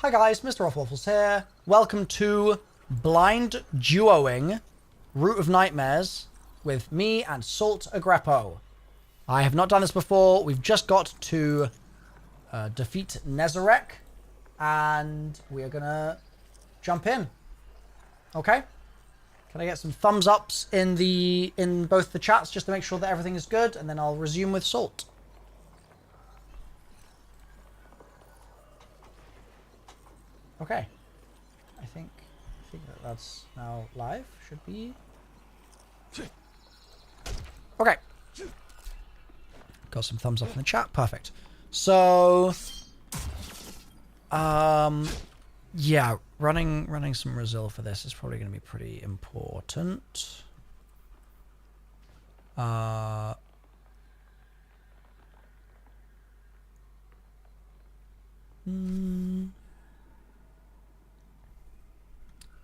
Hi guys, MrRoflWaffles here. Welcome to Blind Duoing Root of Nightmares with me and Salt Agreppo. I have not done this before. We've just got to defeat Nezarec and we are gonna jump in. Okay? Can I get some thumbs ups in both the chats just to make sure that everything is good, and then I'll resume with Salt. Okay, I think that's now live. Should be. Okay. Got some thumbs up in the chat. Perfect. So, yeah, running some Brazil for this is probably going to be pretty important.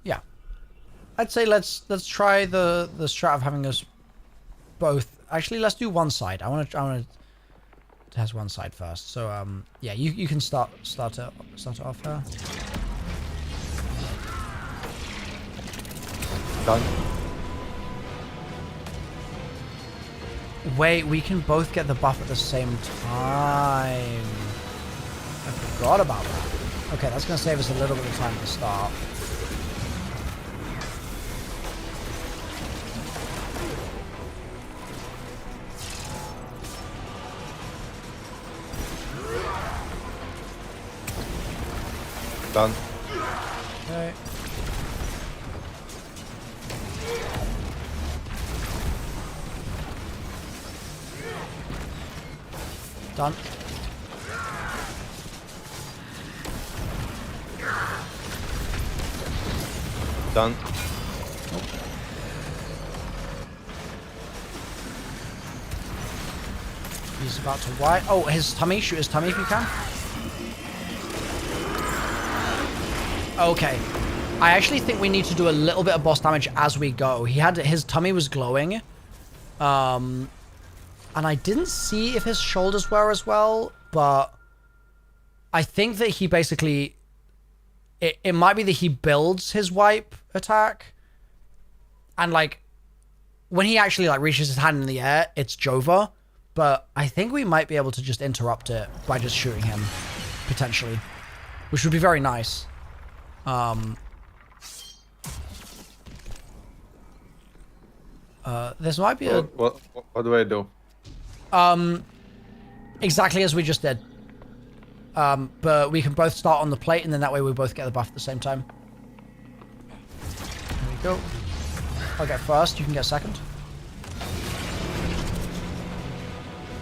Yeah, I'd say let's try the strat of having us both. Actually, let's do one side. I want to test one side first. So yeah, you can start it off here. Done. Wait, we can both get the buff at the same time. I forgot about that. Okay, that's gonna save us a little bit of time at the start. Done. Okay. Done. Done. He's about to wipe. Oh, his tummy. Shoot his tummy if you can. Okay. I actually think we need to do a little bit of boss damage as we go. His tummy was glowing. And I didn't see if his shoulders were as well, but I think that he basically... It might be that he builds his wipe attack. And, like, when he actually, like, reaches his hand in the air, it's Jova. But I think we might be able to just interrupt it by just shooting him, potentially. Which would be very nice. This might be what do I do? exactly as we just did. But we can both start on the plate, and then that way we both get the buff at the same time. There we go. I'll get first, you can get second.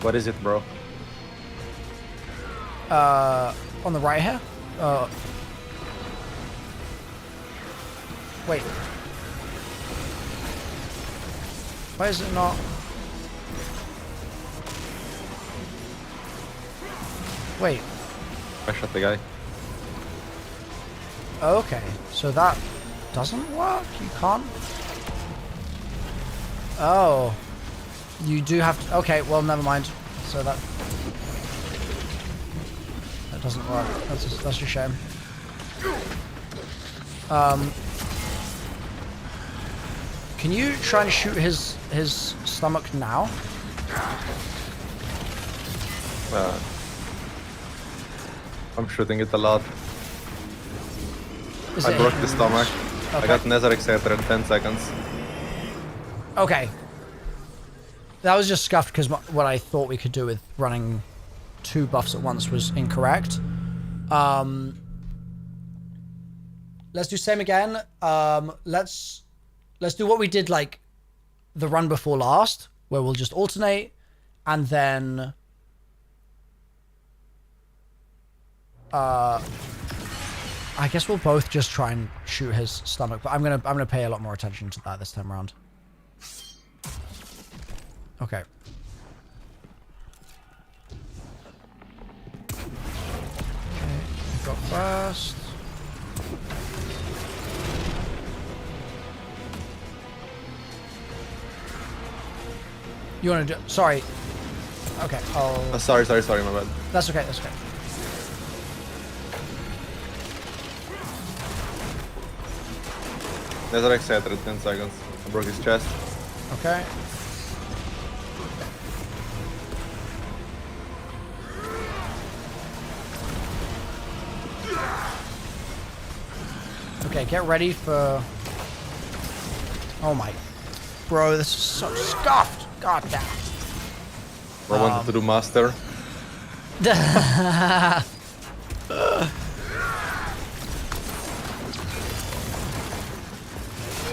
What is it, bro? On the right here. Wait. Why is it not? Wait. I shot the guy. Okay, so that doesn't work? You can't? Oh. You do have to... Okay, well, never mind. So that doesn't work. That's a shame. Can you try and shoot his stomach now? I'm shooting it a lot. Is I it broke hitting the stomach. Okay. I got Nezarec Scepter in 10 seconds. Okay. That was just scuffed because what I thought we could do with running two buffs at once was incorrect. Let's do same again. Let's do what we did like the run before last, where we'll just alternate, and then I guess we'll both just try and shoot his stomach, but I'm gonna pay a lot more attention to that this time around. Okay. Okay, go first. You want to do... Sorry. Okay, I'll... Sorry, my bad. That's okay, that's okay. There's an Exciter in 10 seconds. I broke his chest. Okay. Okay, get ready for... Oh my... Bro, this is so scuffed. God damn. I wanted to do master.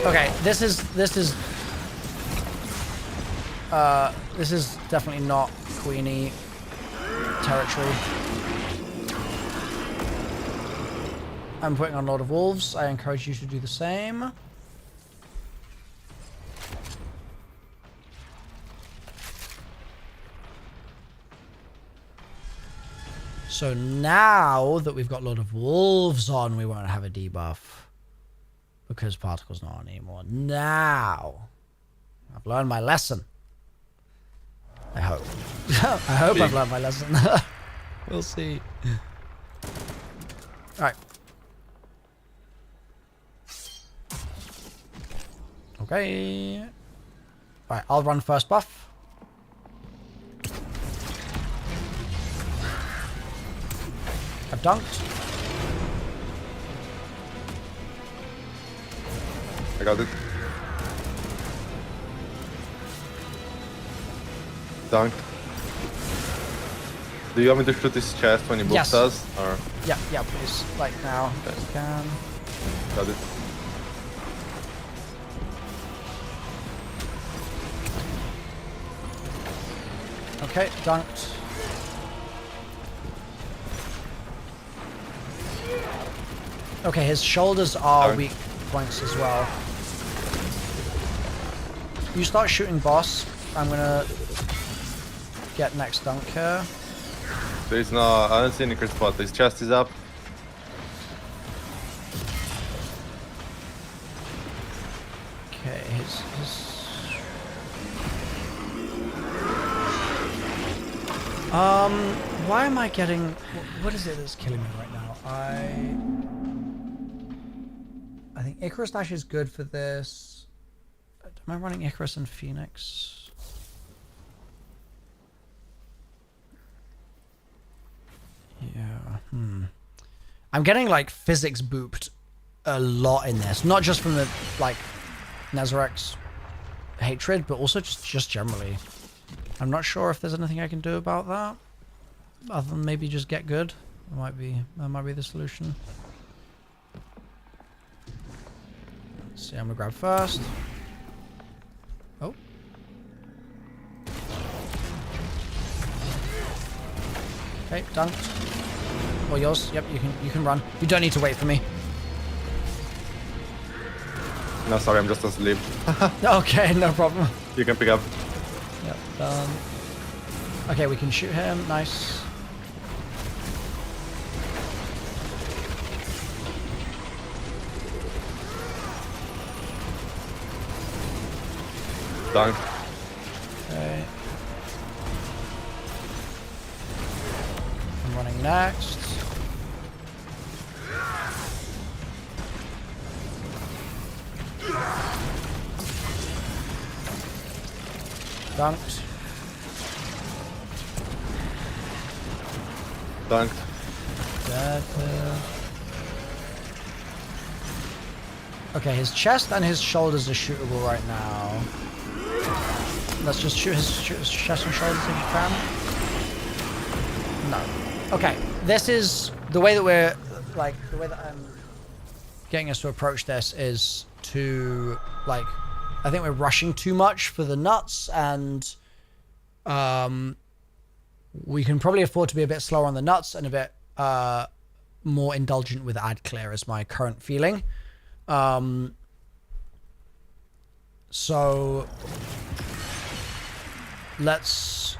Okay, this is definitely not Queenie territory. I'm putting on Lord of Wolves. I encourage you to do the same. So now that we've got Lord of Wolves on, we won't have a debuff. Because Particle's not on anymore. Now, I've learned my lesson. I hope. I hope I've learned my lesson. We'll see. Alright. Okay. Alright, I'll run first buff. I've dunked. I got it. Dunked. Do you want me to shoot his chest when he boosts Yes. us? Or? Yeah, yeah, please. Like now, if you can. Got it. Okay, dunked. Okay, his shoulders are Dunk. weak points as well. You start shooting boss. I'm gonna get next dunk here. There is no... I don't see any crit spot. His chest is up. Okay, why am I getting... What is it that's killing me right now? I think Icarus Dash is good for this. Am I running Icarus and Phoenix? Yeah, I'm getting, like, physics booped a lot in this. Not just from the, like, Nezarek's hatred, but also just generally. I'm not sure if there's anything I can do about that. Other than maybe just get good. That might be the solution. Let's see, I'm gonna grab first. Oh. Okay, dunked. Or yours. Yep, you can run. You don't need to wait for me. No, sorry, I'm just asleep. Okay, no problem. You can pick up. Yep, done. Okay, we can shoot him. Nice. Dunk. Okay. I'm running next. Dunked. Dunked. Dead. Okay, his chest and his shoulders are shootable right now. Let's just shoot his chest and shoulders if you can. No. Okay, this is the way that we're like the way that I'm getting us to approach this is to like I think we're rushing too much for the nuts, and we can probably afford to be a bit slower on the nuts and a bit more indulgent with ad clear is my current feeling. So let's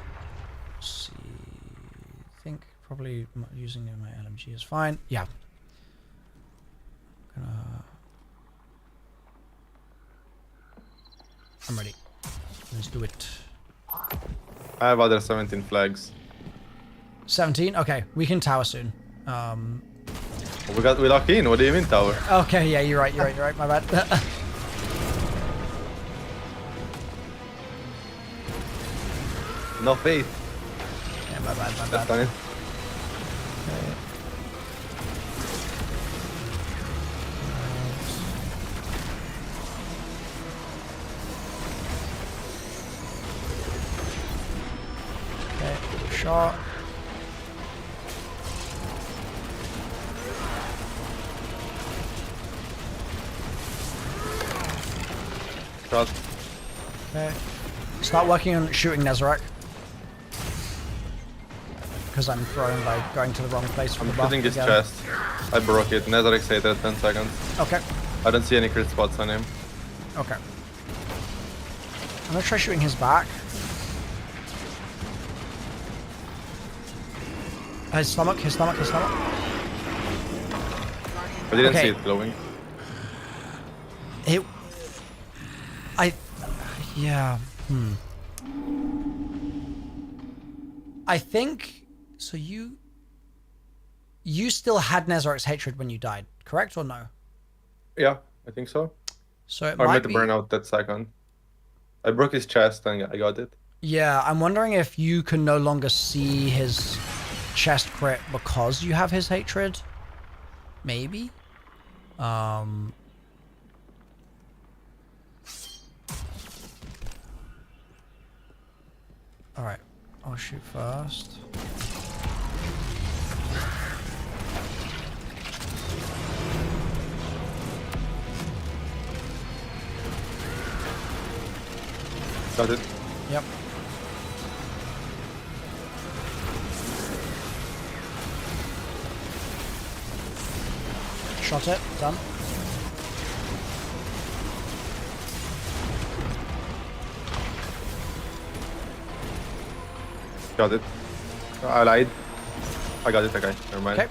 see. I think probably using my LMG is fine. Yeah. I'm ready. Let's do it. I have other 17 flags. 17? Okay, we can tower soon. We lock in. What do you mean, tower? Okay, yeah, you're right, my bad. No faith. Yeah, my bad, my That's bad. fine. Okay. Okay, shot. Shot. Okay. Start working on shooting Nezarek. Because I'm throwing by going to the wrong place for I'm the buff shooting his again. chest. I broke it. Nezarek stayed at 10 seconds. Okay. I don't see any crit spots on him. Okay. I'm gonna try shooting his back. His stomach, his stomach, his stomach. I didn't Okay. see it glowing. Yeah. I think, so you still had Nezarek's hatred when you died, correct or no? Yeah, I think so. So it I might might be... burn out that second. I broke his chest and I got it. Yeah, I'm wondering if you can no longer see his chest crit because you have his hatred. Maybe? Alright, I'll shoot first. Got it. Yep. Shot it, done. Got it. I lied. I got it, okay. Never mind. Okay.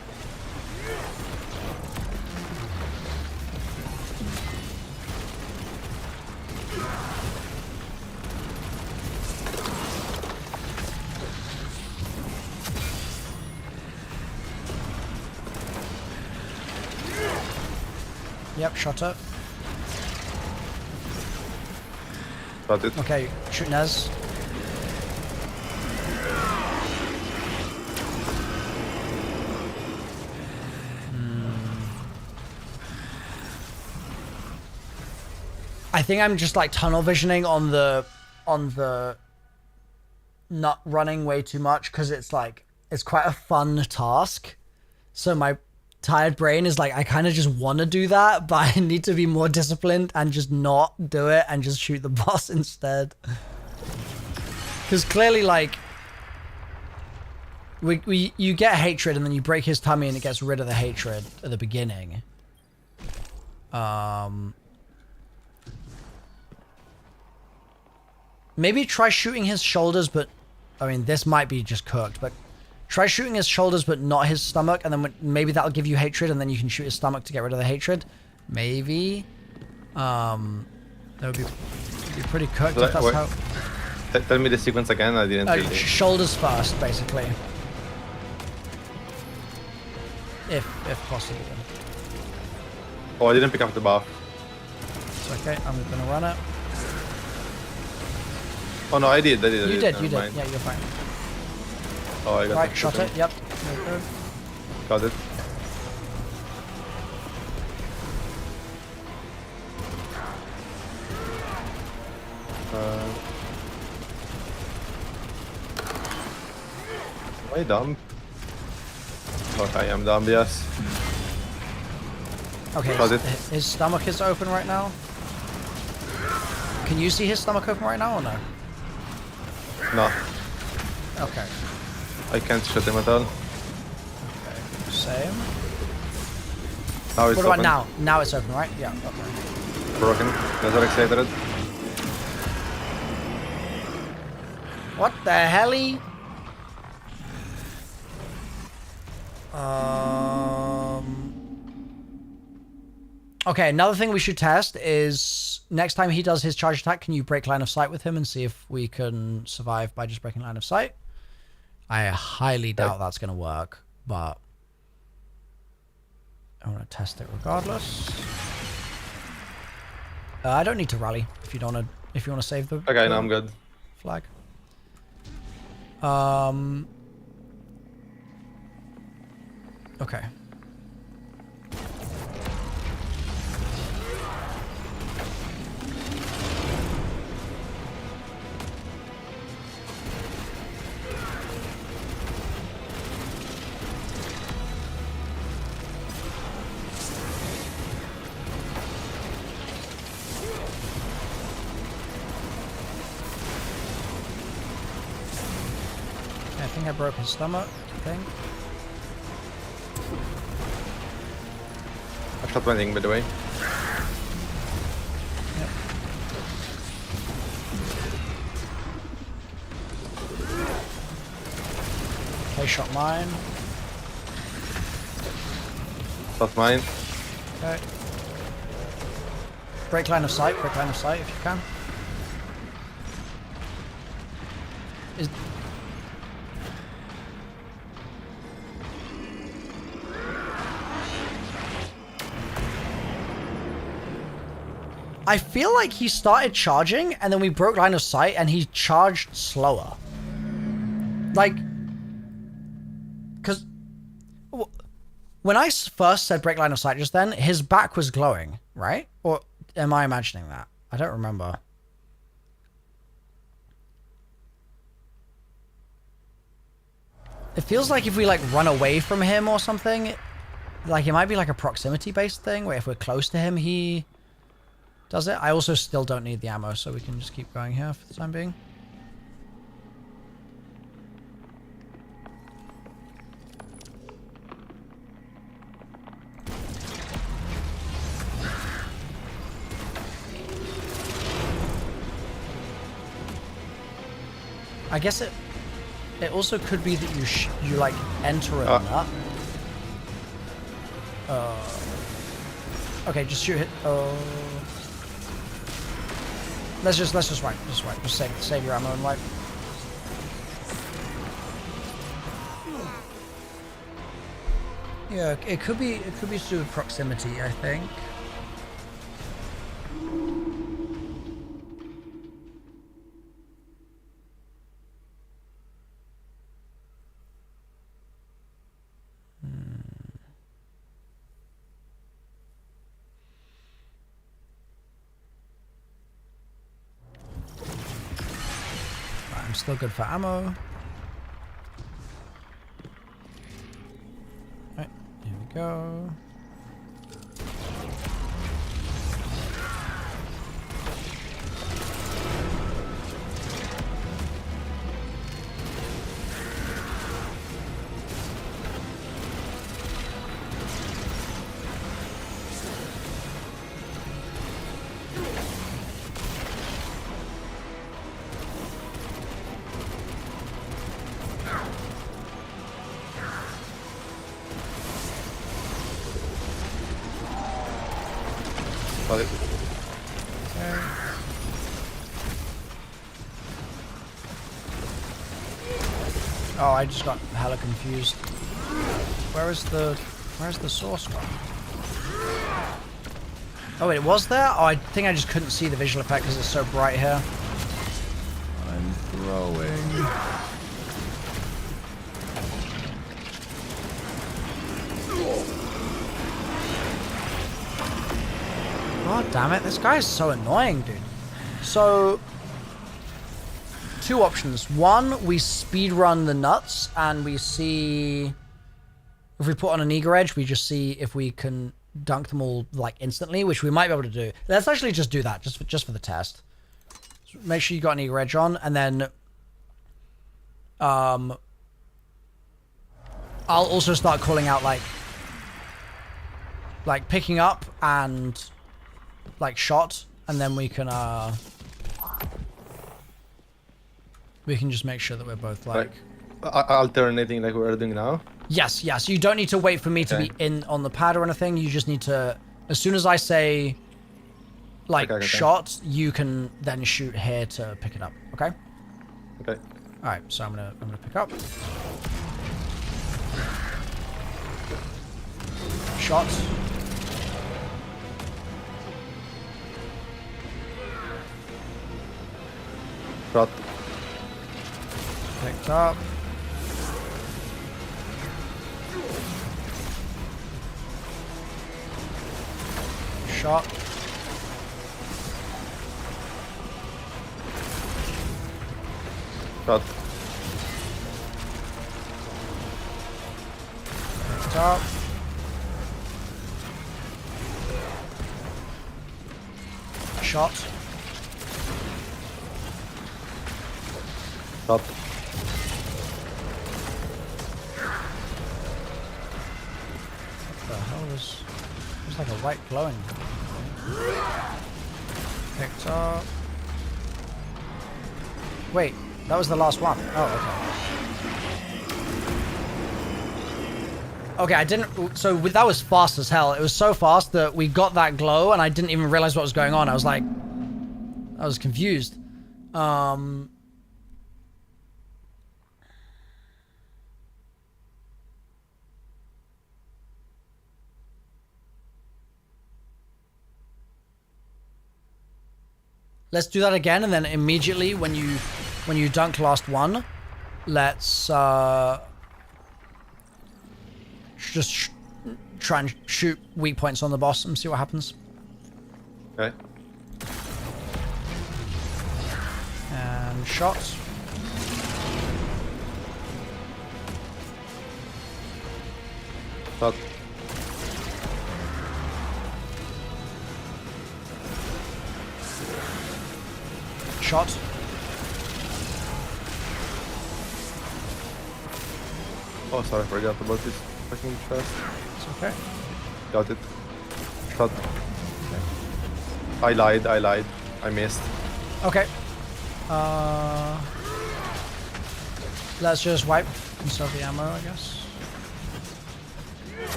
Yep, shot it. Got it. Okay, shoot Nez. I think I'm just like tunnel visioning on the not running way too much because it's like it's quite a fun task. So my tired brain is like I kind of just want to do that, but I need to be more disciplined and just not do it and just shoot the boss instead. Because clearly, like you get hatred and then you break his tummy and it gets rid of the hatred at the beginning. Maybe try shooting his shoulders, but I mean, this might be just cooked, but try shooting his shoulders, but not his stomach. And then maybe that'll give you hatred. And then you can shoot his stomach to get rid of the hatred. Maybe. That would be pretty cooked if that's how... Tell me the sequence again. I didn't really... Shoulders first, basically. If possible. Oh, I didn't pick up the buff. It's okay. I'm going to run it. Oh no, I did. You did. Never mind. Yeah, you're fine. Oh, I got Right, it. shot it. Yep. Good. Got it. Am I dumb? Okay, I'm dumb, yes. Okay, Got it. his stomach is open right now. Can you see his stomach open right now or no? No, Okay. I can't shoot him at all. Okay. Same. Now it's What about open. now? Now it's open, right? Yeah. Okay. Broken. That's what excited. What the helly? Okay, another thing we should test is next time he does his charge attack, can you break line of sight with him and see if we can survive by just breaking line of sight? I highly doubt that's going to work, but I want to test it regardless. I don't need to rally if you don't want to. If you want to save the Okay, now I'm good. flag. Okay. I think I broke his stomach, I think. I shot my thing, by the way. Yep. Okay, shot mine. Shot mine. Okay. Break line of sight if you can. Is... I feel like he started charging and then we broke line of sight and he charged slower. Like, because when I first said break line of sight just then, his back was glowing, right? Or am I imagining that? I don't remember. It feels like if we like run away from him or something, like it might be like a proximity based thing where if we're close to him, he does it. I also still don't need the ammo, so we can just keep going here for the time being. I guess it also could be that you like enter a nut. Okay, just shoot it. Let's just wipe. Just wipe. Just save your ammo and wipe. Yeah, it could be to do with proximity, I think. I'm still good for ammo. Right, here we go. Okay. Oh, I just got hella confused. Where's the source one? Oh, wait, it was there? Oh, I think I just couldn't see the visual effect because it's so bright here. I'm throwing. God damn it, this guy is so annoying, dude. So, two options. One, we speedrun the nuts and we see... If we put on an eager edge, we just see if we can dunk them all like instantly, which we might be able to do. Let's actually just do that, just for the test. So make sure you got an eager edge on, and then... I'll also start calling out like picking up and... like shot, and then we can just make sure that we're both like alternating like we're doing now. Yes, you don't need to wait for me to be in on the pad or anything. You just need to, as soon as I say like shot, you can then shoot here to pick it up. Okay. Okay. All right, so I'm gonna pick up. Shot. Shot. Okay. Picked up. Shot. Shot. Picked up. Shot. Shot. What the hell was... It was like a white glowing. Picked up. Wait, that was the last one. Oh, okay. Okay, I didn't... So that was fast as hell. It was so fast that we got that glow and I didn't even realize what was going on. I was like... I was confused. Let's do that again, and then immediately when you dunk last one, let's just try and shoot weak points on the boss and see what happens. Okay. And shot. Shot. Shot. Oh, sorry, I forgot about this fucking chest. It's okay. Got it. Shot. Okay. I lied. I missed. Okay. Let's just wipe and sell the ammo, I guess.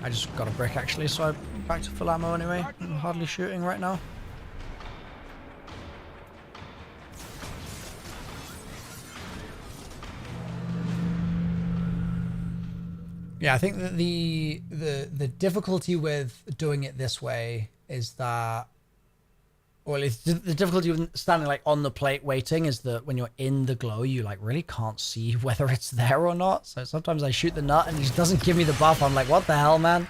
I just got a brick actually, so I'm back to full ammo anyway. I'm hardly shooting right now. Yeah, I think that the difficulty with doing it this way is that, or at least the difficulty with standing like on the plate waiting is that when you're in the glow, you like really can't see whether it's there or not. So sometimes I shoot the nut and he just doesn't give me the buff. I'm like, what the hell, man?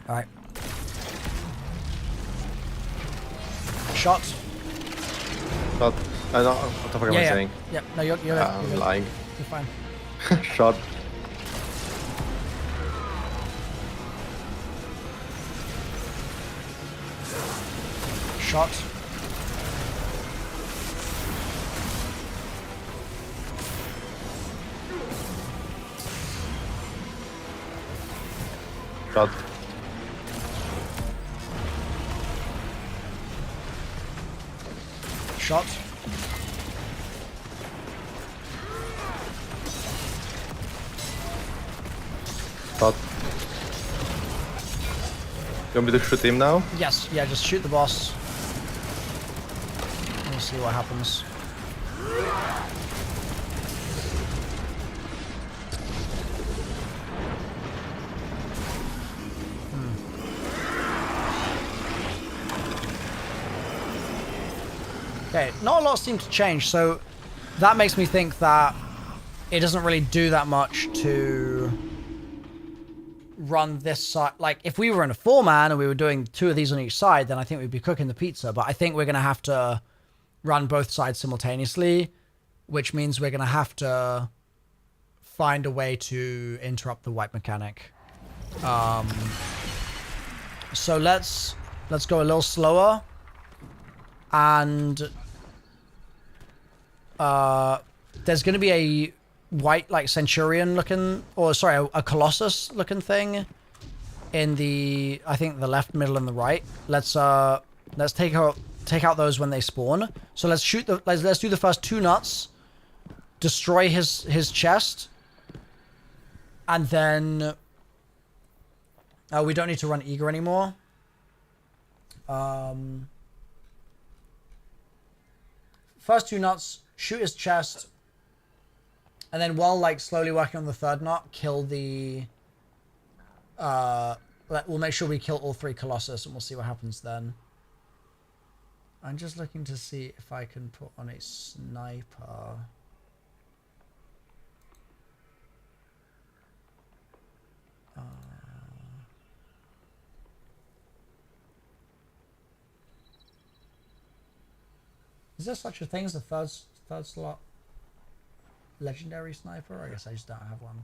All right. Shot. Shot. No, what the fuck am I saying? Yeah, no, you're I'm lying. You're fine. Shot. Shot. Shot. Shot. Shot. You want me to shoot him now? Yes, yeah, just shoot the boss. We'll see what happens. Okay, not a lot seems to change, so that makes me think that it doesn't really do that much to run this side. Like, if we were in a 4-man and we were doing 2 of these on each side, then I think we'd be cooking the pizza, but I think we're going to have to run both sides simultaneously, which means we're going to have to find a way to interrupt the wipe mechanic. So let's go a little slower, and there's going to be a white, like, centurion looking, or sorry, a colossus looking thing in the, I think, the left, middle, and the right. Let's take out those when they spawn. So let's shoot the, let's do the first 2 nuts, destroy his chest, and then we don't need to run eager anymore. First 2 nuts, shoot his chest, and then while like slowly working on the 3rd nut, kill the we'll make sure we kill all 3 colossus, and we'll see what happens then. I'm just looking to see if I can put on a sniper. Is there such a thing as a third slot legendary sniper? I guess I just don't have one.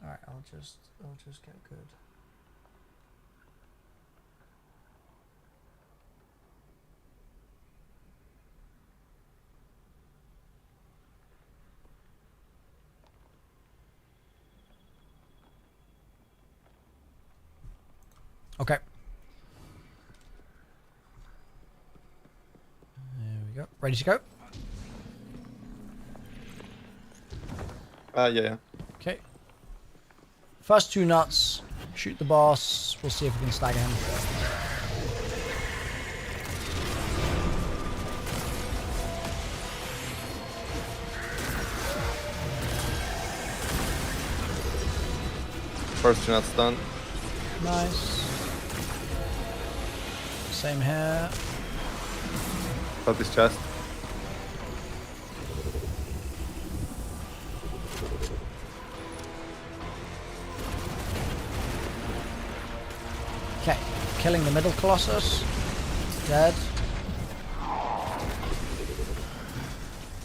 All right, I'll just get good. Okay. There we go. Ready to go? Yeah. Okay. First 2 nuts. Shoot the boss. We'll see if we can stagger him. First 2 nuts done. Nice. Same here. Got his chest. Okay. Killing the middle Colossus. Dead.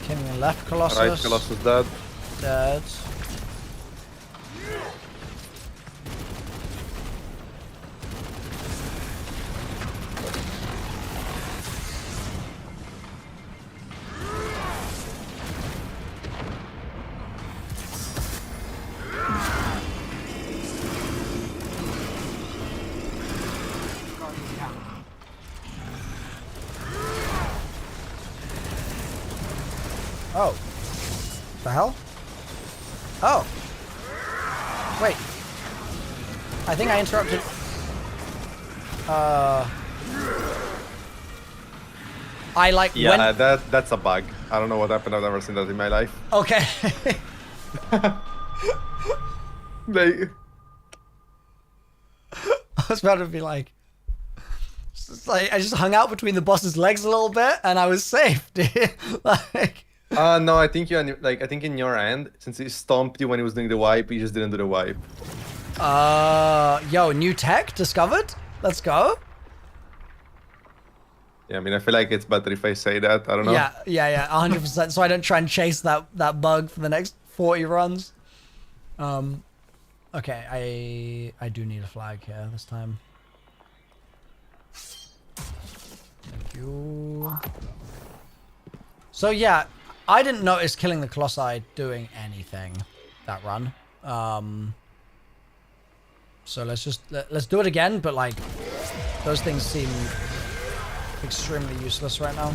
Killing the left Colossus. Right Colossus dead. Dead. Oh. The hell? Oh. Wait. I think I interrupted. I like Yeah, that's a bug. I don't know what happened. I've never seen that in my life. Okay. They... I was about to be like, it's like I just hung out between the boss's legs a little bit and I was safe, dude. Like. No, I think I think in your end, since he stomped you when he was doing the wipe, he just didn't do the wipe. Yo, new tech discovered? Let's go. Yeah, I mean, I feel like it's better if I say that. I don't know. Yeah, 100%. So I don't try and chase that bug for the next 40 runs. Okay, I do need a flag here this time. Thank you. So yeah, I didn't notice killing the Colossi doing anything that run. So let's do it again, but like those things seem extremely useless right now.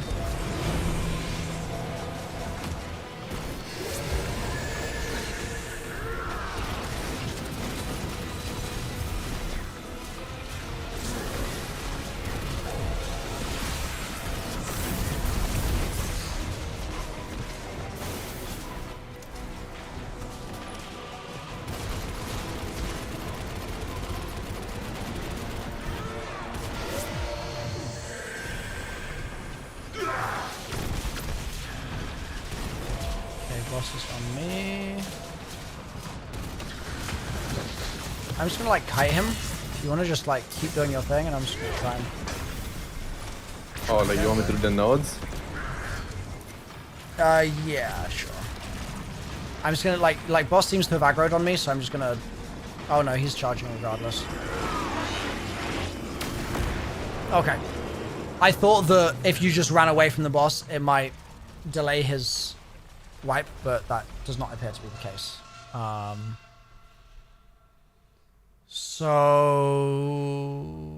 Boss is on me. I'm just gonna like kite him. If you wanna just like keep doing your thing and I'm just gonna try and... Oh, like you want me to do the nodes? Yeah, sure. I'm just gonna like boss seems to have aggroed on me, so I'm just gonna... Oh no, he's charging regardless. Okay. I thought that if you just ran away from the boss, it might delay his wipe, but that does not appear to be the case. So...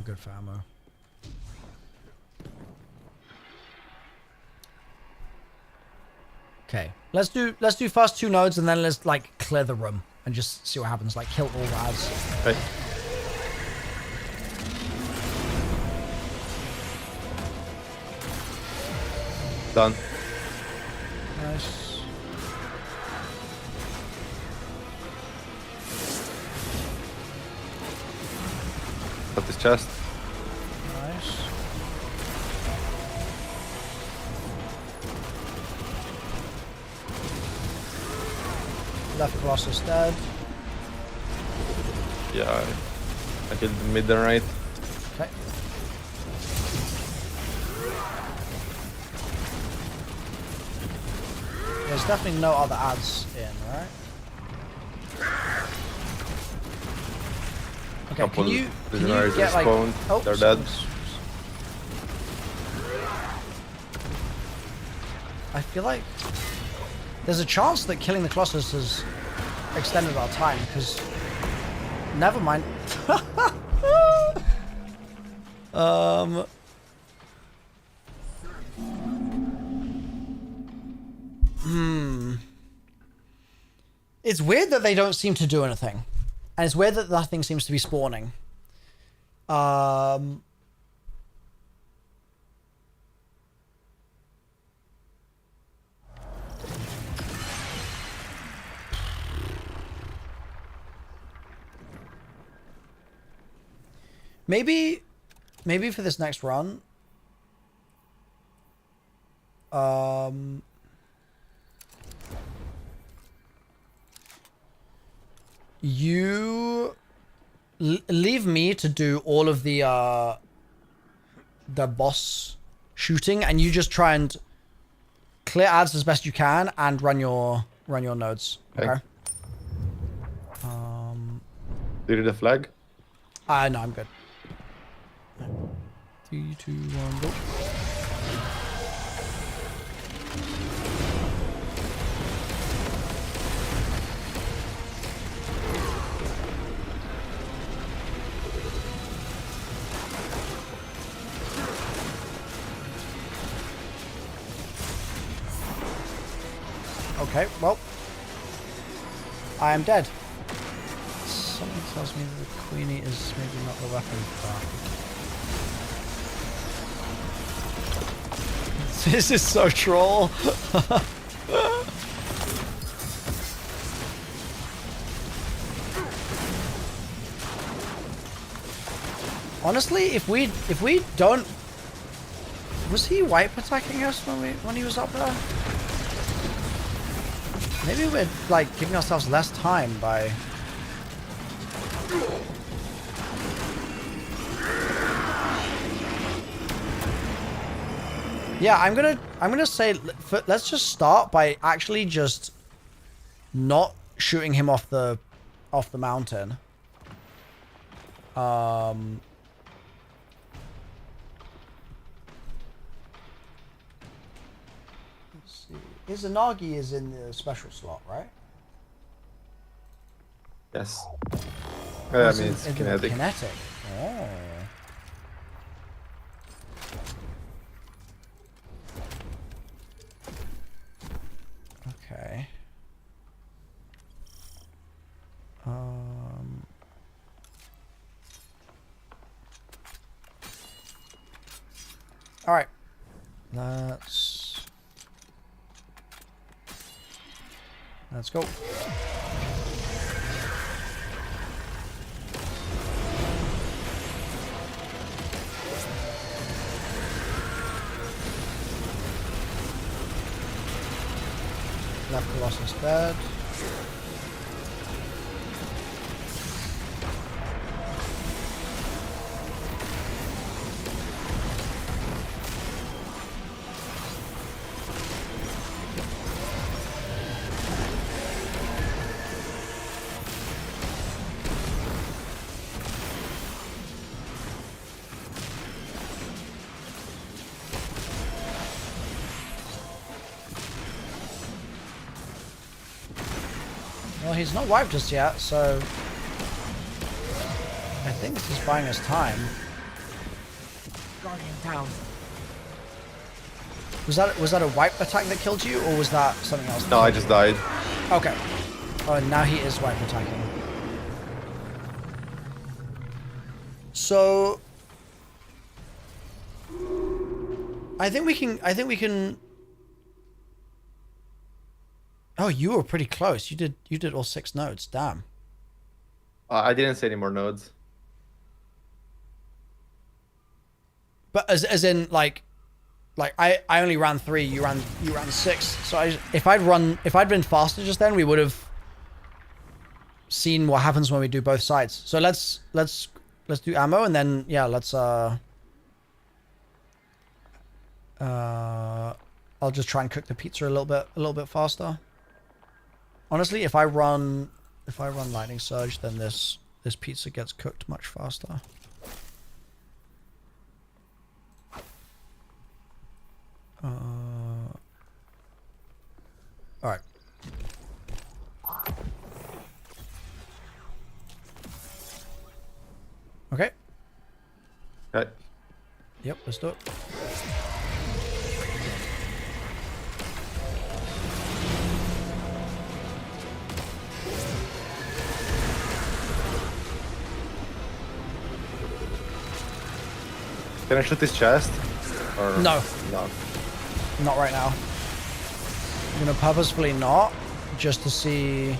good for ammo. Okay, let's do first 2 nodes and then let's like clear the room and just see what happens. Like kill all the ads. Okay. Done. Nice. Got this chest. Nice. Left Colossus dead. Yeah, I killed the mid and right. Okay. There's definitely no other ads in, right? Okay, Couple can you visionaries get like... respawned. Oh, They're dead. I feel like there's a chance that killing the Colossus has extended our time, because... Never mind. It's weird that they don't seem to do anything. And it's weird that nothing seems to be spawning. Maybe for this next run, you leave me to do all of the boss shooting, and you just try and clear ads as best you can and run your nodes. Okay. Did you the flag? No, I'm good. 3, 2, 1, go. Okay, well, I am dead. Something tells me that the Queenie is maybe not the weapon, but... This is so troll. Honestly, if we don't... Was he wipe attacking us when he was up there? Maybe we're like giving ourselves less time by... Yeah, I'm gonna say let's just start by actually just not shooting him off the mountain. Let's see. Izanagi is in the special slot, right? Yes. I mean, it's in kinetic. Kinetic. Oh. Okay. All right. Let's go. Left Colossus dead. Well, he's not wiped us yet, so I think this is buying us time. Guardian down. Was that a wipe attack that killed you, or was that something else? No, I just died. Okay. Oh, and now he is wipe attacking. So I think we can. Oh, you were pretty close. You did all 6 nodes. Damn. I didn't say any more nodes. But as in like I only ran 3. You ran 6. So if I'd been faster just then, we would have seen what happens when we do both sides. So let's do ammo, and then yeah, let's I'll just try and cook the pizza a little bit faster. Honestly, if I run lightning surge, then this pizza gets cooked much faster. All right. Okay. Okay. Yep, let's do it. Can I shoot this chest? Or No. No. Not right now. I'm gonna purposefully not, just to see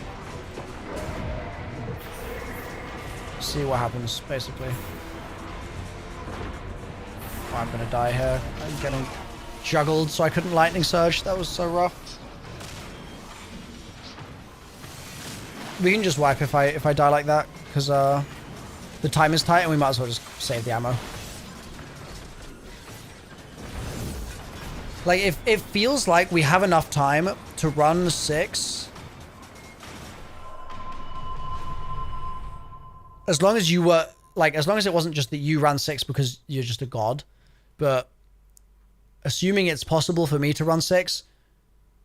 what happens, basically. Oh, I'm gonna die here. I'm getting juggled, so I couldn't lightning surge. That was so rough. We can just wipe if I die like that, because the time is tight, and we might as well just save the ammo. Like, if it feels like we have enough time to run 6. As long as you were, like, as long as it wasn't just that you ran 6 because you're just a god. But assuming it's possible for me to run 6,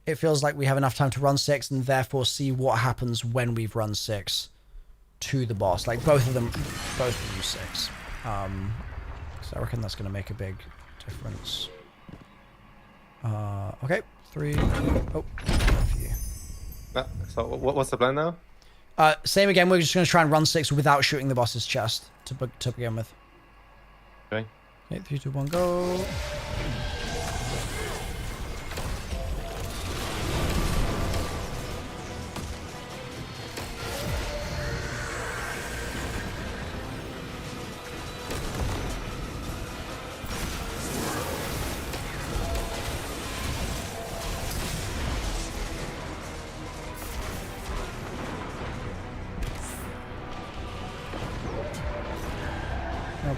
it feels like we have enough time to run 6 and therefore see what happens when we've run 6 to the boss. Like, both of them 6. So I reckon that's going to make a big difference. Okay, 3. Oh, for you. So what's the plan now? Same again. We're just going to try and run 6 without shooting the boss's chest to begin with. Okay. Okay, 3, 2, 1, go.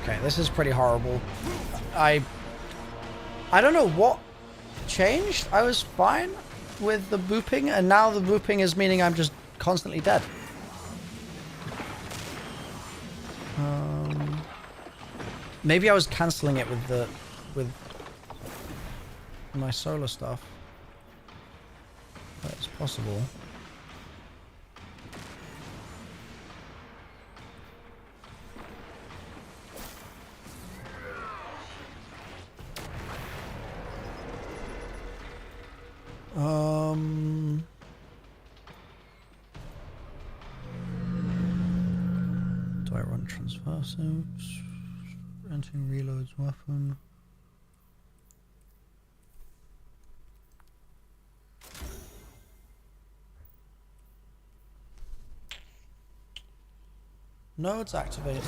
Okay, this is pretty horrible. I don't know what changed. I was fine with the booping, and now the booping is meaning I'm just constantly dead. Maybe I was cancelling it with my solar stuff. That's possible. Do I run transversives? Entering reloads weapon. No, it's activated.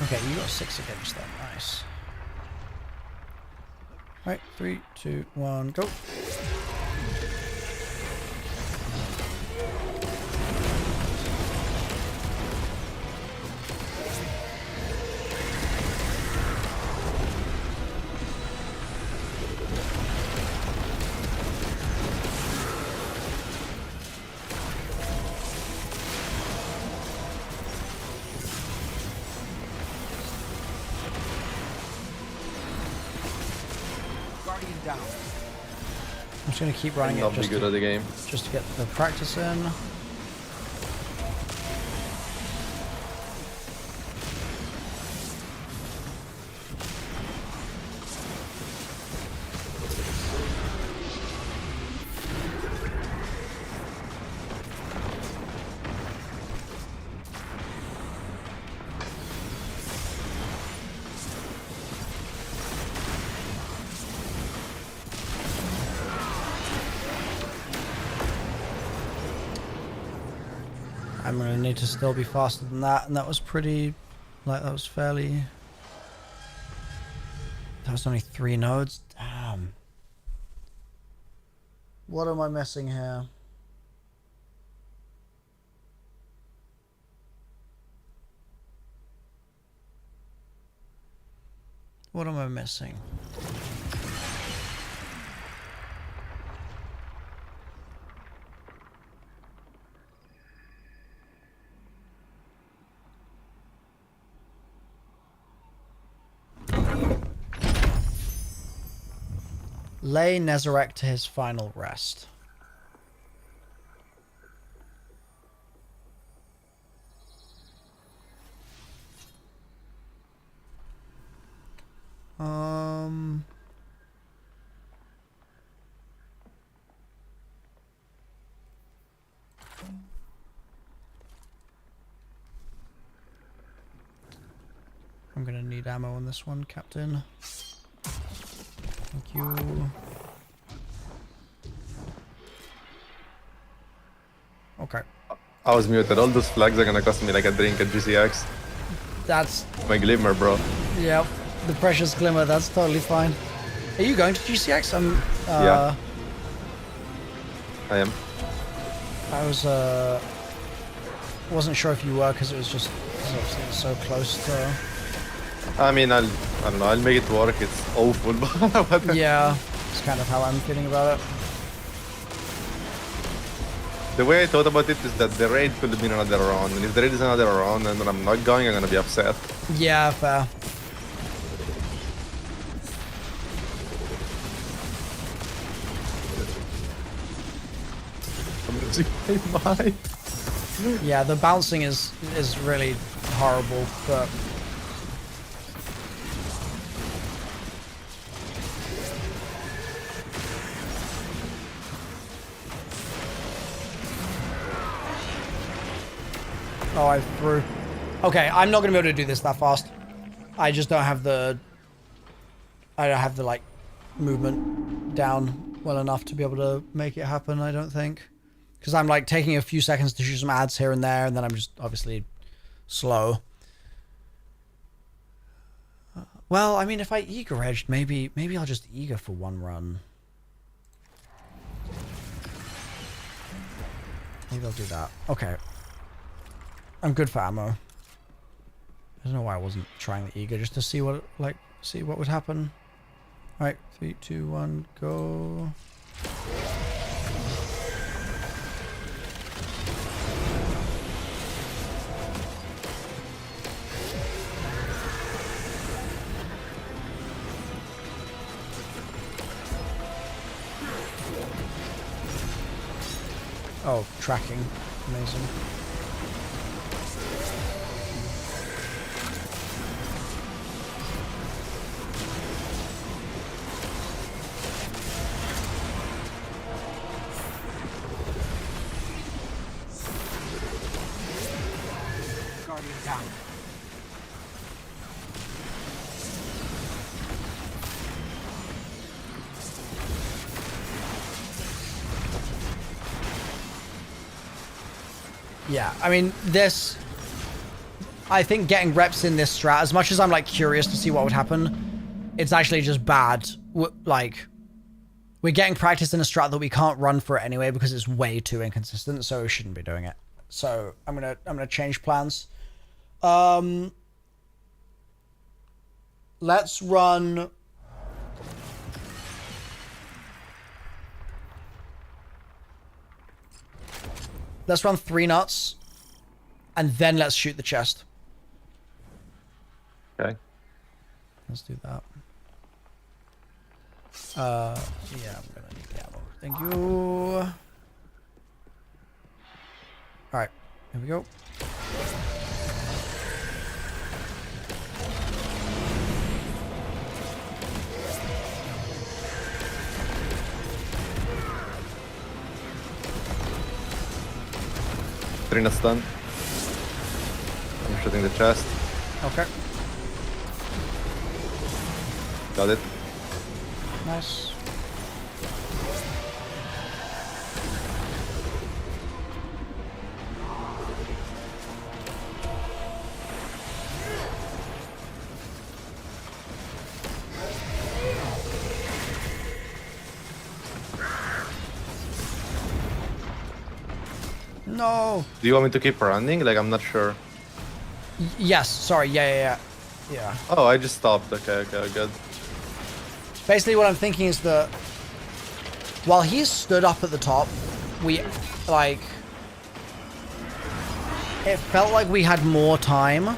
Okay, you got 6 against that. Nice. Alright, 3, 2, 1, go. Down. I'm just going to keep running it just good at the game. Just to get the practice in. I'm gonna need to still be faster than that, and that was pretty, like, that was fairly... That was only 3 nodes? Damn. What am I missing here? What am I missing? Lay Nezarek to his final rest. I'm gonna need ammo on this one, Captain. Thank you. Okay. I was muted. All those flags are gonna cost me like a drink at GCX. That's... My glimmer, bro. Yep. The precious glimmer, that's totally fine. Are you going to GCX? Yeah. I am. I wasn't sure if you were, because it was just so close to... I mean, I don't know. I'll make it work. It's awful, but Yeah, it's kind of how I'm feeling about it. the way I thought about it is that the raid could have been another round, and if the raid is another round and I'm not going, I'm gonna be upset. Yeah, fair. I'm losing my mind. Yeah, the bouncing is really horrible, but... Oh, I threw. Okay, I'm not gonna be able to do this that fast. I just don't have the... I don't have the, like, movement down well enough to be able to make it happen, I don't think. Because I'm, like, taking a few seconds to shoot some ads here and there, and then I'm just, obviously, slow. Well, I mean, if I eager edged, maybe I'll just eager for one run. Maybe I'll do that. Okay. I'm good for ammo. I don't know why I wasn't trying the eager, just to see what, like, see what would happen. Alright, 3, 2, 1, go. Oh, tracking. Amazing. Guardian down. Yeah, I mean, this... I think getting reps in this strat, as much as I'm, like, curious to see what would happen, it's actually just bad. Like, we're getting practice in a strat that we can't run for it anyway because it's way too inconsistent, so we shouldn't be doing it. So, I'm gonna change plans. Let's run... Let's run 3 nuts, and then let's shoot the chest. Okay. Let's do that. Yeah, I'm gonna need the ammo. Thank you. Alright, here we go. Trina's done. I'm shooting the chest. Okay. Got it. Nice. No. Do you want me to keep running? Like, I'm not sure. Yes. Sorry. Yeah. Oh, I just stopped. Okay, good. Basically, what I'm thinking is that while he's stood up at the top, we, like, it felt like we had more time.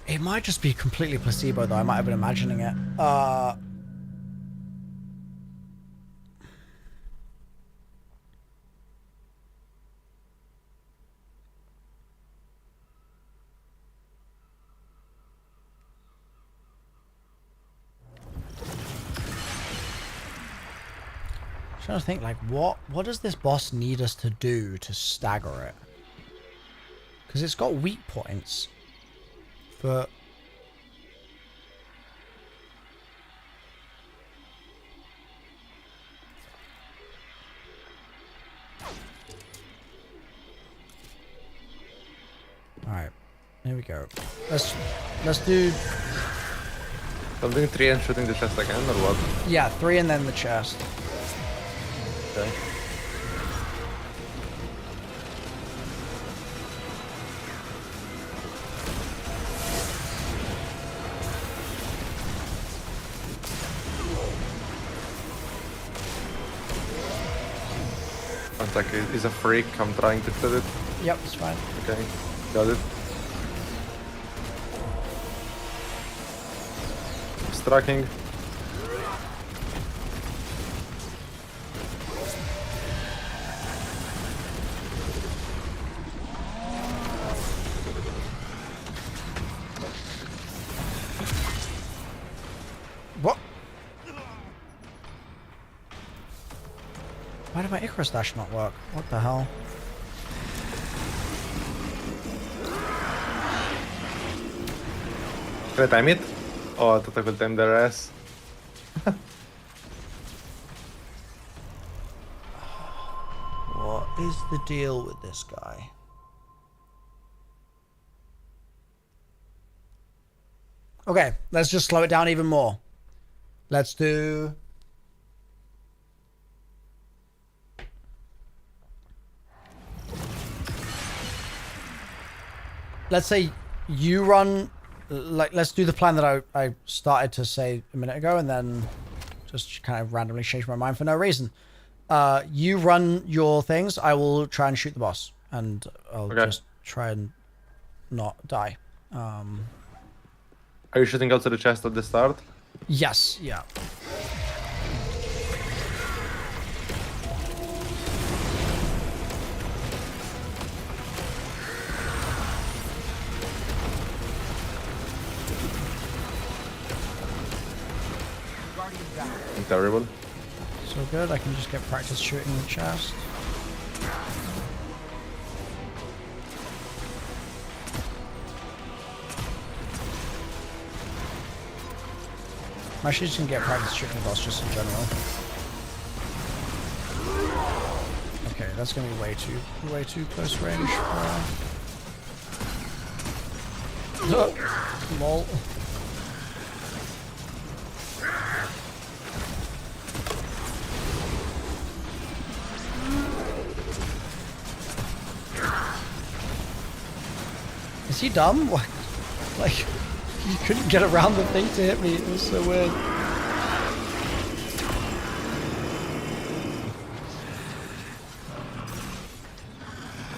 It might just be completely placebo, though. I might have been imagining it. I'm trying to think, like, what does this boss need us to do to stagger it? Because it's got weak points, but all right, here we go. Let's do. So I'm doing 3 and shooting the chest again, or what? Yeah, 3 and then the chest. Okay. One sec, he's a freak. I'm trying to kill it. Yep, it's fine. Okay, got it. Striking. What? Why did my Icarus dash not work? What the hell? Can I time it? Oh, I thought I could time the rest. What is the deal with this guy? Okay, let's just slow it down even more. Let's do... Let's say you run... Like, let's do the plan that I started to say a minute ago and then just kind of randomly change my mind for no reason. You run your things, I will try and shoot the boss. And I'll just try and not die. Are you shooting out to the chest at the start? Yes, yeah. Terrible. So good, I can just get practice shooting the chest. I'm actually just gonna get practice shooting the boss just in general. Okay, that's gonna be way too close range. Lol. Is he dumb? What? Like, he couldn't get around the thing to hit me. It was so weird.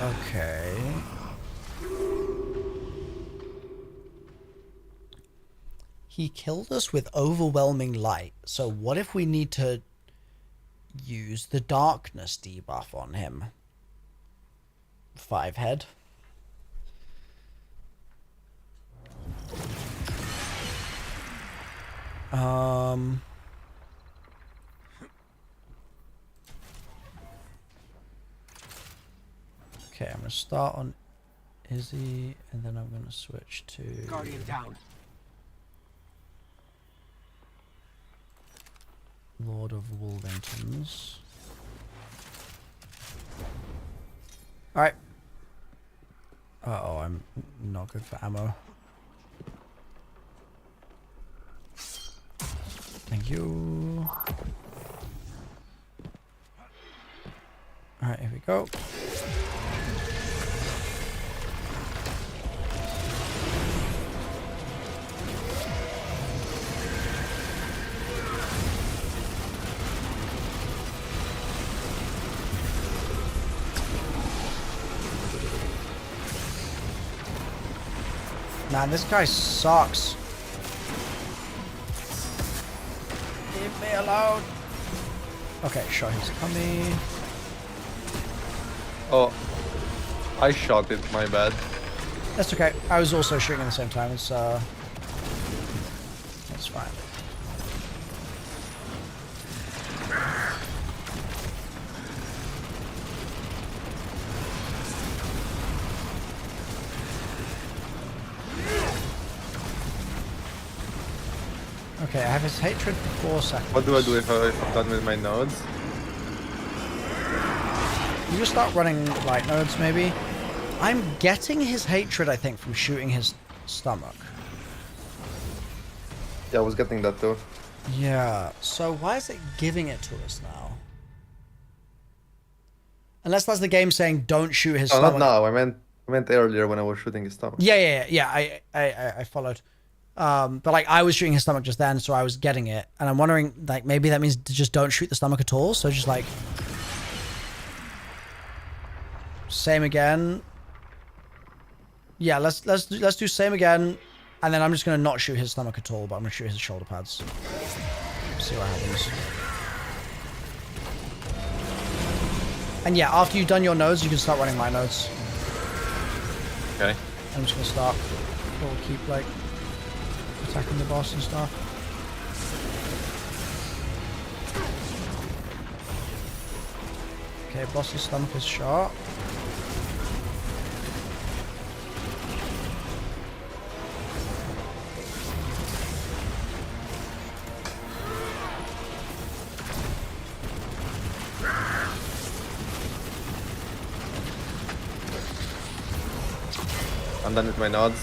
Okay. He killed us with overwhelming light. So what if we need to use the darkness debuff on him? 5 head. Okay, I'm gonna start on Izzy, and then I'm gonna switch to Guardian down. Lord of Wolvingtons. Alright. Uh-oh, I'm not good for ammo. Thank you. go. Man, this guy sucks. Leave me alone. Okay, sure, he's coming. Oh, I shot it. My bad. That's okay. I was also shooting at the same time. It's that's fine. Okay, I have his hatred for 4 seconds. What do I do if I'm done with my nodes? You just start running light nodes, maybe. I'm getting his hatred, I think, from shooting his stomach. Yeah, I was getting that too. Yeah, so why is it giving it to us now? Unless that's the game saying don't shoot his Oh, stomach. not now. I meant earlier when I was shooting his stomach. Yeah. I followed. But like I was shooting his stomach just then, so I was getting it, and I'm wondering like maybe that means to just don't shoot the stomach at all. So just like same again. Yeah, let's do same again, and then I'm just gonna not shoot his stomach at all, but I'm gonna shoot his shoulder pads. See what happens. And yeah, after you've done your nodes, you can start running my nodes. Okay. I'm just gonna start. We'll keep like attacking the boss and stuff. Okay, boss's stomach is shot. I'm done with my nodes.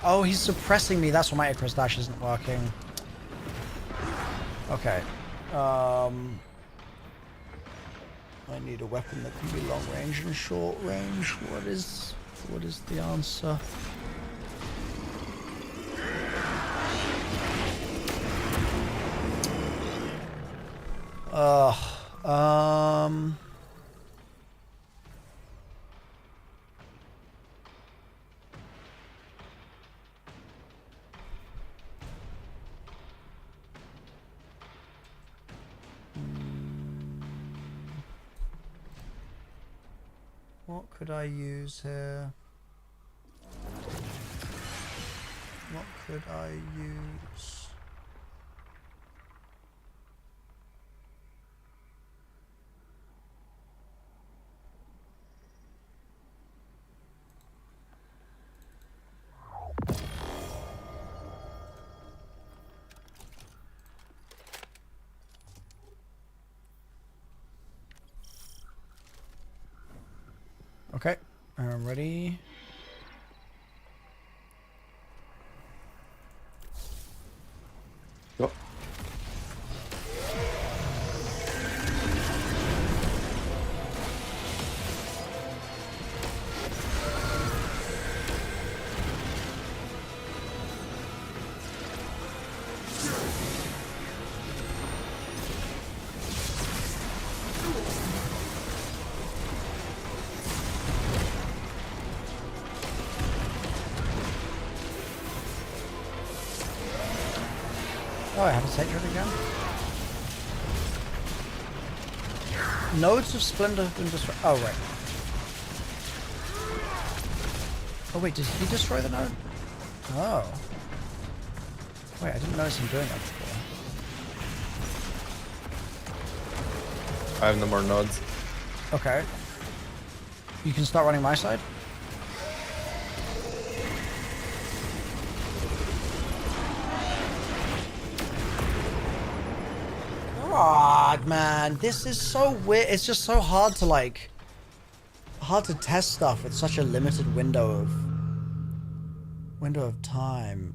Oh, he's suppressing me. That's why my Icarus dash isn't working. Okay. I need a weapon that can be long range and short range. What is the answer? What could I use here? What could I use? Okay, I'm ready. Go. Oh, I have a sacred again. Nodes of Splendor have been destroyed. Oh, right. Oh, wait, did he destroy the node? Oh. Wait, I didn't notice him doing that before. I have no more nodes. Okay. You can start running my side? God, man, this is so weird. It's just so hard to like, hard to test stuff with such a limited window of time.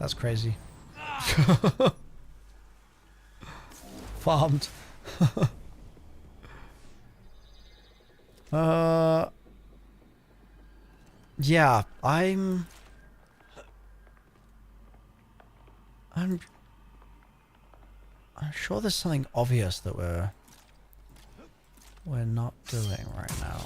That's crazy. Farmed. Yeah, I'm sure there's something obvious that we're not doing right now.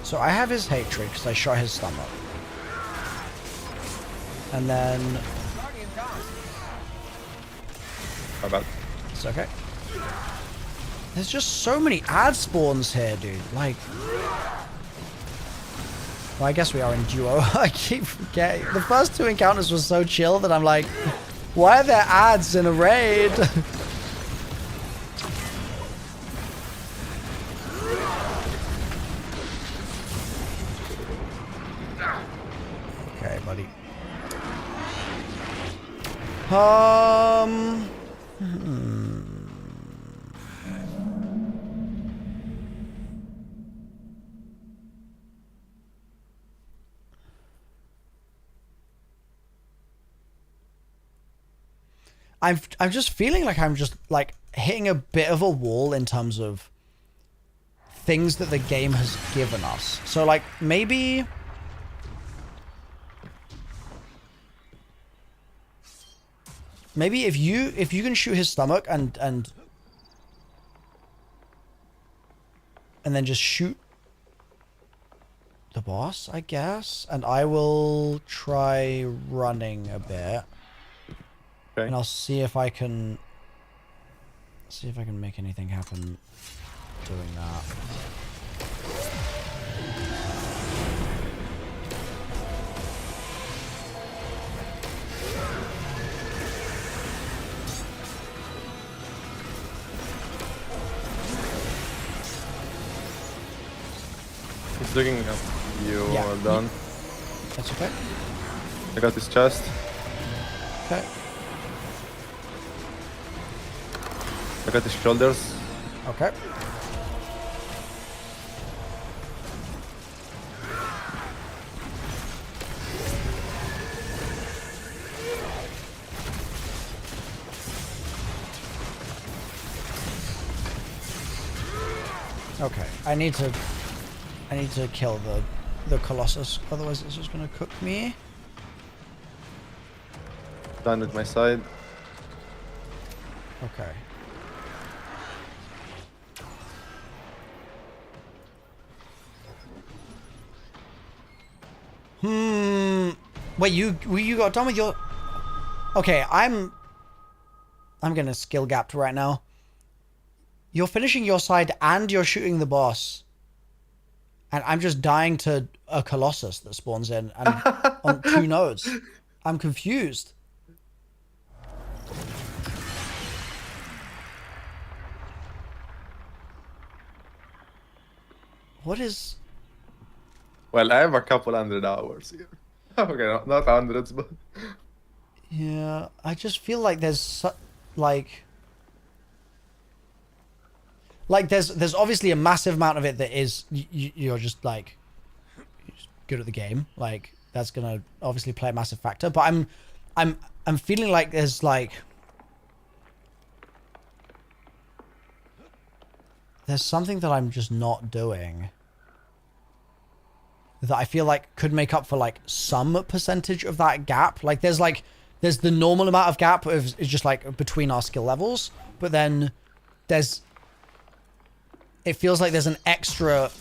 So I have his hatred because I shot his stomach. And then... My bad. It's okay. There's just so many ad spawns here, dude. Like... Well, I guess we are in duo. I keep forgetting. The first two encounters were so chill that I'm like... Why are there ads in a raid? Okay, buddy. I'm just feeling like I'm just like hitting a bit of a wall in terms of things that the game has given us. So like maybe if you can shoot his stomach and then just shoot the boss, I guess, and I will try running a bit. Okay. And I'll see if I can make anything happen doing that. He's looking at you. Yeah. Well done. That's okay. I got his chest. Okay. I got his shoulders. Okay. Okay. I need to kill the Colossus, otherwise it's just gonna cook me. Done with my side. Okay. Wait, you got done with your... Okay, I'm gonna skill gap right now. You're finishing your side and you're shooting the boss. And I'm just dying to a Colossus that spawns in and on 2 nodes. I'm confused. What is... Well, I have a couple 100 hours here. Okay, not hundreds, but... Yeah, I just feel like there's like there's obviously a massive amount of it that is you're just like you're just good at the game. Like that's gonna obviously play a massive factor. But I'm feeling like there's something that I'm just not doing that I feel like could make up for like some percentage of that gap. Like there's the normal amount of gap is just like between our skill levels, but then it feels like there's an extra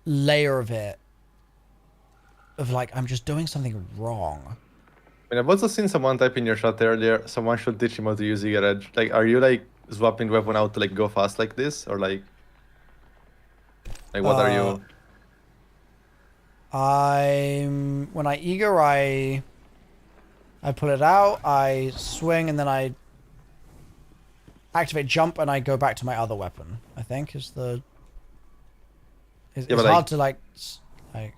layer of it of like I'm just doing something wrong. I mean, I've also seen someone type in your chat earlier, someone should teach him how to use Eager Edge. Like, are you like swapping weapon out to like go fast like this? Or like what are you? When I eager, I I pull it out, I swing, and then I activate jump, and I go back to my other weapon. I think is the. It's Yeah, but, hard like- to like.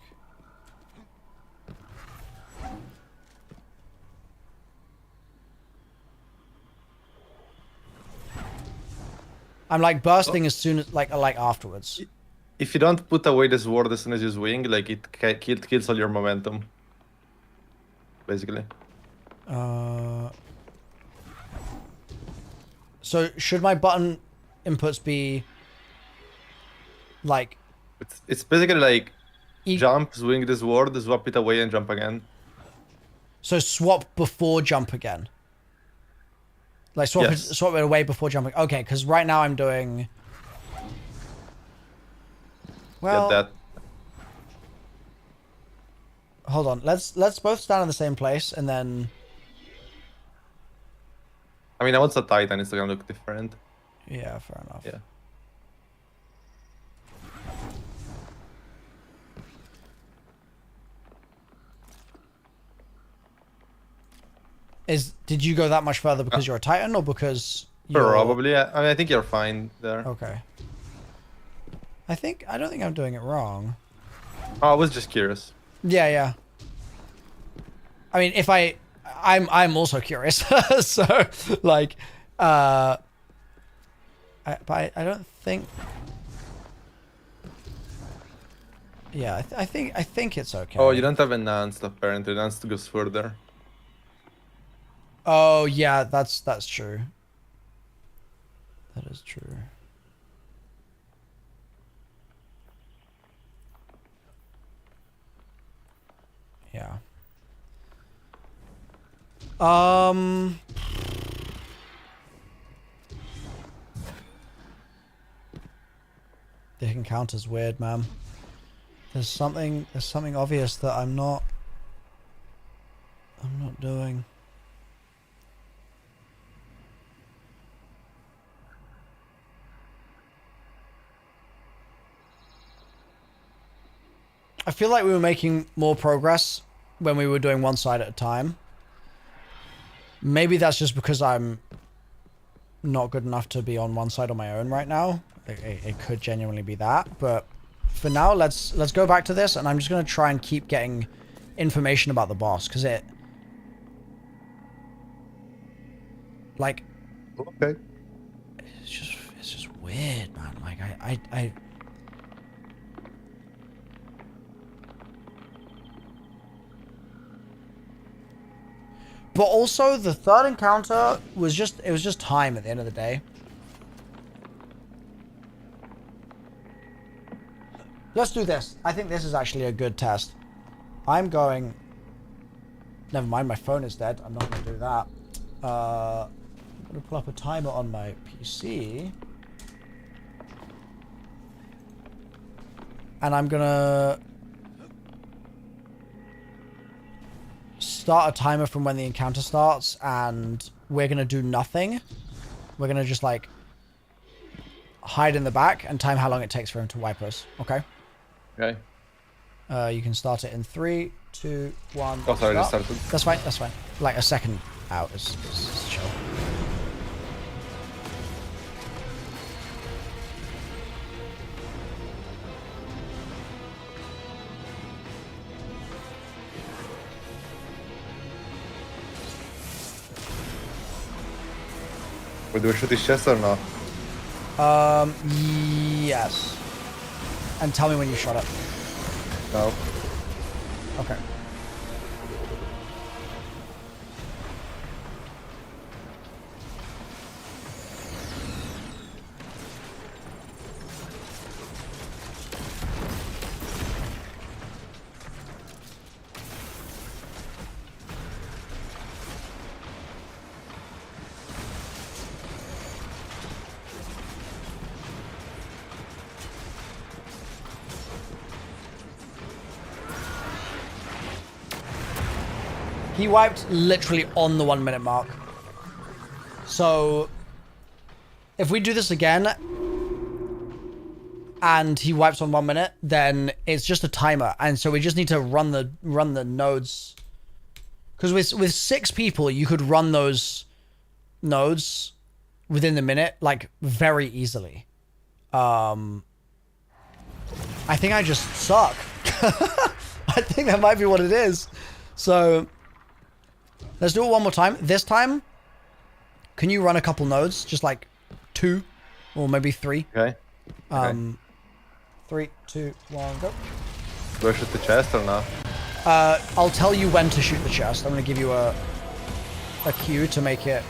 I'm like bursting as soon as like afterwards. If you don't put away the sword as soon as you swing, like it kills all your momentum. Basically. So should my button inputs be like It's basically like E- jump, swing the sword, swap it away, and jump again. so swap before jump again? Like Yes. swap it away before jumping. Okay, because right now I'm doing. Well, Get that. hold on. Let's both stand in the same place and then. I mean, I want a Titan. It's gonna look different. Yeah, fair enough. Yeah. Did you go that much further because you're a Titan or because you're... Probably. I mean, I think you're fine there. Okay. I don't think I'm doing it wrong. Oh, I was just curious. Yeah, yeah. I mean, if I'm also curious. So, like, but I don't think. Yeah, I think it's okay. Oh, you don't have enhanced apparently. Enhanced goes further. Oh yeah, that's true. That is true. Yeah. The encounter's weird, man. There's something obvious that I'm not doing. I feel like we were making more progress when we were doing one side at a time. Maybe that's just because I'm not good enough to be on one side on my own right now. It could genuinely be that, but for now, let's go back to this, and I'm just gonna try and keep getting information about the boss, because it, like, Okay. it's just weird, man. Like I But also, the third encounter was just time at the end of the day. Let's do this. I think this is actually a good test. I'm going... Never mind, my phone is dead. I'm not going to do that. I'm going to pull up a timer on my PC. And I'm going to... start a timer from when the encounter starts, and we're gonna do nothing. We're gonna just like hide in the back and time how long it takes for him to wipe us. Okay. Okay. You can start it in 3, 2, 1. Oh, sorry, just start. started. That's fine. That's fine. Like a second out is chill. Wait, do we shoot his chest or not? Yes. And tell me when you shot it. No. Okay. He wiped literally on the 1 minute mark. So if we do this again and he wipes on 1 minute, then it's just a timer. And so we just need to run the nodes Because with 6 people, you could run those nodes within the minute, like, very easily. I think I just suck. I think that might be what it is. So, let's do it one more time. This time, can you run a couple nodes? Just like 2 or maybe 3. Okay. 3, 2, 1, go. Do I shoot the chest or not? I'll tell you when to shoot the chest. I'm going to give you a cue to make it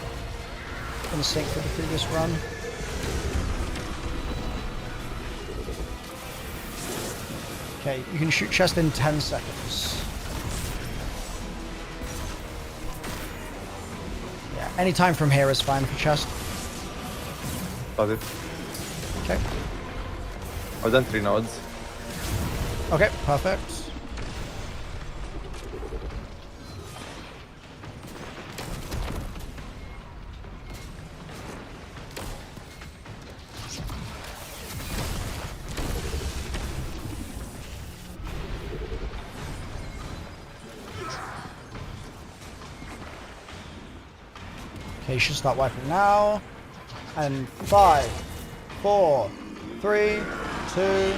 in sync with the previous run. Okay, you can shoot chest in 10 seconds. Yeah, any time from here is fine for chest. Got it. Okay. I've done 3 nodes. Okay, perfect. Okay, you should start wiping now. And 5, 4, 3, 2,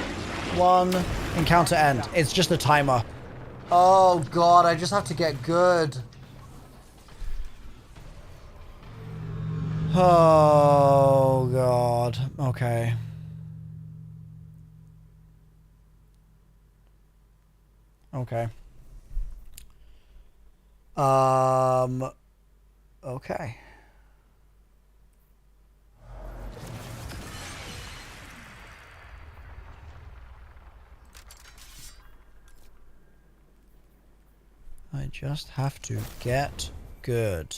1. Encounter end. It's just a timer. Oh god, I just have to get good. Oh god. Okay. Okay. Okay. I just have to get good.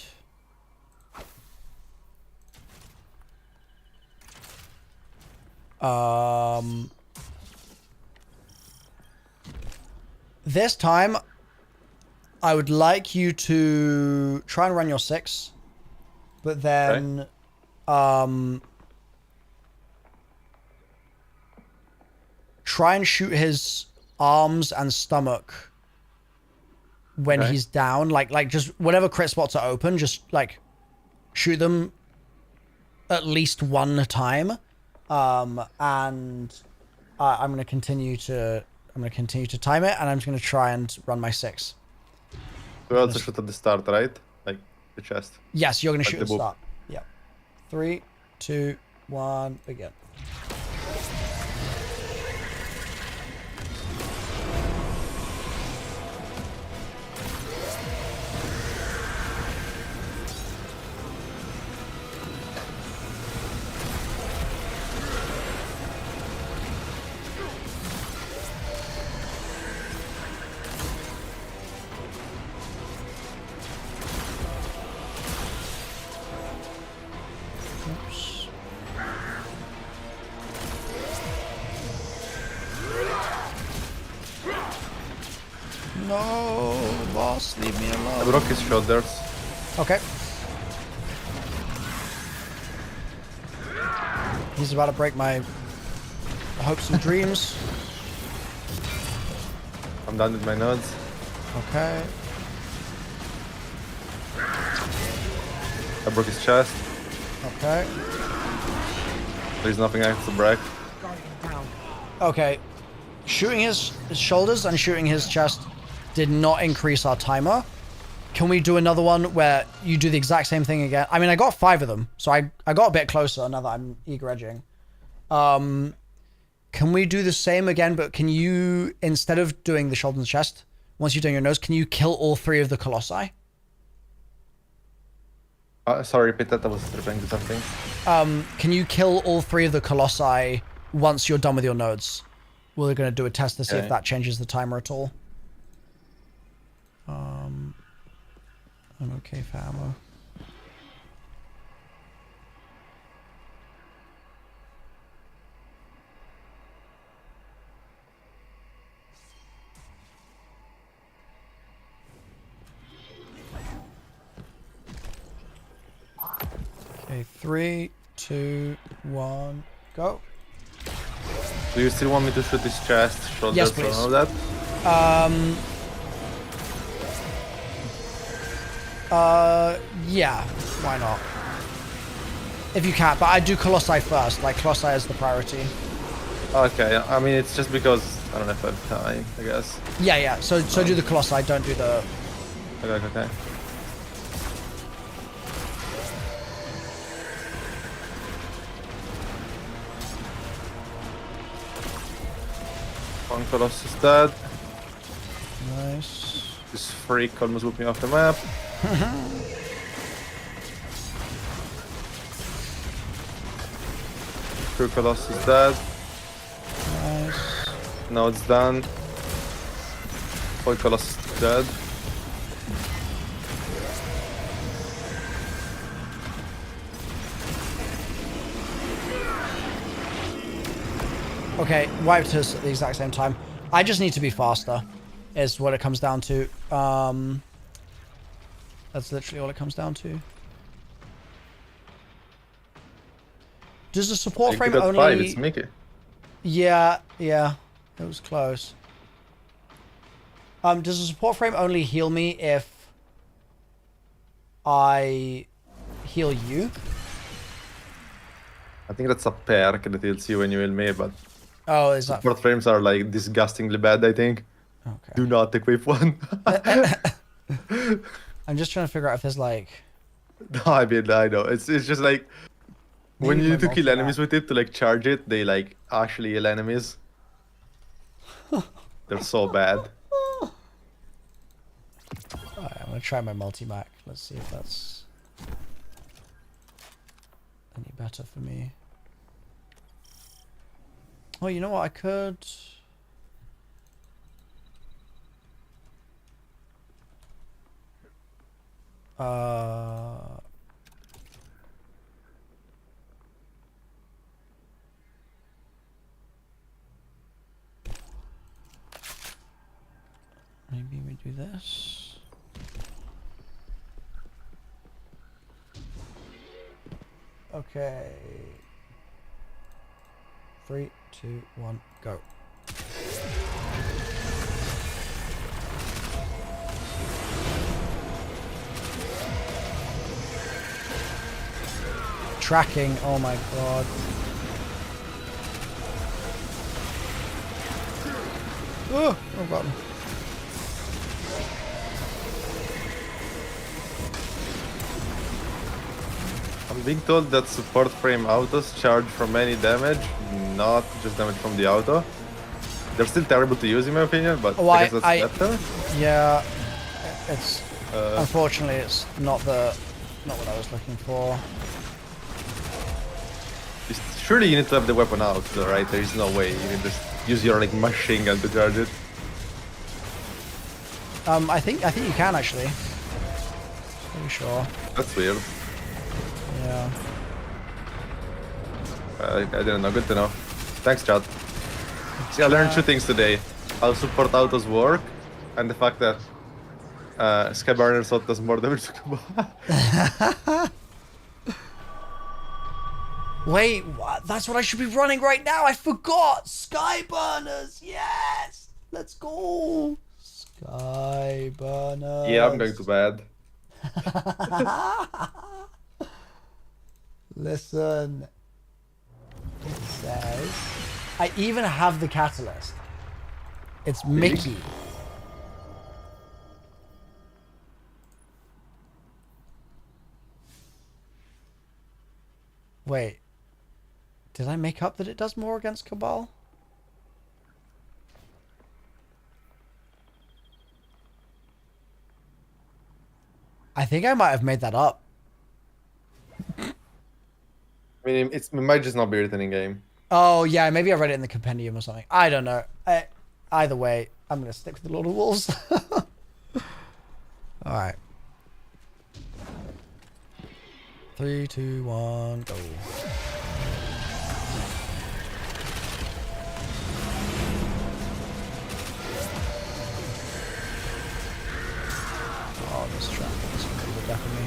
This time, I would like you to try and run your 6, but then, try and shoot his arms and stomach when he's down, like just whatever crit spots are open, just like shoot them at least 1 time. And I'm gonna continue to time it, and I'm just gonna try and run my 6. We also shoot at the start, right? Like the chest. Yes, you're gonna shoot the at the start. Yeah. 3, 2, 1, begin. Oops. No, boss, leave me I alone. broke his shoulders. Okay. He's about to break my hopes and dreams. I'm done with my nodes. Okay. I broke his chest. Okay. There's nothing else to break. Okay. Shooting his shoulders and shooting his chest did not increase our timer. Can we do another one where you do the exact same thing again? I mean, I got 5 of them, so I got a bit closer now that I'm eager edging. Can we do the same again, but can you, instead of doing the shoulder and chest, once you're doing your nose, can you kill all 3 of the colossi? Sorry, repeat that. I was replying to something. Can you kill all 3 of the colossi once you're done with your nodes? We're going to do a test to see if that changes the timer at all. I'm okay for ammo. Okay, 3, 2, 1, go. Do you still want me to shoot his chest, shoulders, Yes, please. and all that? Yeah, why not? If you can, but I do Colossi first. Like, Colossi is the priority. Okay, I mean, it's just because I don't know if I have time, I guess. Yeah. So do the Colossi, don't do the... Okay. One Colossus is dead. Nice. This freak almost whooped me off the map. Two Colossus dead. Nice. Now it's done. One Colossus dead. Okay, wiped us at the exact same time. I just need to be faster, is what it comes down to. That's literally all it comes down to. Does the support frame got only... 5, it's Mickey. Yeah, it was close. Does the support frame only heal me if I heal you? I think that's a perk that heals you when you heal me, but Oh, is that... support frames are like disgustingly bad, I think. Okay. Do not equip one. I'm just trying to figure out if there's like... No, I mean, I know. It's just like when Maybe you my need to kill multi-back. enemies with it to like charge it, they like actually heal enemies. They're so bad. Alright, I'm gonna try my multi-mac. Let's see if that's any better for me. Oh, you know what? I could... Maybe we do this. Okay. 3, 2, 1, go. Tracking, oh my god. Oh, I've got him. I'm being told that support frame autos charge from any damage, not just damage from the auto. They're still terrible to use in my opinion, but Oh, I guess that's better. Yeah, it's unfortunately it's not what I was looking for. Surely you need to have the weapon out, though, right? There is no way you can just use your like machine gun to charge it. I think you can actually. Pretty sure. That's weird. Yeah. I didn't know. Good to know. Thanks, chat. See, I learned 2 things today: how support autos work, and the fact that Skyburner Sword does more damage to Kuba. Wait, what? That's what I should be running right now. I forgot. Skyburners. Yes. Let's go. Skyburners. Yeah, I'm going to bed. Listen. It says I even have the catalyst. It's Mickey. Wait. Did I make up that it does more against Cabal? I think I might have made that up. I mean, it might just not be written in game. Oh, yeah, maybe I read it in the compendium or something. I don't know. Either way, I'm going to stick with the Lord of Wolves. Alright. 3, 2, 1, go. Oh, this traffic is going to be the death of me.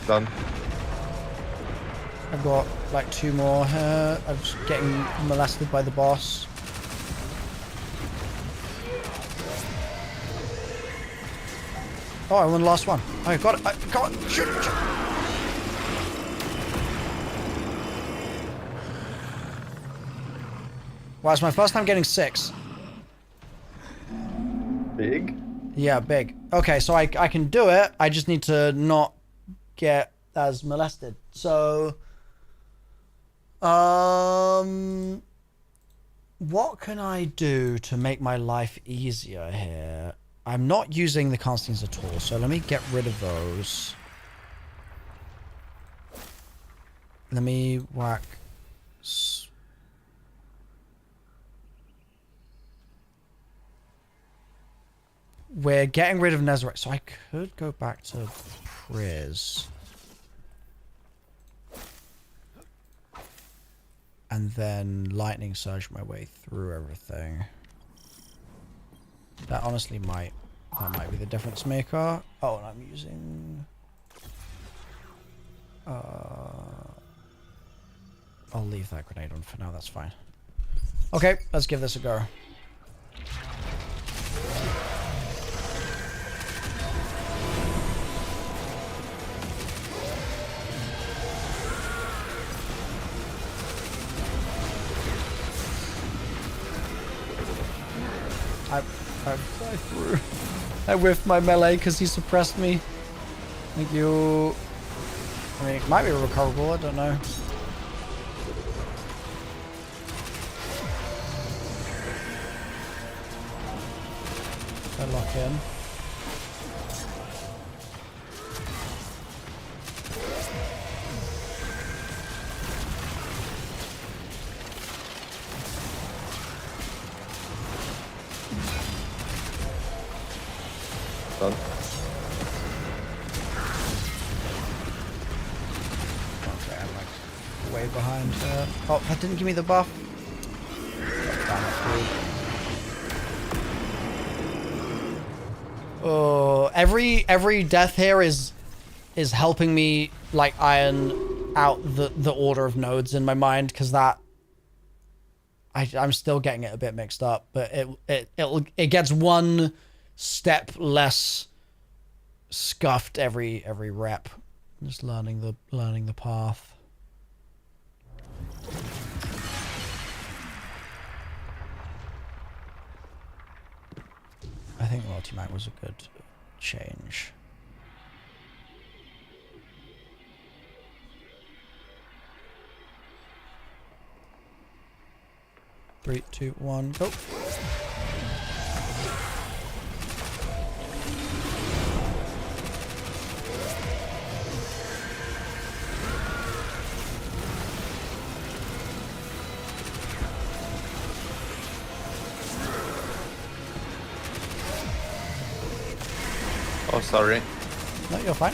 Done. I've got like 2 more here. I'm just getting molested by the boss. Oh, I won the last one. I got it. Come on. Shoot. Wow, it's my first time getting 6. Big? Yeah, big. Okay, so I can do it. I just need to not get as molested. So, what can I do to make my life easier here? I'm not using the Constantines at all, so let me get rid of those. Let me whack... We're getting rid of Nezarite, so I could go back to Priz. And then Lightning Surge my way through everything. That honestly might be the difference maker. Oh, and I'm using... I'll leave that grenade on for now, that's fine. Okay, let's give this a go. I whiffed my melee because he suppressed me. Thank you. I mean, it might be recoverable, I don't know. I lock in. Done. Okay, I'm like way behind her. Oh, that didn't give me the buff. Oh, every death here is helping me like iron out the order of nodes in my mind, because that I'm still getting it a bit mixed up, but it gets one step less scuffed every rep. Just learning the path. I think multi-mag was a good change. Three, two, one, go. Oh, sorry. No, you're fine.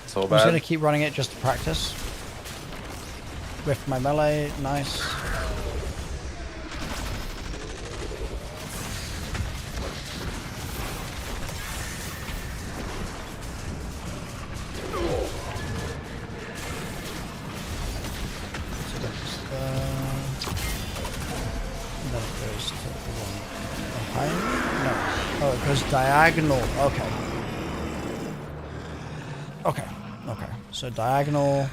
So I'm just gonna bad. keep running it just to practice. With my melee, nice. Oh, it goes diagonal. Okay. Okay. Okay. So diagonal.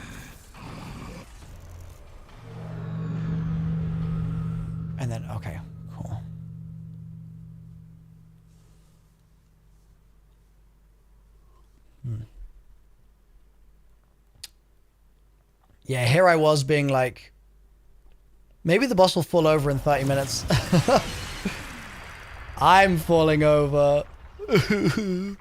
And then, okay. Cool. Yeah, here I was being like, maybe the boss will fall over in 30 minutes. I'm falling over. Okay.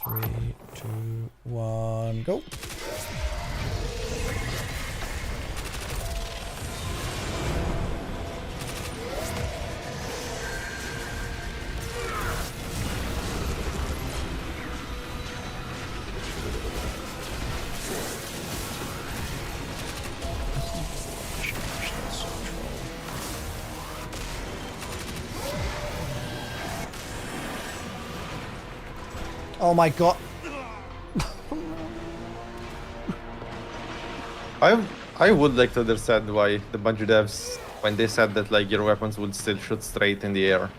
3, 2, 1, go. Oh my god. I would like to understand why the Bungie devs, when they said that like your weapons would still shoot straight in the air,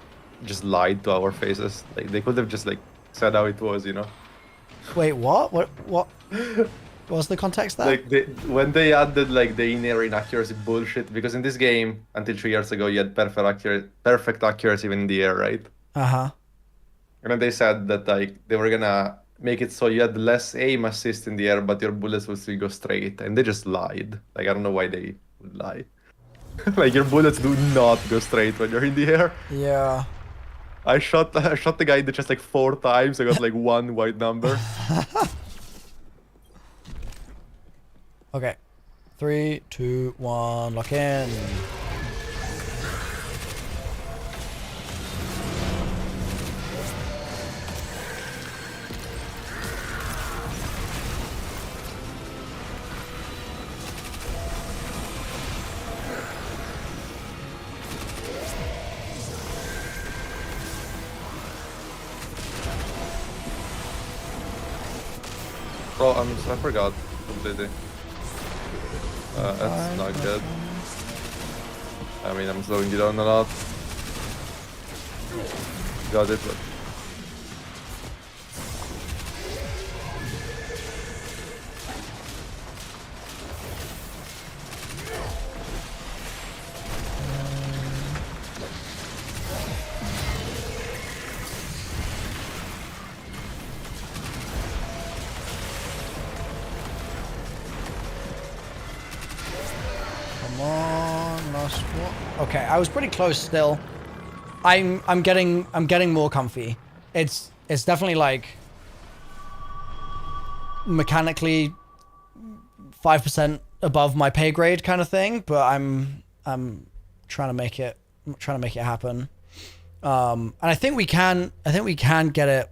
just lied to our faces. Like they could have just like said how it was, you know? Wait, what? What was the context there? Like when they added like the in-air inaccuracy bullshit, because in this game until 3 years ago you had perfect accuracy even in the air, right? Uh-huh. And then they said that like they were gonna make it so you had less aim assist in the air, but your bullets would still go straight, and they just lied. Like I don't know why they would lie. Like your bullets do not go straight when you're in the air. Yeah. I shot the guy in the chest like 4 times. I got like 1 white number. Okay. 3, 2, 1, lock in. Oh, I forgot completely. That's not good. I mean, I'm slowing you down a lot. Got it, but... Come on, last one. Okay, I was pretty close still. I'm getting more comfy. It's definitely like mechanically 5% above my pay grade kind of thing, but I'm trying to make it happen. And I think we can get it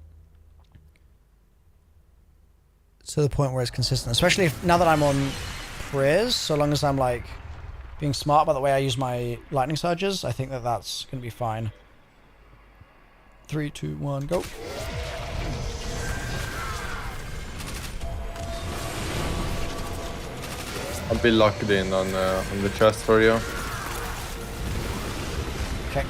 to the point where it's consistent, especially if, now that I'm on Priz, so long as I'm like being smart about the way I use my lightning surges, I think that that's gonna be fine. 3, 2, 1, go. I'll be locked in on the chest for you. Okay.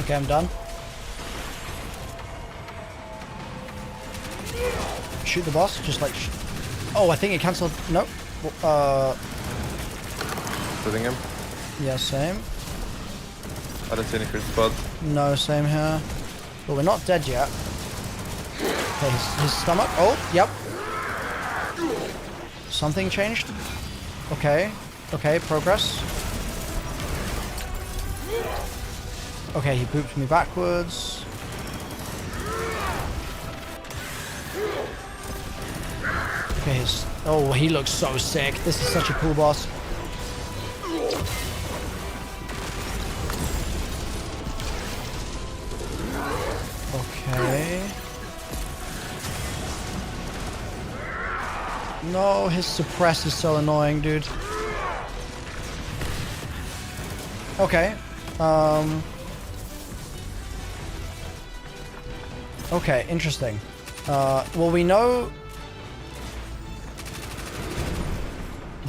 Okay, I'm done. Shoot the boss, just like... oh, I think it cancelled... nope. Shooting him. Yeah, same. I don't see any crit spot. No, same here. But we're not dead yet. Okay, his stomach... oh, yep. Something changed. Okay. Okay, progress. Okay, he booped me backwards. Okay, his... oh, he looks so sick. This is such a cool boss. Okay. No, his suppress is so annoying, dude. Okay. Okay, interesting. Well, we know...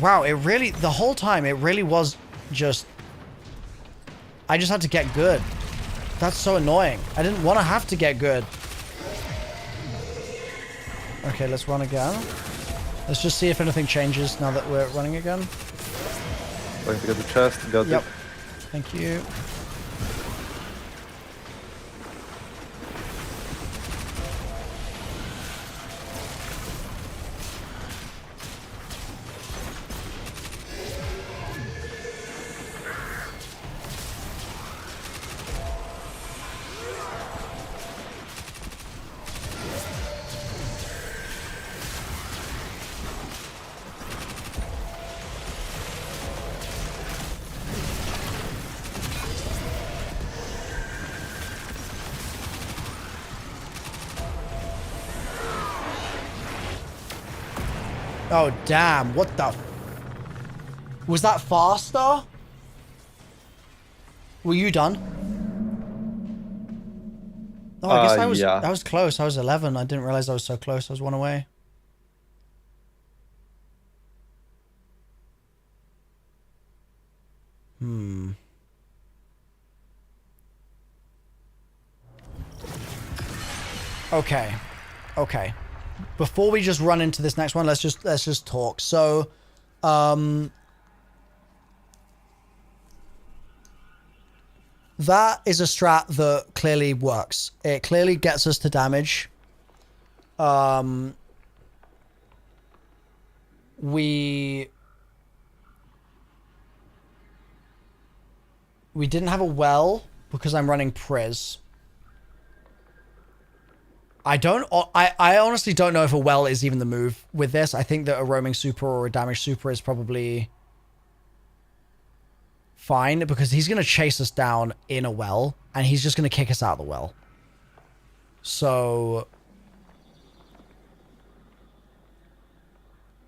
wow, it really... the whole time, it really was just... I just had to get good. That's so annoying. I didn't want to have to get good. Okay, let's run again. Let's just see if anything changes now that we're running again. Going to get the chest, got Yep. it. Thank you. Oh, damn. What the... Was that faster? Were you done? Oh, I guess Yeah. I was close. I was 11. I didn't realize I was so close. I was one away. Okay. Okay. Before we just run into this next one, let's just talk. So, that is a strat that clearly works. It clearly gets us to damage. We didn't have a well because I'm running Priz. I honestly don't know if a well is even the move with this. I think that a roaming super or a damage super is probably fine because he's going to chase us down in a well and he's just going to kick us out of the well. So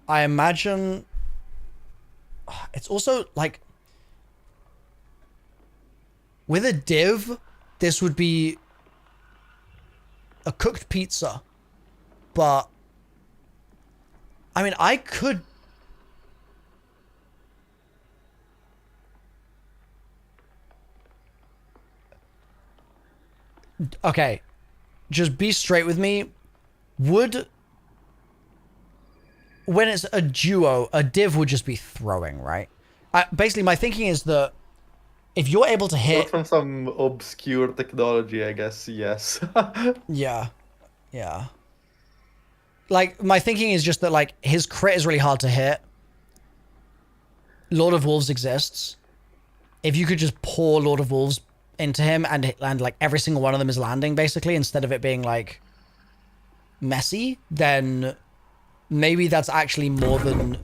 I imagine it's also like with a div, this would be a cooked pizza, but I mean, I could. Okay, just be straight with me. When it's a duo, a div would just be throwing, right? Basically, my thinking is that if you're able to Not hit, from some obscure technology, I guess, yes. yeah, yeah. Like my thinking is just that like his crit is really hard to hit. Lord of Wolves exists. If you could just pour Lord of Wolves into him and like every single one of them is landing basically instead of it being like messy, then maybe that's actually more than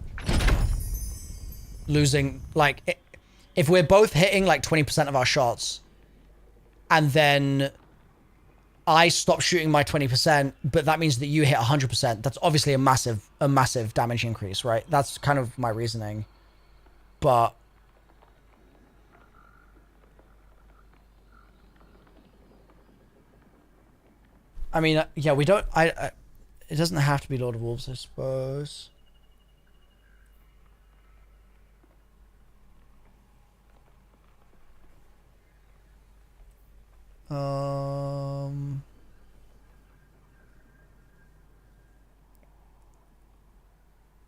losing. Like if we're both hitting like 20% of our shots and then I stop shooting my 20%, but that means that you hit 100%. That's obviously a massive damage increase, right? That's kind of my reasoning. But I mean, yeah, we don't. It doesn't have to be Lord of Wolves, I suppose.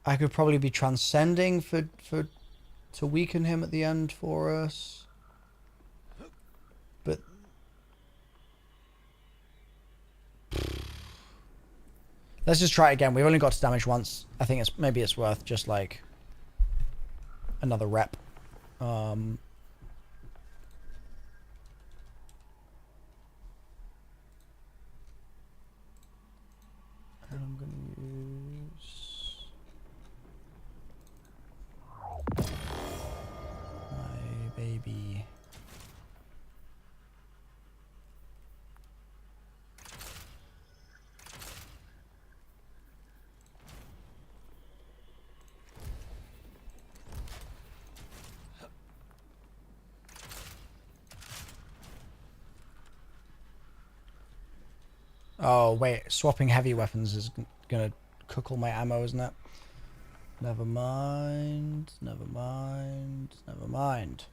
I could probably be transcending to weaken him at the end for us. But let's just try it again. We've only got to damage once. I think maybe it's worth just like another rep. And I'm gonna use my baby. Oh, wait. Swapping heavy weapons is gonna cook all my ammo, isn't it? Never mind. Never mind. Never mind.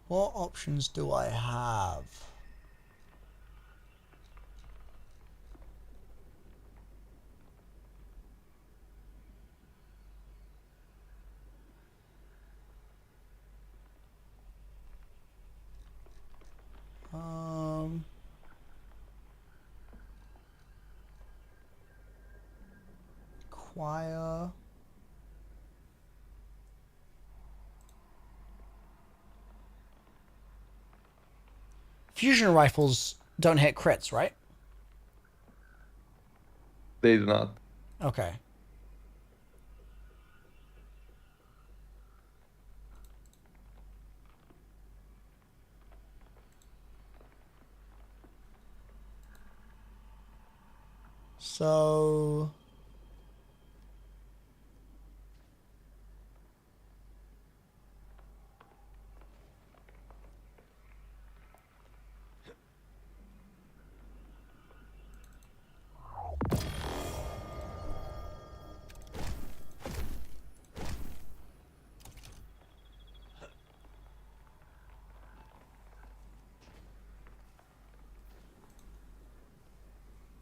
What options do I have? Choir. Fusion rifles don't hit crits, right? They do not. Okay. So...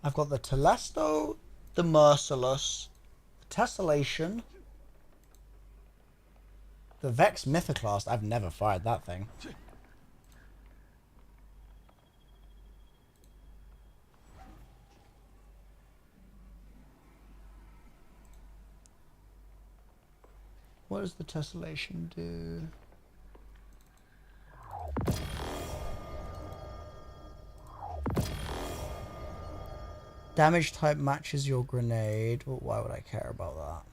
I've got the Telesto, the Merciless, the Tessellation, the Vex Mythoclast. I've never fired that thing. What does the Tessellation do? Damage type matches your grenade. Well, why would I care about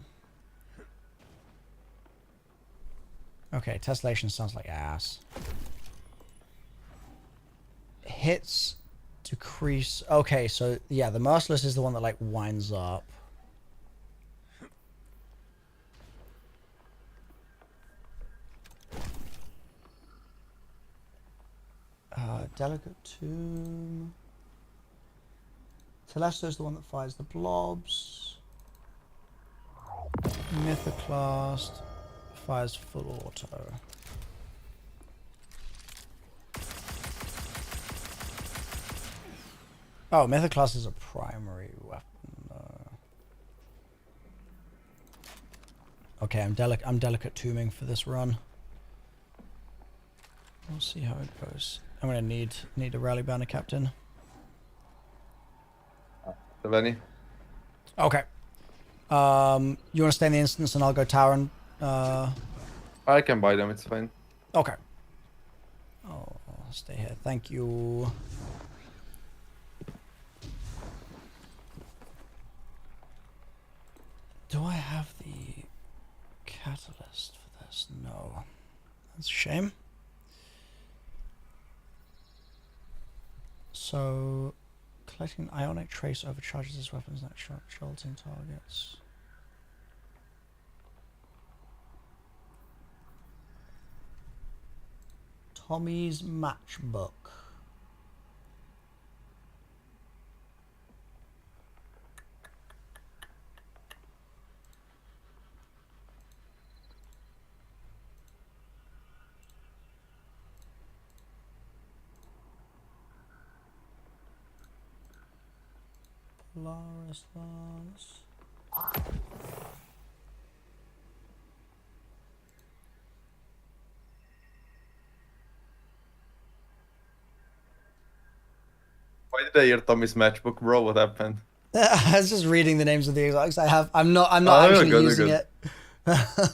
that? Okay, Tessellation sounds like ass. Hits decrease. Okay, so yeah, the Merciless is the one that like winds up. Delicate Tomb. Telesto is the one that fires the blobs. Mythoclast fires full auto. Oh, Mythoclast is a primary weapon. Okay, I'm delicate tombing for this run. We'll see how it goes. I'm gonna need a rally banner captain. Have any? Okay. You want to stay in the instance and I'll go tower and... I can buy them, it's fine. Okay. Oh, I'll stay here. Thank you. Do I have the catalyst for this? No. That's a shame. So... Collecting ionic trace overcharges his weapons that jolting targets. Tommy's matchbook. Polaris Lance. Why did I hear Tommy's matchbook, bro? What happened? I was just reading the names of the exotics I have. I'm not Oh, actually good, using good. it.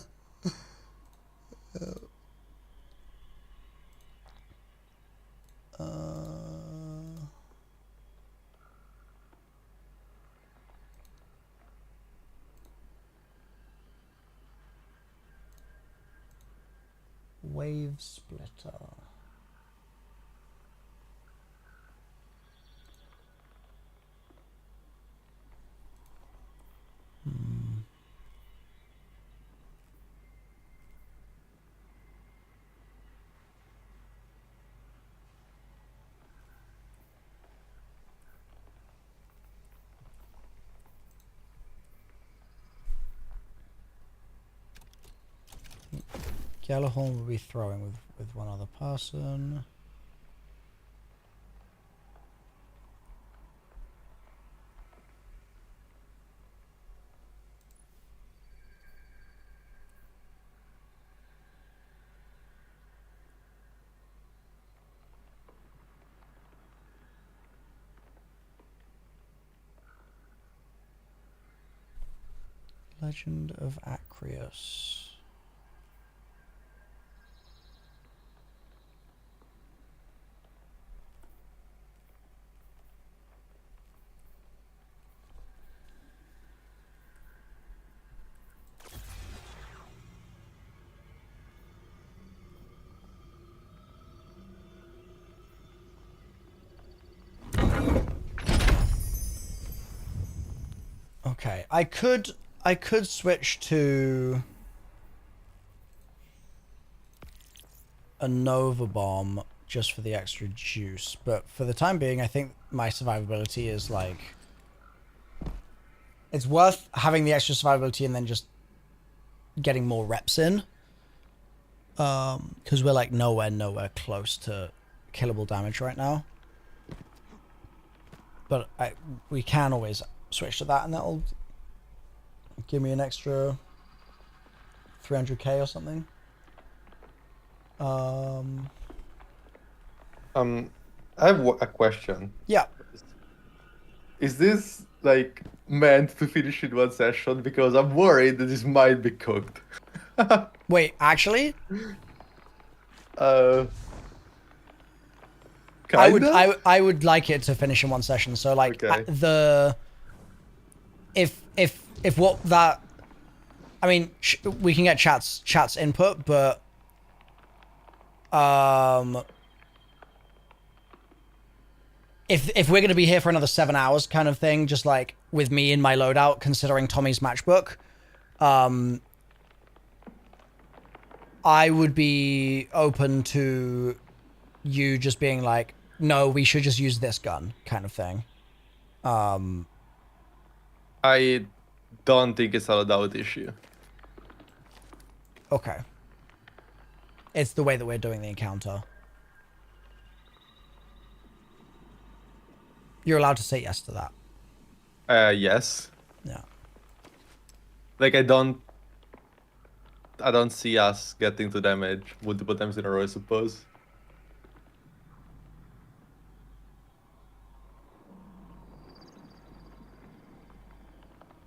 Wave splitter. Gjallarhorn will be throwing with one other person. Legend of Acreus. Okay, I could switch to a Nova Bomb just for the extra juice, but for the time being, I think my survivability is like, it's worth having the extra survivability and then just getting more reps in. Because we're like nowhere close to killable damage right now. But we can always switch to that, and that'll give me an extra 300k or something. I have a question. Yeah. Is this like meant to finish in one session? Because I'm worried that this might be cooked. Wait, actually, Kinda? I would like it to finish in one session. So like Okay. if what that, I mean, we can get chat's input, but if we're going to be here for another 7 hours kind of thing, just like with me in my loadout, considering Tommy's matchbook, I would be open to you just being like, no, we should just use this gun kind of thing. I don't think it's a loadout issue. Okay. It's the way that we're doing the encounter. You're allowed to say yes to that. Yes. Yeah. Like I don't see us getting to damage multiple times in a row, I suppose.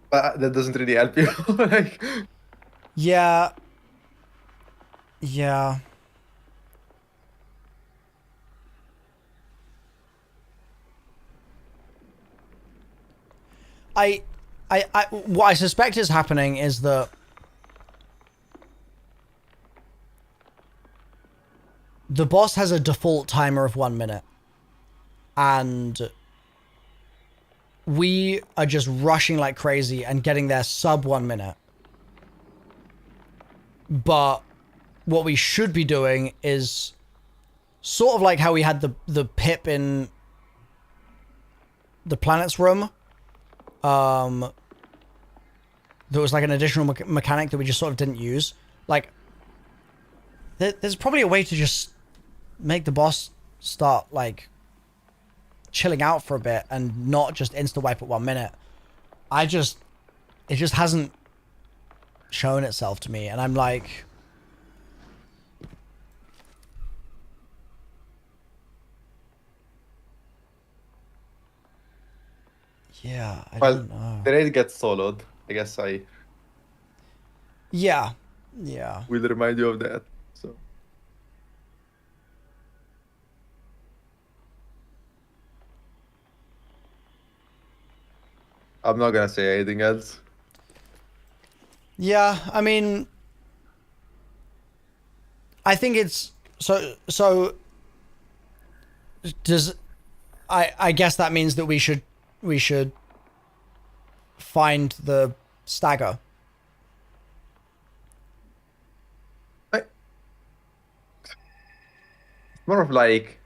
But that doesn't really help you. Like, Yeah. Yeah. What I suspect is happening is that the boss has a default timer of 1 minute, and we are just rushing like crazy and getting there sub 1 minute. But what we should be doing is sort of like how we had the pip in the planet's room. There was like an additional mechanic that we just sort of didn't use. Like, there's probably a way to just make the boss start like chilling out for a bit and not just insta wipe at 1 minute. It just hasn't shown itself to me, and I'm like, yeah, I don't know. the raid gets soloed. I guess I Yeah. will remind you of that. So I'm not gonna say anything else. Yeah, I mean, I think it's so does I guess that means that we should find the stagger. More of like,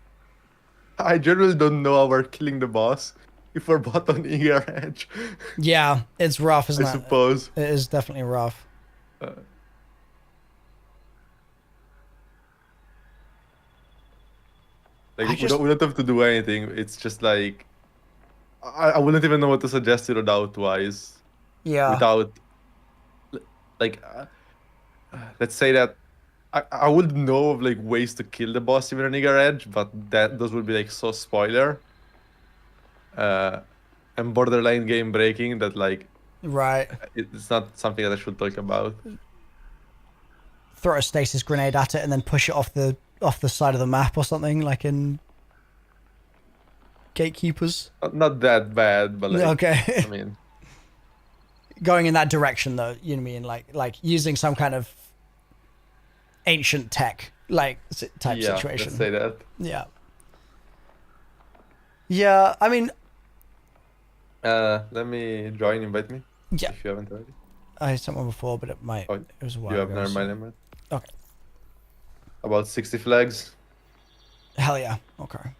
I generally don't know how we're killing the boss if we're bot on eager edge. Yeah, it's rough, isn't I it? suppose. It is definitely rough. Like we don't have to do anything. It's just like I wouldn't even know what to suggest you loadout wise. Yeah. Without like let's say that I would know of like ways to kill the boss even on eager edge, but those would be like so spoiler. And borderline game breaking that like Right. it's not something that I should talk about. Throw a stasis grenade at it and then push it off the side of the map or something, like in Gatekeepers. Not that bad, but like okay. I mean, going in that direction though, you know what I mean? Like using some kind of ancient tech like type situation. Let's say that. Yeah. Yeah, I mean, Let me join. Invite me. Yeah. If you haven't already. I sent one before, but it was a while You have ago. never mind. Okay. About 60 flags. Hell yeah. Okay.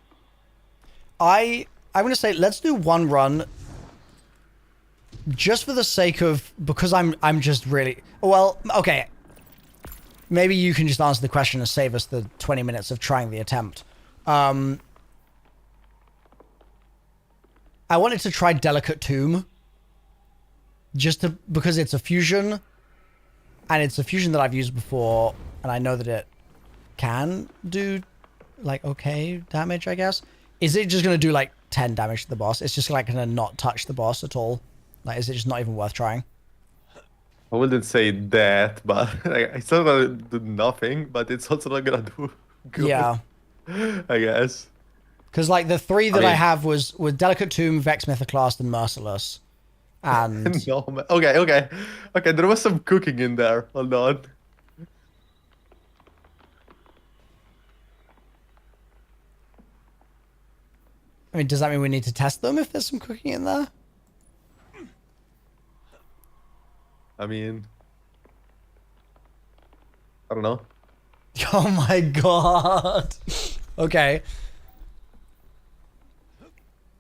I'm gonna say let's do one run. Just for the sake of, because I'm just really, well, okay. Maybe you can just answer the question and save us the 20 minutes of trying the attempt. I wanted to try Delicate Tomb. Because it's a fusion. And it's a fusion that I've used before. And I know that it can do, like, okay damage, I guess. Is it just going to do, like, 10 damage to the boss? It's just, like, going to not touch the boss at all? Like, is it just not even worth trying? I wouldn't say that, but like, it's not gonna do nothing, but it's also not gonna do good. Yeah. I guess. Because, like, the three that I mean, have was Delicate Tomb, Vex Mythoclast, and Merciless. And... no, man. Okay. There was some cooking in there. Hold on. I mean, does that mean we need to test them if there's some cooking in there? I mean, I don't know. Oh my god. Okay.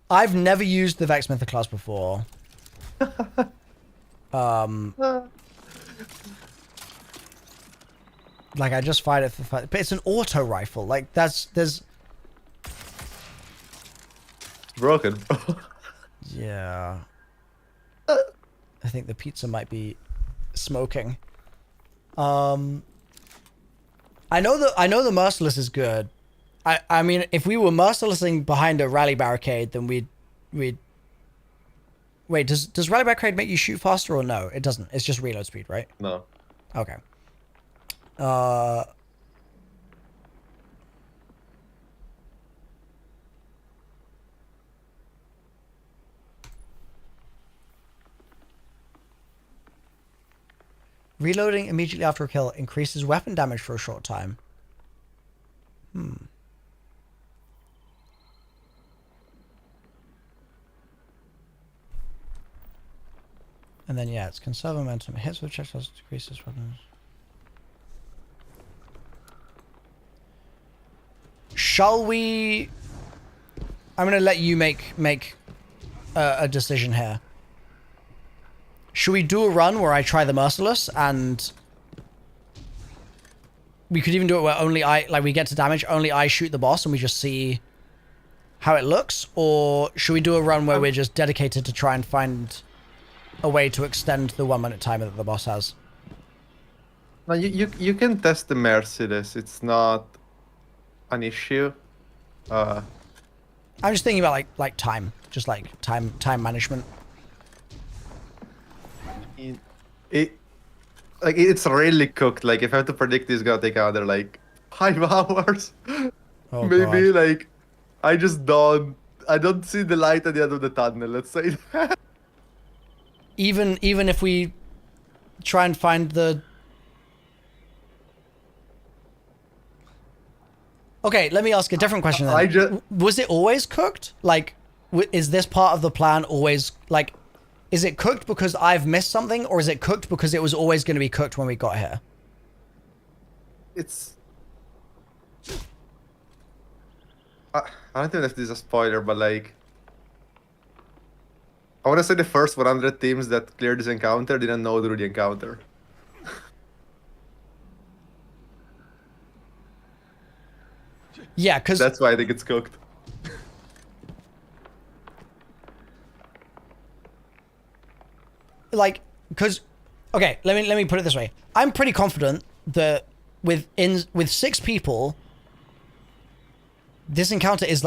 I've never used the Vex Mythoclast before. Like, I just fired it for fun. But it's an auto rifle. Like, there's... It's broken. Yeah. I think the pizza might be smoking. I know the Merciless is good. I mean, if we were Mercilessing behind a rally barricade, then we'd... Wait, does rally barricade make you shoot faster or no? It doesn't. It's just reload speed, right? No. Okay. Reloading immediately after a kill increases weapon damage for a short time. And then, yeah, it's conserve momentum. Hits with projectiles decreases weapons. Shall we... I'm going to let you make a decision here. Should we do a run where I try the Merciless and... We could even do it where only we get to damage, only I shoot the boss and we just see how it looks? Or should we do a run where we're just dedicated to try and find a way to extend the 1 minute timer that the boss has? No, you can test the Merciless. It's not an issue. I'm just thinking about like time, just like time management. It's really cooked. Like if I have to predict, it's gonna take another like 5 hours. Oh, Maybe God. like I don't see the light at the end of the tunnel. Let's say that. Even if we try and find the... Okay, let me ask a different question then. Was it always cooked? Like, is this part of the plan always, like, is it cooked because I've missed something, or is it cooked because it was always going to be cooked when we got here? It's... I don't know if this is a spoiler, but like... I want to say the first 100 teams that cleared this encounter didn't know through the encounter. Yeah, because... That's why I think it's cooked. Like, because... Okay, let me put it this way. I'm pretty confident that with 6 people... This encounter is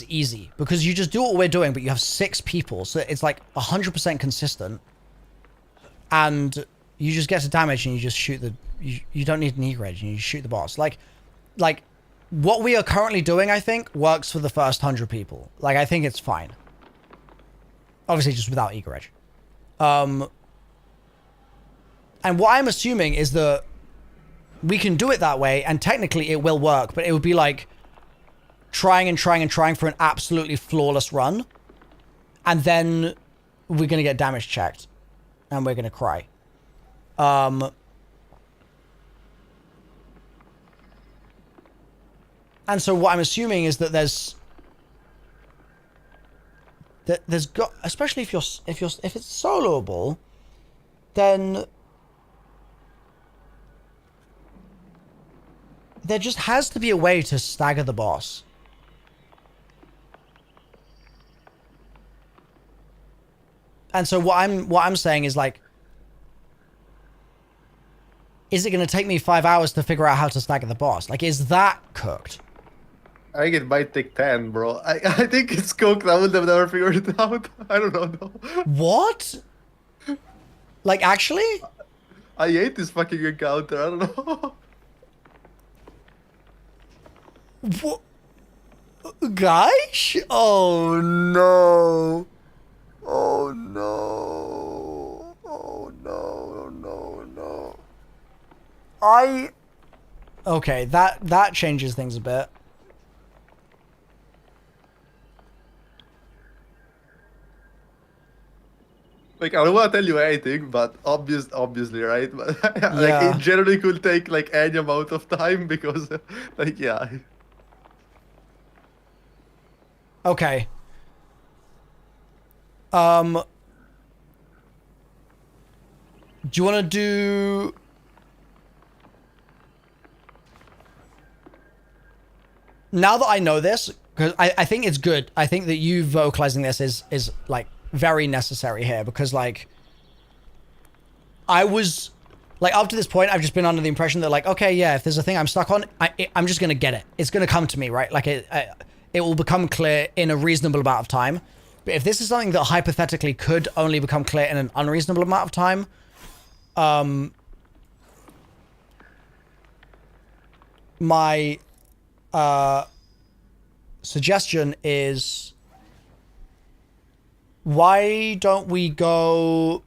easy because you just do what we're doing, but you have 6 people, so it's like 100% consistent, and you just get to damage and you just shoot the. You don't need an E-Reg and you shoot the boss. Like what we are currently doing, I think, works for the first 100 people. Like I think it's fine. Obviously, just without E-Reg. And what I'm assuming is that we can do it that way, and technically it will work, but it would be like trying for an absolutely flawless run, and then we're gonna get damage checked. and we're gonna cry. And so what I'm assuming is that there's got, especially if it's soloable, then there just has to be a way to stagger the boss. And so what I'm saying is, like, is it going to take me 5 hours to figure out how to stagger the boss? Like, is that cooked? I think it might take 10, bro. I think it's cooked. I would have never figured it out. I don't know, no. What? Like, actually? I hate this fucking encounter. I don't know. What? Guys? Oh no. Oh no. Oh no. No, no. Okay, that changes things a bit. Like, I don't want to tell you anything, but obviously, right? But Yeah. like, it generally could take like any amount of time because, like, yeah. Okay. Do you want to do... Now that I know this, because I think it's good. I think that you vocalizing this is like very necessary here, because like I was like, up to this point I've just been under the impression that, like, okay, yeah, if there's a thing I'm stuck on, I'm just gonna get it. It's gonna come to me, right? Like it will become clear in a reasonable amount of time. But if this is something that hypothetically could only become clear in an unreasonable amount of time, my suggestion is, why don't we go,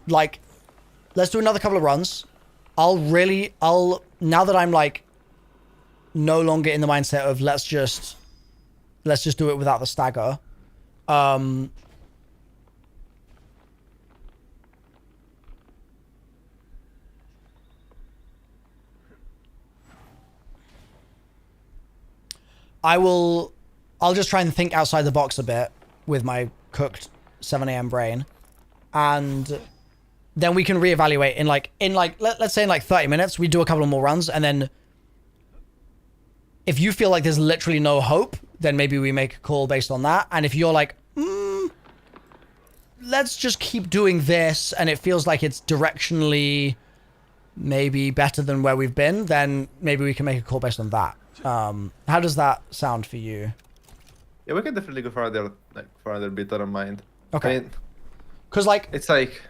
like, let's do another couple of runs. Now that I'm like no longer in the mindset of let's just do it without the stagger, I'll just try and think outside the box a bit with my cooked 7 a.m. brain, and then we can reevaluate in let's say in like 30 minutes, we do a couple of more runs, and then if you feel like there's literally no hope, then maybe we make a call based on that. And if you're like, let's just keep doing this, and it feels like it's directionally maybe better than where we've been, then maybe we can make a call based on that. How does that sound for you? Yeah, we can definitely go for another bit. I don't mind. Okay. I mean, because like, it's like,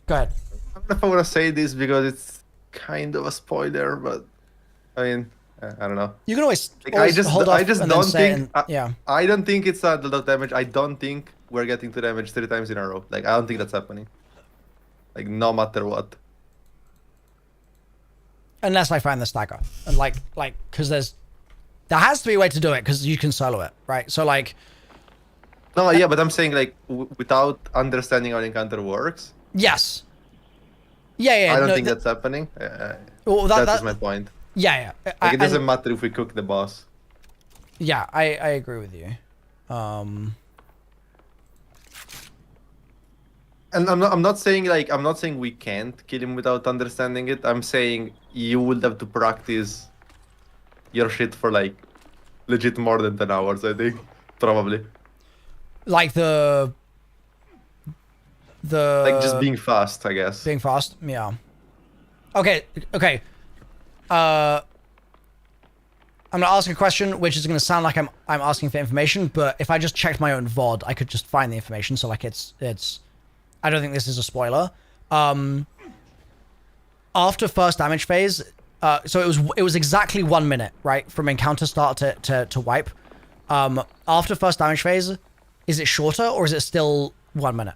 go ahead. I don't know if I want to say this because it's kind of a spoiler, but I mean, I don't know. You can always, like, always hold off I just and then don't say it think. and, yeah. I don't think it's a lot of damage. I don't think we're getting to damage 3 times in a row. Like, I don't think that's happening. Like, no matter what. Unless I find the stagger, and like, because there has to be a way to do it, because you can solo it, right? So like, no, yeah, but I'm saying like without understanding how the encounter works. Yes. Yeah. I don't think that's happening. Well, that's my point. Yeah. Like, it doesn't matter if we cook the boss. Yeah, I agree with you. And I'm not saying we can't kill him without understanding it. I'm saying you would have to practice your shit for like legit more than 10 hours, I think. Probably. Like like just being fast, I guess. Being fast, yeah. Okay. I'm gonna ask a question which is gonna sound like I'm asking for information, but if I just checked my own VOD, I could just find the information. So like it's I don't think this is a spoiler. After first damage phase, so it was exactly 1 minute, right, from encounter start to wipe. After first damage phase, is it shorter or is it still 1 minute?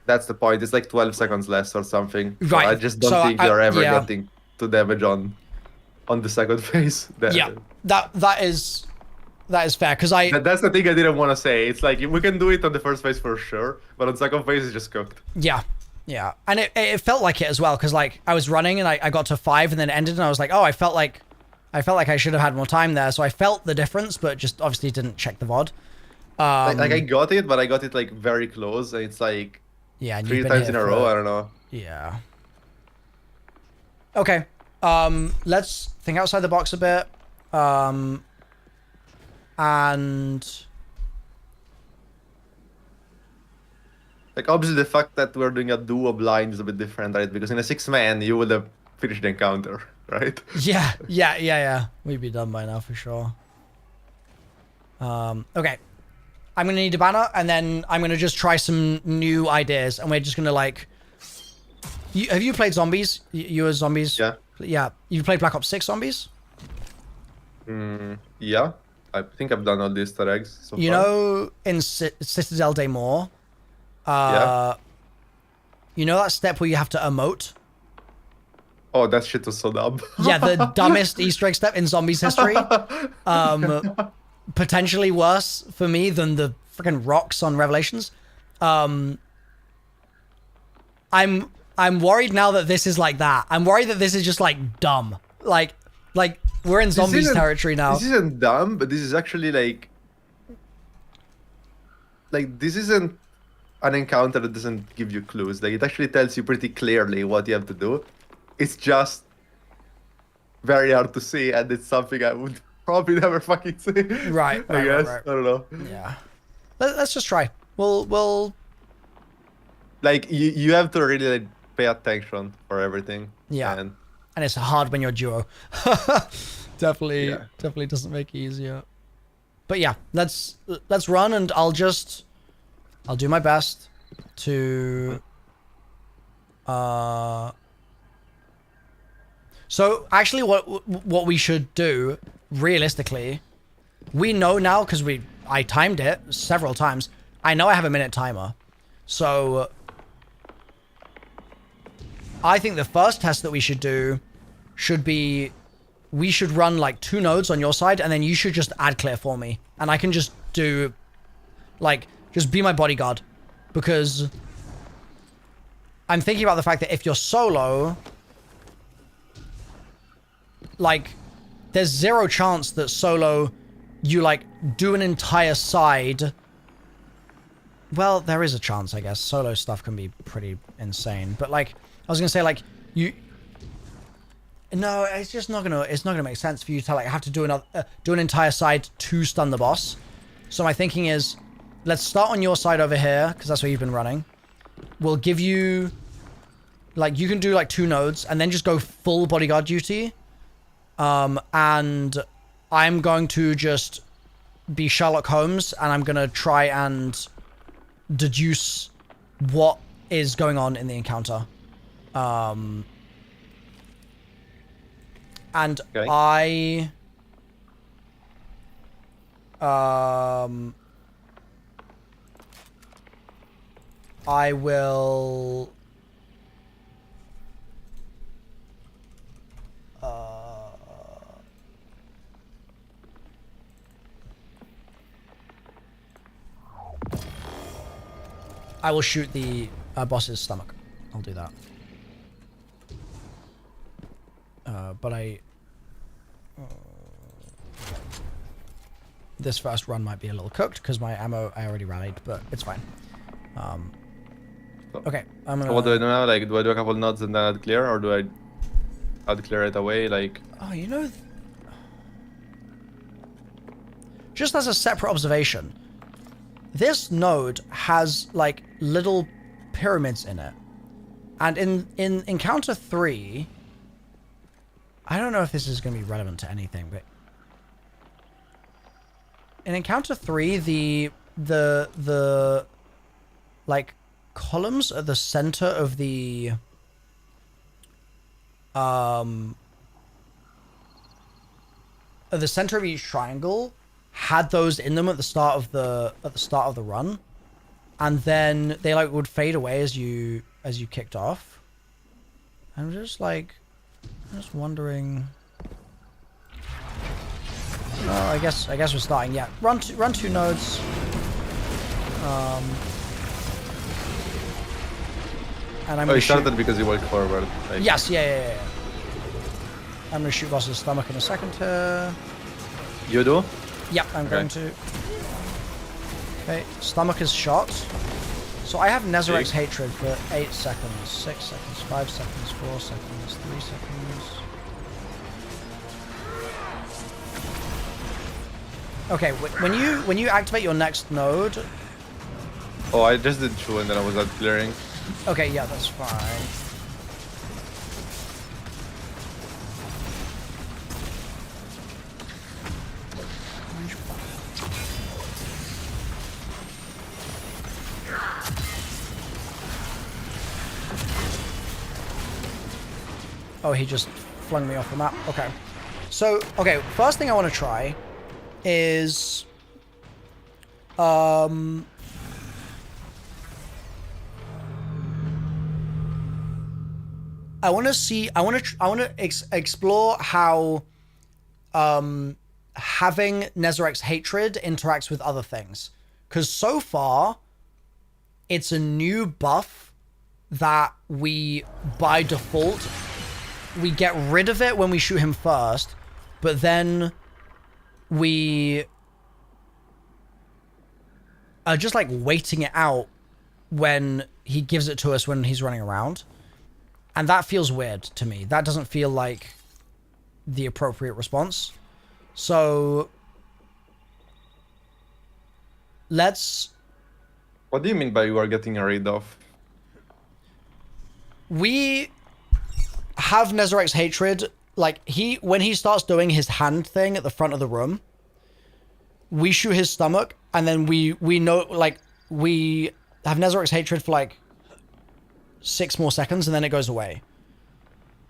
That's the point. It's like 12 seconds less or something. Right. So I just don't think you're ever getting to damage on the second phase. Yeah. That is That is fair, because That's the thing I didn't want to say. It's like, we can do it on the first phase for sure, but on second phase, it's just cooked. Yeah. Yeah. And it felt like it as well, because like I was running and I got to 5 and then ended and I was like, oh, I felt like I should have had more time there. So I felt the difference, but just obviously didn't check the VOD. Like I got it, but I got it like very close, and it's like Yeah, and 3 you've been times here in a row. I don't know. Yeah. Okay. Let's think outside the box a bit. And Like, obviously, the fact that we're doing a duo blind is a bit different, right? Because in a 6-man, you would have finished the encounter, right? yeah. We'd be done by now for sure. Okay. I'm gonna need a banner, and then I'm gonna just try some new ideas, and we're just gonna like. Have you played zombies? You as zombies? Yeah. Yeah. You played Black Ops 6 zombies? Yeah. I think I've done all the Easter eggs so You far. know, in Citadel Day More, Yeah. you know that step where you have to emote? Oh, that shit was so dumb. Yeah, the dumbest Easter egg step in zombies history. Potentially worse for me than the freaking rocks on Revelations. I'm worried now that this is like that. I'm worried that this is just like dumb. Like we're in zombies territory now. This isn't dumb, but this is actually like this isn't an encounter that doesn't give you clues. Like, it actually tells you pretty clearly what you have to do. It's just very hard to see, and it's something I would probably never fucking see. Right. I guess. Right. I don't know. Yeah. Let's just try. We'll. Like, you have to really like, pay attention for everything. Yeah. And it's hard when you're duo. Definitely doesn't make it easier. But yeah, let's run, and I'll do my best to. So actually, what we should do realistically, we know now because I timed it several times. I know I have a minute timer, so I think the first test that we should do should be we should run like 2 nodes on your side, and then you should just ad clear for me, and I can just do like just be my bodyguard, because I'm thinking about the fact that if you're solo, like, there's 0 chance that solo you like do an entire side. Well, there is a chance, I guess. Solo stuff can be pretty insane, but like I was gonna say, like, no, it's just not gonna make sense for you to like have to do an entire side to stun the boss. So my thinking is, let's start on your side over here, because that's where you've been running. We'll give you, like, you can do like 2 nodes and then just go full bodyguard duty. And I'm going to just be Sherlock Holmes, and I'm gonna try and deduce what is going on in the encounter. And okay. I will shoot the boss's stomach. I'll do that. But this first run might be a little cooked because my ammo I already rallied, but it's fine. Okay, I'm gonna. What do I do now? Like, do I do a couple nods and then I'd clear, or do I I'd clear right away? Like, oh, you know, just as a separate observation, this node has like little pyramids in it, and in encounter 3, I don't know if this is going to be relevant to anything, but in encounter 3, the like columns at the center of the at the center of each triangle had those in them at the start of the run, and then they like would fade away as you kicked off. I'm just wondering. I guess we're starting. Yeah, run 2 nodes. And I'm Oh, gonna you shoot. started because you walked forward. Like, Yes, yeah. I'm gonna shoot boss's stomach in a second here. you do? Yep, I'm going to. Okay, stomach is shot. So I have Nezarex's Hatred for 8 seconds, 6 seconds, 5 seconds, 4 seconds, 3 seconds. Okay, when you activate your next node. Oh, I just did 2 and then I was out clearing. Okay, yeah, that's fine. Oh, he just flung me off the map. Okay. So, okay, first thing I want to try is I want to explore how having Nezarex's Hatred interacts with other things, because so far it's a new buff that we by default we get rid of it when we shoot him first, but then we are just like waiting it out when he gives it to us when he's running around. And that feels weird to me. That doesn't feel like the appropriate response. So let's... What do you mean by you are getting rid of? We have Nezarex's Hatred. Like, when he starts doing his hand thing at the front of the room, we shoot his stomach, and then we know, like, we have Nezarex's Hatred for, like, 6 more seconds, and then it goes away.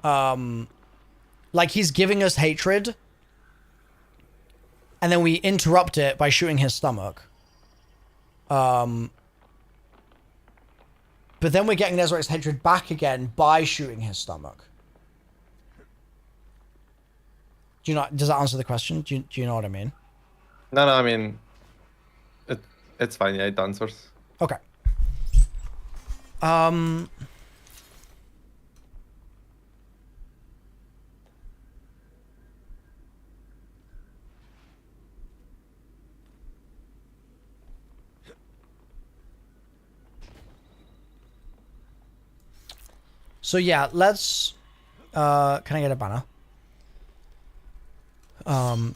Like, he's giving us hatred, and then we interrupt it by shooting his stomach. But then we're getting Nezarex's Hatred back again by shooting his stomach. Do you know? Does that answer the question? Do you know what I mean? No, I mean, it's fine. Yeah, it answers. Okay. So yeah, let's can I get a banner?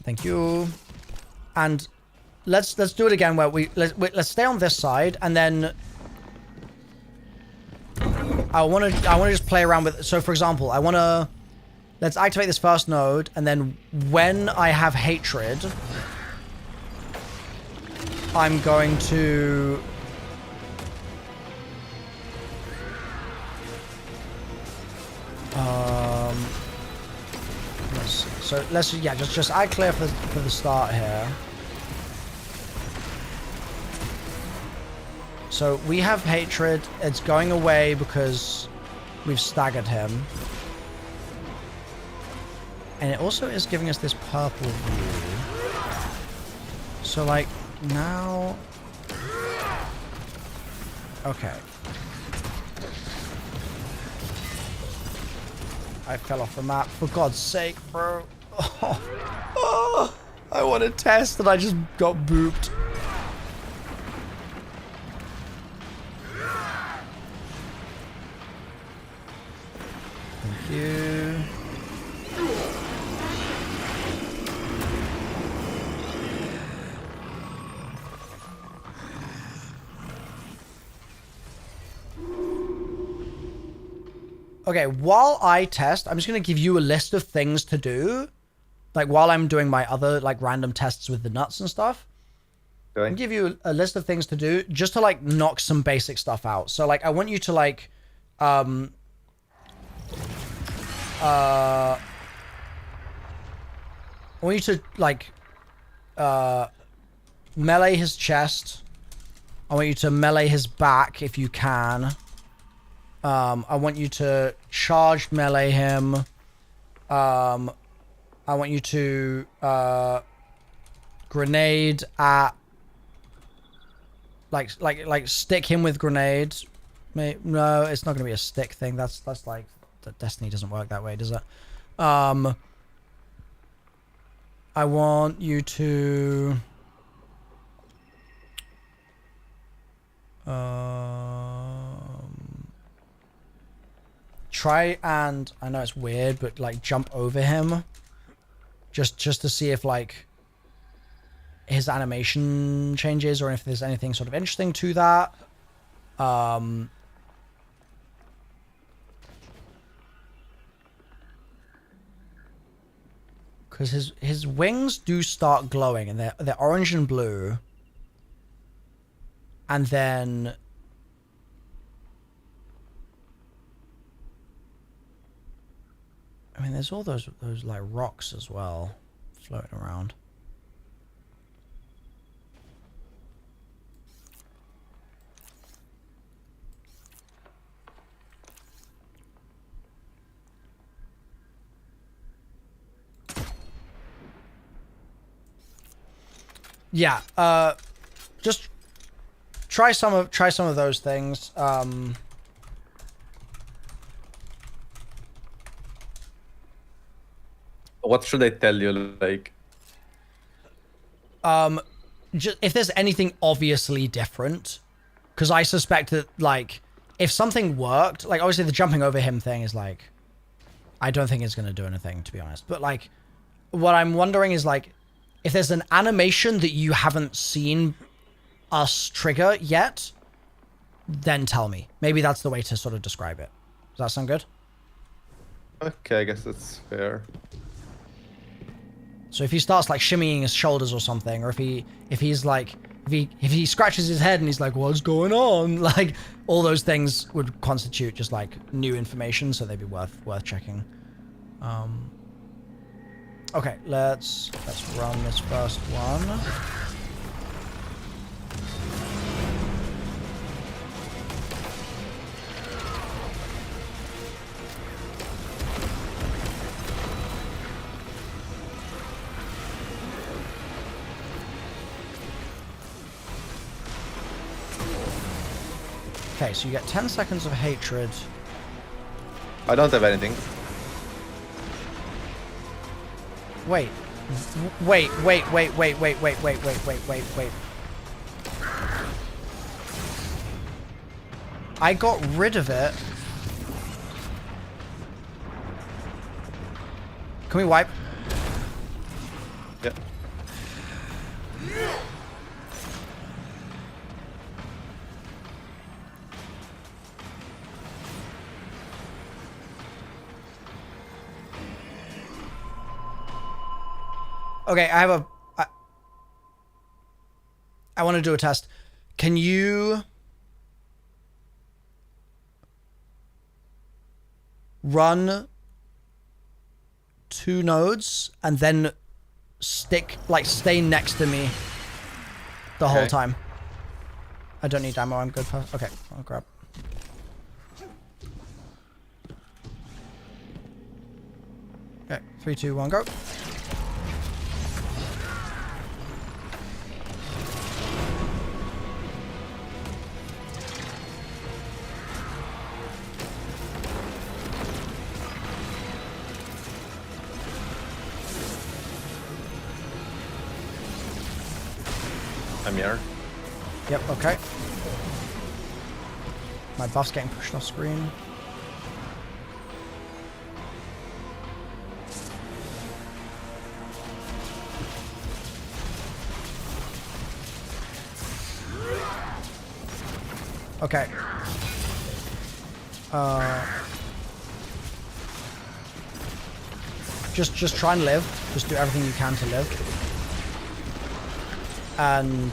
Thank you. And let's do it again where let's stay on this side, and then I want to just play around with. So for example, let's activate this first node, and then when I have hatred, I'm going to let's see. So just add clear for the start here. So we have hatred. It's going away because we've staggered him. And it also is giving us this purple view. So like now... Okay. I fell off the map. For God's sake, bro. Oh, I want to test and I just got booped. Thank you. Okay, while I test, I'm just going to give you a list of things to do. Like, while I'm doing my other, like, random tests with the nuts and stuff. Okay. I'll give you a list of things to do just to, like, knock some basic stuff out. So, like, I want you to, like, I want you to, like, melee his chest. I want you to melee his back if you can. I want you to charge melee him. I want you to grenade at like stick him with grenade. No, it's not gonna be a stick thing. That's like Destiny doesn't work that way, does it? I want you to try and, I know it's weird, but like jump over him just to see if like his animation changes or if there's anything sort of interesting to that. Because his wings do start glowing, and they're orange and blue. And then I mean, there's all those like rocks as well floating around. Yeah, just try some of those things. What should I tell you? Like, just if there's anything obviously different, because I suspect that like if something worked, like obviously the jumping over him thing is like, I don't think it's gonna do anything, to be honest. But like, what I'm wondering is like, if there's an animation that you haven't seen us trigger yet, then tell me. Maybe that's the way to sort of describe it. Does that sound good? okay, I guess that's fair. So if he starts like shimmying his shoulders or something, or if he scratches his head and he's like, what's going on? Like, all those things would constitute just like new information, so they'd be worth checking. Okay, let's run this first one. Okay, so you get 10 seconds of hatred. I don't have anything. Wait. Wait. I got rid of it. Can we wipe? Yep. Okay, I want to do a test. Can you run 2 nodes and then stay next to me the whole time? I don't need ammo, I'm good. Okay, I'll grab. Okay, 3, 2, 1, go. I'm here. Yep, okay. My buff's getting pushed off screen. Okay. Just try and live. Just do everything you can to live. And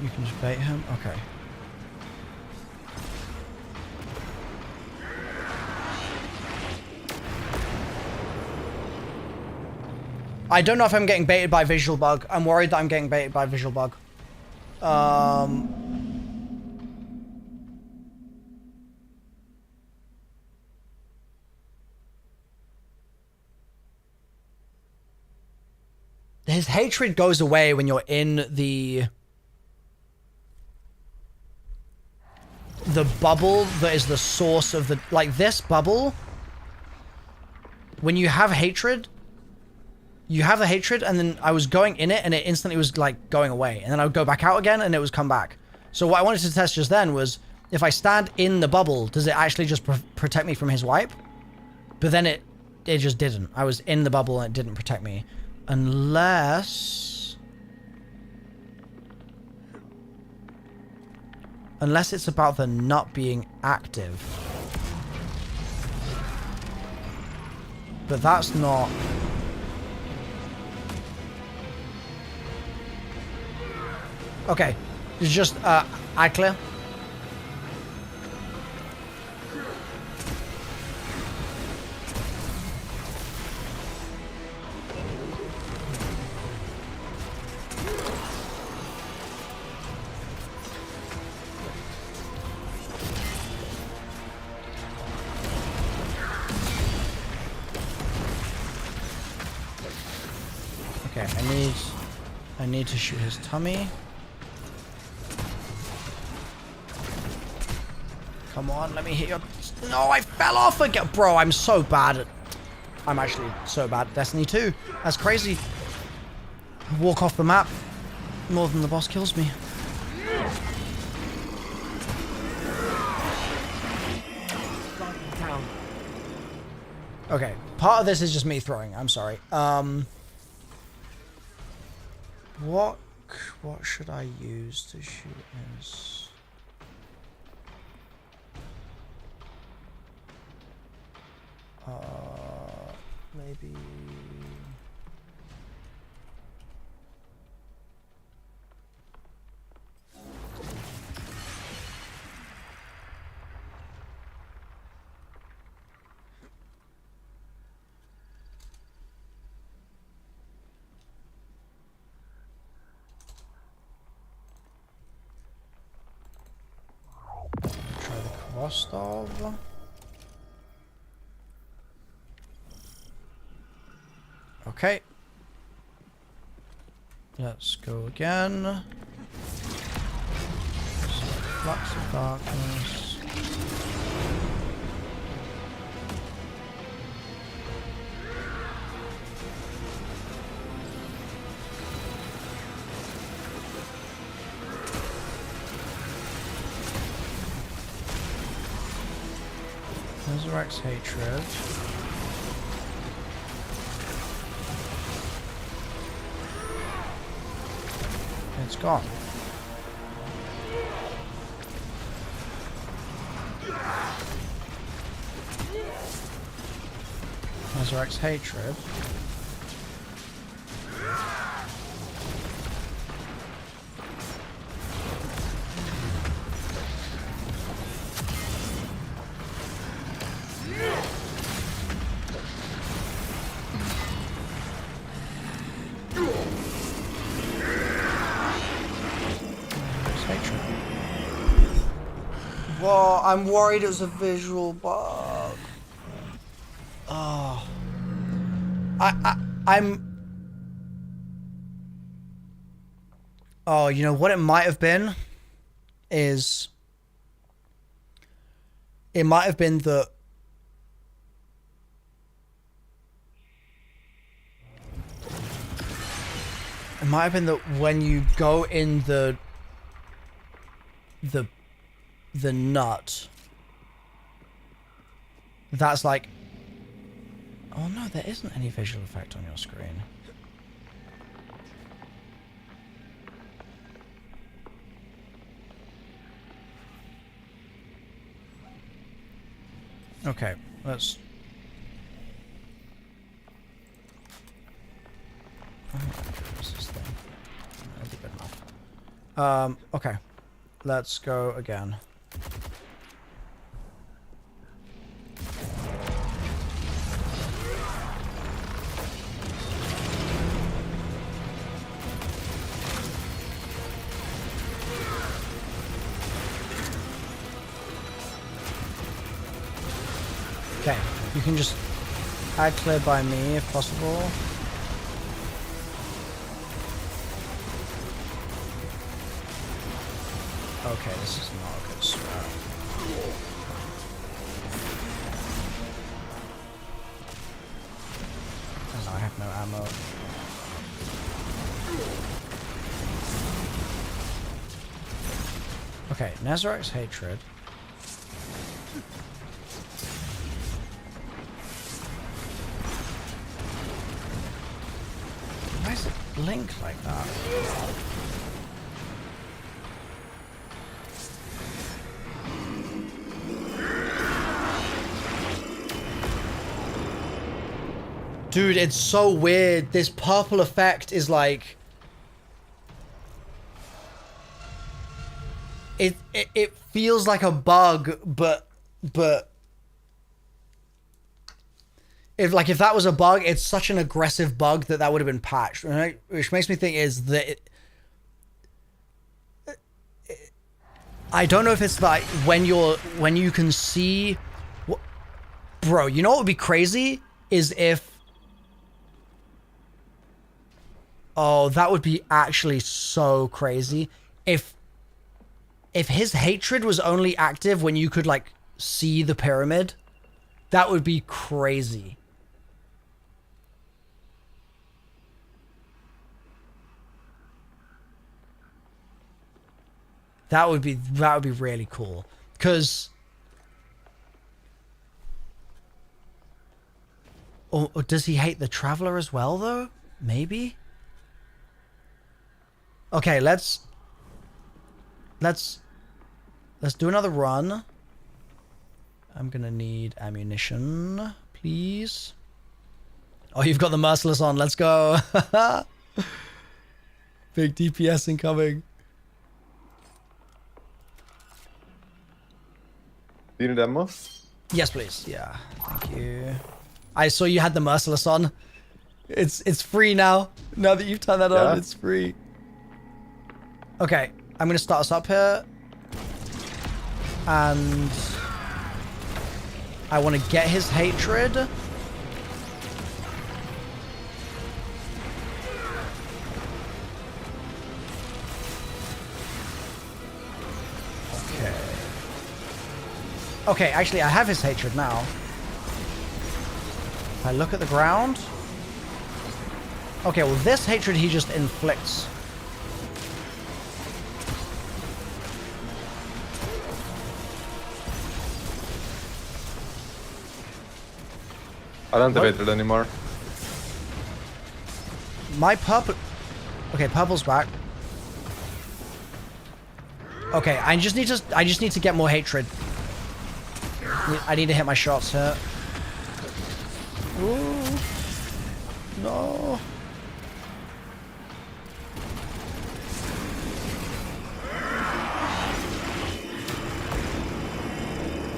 you can just bait him. Okay. I don't know if I'm getting baited by visual bug. I'm worried that I'm getting baited by visual bug. his hatred goes away when you're in the bubble that is the source of the, like this bubble. When you have hatred, you have the hatred, and then I was going in it, and it instantly was like going away, and then I would go back out again, and it was come back. So what I wanted to test just then was, if I stand in the bubble, does it actually just protect me from his wipe? But then it just didn't. I was in the bubble and it didn't protect me. Unless it's about the nut being active. But that's not... Okay. It's just, eye clear. Okay, I need to shoot his tummy. Come on, let me hit your... No, I fell off again. Bro, I'm so bad at... I'm actually so bad at Destiny 2. That's crazy. I walk off the map more than the boss kills me. Okay, part of this is just me throwing. I'm sorry. What should I use to shoot his... maybe... Try the Rostov. Okay. Let's go again. Flux of darkness. Resurrects hatred. It's gone. Resurrects hatred. Whoa, I'm worried it was a visual bug. Oh. I'm... Oh, you know what it might have been? Is... It might have been that... It might have been that when you go in the nut, that's like... Oh no, there isn't any visual effect on your screen. Okay, let's... What's this thing? That'll be good enough. Okay. Let's go again. Okay, you can just add clear by me if possible. Okay, this is not a good start. Oh, no, I have no ammo. Okay, Nezarac's hatred. Why does it blink like that? Dude, it's so weird. This purple effect is like... It feels like a bug, but if that was a bug, it's such an aggressive bug that would have been patched, right? Which makes me think is that I don't know if it's like when you can see, bro. You know what would be crazy is if, oh, that would be actually so crazy if his hatred was only active when you could, like, see the pyramid. That would be crazy. That would be really cool. 'Cause... Or does he hate the Traveler as well, though? Maybe? Okay, let's do another run. I'm gonna need ammunition, please. Oh, you've got the Merciless on. Let's go. Big DPS incoming. Do you need ammo? Yes, please. Yeah, thank you. I saw you had the Merciless on. It's free now. Now that you've turned that on, it's free. Okay, I'm gonna start us up here. And I want to get his hatred. Okay. Okay, actually, I have his hatred now. If I look at the ground. Okay, well, this hatred he just inflicts. I don't have hatred anymore. My purple... Okay, purple's back. Okay, I just need to get more hatred. I need to hit my shots here. Ooh. No.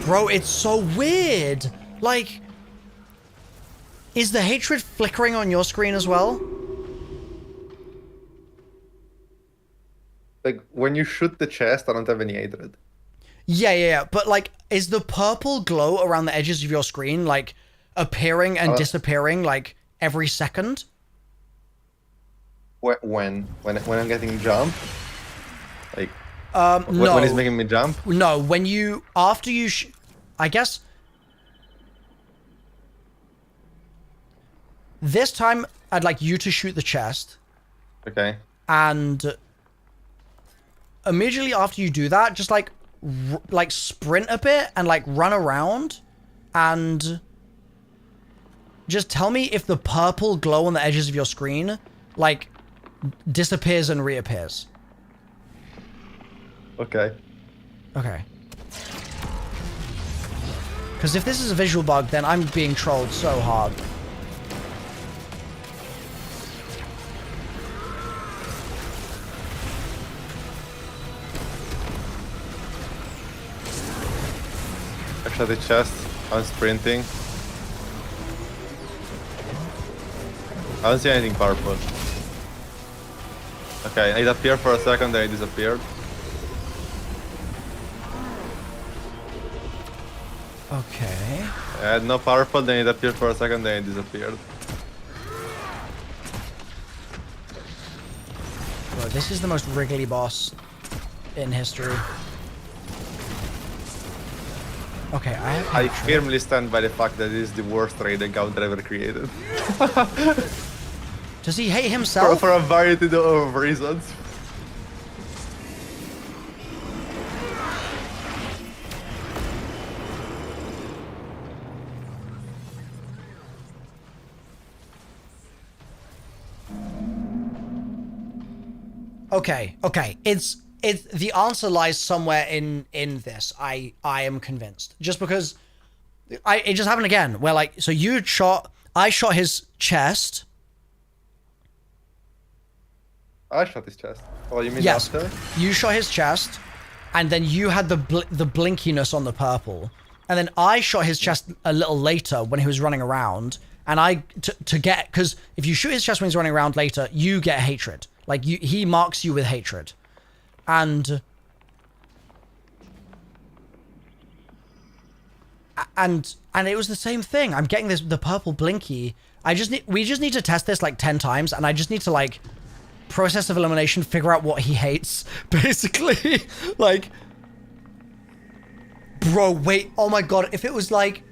Bro, it's so weird. Like... Is the hatred flickering on your screen as well? Like, when you shoot the chest, I don't have any hatred. Yeah. But, like, is the purple glow around the edges of your screen, like, appearing and disappearing, like, every second? When I'm getting jumped? Like, no. when he's making me jump? No, when you... After you... I guess... This time, I'd like you to shoot the chest. Okay. And immediately after you do that, just like sprint a bit and like run around and just tell me if the purple glow on the edges of your screen like disappears and reappears. Okay. Okay. Because if this is a visual bug, then I'm being trolled so hard. Actually, the chest. I'm sprinting. I don't see anything powerful. Okay, it appeared for a second, then it disappeared. Okay. I had no powerful, then it appeared for a second, then it disappeared. Bro, this is the most wriggly boss in history. Okay, I firmly stand by the fact that it is the worst raid encounter ever created. Does he hate himself? For a variety of reasons. Okay. It's the answer lies somewhere in this. I am convinced. Just because it just happened again where like so I shot his chest. I shot his chest. Oh, you mean Yes. after? You shot his chest, and then you had the blinkiness on the purple, and then I shot his chest a little later when he was running around, and to get because if you shoot his chest when he's running around later, you get hatred. Like he marks you with hatred, and it was the same thing. I'm getting the purple blinky. We just need to test this like 10 times, and I just need to like process of elimination, figure out what he hates, basically. Like, bro, wait, oh my god, if it was like,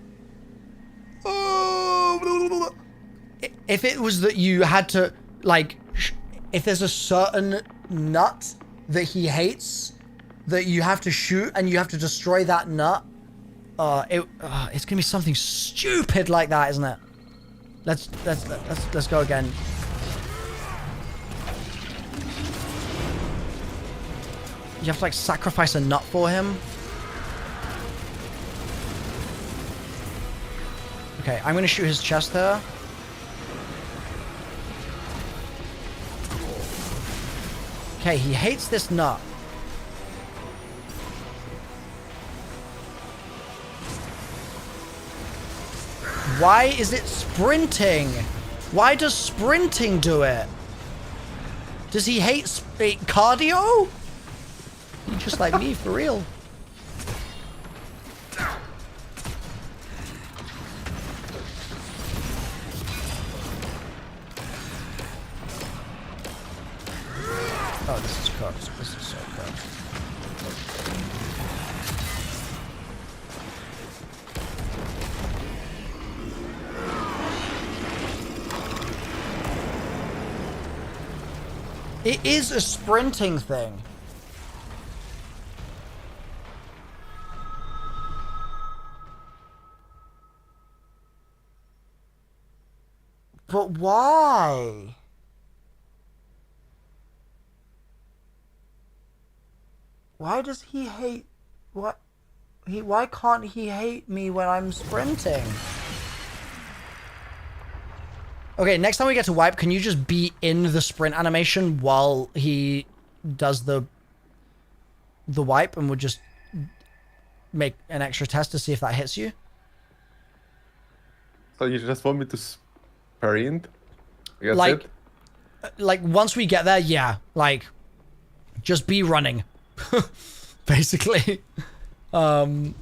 if it was that you had to like, if there's a certain nut that he hates that you have to shoot and you have to destroy that nut, it's gonna be something stupid like that, isn't it? Let's go again. You have to like sacrifice a nut for him. Okay, I'm gonna shoot his chest there. Okay, he hates this nut. Why is it sprinting? Why does sprinting do it? Does he hate cardio? He's just like me, for real. Oh, this is cooked. This is so cooked. It is a sprinting thing. But why? Why does he hate... What? Why can't he hate me when I'm sprinting? Okay, next time we get to wipe, can you just be in the sprint animation while he does the wipe, and we'll just make an extra test to see if that hits you? So you just want me to sprint? That's like, it? Like once we get there, yeah, like just be running, basically. Okay.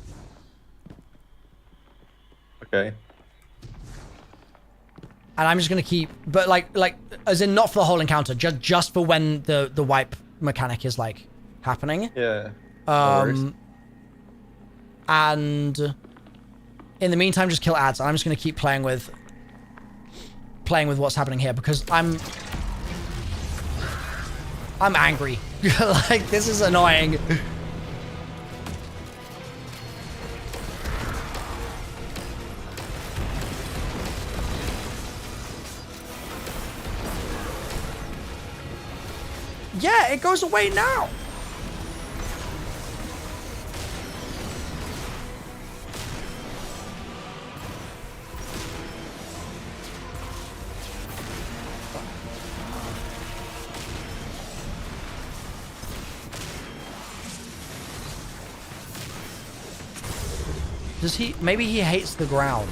And I'm just gonna keep, but like as in not for the whole encounter, just for when the wipe mechanic is like happening. Yeah. No and in the meantime, just kill ads. And I'm just gonna keep playing with what's happening here because I'm angry. Like this is annoying. Yeah, it goes away now. Does he? Maybe he hates the ground.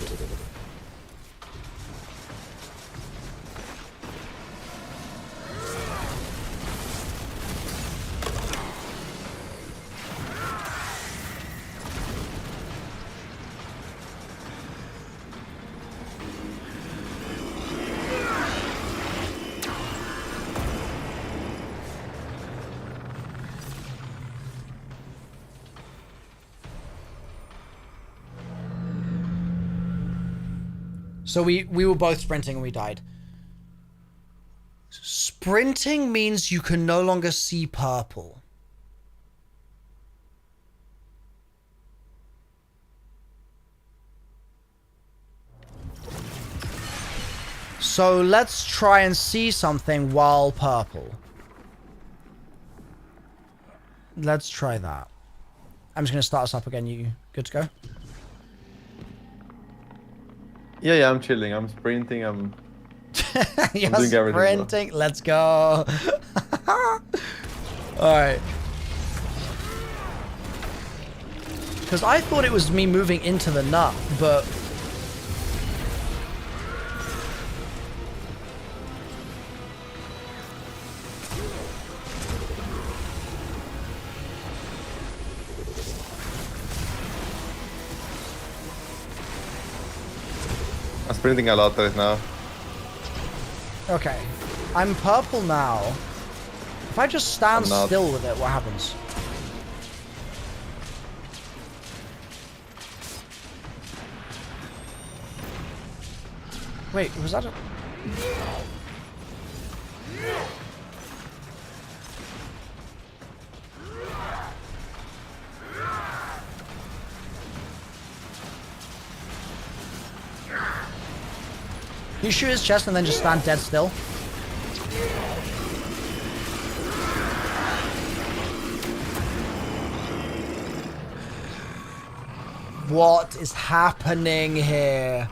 So we were both sprinting and we died. Sprinting means you can no longer see purple. So let's try and see something while purple. Let's try that. I'm just going to start us up again. You good to go? Yeah, I'm chilling. I'm sprinting. I'm You're doing everything, sprinting. Let's go. Alright. Because I thought it was me moving into the nut, but... I'm sprinting a lot right now. Okay. I'm purple now. If I just stand still with it, what happens? Wait, was that a... You shoot his chest and then just stand dead still. What is happening here?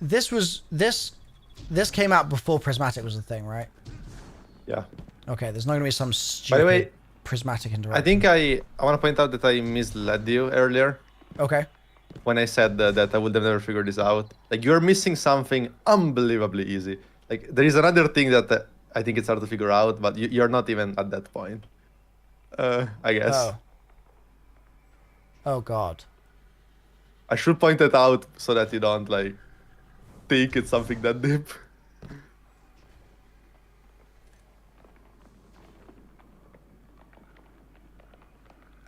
This came out before Prismatic was a thing, right? Yeah. Okay, there's not gonna be some stupid By the way, Prismatic interaction. I think I want to point out that I misled you earlier Okay. when I said that I would have never figured this out. Like, you're missing something unbelievably easy. Like, there is another thing that I think it's hard to figure out, but you're not even at that point. I guess. Oh. Oh God. I should point it out so that you don't, like, think it's something that deep.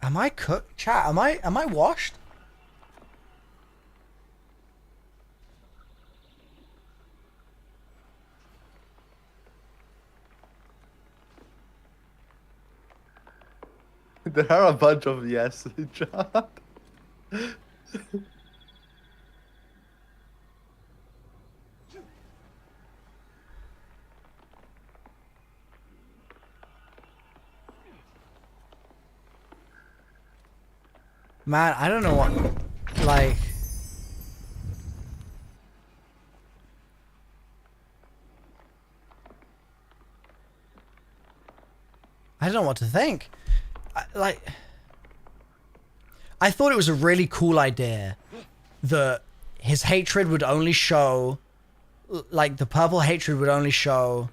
Am I cooked? Chat, am I washed? There are a bunch of yes in chat. Man, I don't know what, like... I don't know what to think. I thought it was a really cool idea that his hatred would only show, like the purple hatred would only show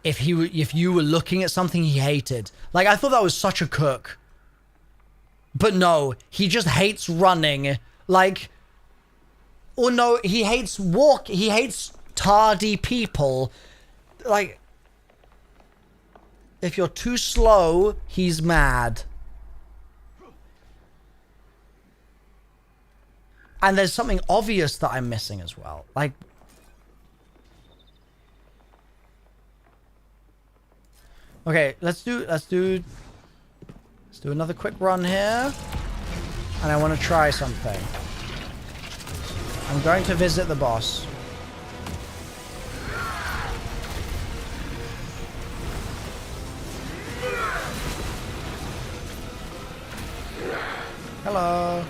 if you were looking at something he hated. Like, I thought that was such a cook. But no, he just hates running. Like, or no, he hates he hates tardy people. Like, if you're too slow, he's mad. And there's something obvious that I'm missing as well. Like, okay, let's do another quick run here. And I want to try something. I'm going to visit the boss. Hello.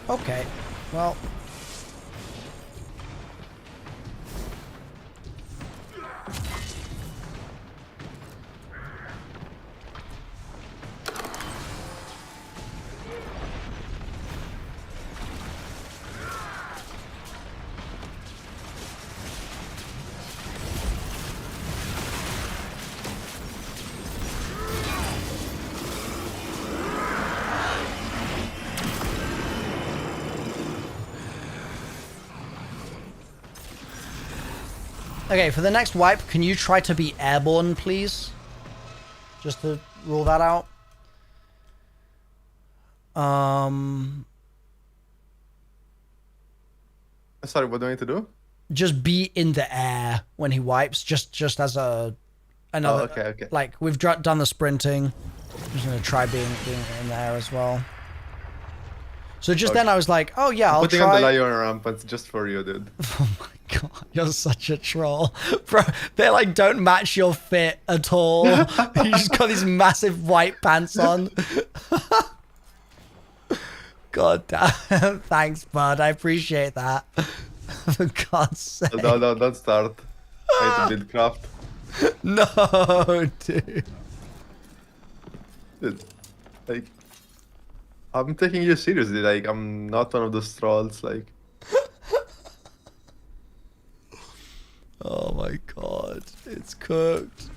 Okay, well. Okay, for the next wipe, can you try to be airborne, please? Just to rule that out. Sorry, what do I need to do? Just be in the air when he wipes, just as another. Oh, okay. Like we've done the sprinting. I'm just gonna try being in the air as well. So just then I was like, oh yeah, I'll putting try. on the lion rampants just for you, dude. Oh my god, you're such a troll, bro. They like don't match your fit at all. You just got these massive white pants on. God damn. Thanks, bud. I appreciate that. For God's sake. No, don't start. I need to build craft. No, dude. Dude, like, I'm taking you seriously. Like, I'm not one of those trolls. Like, Oh my god, it's cooked.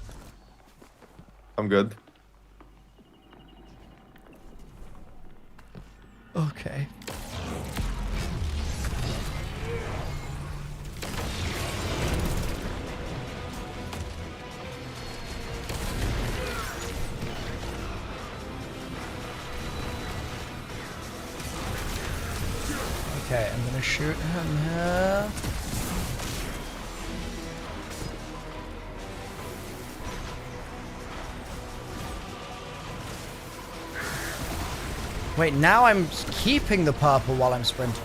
I'm good. Okay. Okay, I'm gonna shoot him here. Wait, now I'm keeping the purple while I'm sprinting.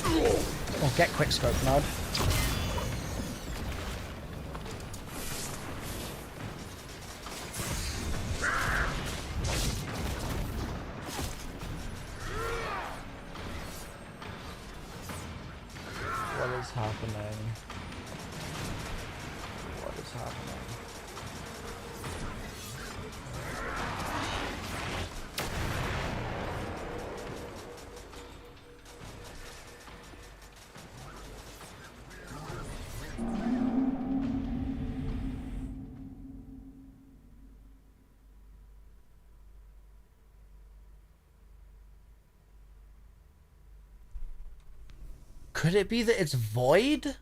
Oh, get quick scope, Nod. What is happening? What is happening? Could it be that it's void?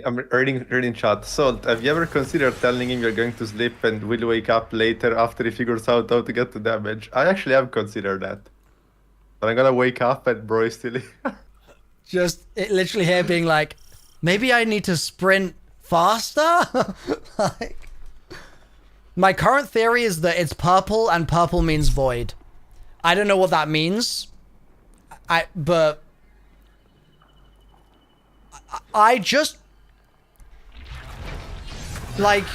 I'm reading chat. Salt, have you ever considered telling him you're going to sleep and will wake up later after he figures out how to get to damage? I actually have considered that. But I'm gonna wake up and bro is still here. Just literally here being like, maybe I need to sprint faster? Like, my current theory is that it's purple and purple means void. I don't know what that means. But I just like,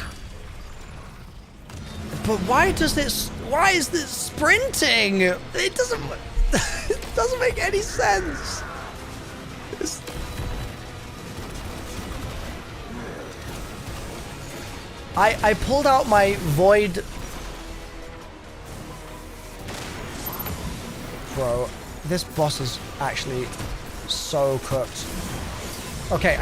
but why is this sprinting? It doesn't it doesn't make any sense. I pulled out my void. Bro, this boss is actually so cooked. Okay,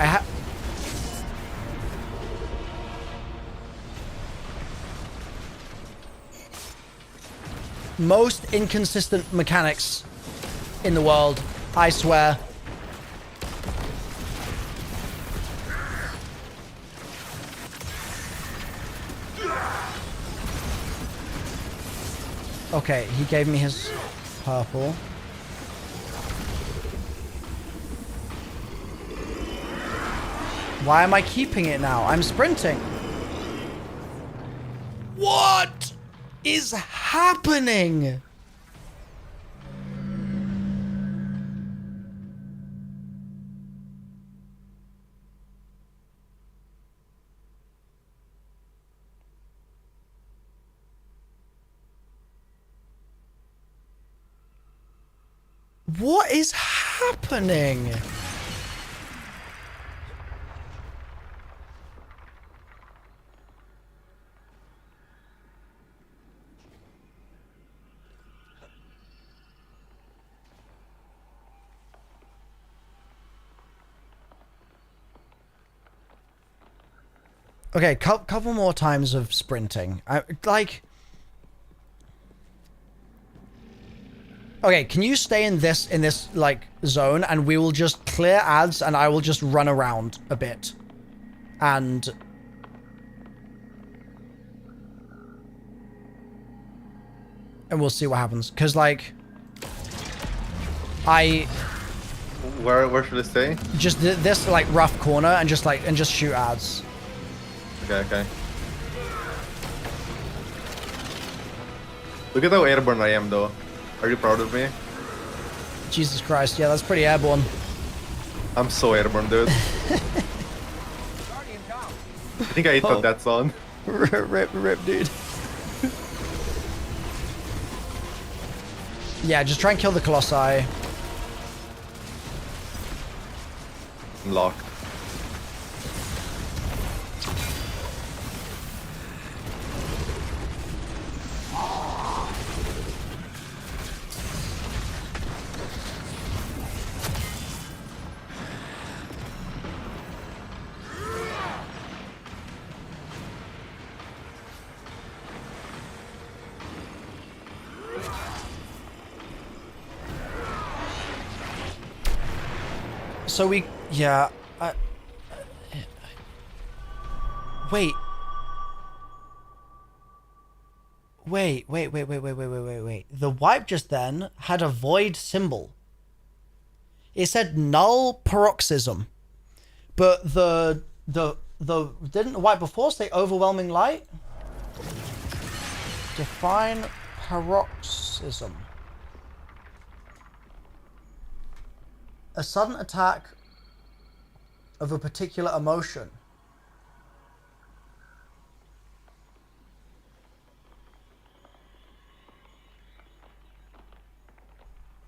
most inconsistent mechanics in the world, I swear. Okay, he gave me his purple. Why am I keeping it now? I'm sprinting. What is happening? What is happening? Okay, couple more times of sprinting. Okay, can you stay in this like zone, and we will just clear ads, and I will just run around a bit, and we'll see what happens. Cause like, Where should I stay? just this like rough corner, and just shoot ads. Okay. Look at how airborne I am, though. Are you proud of me? Jesus Christ, yeah, that's pretty airborne. I'm so airborne, dude. I think I ate up that song. Rip, dude. Yeah, just try and kill the Colossi. I'm locked. So we, yeah, wait. The wipe just then had a void symbol. It said null paroxysm, but the didn't the wipe before say overwhelming light? Define paroxysm. A sudden attack of a particular emotion.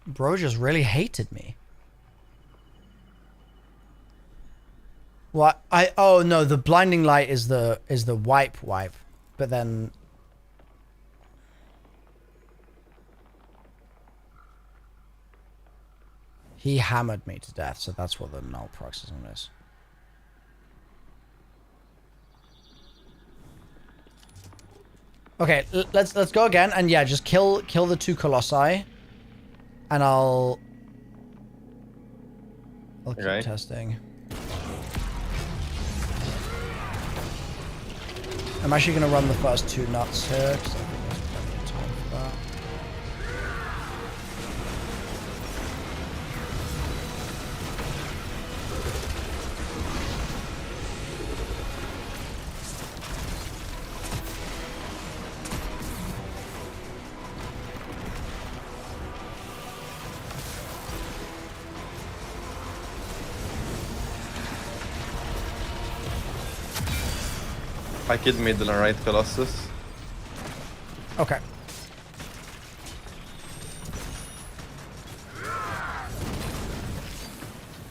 Bro just really hated me. What? Oh no, the blinding light is the wipe, but then he hammered me to death, so that's what the null paroxysm is. Okay, let's go again, and yeah, just kill the two Colossi, and I'll keep testing. I'm actually gonna run the first two nuts here, because I think there's plenty of time for that. I killed middle and right Colossus. Okay.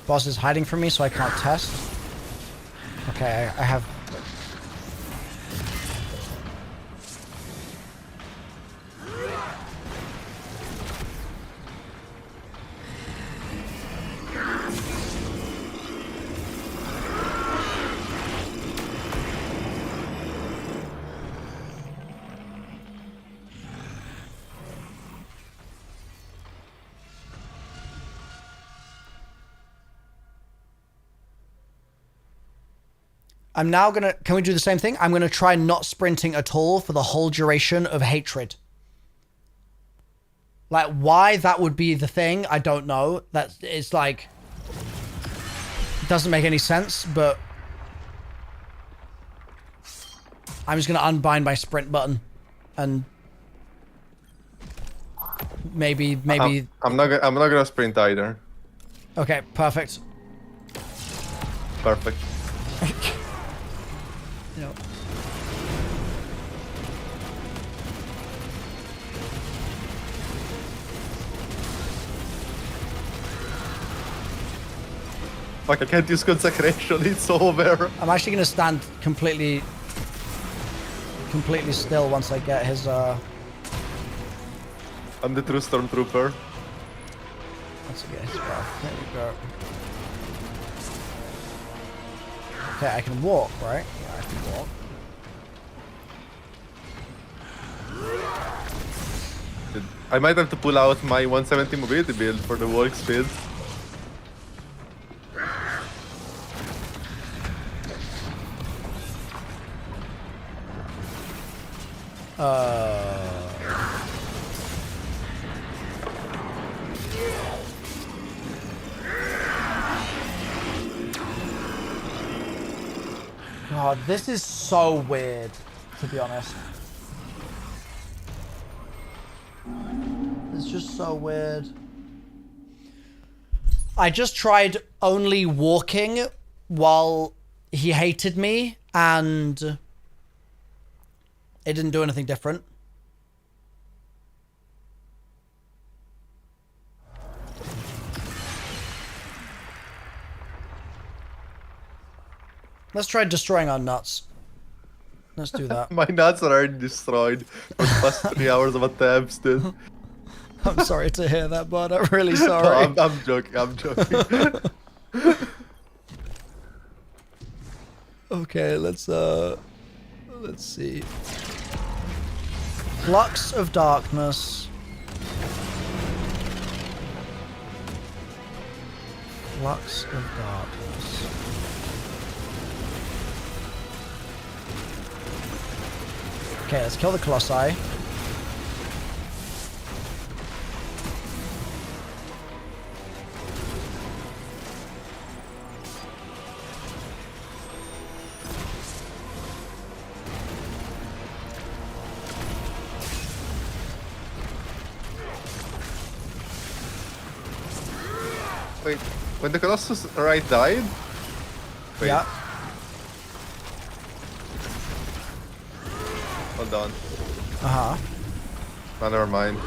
Boss is hiding from me, so I can't test. Okay, I have... I'm now gonna... Can we do the same thing? I'm gonna try not sprinting at all for the whole duration of Hatred. Like, why that would be the thing, I don't know. That it's like... It doesn't make any sense, but... I'm just gonna unbind my sprint button. And... Maybe... I'm not gonna sprint either. Okay, perfect. Perfect. Yep. Fuck, I can't use consecration, it's over. I'm actually gonna stand completely still once I get his I'm the true stormtrooper. once I get his buff. There we go. Okay, I can walk, right? Yeah, I can walk. I might have to pull out my 170 mobility build for the walk speed. God, this is so weird, to be honest. It's just so weird. I just tried only walking while he hated me, and it didn't do anything different. Let's try destroying our nuts. Let's do that. My nuts are already destroyed for the past 3 hours of attempts, dude. I'm sorry to hear that, bud. I'm really No, sorry. I'm joking, I'm joking. Okay, let's see. Flux of darkness. Flux of darkness. Okay, let's kill the Colossi. Wait, when the Colossus right died? Wait, Yeah. hold on. Uh-huh. Oh, never mind.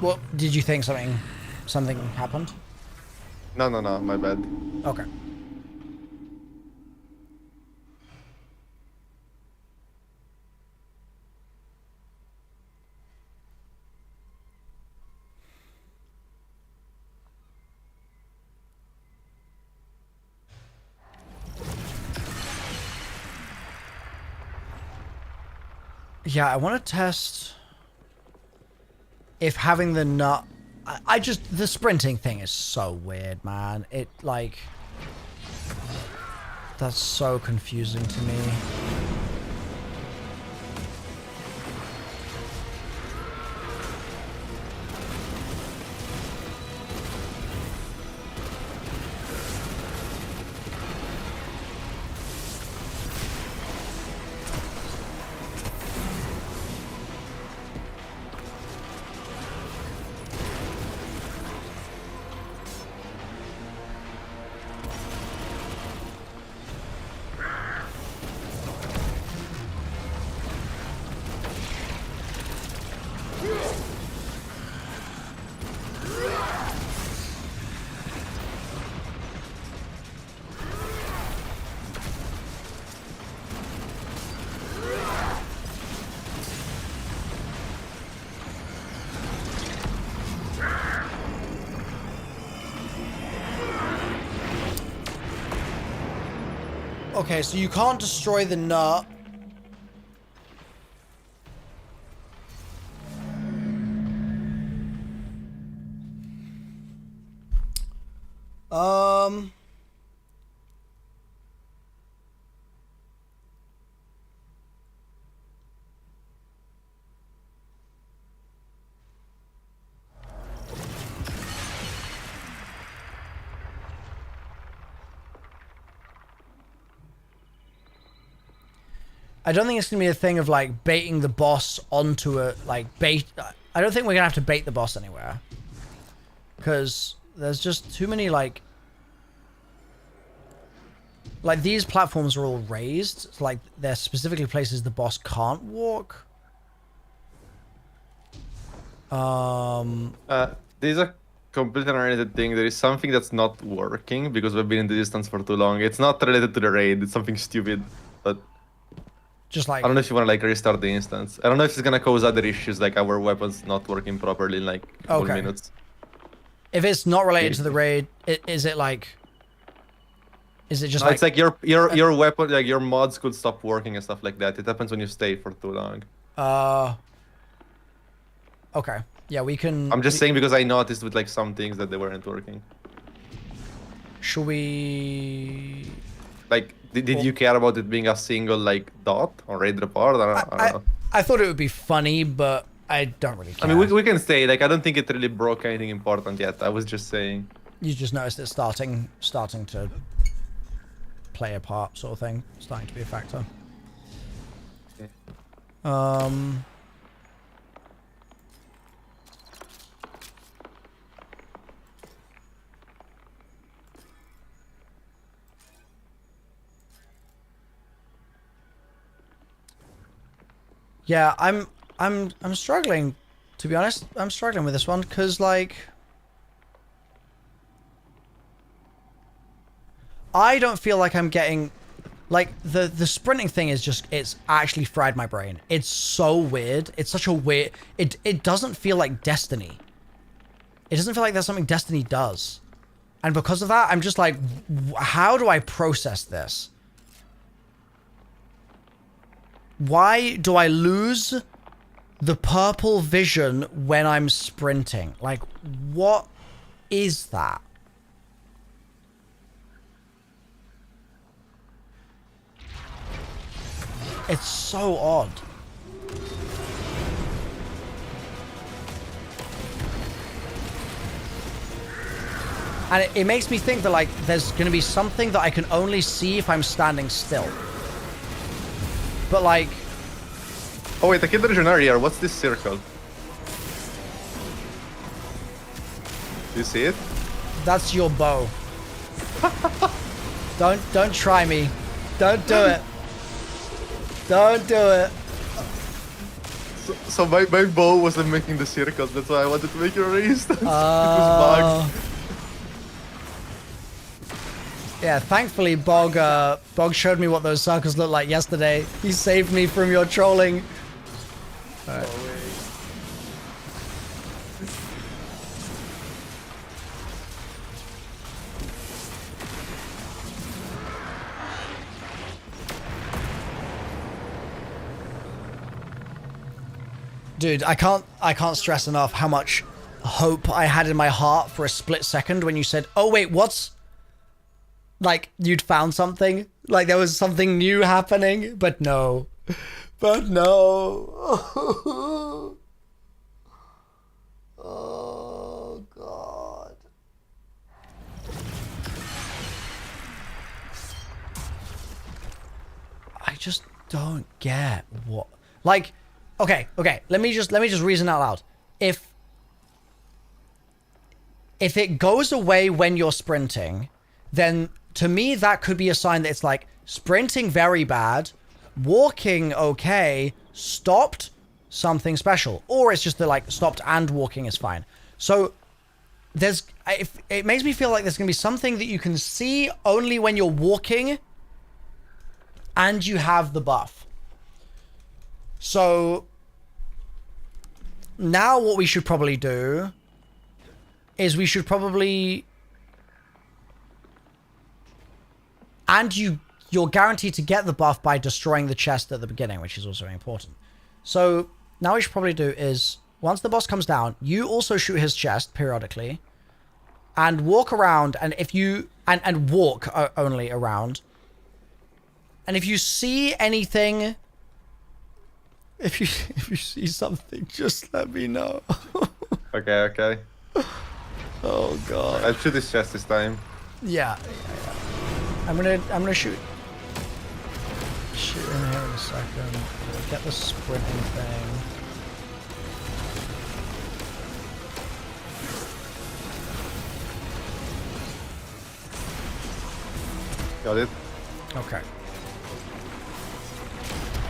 What did you think something happened? No, my bad. Okay. Yeah, I want to test if having the nut... I just... The sprinting thing is so weird, man. It, like... That's so confusing to me. Okay, so you can't destroy the nut. I don't think it's gonna be a thing of like baiting the boss onto a bait. I don't think we're gonna have to bait the boss anywhere, because there's just too many like these platforms are all raised. Like they're specifically places the boss can't walk. These are completely unrelated thing. There is something that's not working because we've been in the distance for too long. It's not related to the raid. It's something stupid, but Just like... I don't know if you want to like restart the instance. I don't know if it's gonna cause other issues like our weapons not working properly in like a couple minutes. If it's not related to the raid, is it like... Is it just no, like... it's like your weapon, like your mods could stop working and stuff like that. It happens when you stay for too long. Okay. Yeah, we can... I'm just saying because I noticed with like some things that they weren't working. Should we... Like, did you care about it being a single like dot on raid report? I don't know. I thought it would be funny, but I don't really care. I mean, we can say, like, I don't think it really broke anything important yet. I was just saying. You just noticed it starting to play a part, sort of thing. Starting to be a factor. Okay. Yeah, I'm struggling, to be honest. I'm struggling with this one because, like, I don't feel like I'm getting, like, the sprinting thing is just, it's actually fried my brain. It's so weird. It's such a weird, it doesn't feel like Destiny. It doesn't feel like there's something Destiny does. And because of that, I'm just like, how do I process this? Why do I lose the purple vision when I'm sprinting? Like, what is that? It's so odd. And it makes me think that, like, there's going to be something that I can only see if I'm standing still. But, like... Oh, wait, I killed the legionary here. What's this circle? Do you see it? That's your bow. Don't try me. Don't do it. Don't do it. So my bow wasn't making the circles. That's why I wanted to make a restance. It was bugged. Yeah, thankfully Bog showed me what those circles looked like yesterday. He saved me from your trolling. All right. Dude, I can't stress enough how much hope I had in my heart for a split second when you said, "Oh wait, what's..." Like, you'd found something? Like, there was something new happening? But no. But no. Oh, God. I just don't get what... Like, okay. Let me just reason out loud. If it goes away when you're sprinting, then... To me, that could be a sign that it's like sprinting very bad, walking okay, stopped something special. Or it's just that like stopped and walking is fine. So it makes me feel like there's going to be something that you can see only when you're walking and you have the buff. So now what we should probably do is we should probably... And you're guaranteed to get the buff by destroying the chest at the beginning, which is also important. So now what we should probably do is, once the boss comes down, you also shoot his chest periodically, and walk around, and if you... And walk only around. And if you see anything... If you see something, just let me know. Okay. Oh, God. I'll shoot his chest this time. Yeah. I'm gonna shoot in here in a second. Get the sprinting thing. Got it. Okay.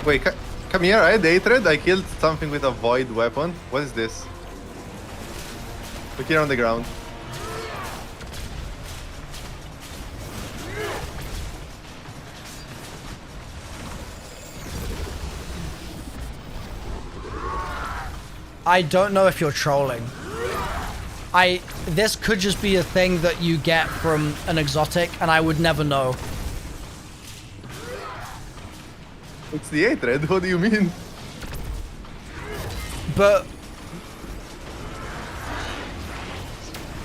Wait, come here. I dated. I killed something with a void weapon. What is this? Look here on the ground. I don't know if you're trolling. This could just be a thing that you get from an exotic, and I would never know. It's the hatred. What do you mean? But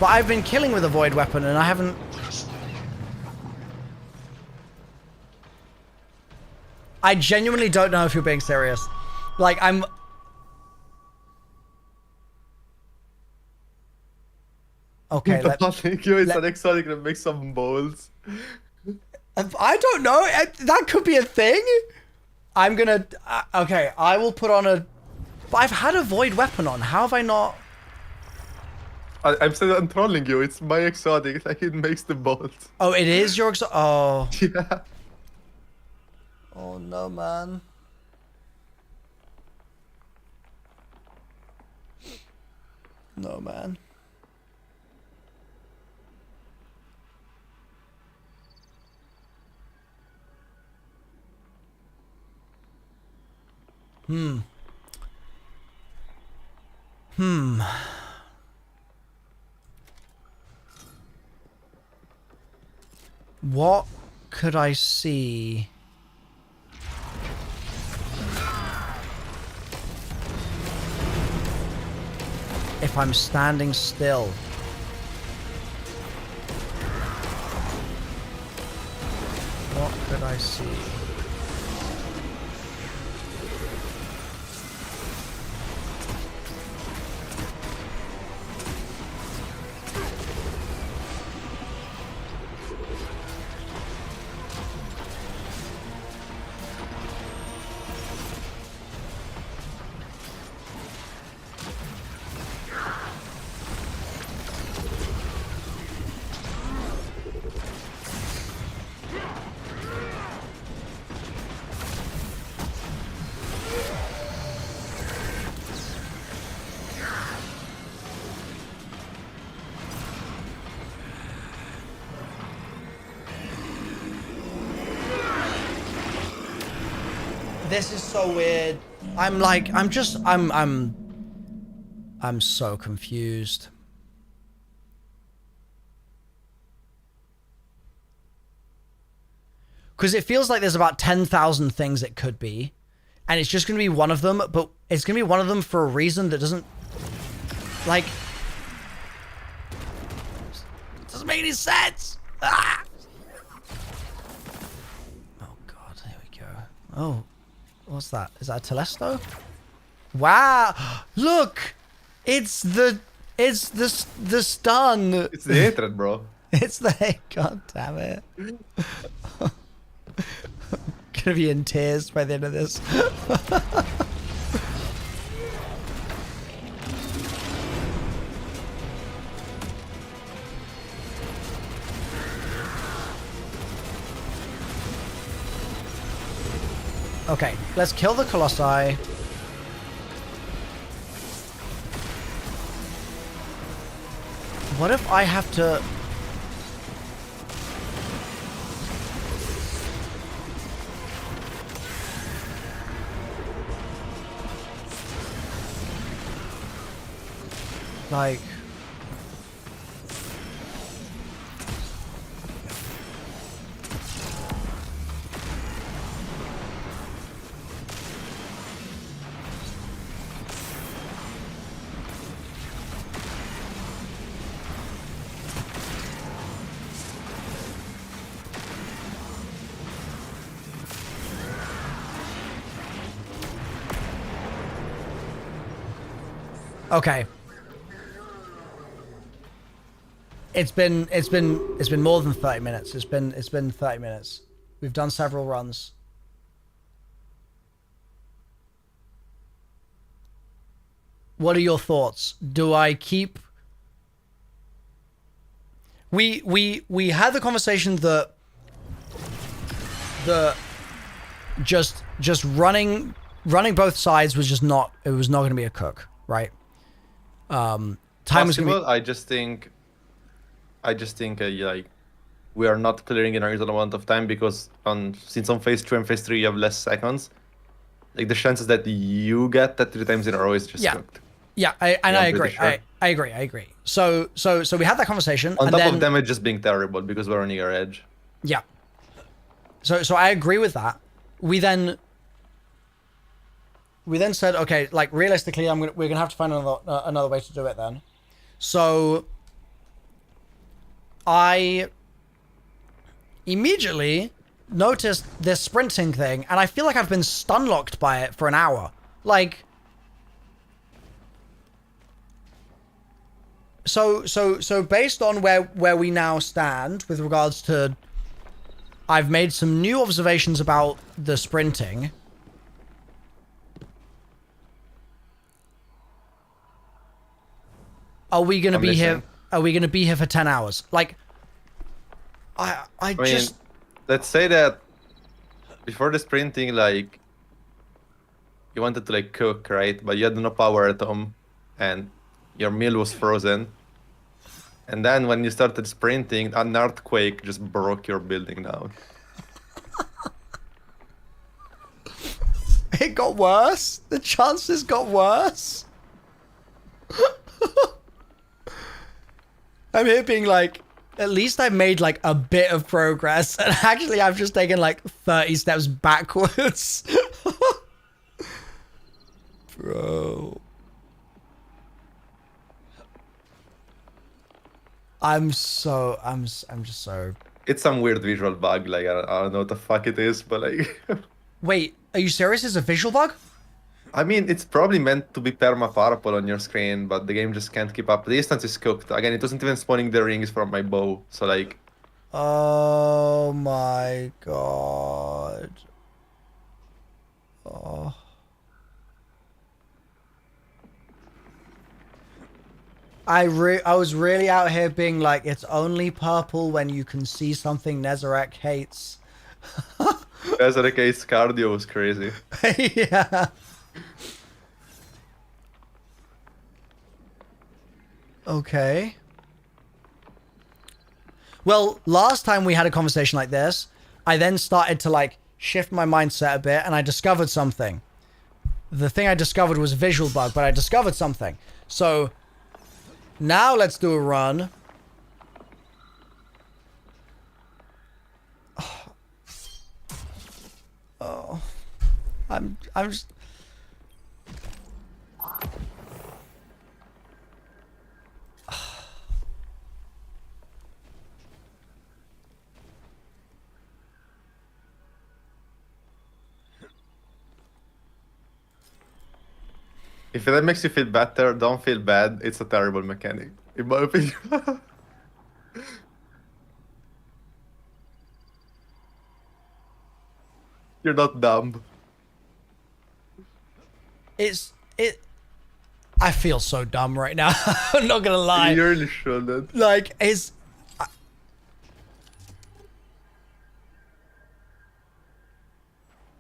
I've been killing with a void weapon, and I haven't. I genuinely don't know if you're being serious. Like, I'm. Okay, it's an exotic that makes some balls. I don't know. That could be a thing. I'm gonna. Okay, I will put on a. But I've had a void weapon on. How have I not? I'm saying I'm trolling you. It's my exotic. Like it makes the balls. Oh, it is your Oh. Yeah. Oh no, man. No, man. What could I see? If I'm standing still. What could I see? This is so weird. I'm so confused. Because it feels like there's about 10,000 things it could be. And it's just going to be one of them, but it's going to be one of them for a reason that doesn't... Like... doesn't make any sense! Ah! Oh god, here we go. Oh. What's that? Is that a Telesto? Wow! Look! It's the stun! It's the hatred, bro. It's the... God damn it. Gonna be in tears by the end of this. Okay, let's kill the Colossi. What if I have to... Like... Okay. It's been more than 30 minutes. It's been 30 minutes. We've done several runs. What are your thoughts? Do I keep... We had the conversation that just running both sides was just not, it was not going to be a cook, right? Time was going to be... I just think like we are not clearing in a reasonable amount of time because since on phase 2 and phase 3 you have less seconds, like the chances that you get that 3 times in a row is just cooked. Yeah, I I'm agree. pretty sure. I agree. So we had that conversation. On and top then, of damage just being terrible because we're on your edge. Yeah. So I agree with that. We then said, okay, like realistically, we're gonna have to find another way to do it then. So I immediately noticed this sprinting thing, and I feel like I've been stun locked by it for an hour. Like, so based on where we now stand with regards to, I've made some new observations about the sprinting. Are we gonna be here? Are we gonna be here for 10 hours? Like, I mean, let's say that before the sprinting, like, you wanted to like cook, right? But you had no power at home, and your meal was frozen. And then when you started sprinting, an earthquake just broke your building down. It got worse. The chances got worse. I'm here being like, at least I made like a bit of progress, and actually I've just taken like 30 steps backwards. Bro. I'm just so... It's some weird visual bug, like, I don't know what the fuck it is, but like... Wait, are you serious? It's a visual bug? I mean, it's probably meant to be perma-purple on your screen, but the game just can't keep up. The distance is cooked. Again, it wasn't even spawning the rings from my bow, so like... Oh my god. Oh. I was really out here being like, it's only purple when you can see something Nezarek hates. Nezarek hates cardio was crazy. Yeah. Okay. Well, last time we had a conversation like this, I then started to like shift my mindset a bit, and I discovered something. The thing I discovered was a visual bug, but I discovered something. So now let's do a run. Oh. I'm just... If that makes you feel better, don't feel bad. It's a terrible mechanic, in my opinion. You're not dumb. I feel so dumb right now. I'm not gonna lie. You really shouldn't. Like,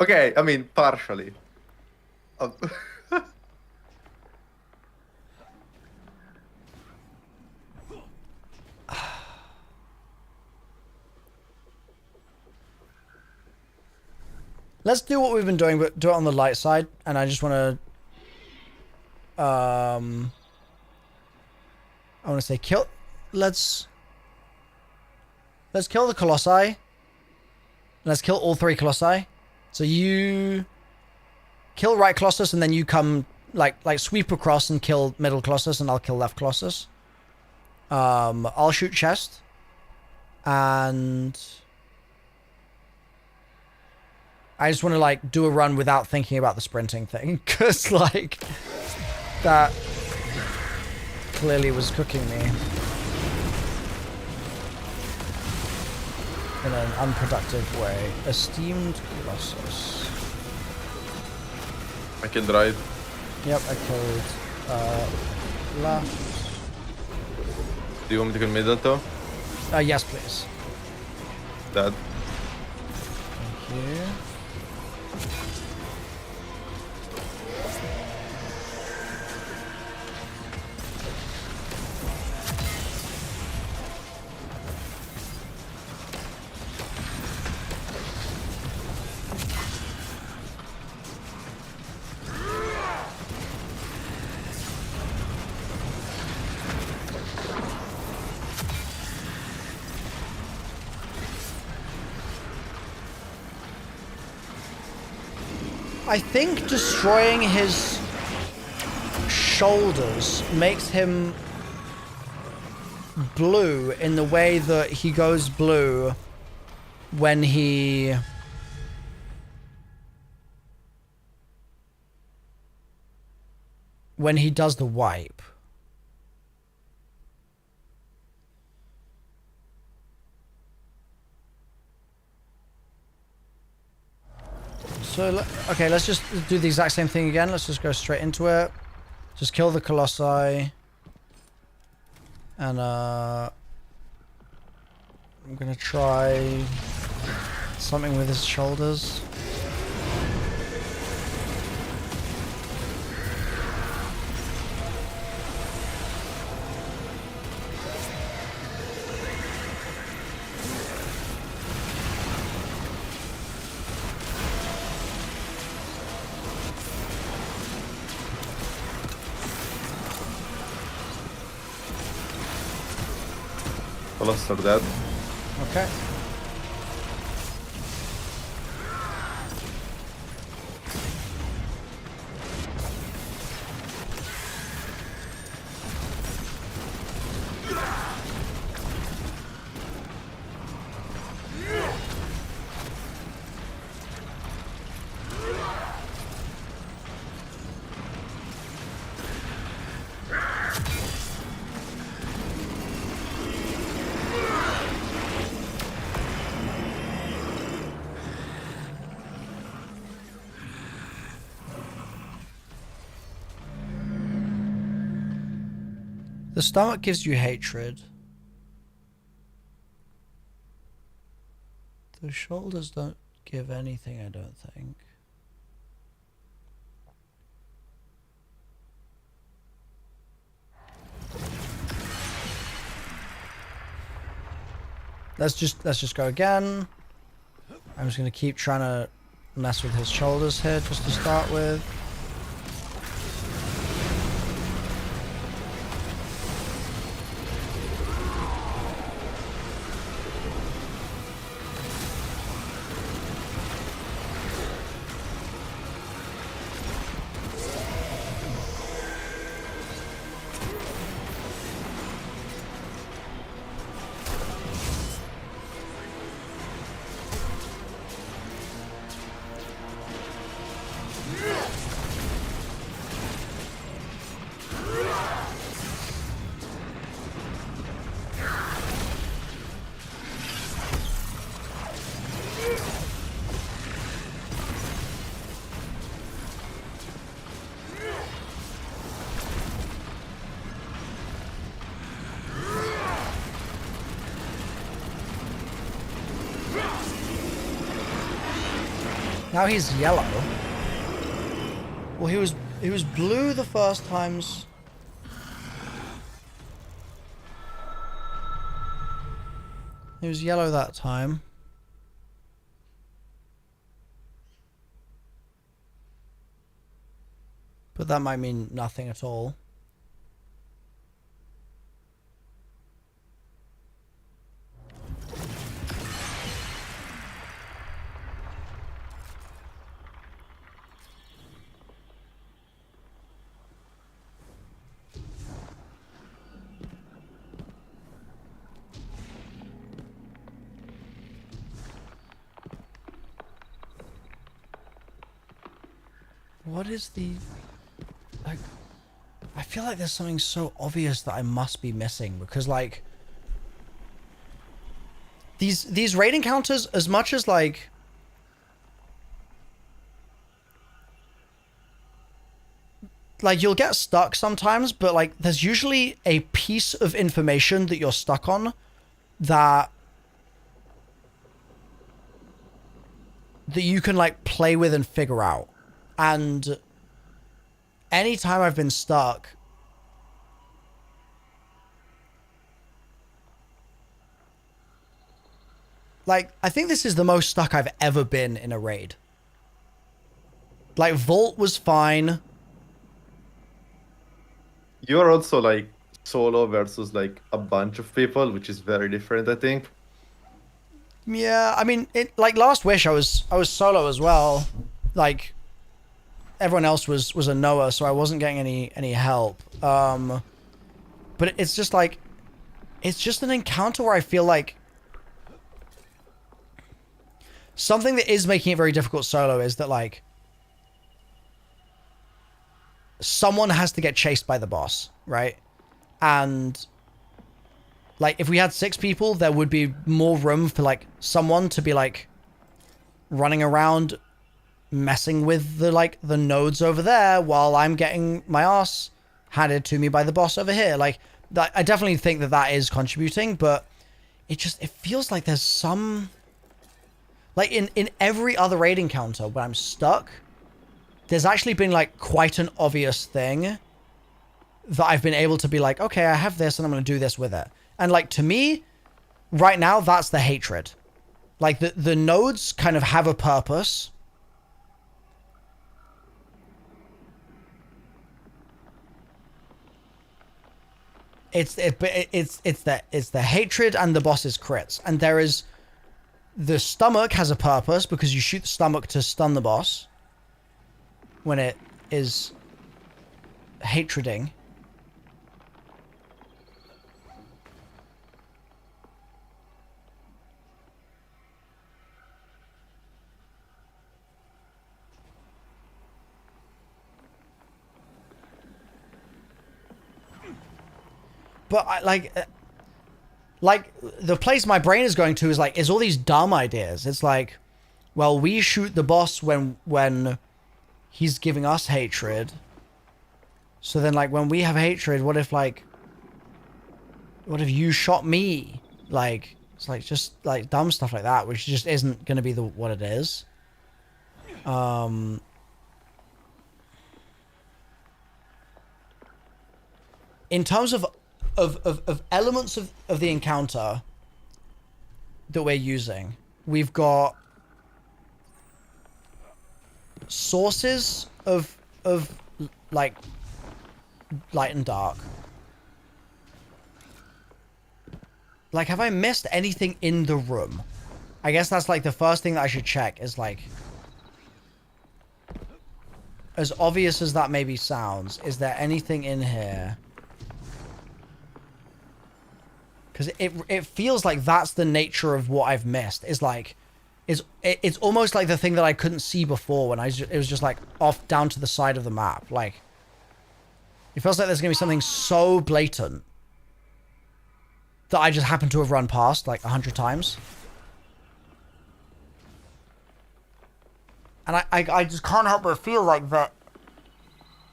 Okay, I mean, partially. Let's do what we've been doing, but do it on the light side. And I just want to, I want to say kill. Let's kill the Colossi. Let's kill all 3 Colossi. So you kill right Colossus, and then you come like sweep across and kill middle Colossus, and I'll kill left Colossus. I'll shoot chest, and I just want to like do a run without thinking about the sprinting thing, because like that clearly was cooking me in an unproductive way. Esteemed Colossus. I killed right. Yep, I killed left. Do you want me to kill middle though? Yes, please. Dead. Thank you. I think destroying his shoulders makes him blue in the way that he goes blue when he does the wipe. So, okay, let's just do the exact same thing again. Let's just go straight into it. Just kill the Colossi. And, I'm gonna try something with his shoulders. Colossus are dead. Okay. The stomach gives you hatred. The shoulders don't give anything, I don't think. Let's just go again. I'm just gonna keep trying to mess with his shoulders here just to start with. Now he's yellow. Well, he was blue the first times. He was yellow that time. But that might mean nothing at all. What is the... like... I feel like there's something so obvious that I must be missing, because, like... These raid encounters, as much as, like... like, you'll get stuck sometimes, but, like, there's usually a piece of information that you're stuck on that you can, like, play with and figure out. And anytime I've been stuck, like, I think this is the most stuck I've ever been in a raid. Like, Vault was fine. You're also like solo versus like a bunch of people, which is very different, I think. Yeah, I mean, like Last Wish, I was solo as well. Like, everyone else was a Noah, so I wasn't getting any help. But it's just like, it's just an encounter where I feel like something that is making it very difficult solo is that like someone has to get chased by the boss, right? And like if we had 6 people, there would be more room for like someone to be like running around messing with the nodes over there while I'm getting my ass handed to me by the boss over here. Like that, I definitely think that is contributing, but it feels like there's some like in every other raid encounter when I'm stuck, there's actually been like quite an obvious thing that I've been able to be like, okay, I have this and I'm going to do this with it. And like to me right now, that's the hatred. Like the nodes kind of have a purpose. It's the hatred and the boss's crits. And there is the stomach has a purpose because you shoot the stomach to stun the boss when it is hatreding. But I like the place my brain is going to is all these dumb ideas. It's like, well, we shoot the boss when he's giving us hatred. So then like when we have hatred, what if you shot me? Like it's like just like dumb stuff like that, which just isn't going to be what it is. In terms of elements of the encounter that we're using, we've got sources of like light and dark. Like, have I missed anything in the room? I guess that's like the first thing that I should check is like, as obvious as that maybe sounds, is there anything in here? Because it feels like that's the nature of what I've missed. Is like, it's almost like the thing that I couldn't see before when it was just like off down to the side of the map. Like, it feels like there's gonna be something so blatant that I just happen to have run past like 100 times. And I just can't help but feel like that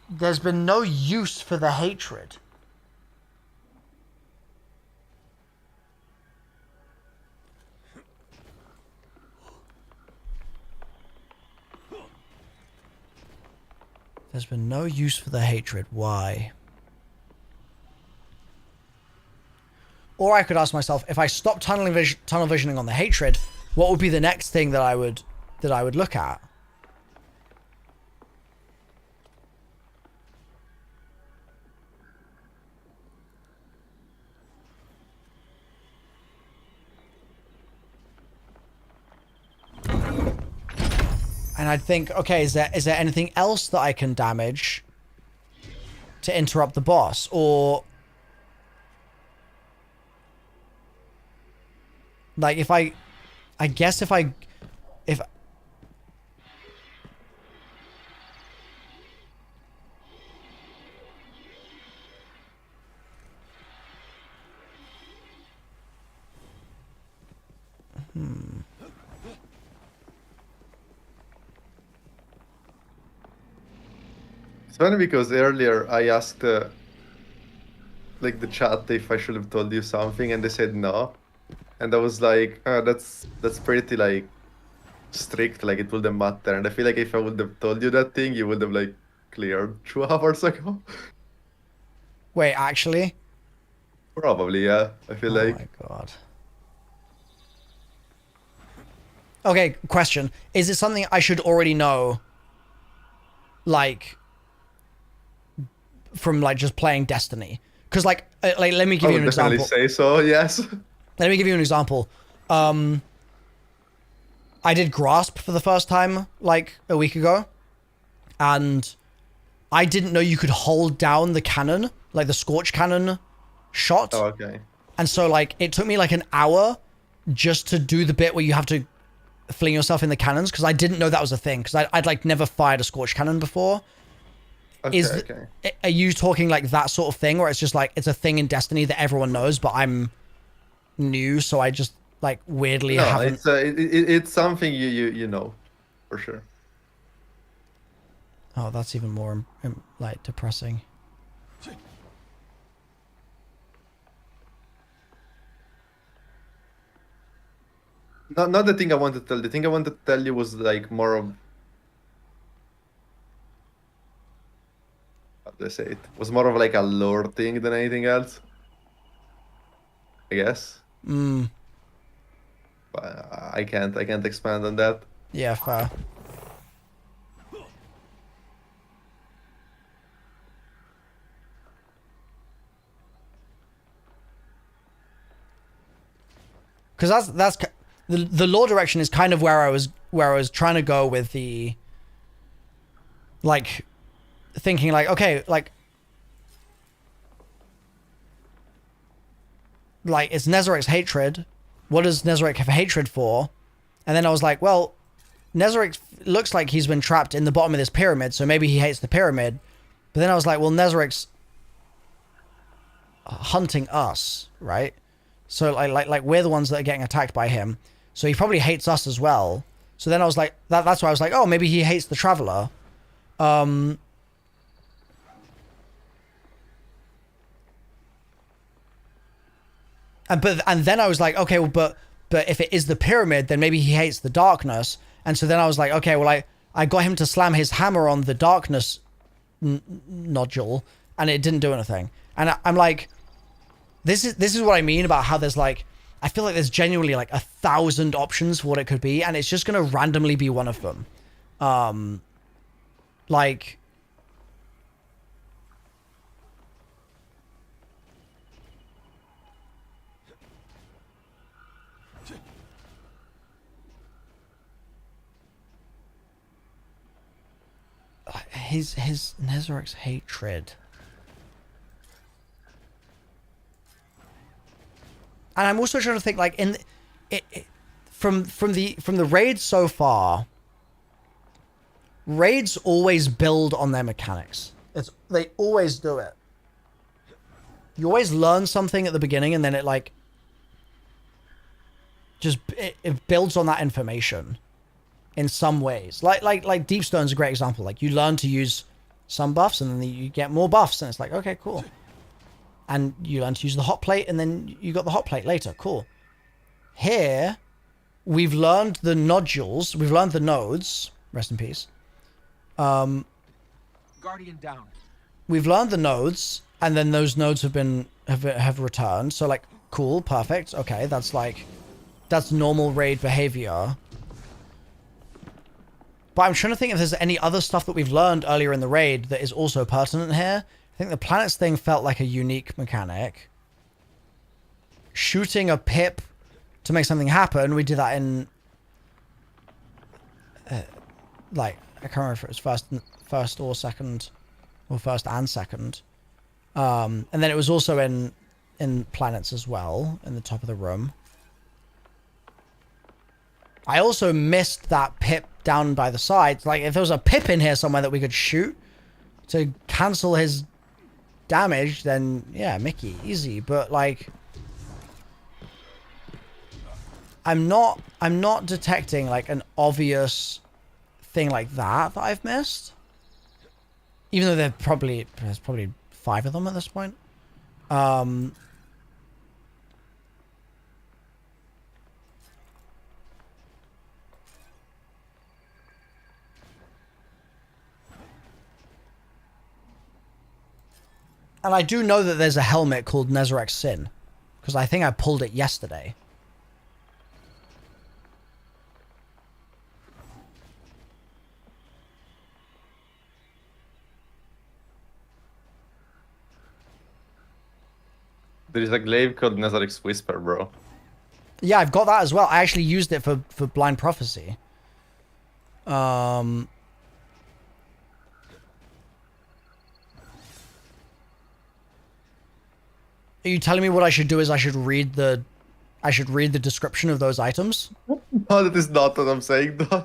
there's been no use for the hatred. There's been no use for the hatred. Why? Or I could ask myself, if I stopped tunnel visioning on the hatred, what would be the next thing that I would look at? And I'd think, okay, is there anything else that I can damage to interrupt the boss? Or like if I guess if It's funny because earlier I asked like the chat if I should have told you something, and they said no, and I was like, that's pretty like strict, like it wouldn't matter. And I feel like if I would have told you that thing, you would have like cleared 2 hours ago. Wait, actually? Probably, yeah. I feel like. Oh my god. Okay, question. Is it something I should already know? Like, from like just playing Destiny? Because like let me give you an example. I would definitely say so, yes. Let me give you an example. I did Grasp for the first time like a week ago. and I didn't know you could hold down the cannon, like the Scorch Cannon shot. Oh, okay. And so, like, it took me like an hour just to do the bit where you have to fling yourself in the cannons, because I didn't know that was a thing, because I'd like never fired a Scorch Cannon before. Okay, Are you talking like that sort of thing, where it's just like, it's a thing in Destiny that everyone knows, but I'm new, so I just like weirdly haven't... it's something you know, for sure. Oh, that's even more like depressing. Not the thing I wanted to tell. The thing I wanted to tell you was like more of, how do I say it? Was more of like a lore thing than anything else, I guess. But I can't expand on that. Yeah, fair. Because that's the lore direction is kind of where I was trying to go with the, like, thinking like, okay, like it's Nezarek's hatred. What does Nezarek have hatred for? And then I was like, well, Nezarek looks like he's been trapped in the bottom of this pyramid, so maybe he hates the pyramid. But then I was like, well, Nezarek's hunting us, right? So like we're the ones that are getting attacked by him. So he probably hates us as well. So then I was like, that's why I was like, oh, maybe he hates the Traveler. And then I was like, okay, well, but if it is the pyramid, then maybe he hates the darkness. And so then I was like, okay, well, I got him to slam his hammer on the darkness nodule, and it didn't do anything. And I'm like, this is what I mean about how there's like, I feel like there's genuinely like 1,000 options for what it could be, and it's just gonna randomly be one of them. Like, his Nezarek's hatred. And I'm also trying to think, like, from the raids so far, raids always build on their mechanics. They always do it. You always learn something at the beginning, and then it like just it builds on that information in some ways. Like Deepstone's a great example. Like, you learn to use some buffs, and then you get more buffs, and it's like, okay, cool. And you learn to use the hot plate, and then you got the hot plate later. Cool. Here, we've learned the nodules. We've learned the nodes. Rest in peace. Guardian down. We've learned the nodes, and then those nodes have returned. So, like, cool, perfect. Okay, that's normal raid behavior. But I'm trying to think if there's any other stuff that we've learned earlier in the raid that is also pertinent here. I think the planets thing felt like a unique mechanic. Shooting a pip to make something happen, we did that in... like, I can't remember if it was first or second, or first and second. And then it was also in planets as well, in the top of the room. I also missed that pip down by the sides. Like, if there was a pip in here somewhere that we could shoot to cancel his damage, then yeah, Mickey, easy. But like, I'm not detecting like an obvious thing like that I've missed. Even though there's probably 5 of them at this point. And I do know that there's a helmet called Nezarek's Sin, because I think I pulled it yesterday. There is a glaive called Nezarek's Whisper, bro. Yeah, I've got that as well. I actually used it for Blind Prophecy. Are you telling me what I should do is I should read the description of those items? No, that is not what I'm saying, though.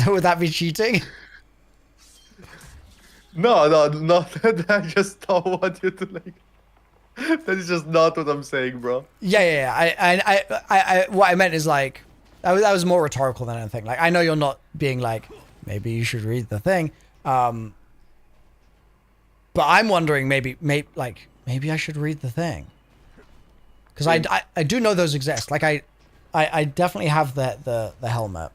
Would that be cheating? No, not that. I just don't want you to like. That is just not what I'm saying, bro. Yeah. I what I meant is like, that was more rhetorical than anything. Like, I know you're not being like, maybe you should read the thing. But I'm wondering maybe I should read the thing. Because I do know those exist. Like I definitely have the helmet.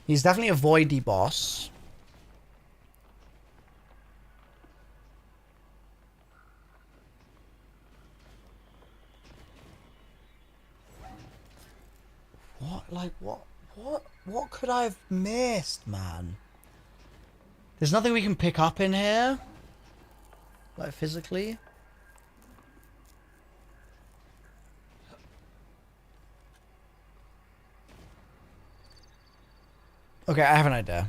He's definitely a voidy boss. What could I have missed, man? There's nothing we can pick up in here? Like, physically? Okay, I have an idea.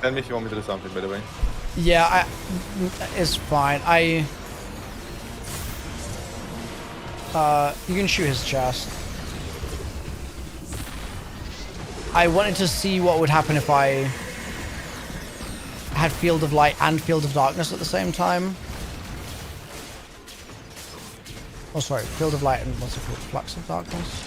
Tell me if you want me to do something, by the way. Yeah, it's fine. You can shoot his chest. I wanted to see what would happen if I had Field of Light and Field of Darkness at the same time. Oh, sorry, Field of Light and what's it called? Flux of Darkness?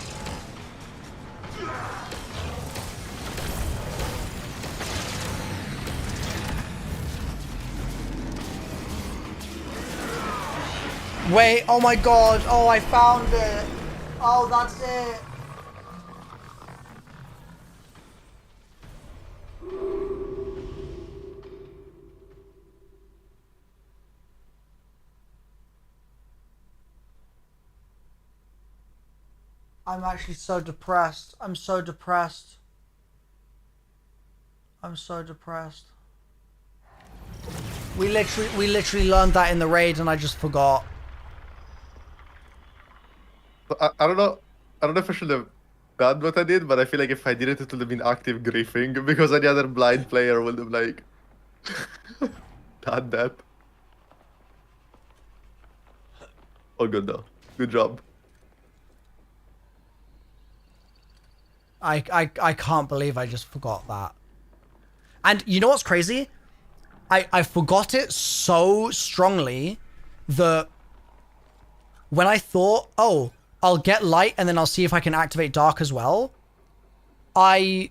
Wait, oh my god, oh I found it. Oh, that's it. I'm actually so depressed. I'm so depressed. I'm so depressed. We literally learned that in the raid and I just forgot. I don't know. I don't know if I should have done what I did, but I feel like if I did it, it would have been active griefing because any other blind player would have like done that. Oh, good though. Good job. I can't believe I just forgot that. And you know what's crazy? I forgot it so strongly that when I thought, oh, I'll get light and then I'll see if I can activate dark as well. I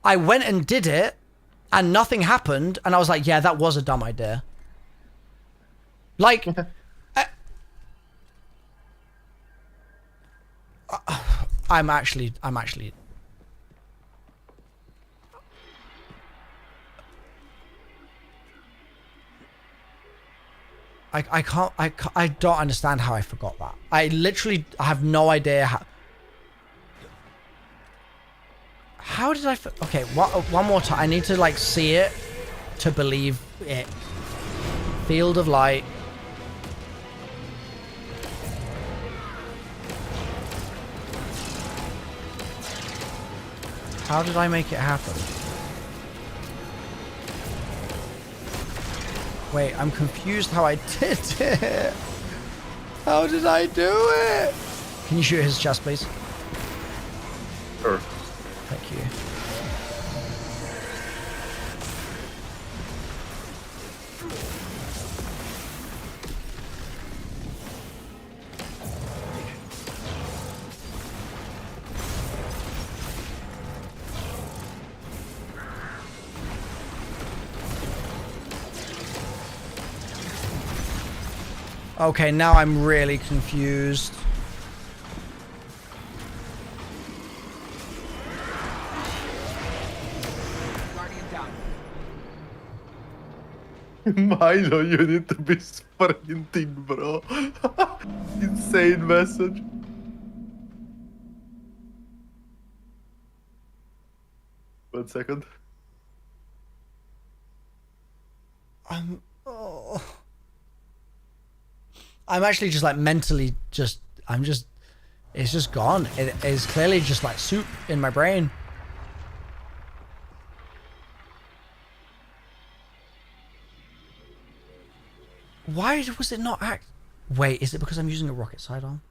went and did it and nothing happened. And I was like, yeah, that was a dumb idea. Like, I'm actually I don't understand how I forgot that. I literally have no idea how did I okay, one more time. I need to like see it to believe it. Field of Light. How did I make it happen? Wait, I'm confused how I did it. How did I do it? Can you shoot his chest, please? Sure. Thank you. Okay, now I'm really confused. Guardian down. Milo, you need to be sprinting, bro. Insane message. One second. Oh. I'm actually just like mentally just, it's just gone. It is clearly just like soup in my brain. Why was it not act? Wait, is it because I'm using a rocket sidearm?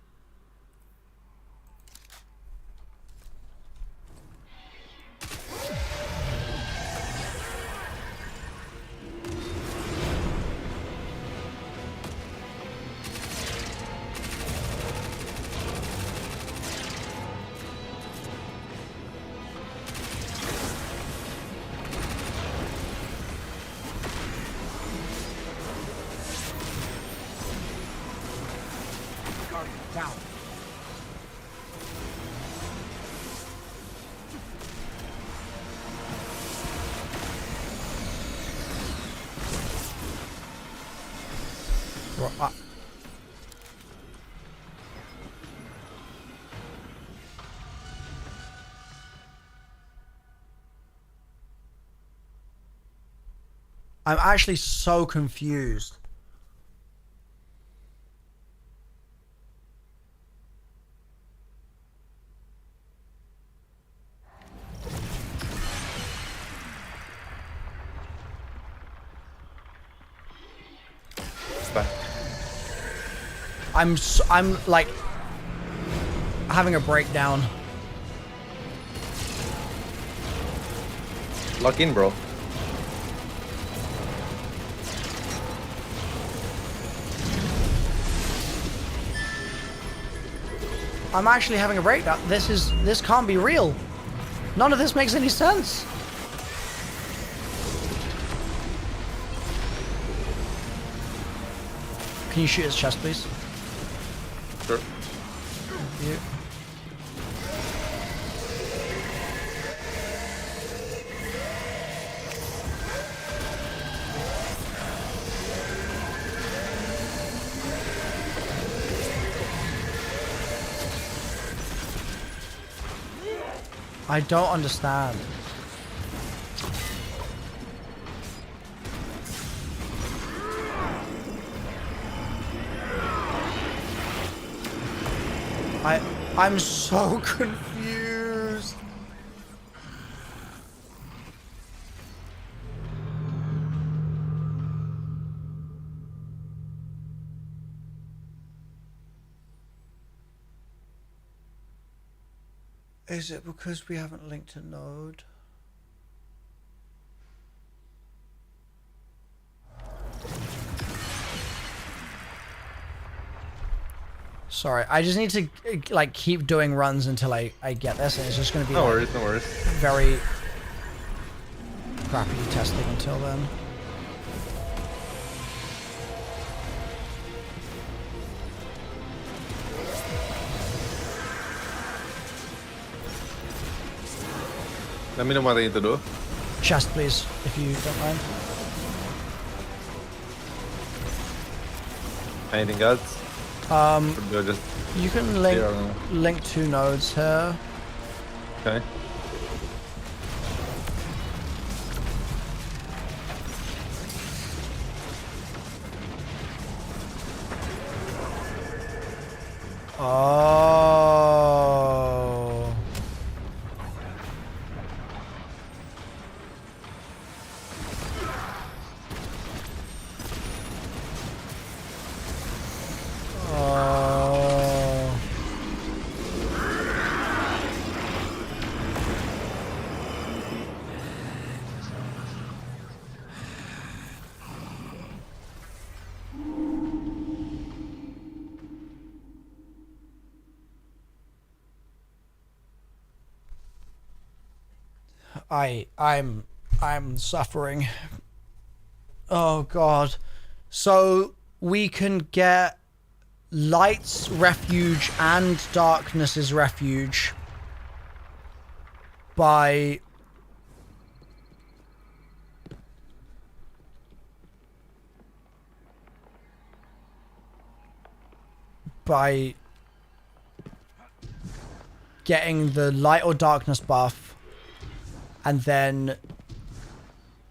Guardian down. I'm actually so confused. It's back. I'm like having a breakdown. Lock in, bro. I'm actually having a breakdown. This can't be real. None of this makes any sense. Can you shoot his chest, please? Sure. Thank you. I don't understand. I'm so confused. Is it because we haven't linked a node? Sorry, I just need to like keep doing runs until I get this, and it's just going to be No like, worries, no worries. very crappy testing until then. Let me know what I need to do. Chest, please, if you don't mind. Anything else? Or do I just You can link clear or no? link two nodes here. Okay. Oh. Oh. I'm suffering. Oh God. So we can get light's refuge and darkness's refuge by getting the light or darkness buff and then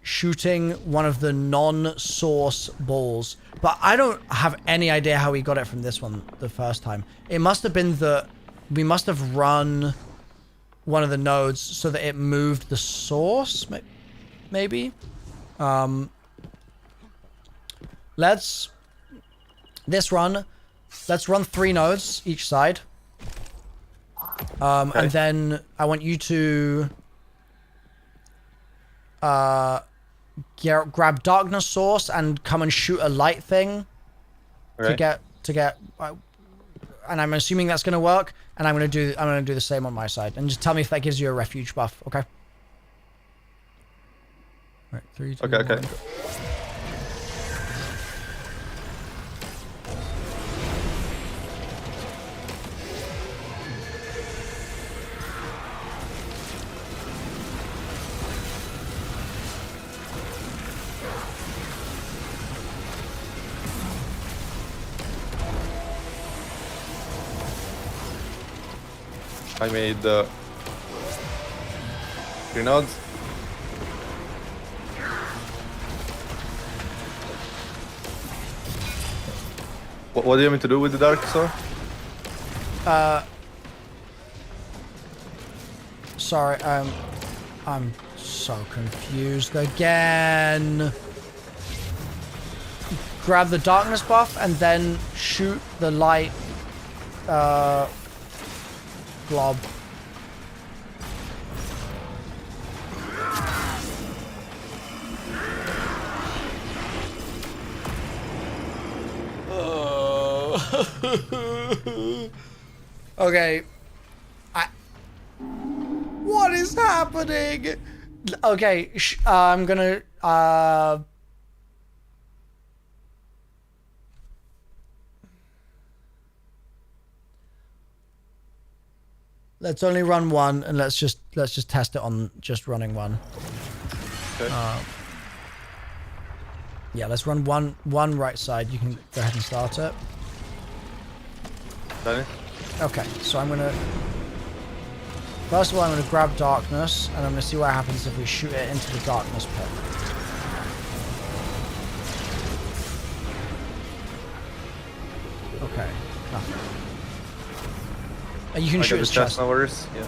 shooting one of the non-source balls. But I don't have any idea how we got it from this one the first time. It must have been that we must have run one of the nodes so that it moved the source, maybe. Let's run 3 nodes each side. Okay. And then I want you to grab darkness source and come and shoot a light thing Okay. to get and I'm assuming that's going to work, and I'm going to do the same on my side, and just tell me if that gives you a refuge buff. Okay. Right, 3, 2, Okay. 1. I made 3 nodes. What do you want me to do with the dark sword? Sorry, I'm so confused again. Grab the darkness buff and then shoot the light blob. Okay. What is happening? Okay, I'm gonna let's only run one, and let's just test it on just running one. Okay. Yeah, let's run one right side. You can go ahead and start it. Danny? Okay, so I'm gonna first of all I'm gonna grab darkness, and I'm gonna see what happens if we shoot it into the darkness pit. Okay, nothing. You can I shoot got his the chest. no worries. Yeah.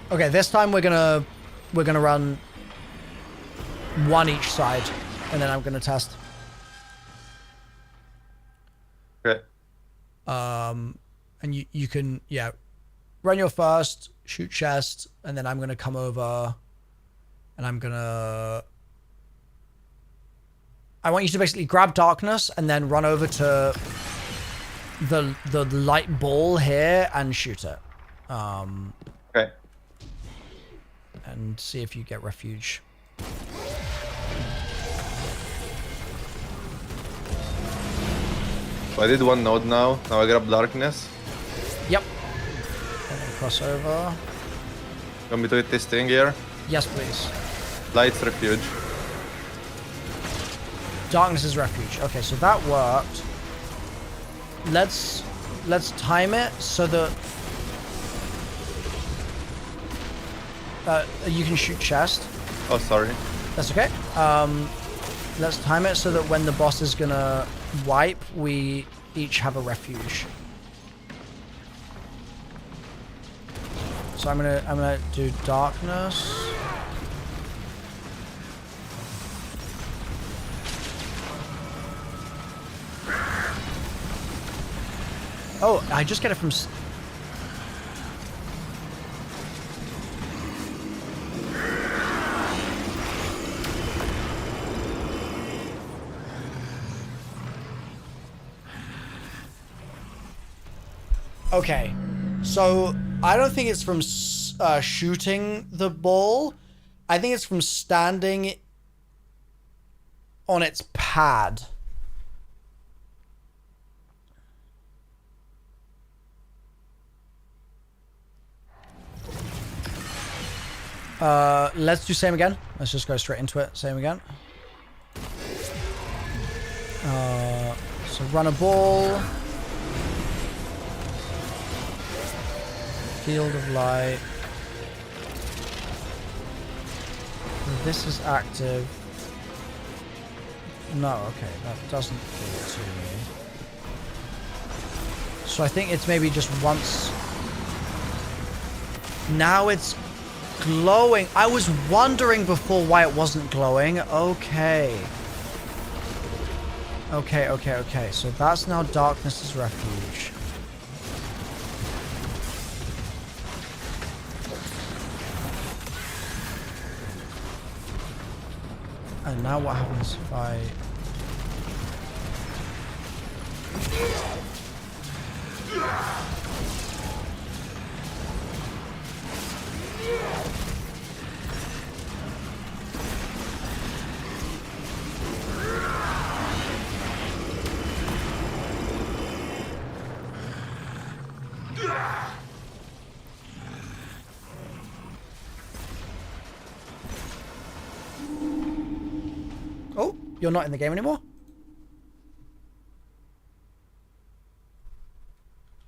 Okay, this time we're gonna run one each side, and then I'm gonna test. Okay. And you can run your first, shoot chest, and then I'm gonna come over, and I want you to basically grab darkness and then run over to the light ball here and shoot it. Okay. And see if you get refuge. So I did one node now. Now I grab darkness. Yep. And then cross over. You want me to hit this thing here? Yes, please. Light's refuge. Darkness is refuge. Okay, so that worked. Let's time it so that you can shoot chest. Oh, sorry. That's okay. Let's time it so that when the boss is gonna wipe, we each have a refuge. So I'm gonna do darkness. Oh, I just get it from... Okay, so I don't think it's from shooting the ball. I think it's from standing on its pad. Let's do same again. Let's just go straight into it. Same again. So run a ball. Field of light. This is active. No, okay, that doesn't give it to me. So I think it's maybe just once. Now it's glowing. I was wondering before why it wasn't glowing. Okay. Okay. So that's now Darkness's Refuge. And now what happens if I... Oh, you're not in the game anymore?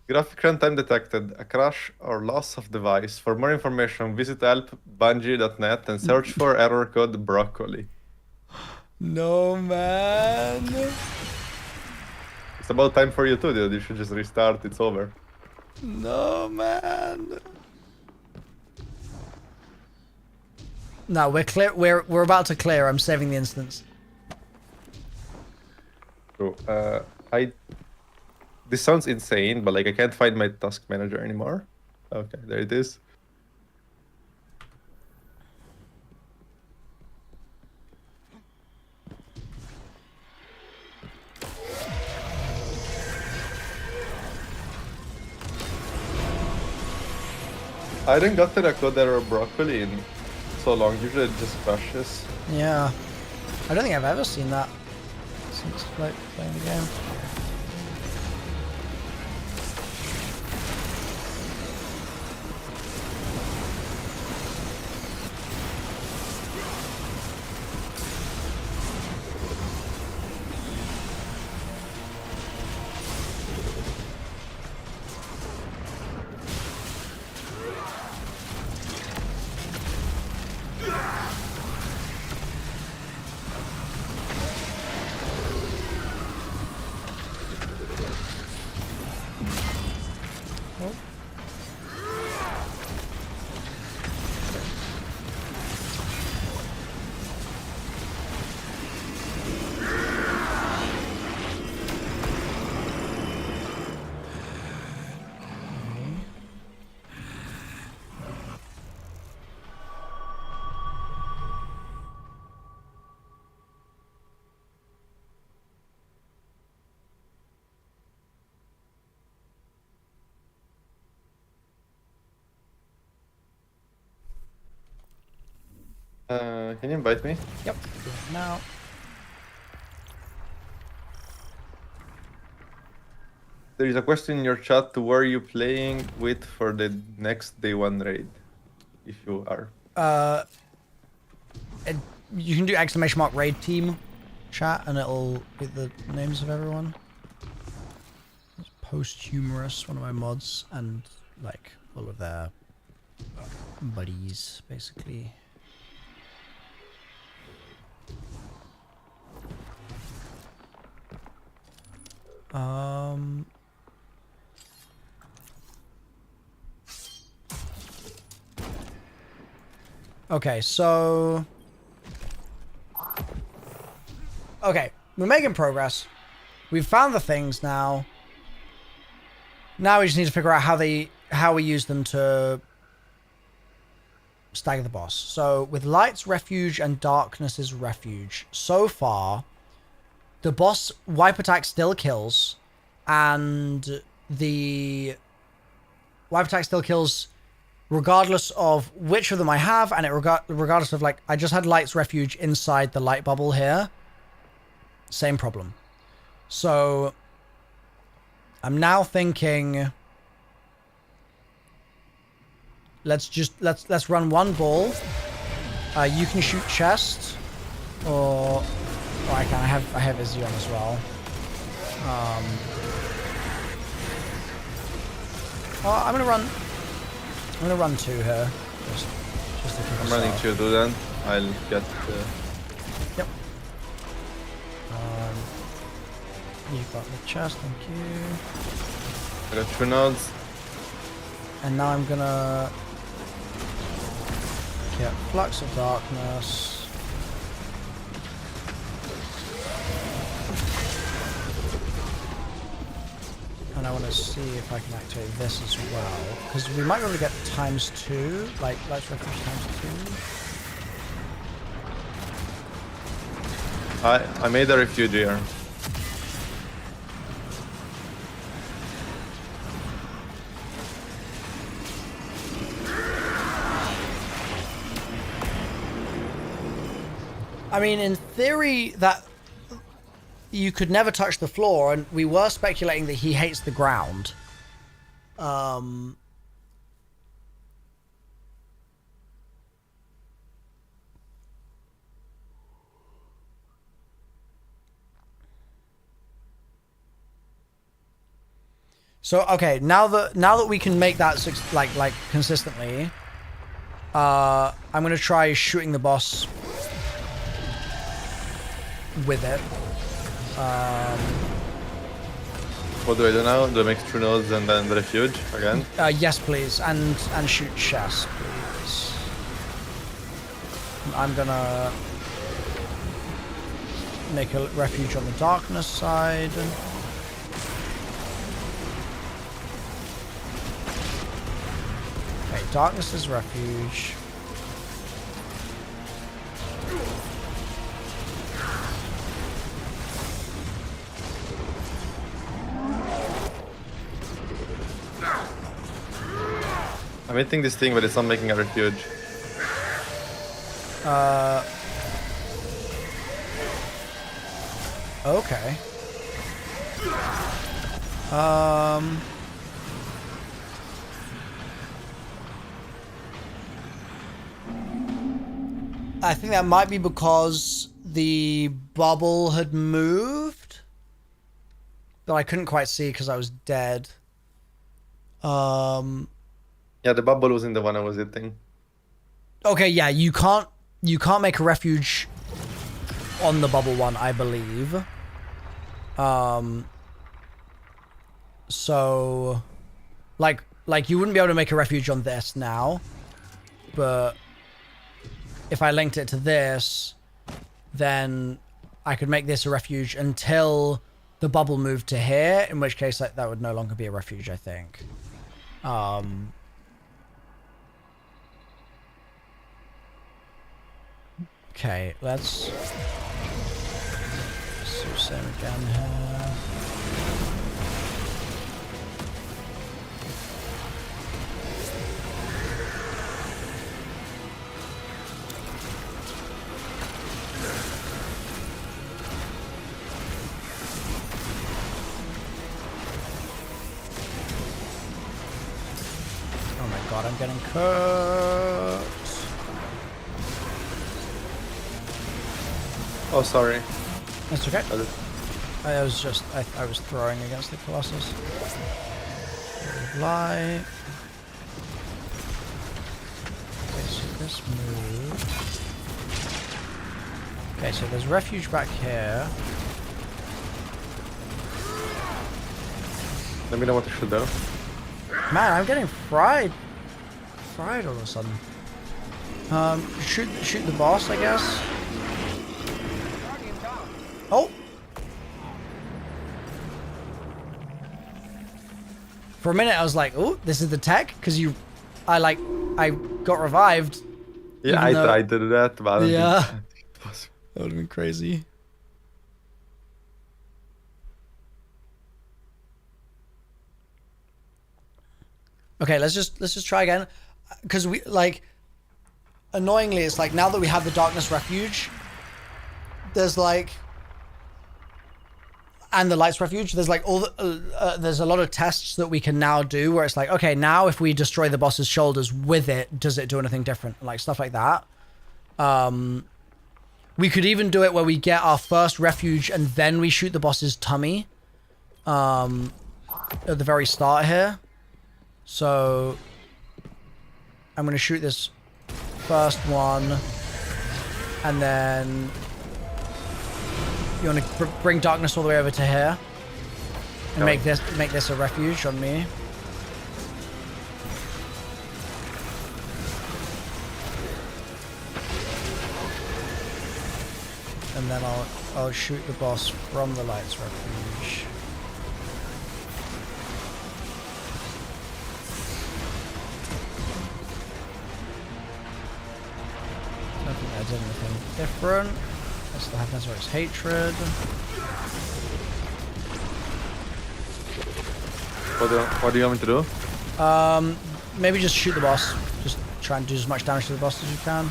Graphic runtime detected. A crash or loss of device. For more information, visit help.bungie.net and search for error code broccoli. No, man. It's about time for you too, dude. You should just restart. It's over. No, man. No, we're clear. We're about to clear. I'm saving the instance. So, this sounds insane, but like I can't find my task manager anymore. Okay, there it is. I didn't got to the code error broccoli in so long. Usually it just crashes. Yeah. I don't think I've ever seen that since like playing the game. Can you invite me? Yep. Now. There is a question in your chat to who are you playing with for the next day one raid, if you are. You can do !! raid team chat and it'll be the names of everyone. It's Posthumorous, one of my mods, and like all of their buddies, basically. Okay, so... Okay, we're making progress. We've found the things now. Now we just need to figure out how we use them to stagger the boss. So with Light's Refuge and Darkness's Refuge, so far, the boss wipe attack still kills, and the wipe attack still kills regardless of which of them I have, and regardless of, like, I just had Light's Refuge inside the light bubble here. Same problem. So I'm now thinking, let's run one ball. You can shoot chest, or I can. I have Izzy on as well. Oh, I'm gonna run two here. Just to keep I'm us running up. 2 too then. I'll get Yep. You've got the chest, thank you. I got 2 nodes. And now I'm gonna get Flux of Darkness. And I want to see if I can activate this as well, because we might be able to get ×2, like Light's Refuge ×2. I made a refuge here. I mean, in theory, that you could never touch the floor, and we were speculating that he hates the ground. So okay, now that we can make that like consistently, I'm gonna try shooting the boss with it. What do I do now? Do I make 2 nodes and then the refuge again? Yes, please, and shoot chest, please. I'm gonna make a refuge on the darkness side. Okay, darkness is refuge. I'm hitting this thing, but it's not making a refuge. Okay. I think that might be because the bubble had moved, but I couldn't quite see because I was dead. Yeah, the bubble wasn't the one I was hitting. Okay, yeah, you can't make a refuge on the bubble one, I believe. So like you wouldn't be able to make a refuge on this now, but if I linked it to this, then I could make this a refuge until the bubble moved to here, in which case that would no longer be a refuge, I think. Okay, let's do same again here. Oh my god, I'm getting cooked. Oh, sorry. That's okay. I I was just, I was throwing against the Colossus. Light. Okay, so this move. Okay, so there's refuge back here. Let me know what to shoot though. Man, I'm getting fried. Fried all of a sudden. Shoot the boss, I guess. Guardian down. Oh! For a minute, I was like, "Oh, this is the tech," because I got revived. Yeah, I tried to do that, but I don't Yeah. think it was. That would have been crazy. Okay, let's just try again, because we like. Annoyingly, it's like now that we have the darkness refuge, there's like, and the lights refuge, there's like all the, there's a lot of tests that we can now do where it's like, okay, now if we destroy the boss's shoulders with it, does it do anything different? Like stuff like that. We could even do it where we get our first refuge and then we shoot the boss's tummy, at the very start here. So I'm going to shoot this first one, and then you want to bring darkness all the way over to here and make this a refuge on me. And then I'll shoot the boss from the lights refuge. I don't think I did anything different. I still have Nezaric's hatred. What do you want me to do? Maybe just shoot the boss. Just try and do as much damage to the boss as you can.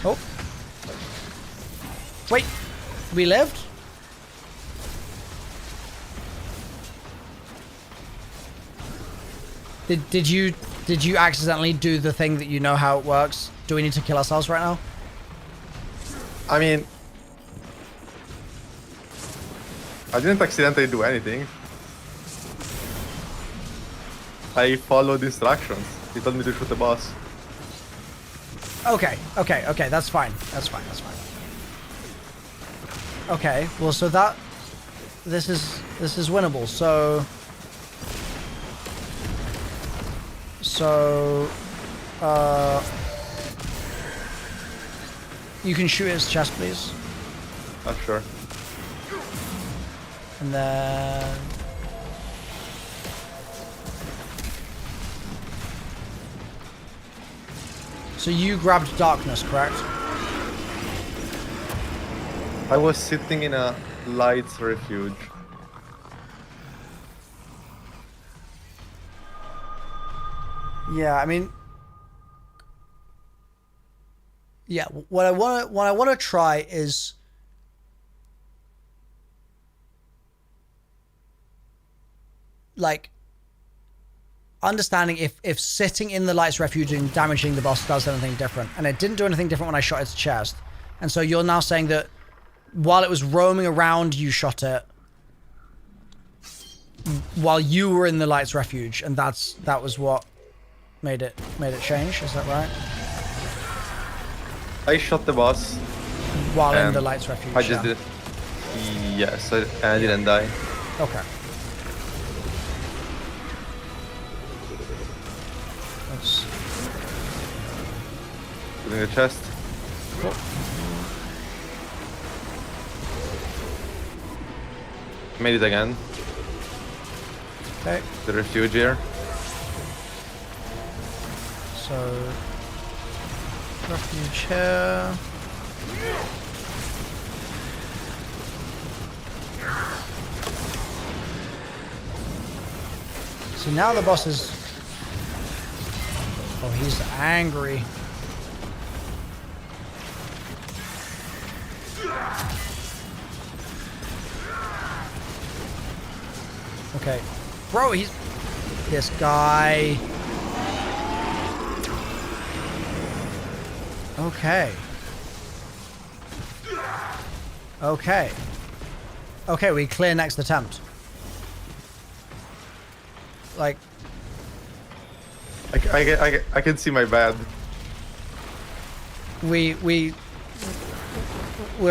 Oh. Wait. We lived? Did you accidentally do the thing that you know how it works? Do we need to kill ourselves right now? I mean, I didn't accidentally do anything. I followed instructions. He told me to shoot the boss. Okay, that's fine. That's fine. Okay, well, so this is winnable. So you can shoot his chest, please. Oh, sure. And then so you grabbed darkness, correct? I was sitting in a lights refuge. Yeah, I mean, yeah. What I want to try is like understanding if sitting in the lights refuge and damaging the boss does anything different, and it didn't do anything different when I shot its chest. And so you're now saying that while it was roaming around, you shot it while you were in the lights refuge, and that was what made it change. Is that right? I shot the boss While in the lights refuge. I just did. Yes, I didn't die. Okay. Let's Putting the chest. cool. Made it again. Okay. The refuge here. So refuge here. So now the boss is. Oh, he's angry. Okay. Bro, he's... This guy... Okay. Okay. Okay, we clear next attempt. Like... I can see my bad. We're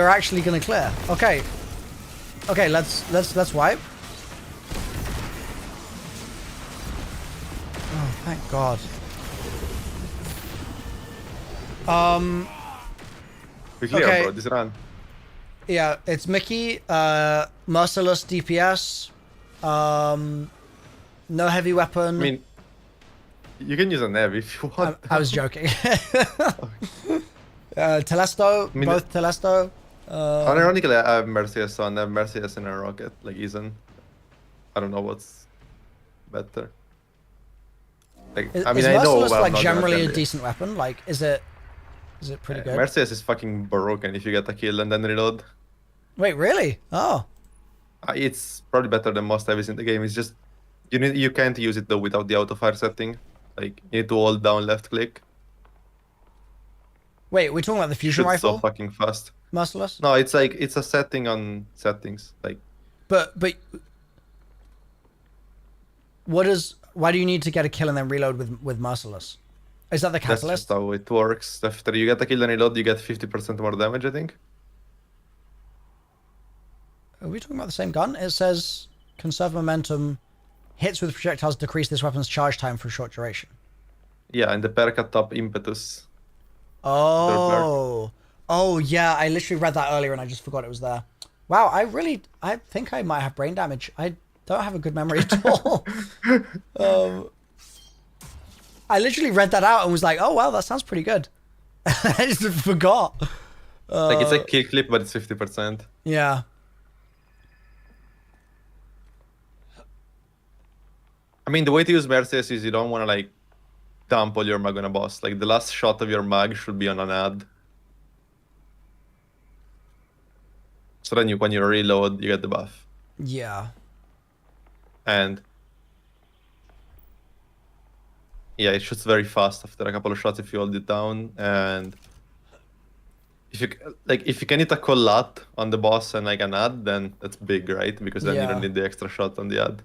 actually gonna clear. Okay. Okay, let's wipe. Oh, thank God. We clear, Okay. bro. This run. Yeah, it's Mickey, merciless DPS, no heavy weapon. I mean, you can use a Nev if you want. I was joking. Telesto, I mean, both Telesto. Unironically, I have Mercedes on. I have Mercedes in a rocket, like Ethan. I don't know what's better. Like, I mean, Is I know, merciless but I'm like not gonna generally a tell you. decent weapon? Like, is it pretty good? Mercedes is fucking broken if you get a kill and then reload. Wait, really? Oh, It's probably better than most heavies in the game. It's just you can't use it though without the auto fire setting. Like you need to hold down left click. wait, we're talking about the fusion Shoots so rifle, fucking fast. merciless. No, it's like it's a setting on settings. Like But why do you need to get a kill and then reload with merciless? Is that the that's just catalyst? how it works. After you get a kill and reload, you get 50% more damage, I think. Are we talking about the same gun? It says conserve momentum. Hits with projectiles decrease this weapon's charge time for a short duration. Yeah, and the perk at top impetus. Oh. Oh, yeah. I literally read that earlier and I just forgot it was there. Wow, I think I might have brain damage. I don't have a good memory at all. I literally read that out and was like, oh, wow, that sounds pretty good. I just forgot. Like it's like kill clip, but it's 50%. Yeah. I mean, the way to use Mercedes is you don't want to like dump all your mag on a boss. Like the last shot of your mag should be on an ad. So then when you reload, you get the buff. Yeah. And yeah, it shoots very fast after a couple of shots if you hold it down. And if you can hit a collat on the boss and like an ad, then that's big, right? Because then you Yeah. don't need the extra shot on the ad.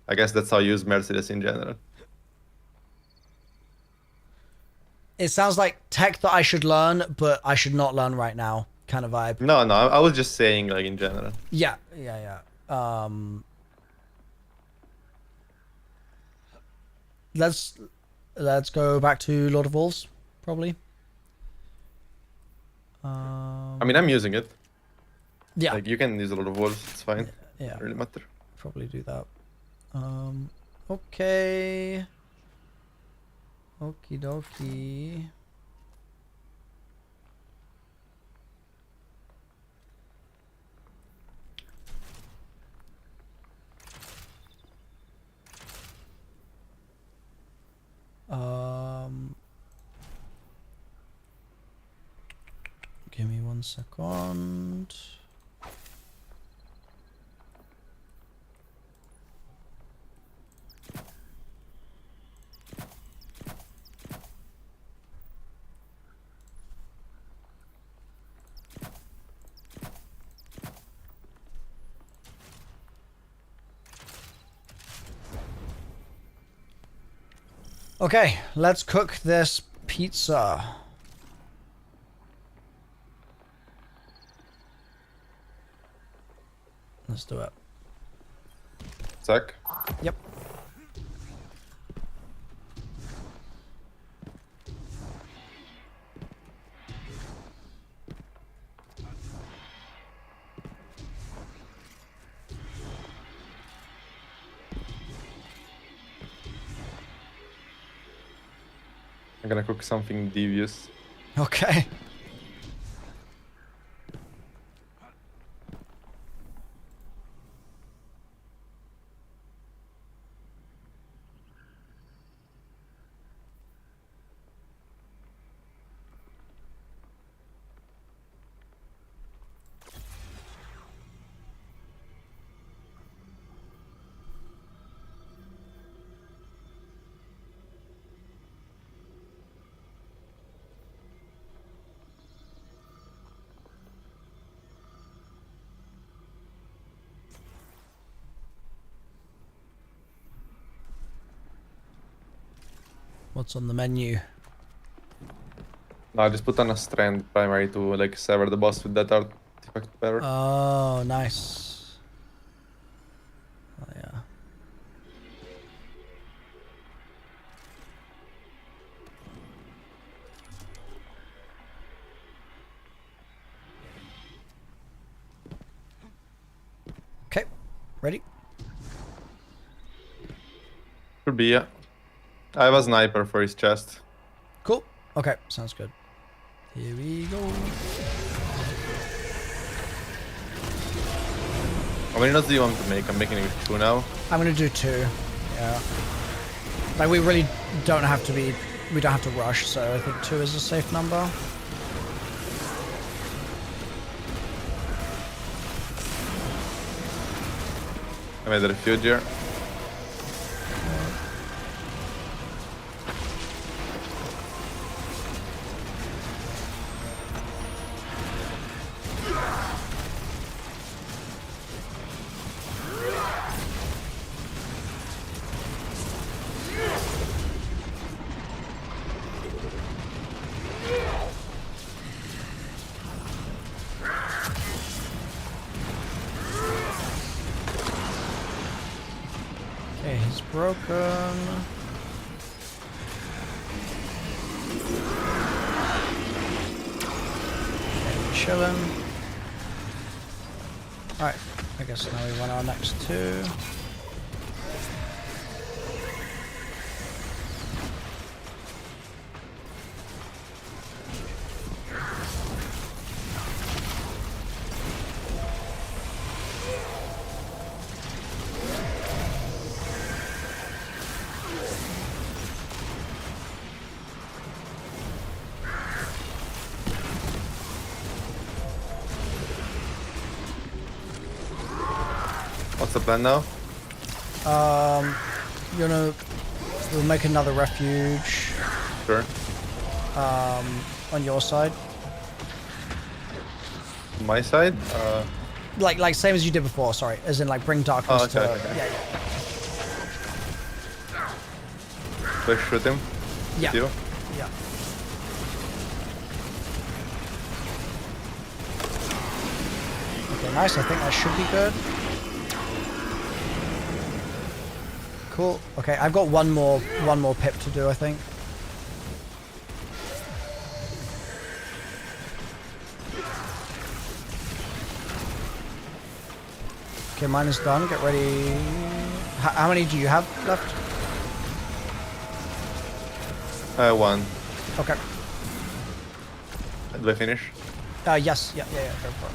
I guess that's how you use Mercedes in general. It sounds like tech that I should learn, but I should not learn right now kind of vibe. No, I was just saying like in general. Yeah. Let's go back to Lord of Wolves, probably. I mean, I'm using it. Yeah. Like you can use a lot of wolves, it's fine. Yeah. Doesn't really matter. Probably do that. Okay. Okie dokie. Give me 1 second. Okay, let's cook this pizza. Let's do it. Zach? Yep. I'm gonna cook something devious. Okay. What's on the menu? No, I just put on a strand primary to like sever the boss with that artifact power. Oh, nice. Ready? Could be, yeah. I have a sniper for his chest. Cool. Okay, sounds good. Here we go. How many notes do you want to make? I'm making it with 2 now. I'm gonna do 2. Yeah. Like we really don't have to be. We don't have to rush, so I think 2 is a safe number. I made a refuge here. Okay, he's broken. Okay, chilling. Alright, I guess now we want our next 2. What's the plan now? We'll make another refuge Sure. on your side. My side? Like same as you did before, sorry. As in like bring darkness Oh, okay, to okay. Yeah, Do I shoot him? yeah. You? Yeah. Okay, nice. I think that should be good. Cool. Okay, I've got one more pip to do, I think. Okay, mine is done. Get ready. How many do you have left? 1. Okay. Do I finish? Yes. Yeah. Go for it.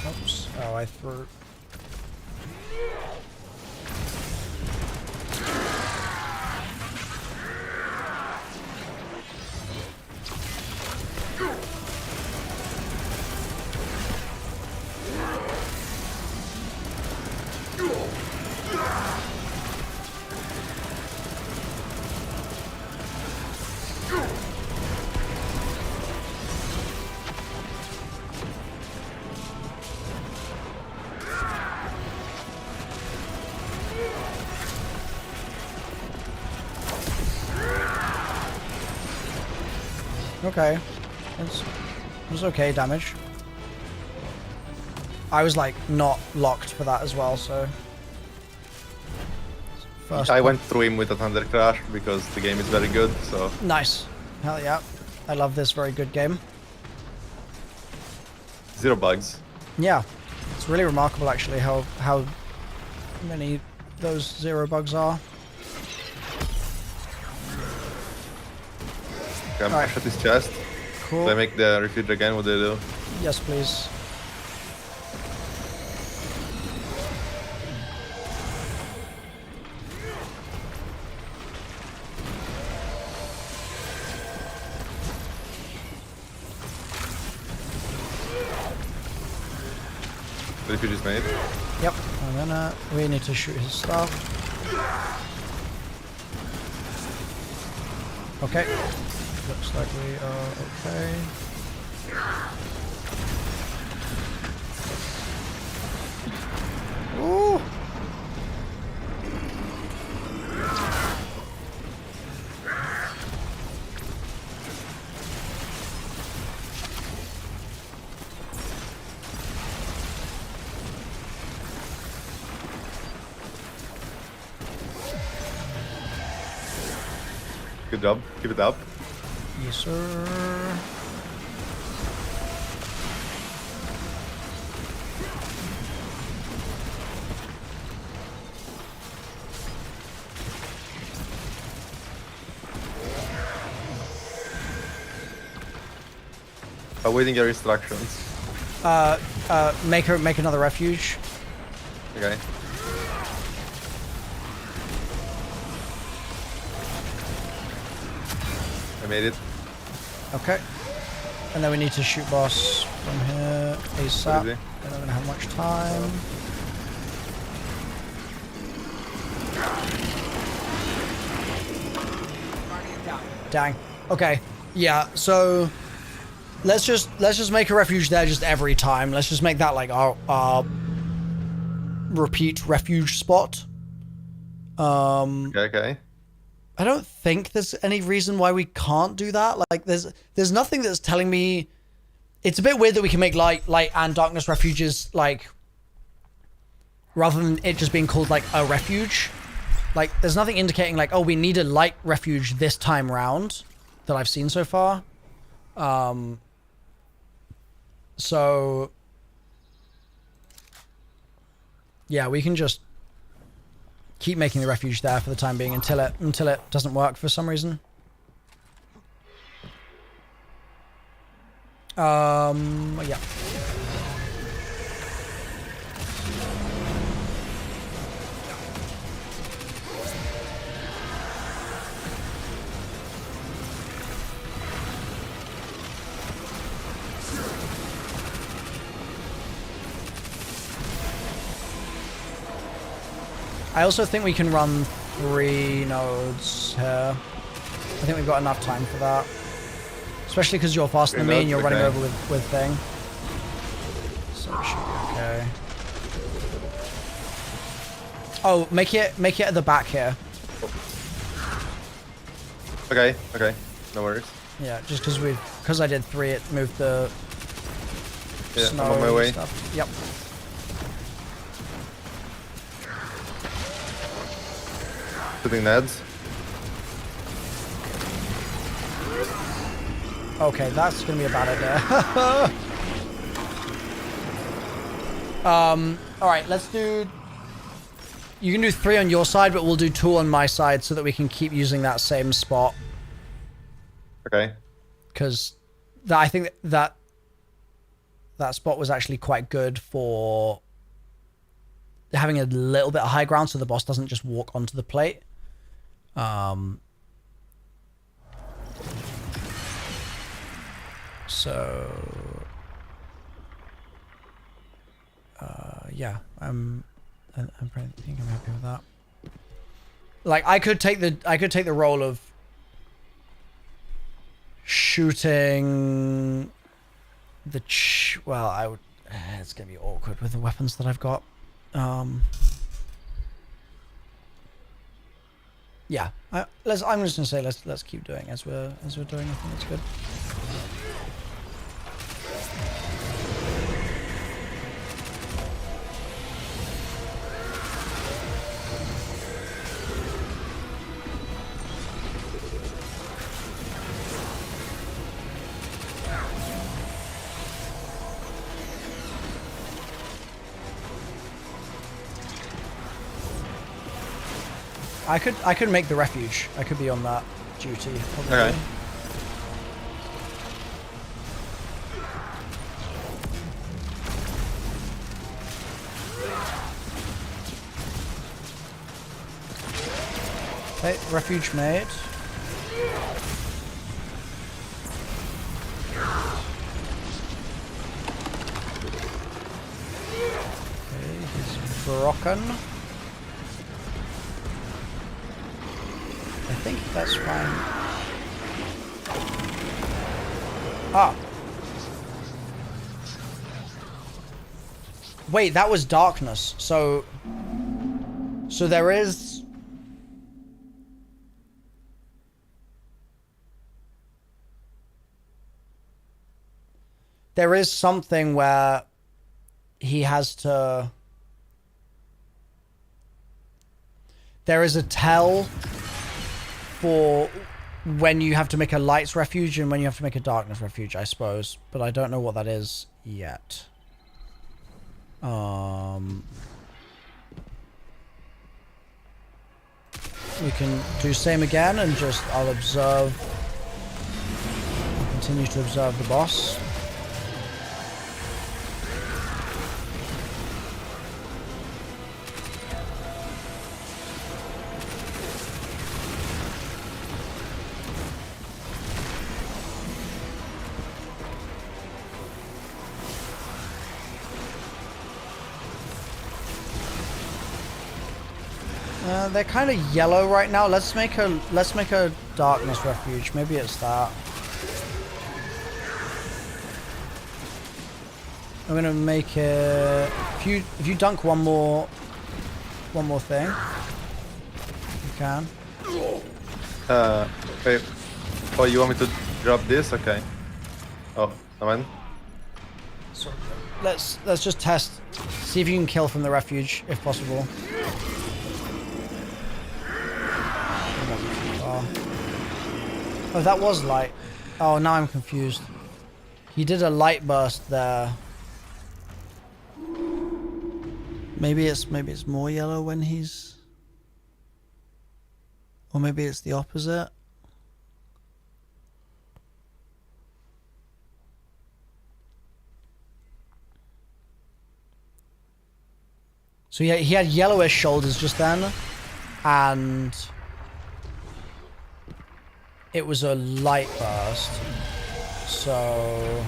Oops. Oh, I threw. Okay. It was okay damage. I was like not locked for that as well, so. First I point. went through him with a Thunder Crash because the game is very good, so... Nice. Hell yeah. I love this very good game. 0 bugs. Yeah. It's really remarkable actually how many those 0 bugs are. Okay, I'm Alright. shot his chest. Cool. Do I make the refuge again? What do I do? Yes, please. The refuge is made. Yep. And then we need to shoot his stuff. Okay. Looks like we are okay. Ooh. Good job. Keep it up. Yes, sir. Awaiting your instructions. Make another refuge. Okay. I made it. Okay. And then we need to shoot boss from here ASAP. Easy. We're not gonna have much time. Guardian down. Dang. Okay. Yeah. So let's just make a refuge there just every time. Let's just make that like our repeat refuge spot. Okay. I don't think there's any reason why we can't do that. Like there's nothing that's telling me. It's a bit weird that we can make light and darkness refuges like rather than it just being called like a refuge. Like there's nothing indicating like, oh, we need a light refuge this time round that I've seen so far. So yeah, we can just keep making the refuge there for the time being until it doesn't work for some reason. Yeah. I also think we can run 3 nodes here. I think we've got enough time for that. Especially because you're faster than me and you're running over with thing. So it should be okay. Oh, make it at the back here. Okay. No worries. Yeah, just because I did 3, it moved the snow I'm on my way. Stuff. Yep. Shooting Neds. Okay, that's gonna be a bad idea. Alright, let's do... You can do 3 on your side, but we'll do 2 on my side so that we can keep using that same spot. Okay. Because I think that spot was actually quite good for having a little bit of high ground so the boss doesn't just walk onto the plate. So yeah, I think I'm happy with that. Like I could take the role of shooting the well, I would it's gonna be awkward with the weapons that I've got. Yeah, I'm just gonna say let's keep doing as we're doing. I think it's good. I could make the refuge. I could be on that duty. Probably. Okay. Okay, refuge made. Okay, he's broken. I think that's fine. Ah. Wait, that was darkness. So there is... There is something where he has to... There is a tell for when you have to make a lights refuge and when you have to make a darkness refuge, I suppose. But I don't know what that is yet. We can do same again and just I'll observe. Continue to observe the boss. They're kind of yellow right now. Let's make a darkness refuge. Maybe it's that. I'm gonna make it. If you dunk one more thing, you can. Wait. Oh, you want me to drop this? Okay. Oh, I'm in. So let's just test. See if you can kill from the refuge, if possible. Oh, that was light. Oh, now I'm confused. He did a light burst there. Maybe it's more yellow when he's... Or maybe it's the opposite. So yeah, he had yellowish shoulders just then. And... it was a light burst, so...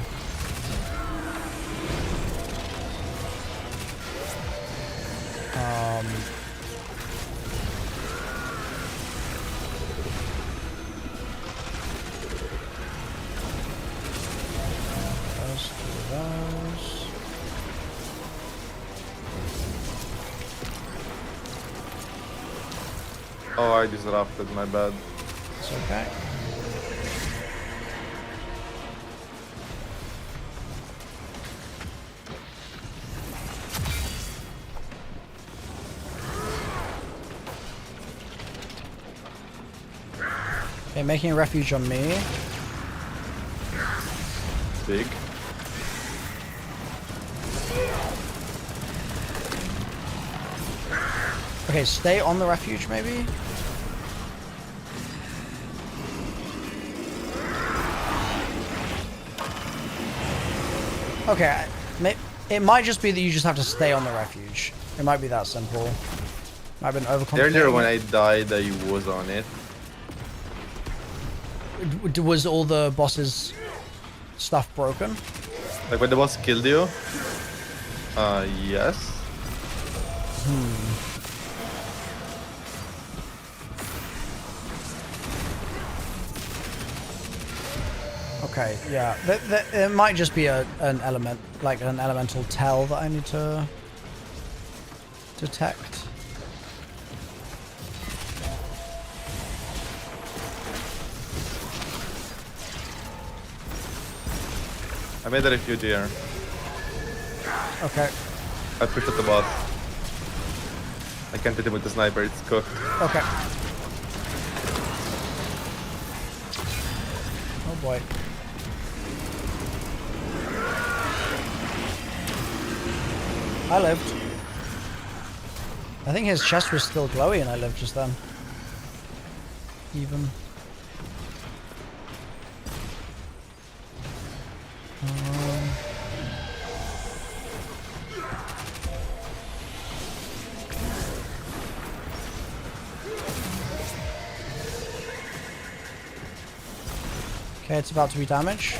Let's do those. Oh, I disrupted, my bad. It's okay. Okay, making a refuge on me. Big. Okay, stay on the refuge maybe? Okay, it might just be that you just have to stay on the refuge. It might be that simple. Might have been overcomplicated. Earlier when I died, I was on it. Was all the boss's stuff broken? Like when the boss killed you? Yes. Okay, yeah. It might just be an element, like an elemental tell that I need to detect. I made a refuge here. Okay. I pushed at the boss. I can't hit him with the sniper, it's cooked. Okay. Oh boy. I lived. I think his chest was still glowy and I lived just then. Even. Okay, it's about to be damaged.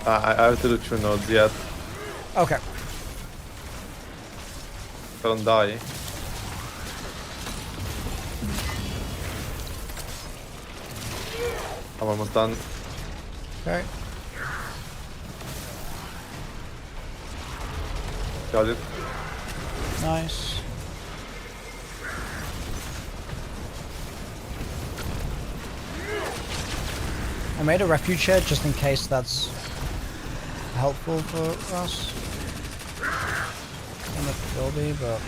I have to do 2 nodes yet. Okay. Don't die. I'm almost done. Okay. Got it. Nice. I made a refuge here just in case that's helpful for us. I don't know if it will be, but...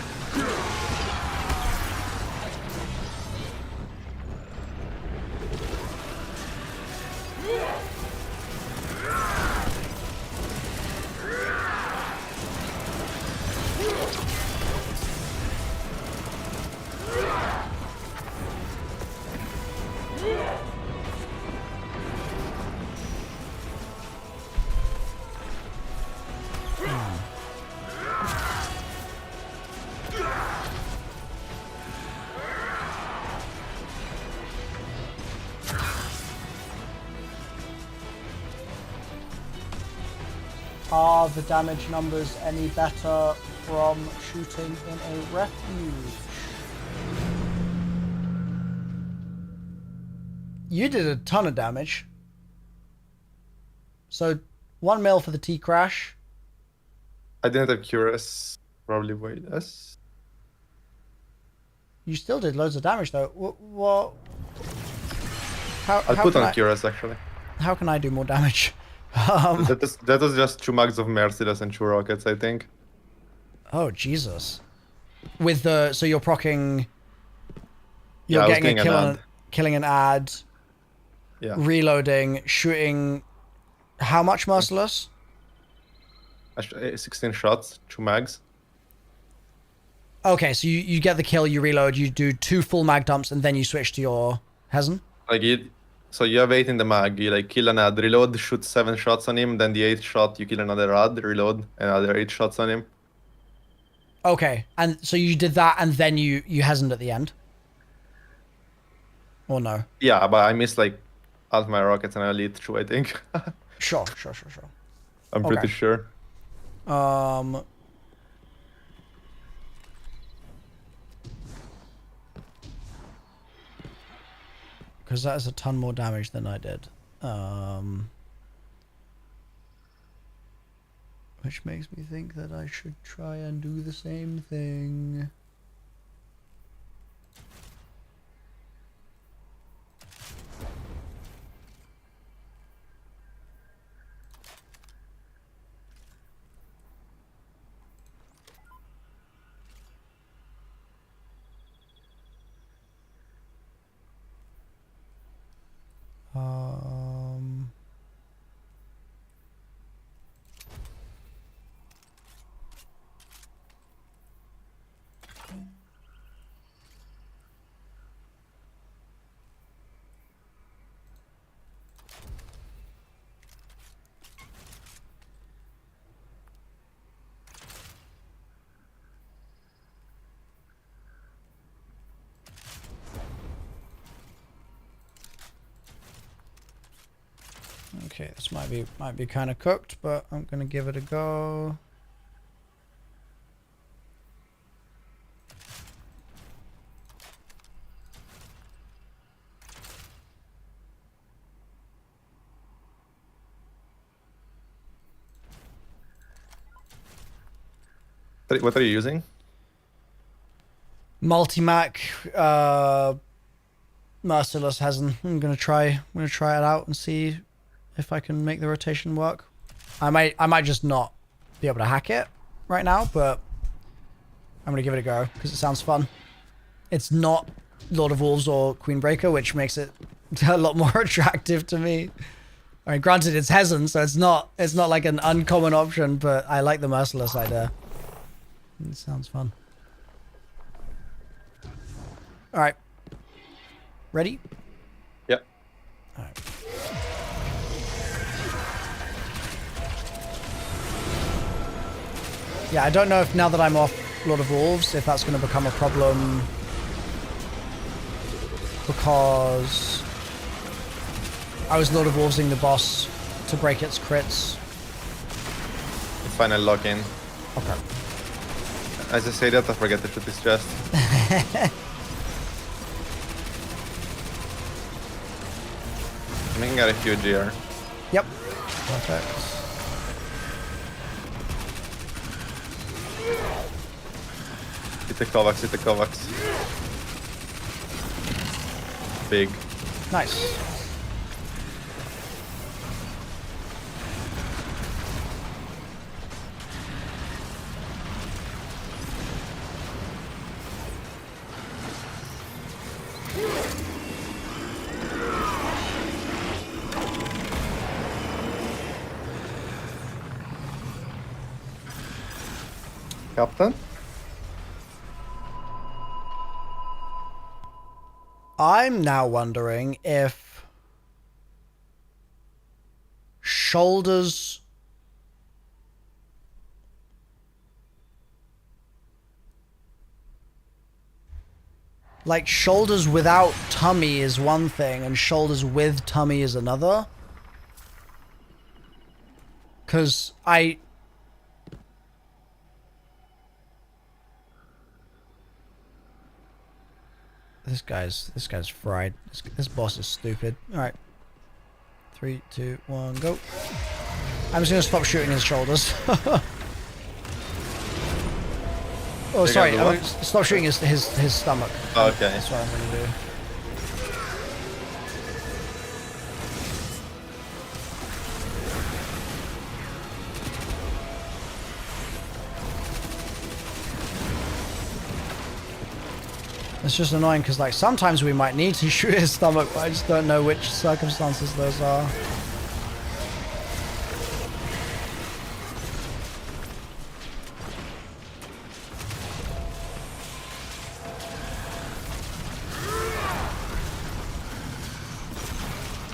Are the damage numbers any better from shooting in a refuge? You did a ton of damage. So 1 mil for the T crash. I didn't have curious. Probably way less. You still did loads of damage though. What? I'll put on curious actually. How can I do more damage? That was just 2 mags of Merciless and 2 rockets, I think. Oh Jesus! With the so you're proccing. Yeah, You're I was getting a getting kill an on, killing an ad. Yeah. Reloading, shooting. How much Merciless? 16 shots, 2 mags. Okay, so you get the kill, you reload, you do 2 full mag dumps, and then you switch to your Hezen? So you have 8 in the mag, you like kill an ad, reload, shoot 7 shots on him, then the 8th shot you kill another ad, reload, another 8 shots on him. Okay, and so you did that, and then you Hezened at the end? Or no? Yeah, but I missed like half my rockets and I lead through, I think. Sure. I'm pretty sure. Because that is a ton more damage than I did. Which makes me think that I should try and do the same thing. Okay, this might be kind of cooked, but I'm gonna give it a go. What are you using? Multi-Mac, Merciless Hezen. I'm gonna try it out and see if I can make the rotation work. I might just not be able to hack it right now, but I'm gonna give it a go because it sounds fun. It's not Lord of Wolves or Queenbreaker, which makes it a lot more attractive to me. I mean, granted, it's Hezen, so it's not like an uncommon option, but I like the Merciless idea. It sounds fun. All right, ready? Yep. All right. Yeah, I don't know if now that I'm off Lord of Wolves, if that's going to become a problem, because I was Lord of Wolvesing the boss to break its crits. Final lock in. Okay. As I say that, I forget to shoot his chest. I'm making out a huge here. Yep. Perfect. Hit the Kovacs, hit the Kovacs. Big. Nice. Captain? I'm now wondering if shoulders like shoulders without tummy is one thing and shoulders with tummy is another. 'Cause This guy's fried. This boss is stupid. All right. 3, 2, 1, go. I'm just gonna stop shooting his shoulders. Oh, sorry. Stop shooting his stomach. Oh, okay. That's what I'm gonna do. It's just annoying because, like, sometimes we might need to shoot his stomach, but I just don't know which circumstances those are.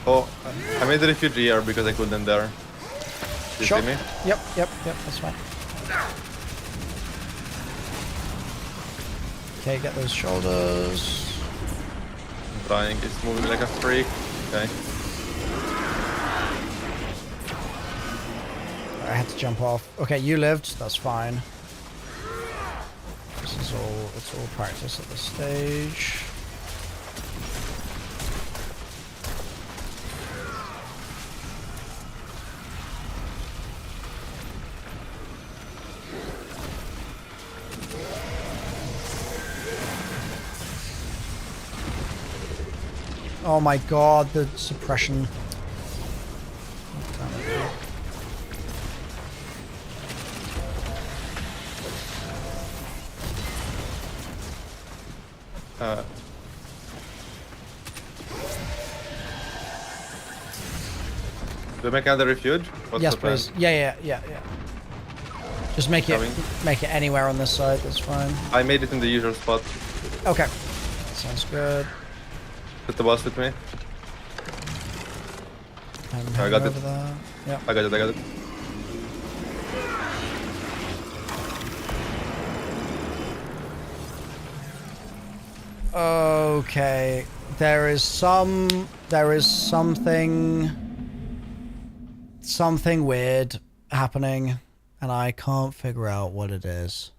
Oh, I made the refugee here because I couldn't there. You Sure. see me? Yep, that's fine. Okay, get those shoulders. I'm trying, it's moving like a freak. Okay. I had to jump off. Okay, you lived, that's fine. It's all practice at this stage. Oh my god, the suppression. Do I make another refuge? What's Yes, the plan? please. Yeah. Just make Coming. it anywhere on this side. That's fine. I made it in the usual spot. Okay, sounds good. Put the boss with me. I'm I got it. over there. Yeah. I got it. Okay. There is something weird happening, and I can't figure out what it is.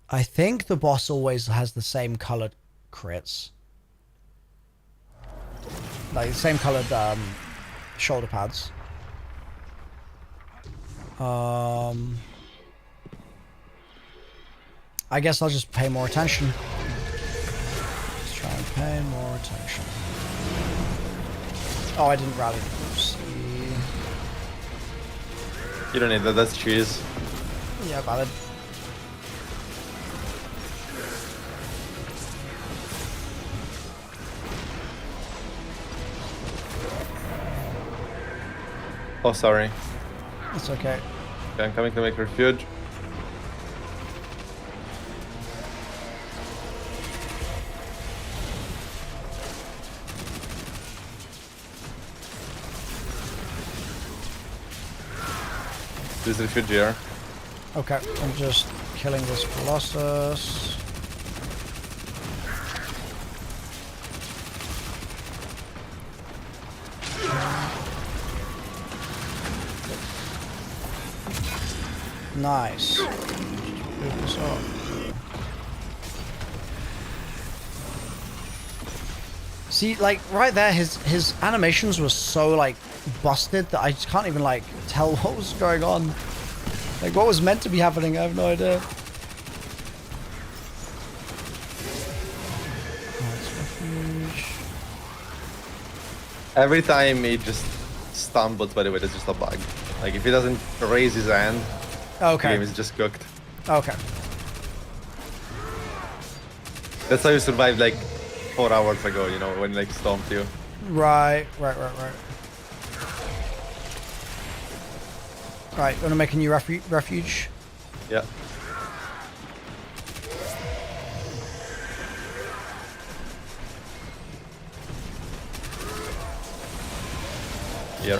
I think the boss always has the same colored crits. Like the same colored shoulder pads. I guess I'll just pay more attention. Let's try and pay more attention. Oh, I didn't rally. Oops. You don't need that, that's cheese. Yeah, valid. Oh, sorry. It's okay. Okay, I'm coming to make refuge. This refuge here. Okay, I'm just killing this Colossus. Nice. Move this up. See, like, right there, his animations were so, like, busted that I just can't even, like, tell what was going on. Like, what was meant to be happening, I have no idea. Every time he just stumbles, by the way, that's just a bug. Like, if he doesn't raise his hand, the Okay. game is just cooked. Okay. That's how you survived, like, 4 hours ago, you know, when, like, stomped you. Right. Right, you want to make a new refuge? Yeah. Here.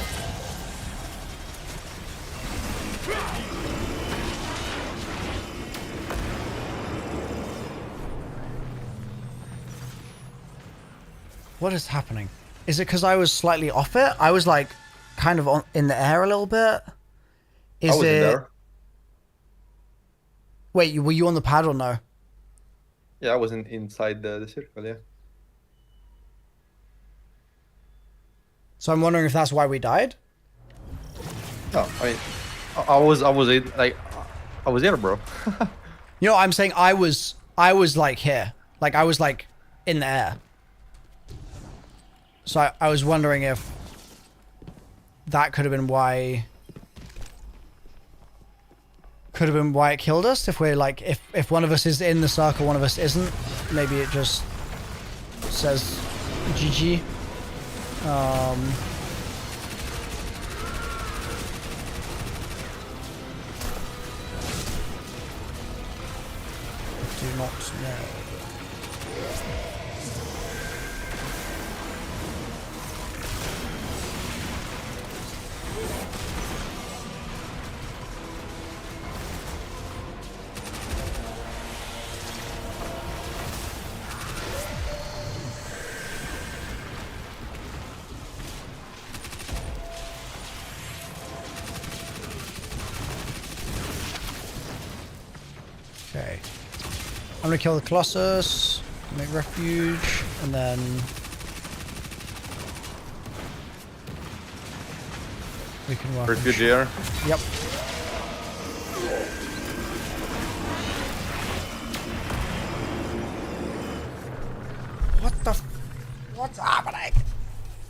What is happening? Is it because I was slightly off it? I was like kind of in the air a little bit. I was in there. Wait, were you on the pad or no? Yeah, I wasn't inside the circle, yeah. So I'm wondering if that's why we died. No, I mean, I was here, bro. You know, I'm saying I was like here. Like I was like in the air. So I was wondering if that could have been why it killed us. If we're like, if one of us is in the circle, one of us isn't, maybe it just says GG. Do not know. Okay. I'm gonna kill the Colossus, make refuge, and then we can work. Refuge here. Yep. What the? What's happening?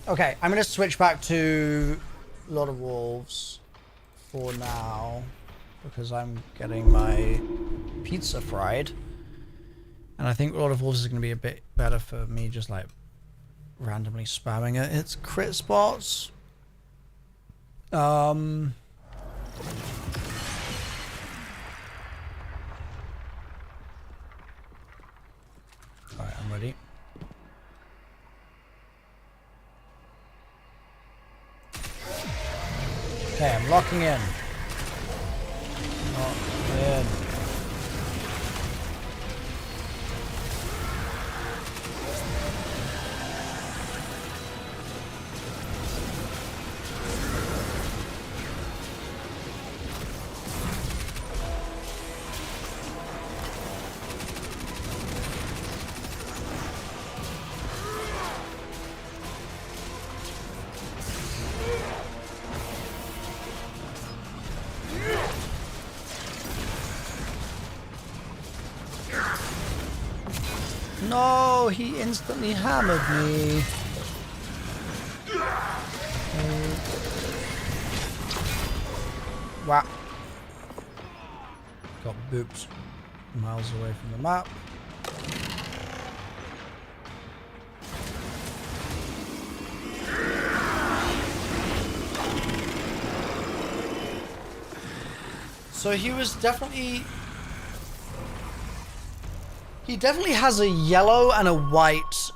Okay, I'm gonna switch back to Lord of Wolves for now because I'm getting my pizza fried. And I think Lord of Wolves is going to be a bit better for me just like randomly spamming it. Its crit spots. Alright, I'm ready. Okay, I'm locking in. Lock in. No, he instantly hammered me. Wow. Got booped miles away from the map. So he was definitely... He definitely has a yellow and a white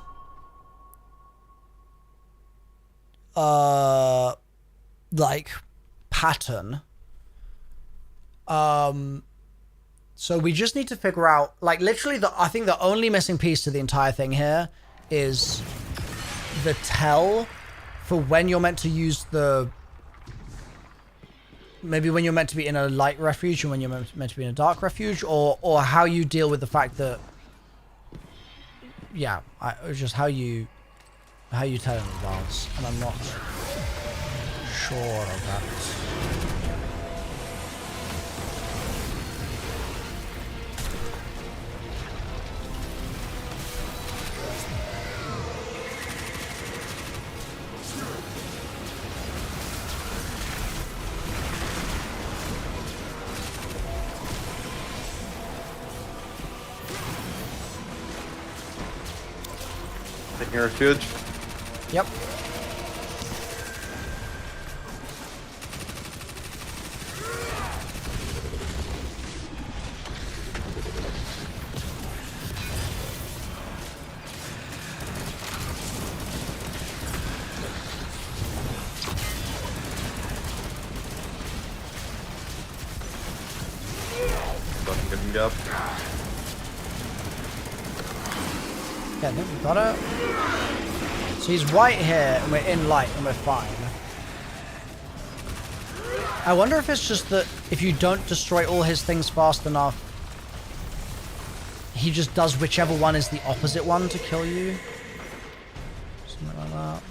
like pattern. So we just need to figure out, like, literally I think the only missing piece to the entire thing here is the tell for when you're meant to use the, maybe when you're meant to be in a light refuge and when you're meant to be in a dark refuge, or how you deal with the fact that, yeah, it's just how you tell in advance, and I'm not sure of that. Taking refuge. Yep. Getting up. Yeah, I think we got it. So he's white here, and we're in light, and we're fine. I wonder if it's just that if you don't destroy all his things fast enough, he just does whichever one is the opposite one to kill you. Something like that.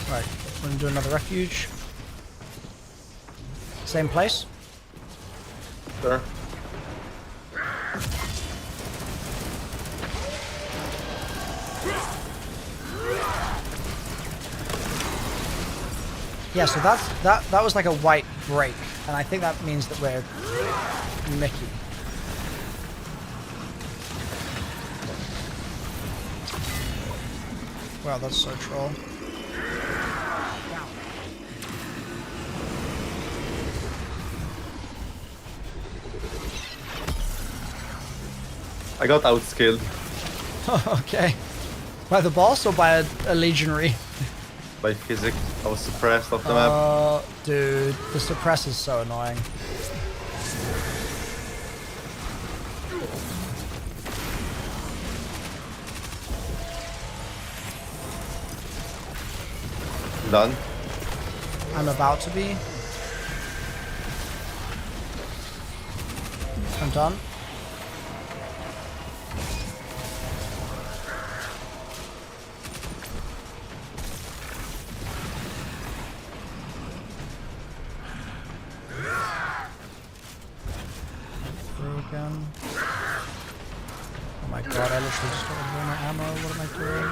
Right, we're gonna do another refuge. Same place. Sure. Yeah, so that was like a white break, and I think that means that we're Mickey. Wow, that's so troll. I got outskilled Okay. By the boss or by a legionary? by physics. I was suppressed off the map. Dude, the suppress is so annoying. Done. I'm about to be. I'm done. Through again. Oh my god, I literally just got all my ammo. What am I doing?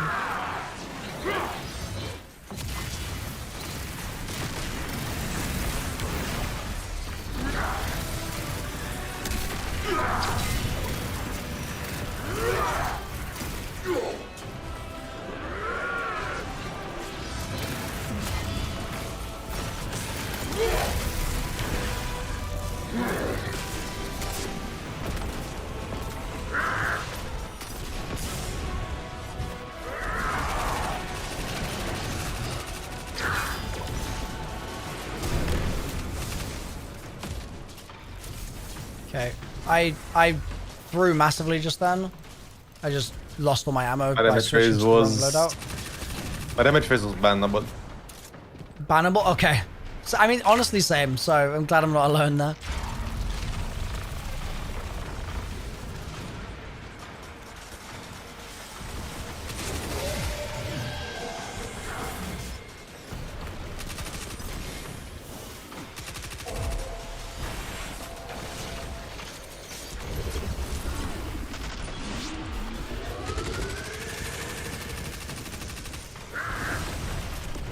Okay, I threw massively just then. I just lost all my ammo My by damage switching phase to the wrong was loadout. my damage phase was bannable. Bannable? Okay. So, I mean, honestly, same. So I'm glad I'm not alone there.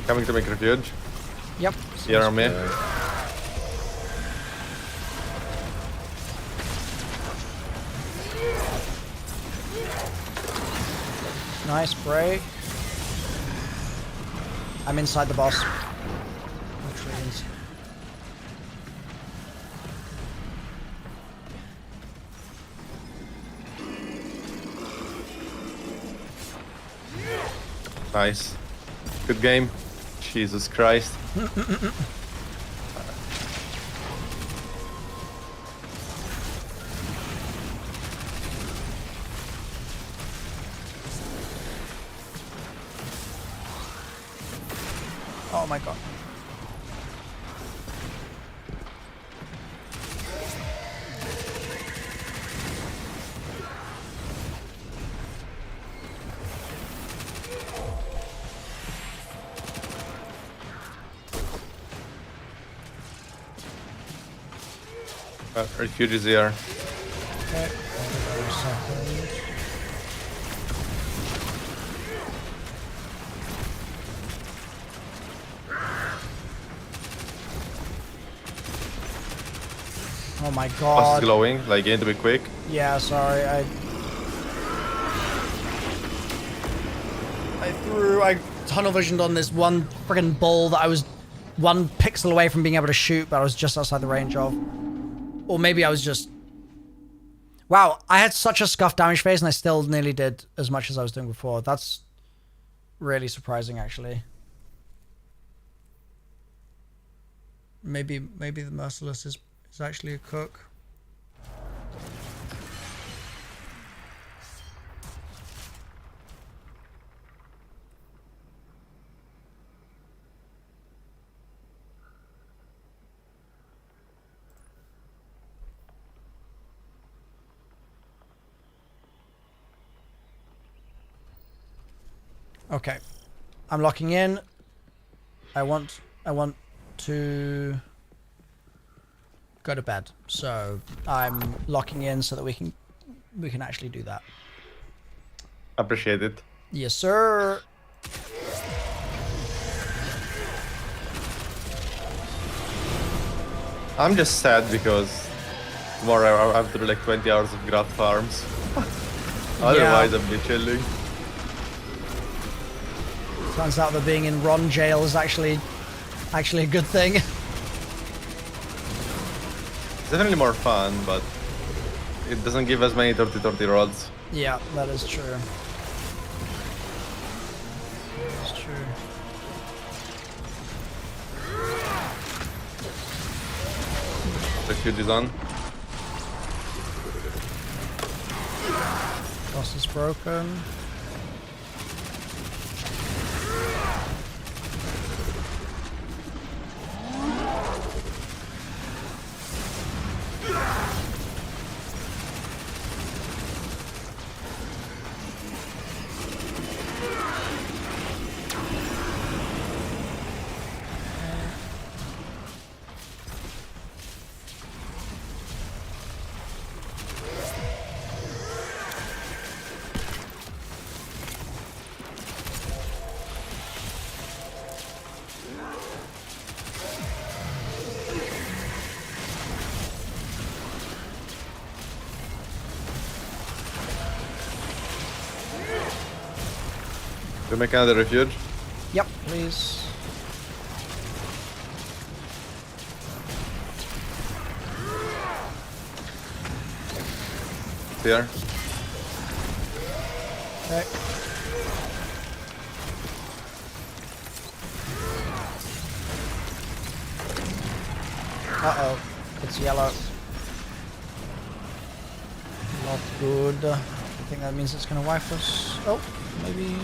Coming to make refuge. Yep. Here on me. Nice break. I'm inside the boss. Literally inside. Nice. Good game. Jesus Christ. Oh my god. Refuge is here. Okay. Hold on a second. Oh my Boss is god. glowing, like you need to be quick. Yeah, sorry. I tunnel visioned on this one friggin' bull that I was one pixel away from being able to shoot, but I was just outside the range of. Or maybe I was just... Wow, I had such a scuffed damage phase and I still nearly did as much as I was doing before. That's really surprising, actually. Maybe the Merciless is actually a cook. Okay. I'm locking in. I want to go to bed. So I'm locking in so that we can actually do that. Appreciate it. Yes, sir. I'm just sad because tomorrow I have to do like 20 hours of graph farms. Otherwise, I'd be chilling. Turns out that being in Ron jail is actually a good thing. It's definitely more fun, but it doesn't give as many 30-30 rods. Yeah, that is true. It's true. Refuge is on. Boss is broken. We make another refuge. Yep, please. Here. Okay. Uh-oh. It's yellow. Not good. I think that means it's gonna wipe us. Oh, maybe.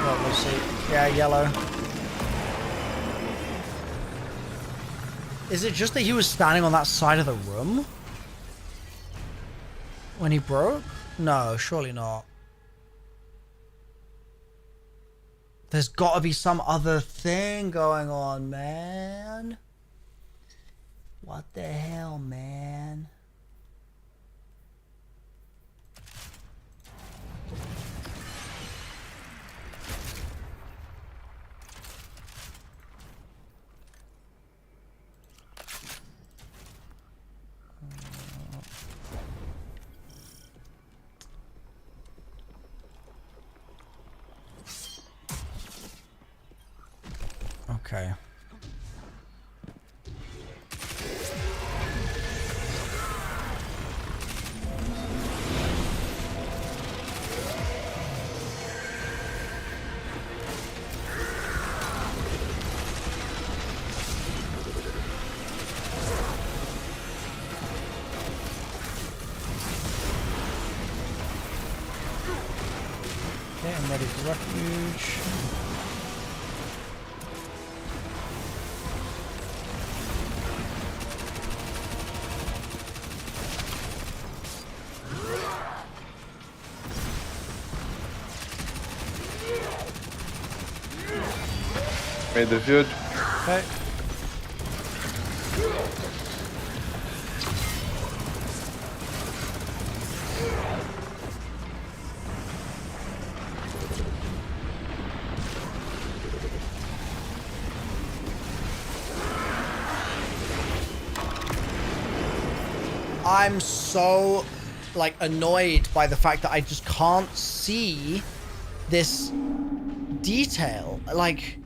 Well, we'll see. Yeah, yellow. Is it just that he was standing on that side of the room when he broke? No, surely not. There's got to be some other thing going on, man. What the hell, man? Okay. Okay, I'm ready for refuge. Made the refuge. Okay. I'm so like annoyed by the fact that I just can't see this detail. Like,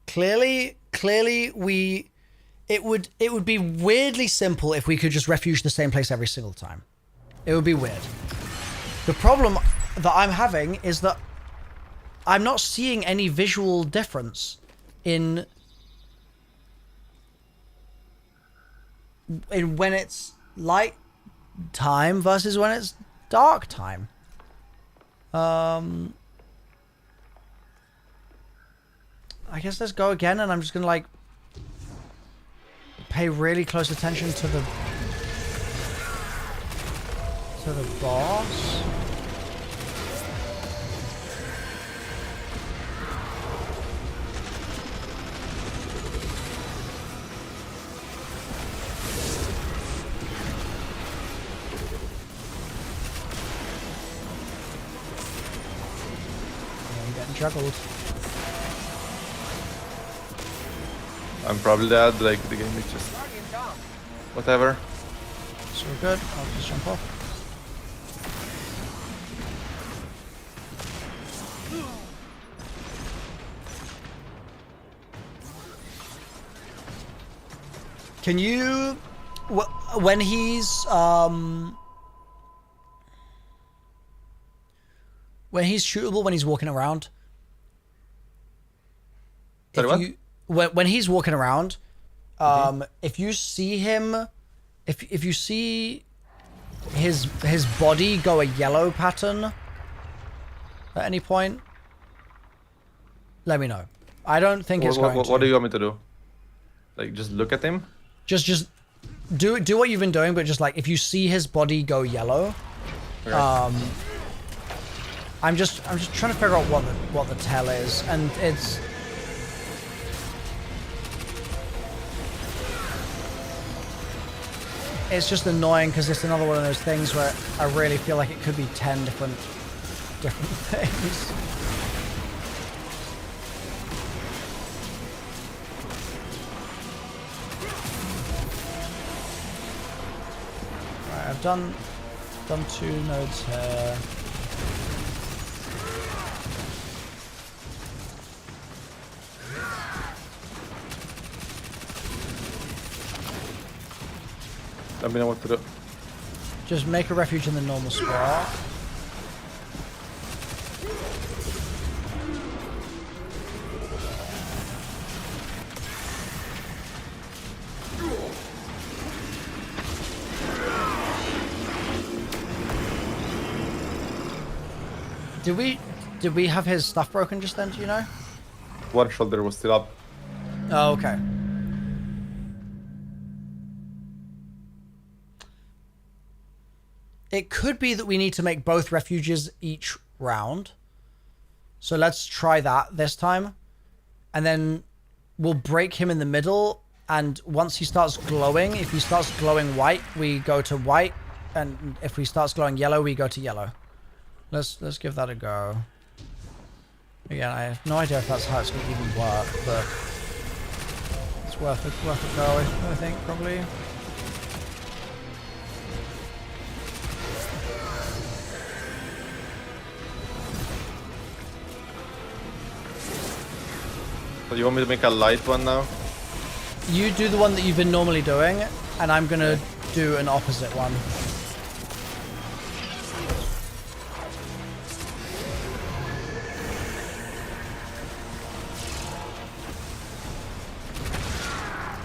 clearly it would be weirdly simple if we could just refuge the same place every single time. It would be weird. The problem that I'm having is that I'm not seeing any visual difference in when it's light time versus when it's dark time. I guess let's go again, and I'm just gonna like pay really close attention to the boss. Yeah, I'm getting juggled. I'm probably dead, like the game is just Guardian down. whatever. So we're good. I'll just jump off. Can you, when he's shootable, when he's walking around? Sorry, what? When he's walking around, if you see him, if you see his body go a yellow pattern at any point, let me know. I don't think it's going to. What do you want me to do? Like, just look at him? Just do what you've been doing, but just like if you see his body go yellow, Okay. I'm just trying to figure out what the tell is, and it's just annoying because it's another one of those things where I really feel like it could be 10 different things. Right, I've done 2 nodes here. Let me know what to do. Just make a refuge in the normal spot. Did we have his stuff broken just then, do you know? One shoulder was still up. Oh, okay. It could be that we need to make both refuges each round. So let's try that this time. And then we'll break him in the middle. And once he starts glowing, if he starts glowing white, we go to white. And if he starts glowing yellow, we go to yellow. Let's give that a go. Again, I have no idea if that's how it's going to even work, but it's worth a go, I think, probably. So you want me to make a light one now? You do the one that you've been normally doing, and I'm going to do an opposite one.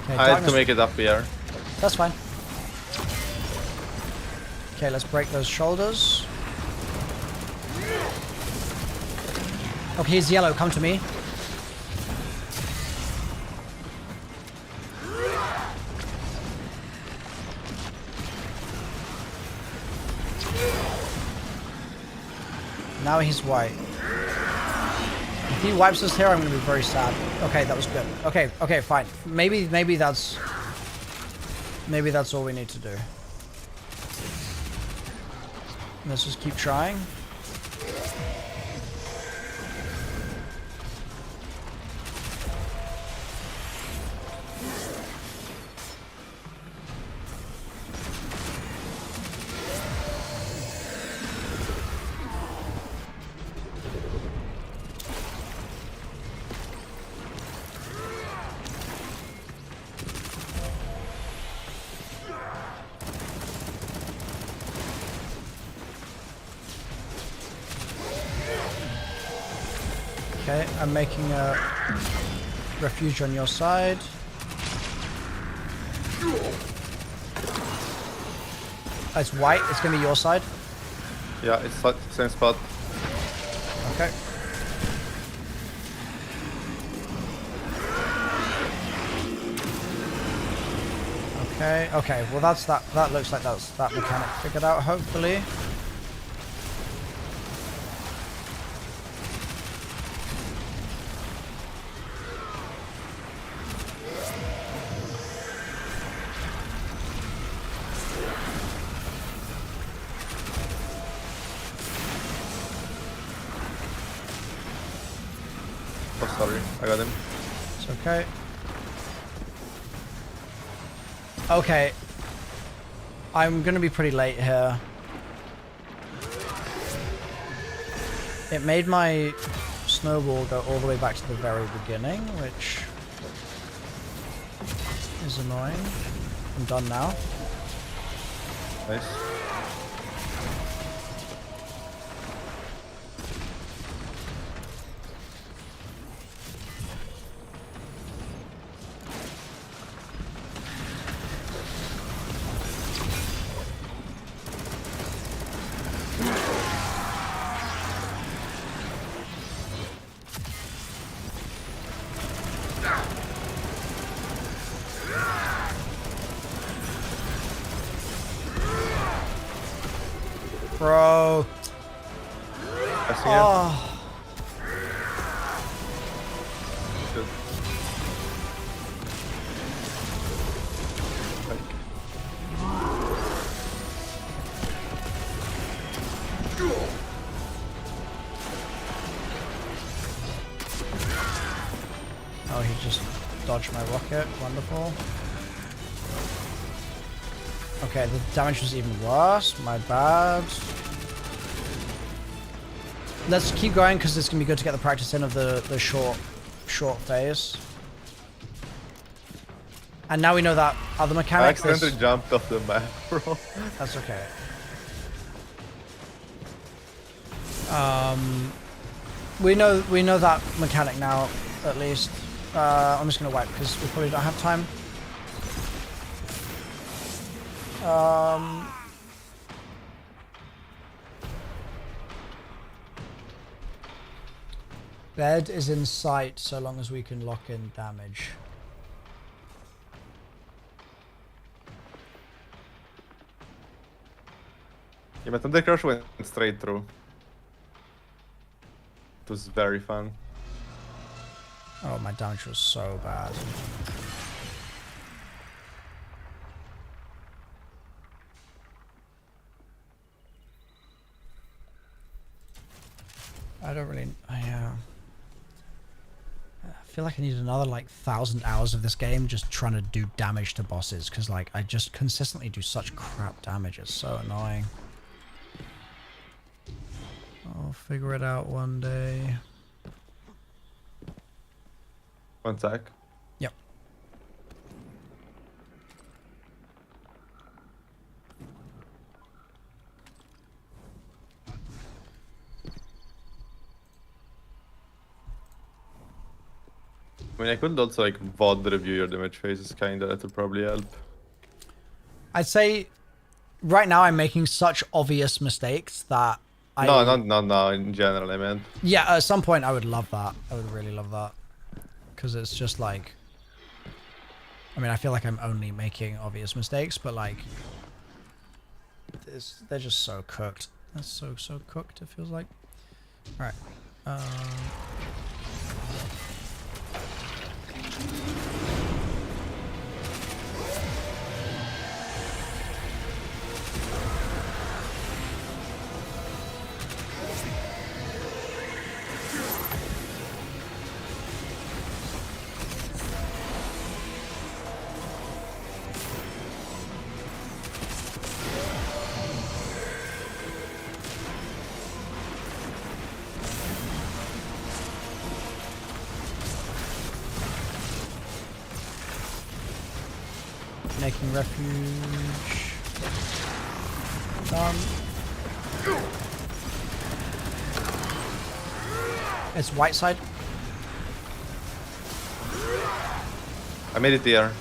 Okay, I had to make it up here. That's fine. Okay, let's break those shoulders. Okay, he's yellow. Come to me. Now he's white. If he wipes us here, I'm going to be very sad. Okay, that was good. Okay, fine. Maybe that's all we need to do. Let's just keep trying. Okay, I'm making a refuge on your side. It's white, it's gonna be your side. Yeah, it's the same spot. Okay. Okay, okay. Well, that's that. That looks like that's that mechanic figured out. Hopefully. Oh, sorry. I got him. It's okay. Okay. I'm gonna be pretty late here. It made my snowball go all the way back to the very beginning, which is annoying. I'm done now. Nice. Bro. Pressing it. Oh. Good. Oh, he just dodged my rocket. Wonderful. Okay, the damage was even worse. My bad. Let's keep going because it's gonna be good to get the practice in of the short phase. And now we know that other I mechanic. accidentally jumped off the map, bro. That's okay. We know that mechanic now, at least. I'm just gonna wipe because we probably don't have time. Bed is in sight so long as we can lock in damage. Yeah, my Thunder Crush went straight through. It was very fun. Oh, my damage was so bad. I don't really. I feel like I need another like 1,000 hours of this game just trying to do damage to bosses because like I just consistently do such crap damage. It's so annoying. I'll figure it out one day. One sec. Yep. I mean, I could also like VOD review your damage phases, kinda. That would probably help. I'd say right now I'm making such obvious mistakes that I... No, not now. In general, I meant. Yeah, at some point I would love that. I would really love that. Because it's just like... I mean, I feel like I'm only making obvious mistakes, but like... they're just so cooked. That's so cooked, it feels like. Alright. Making refuge. Done. It's white side. I made it there.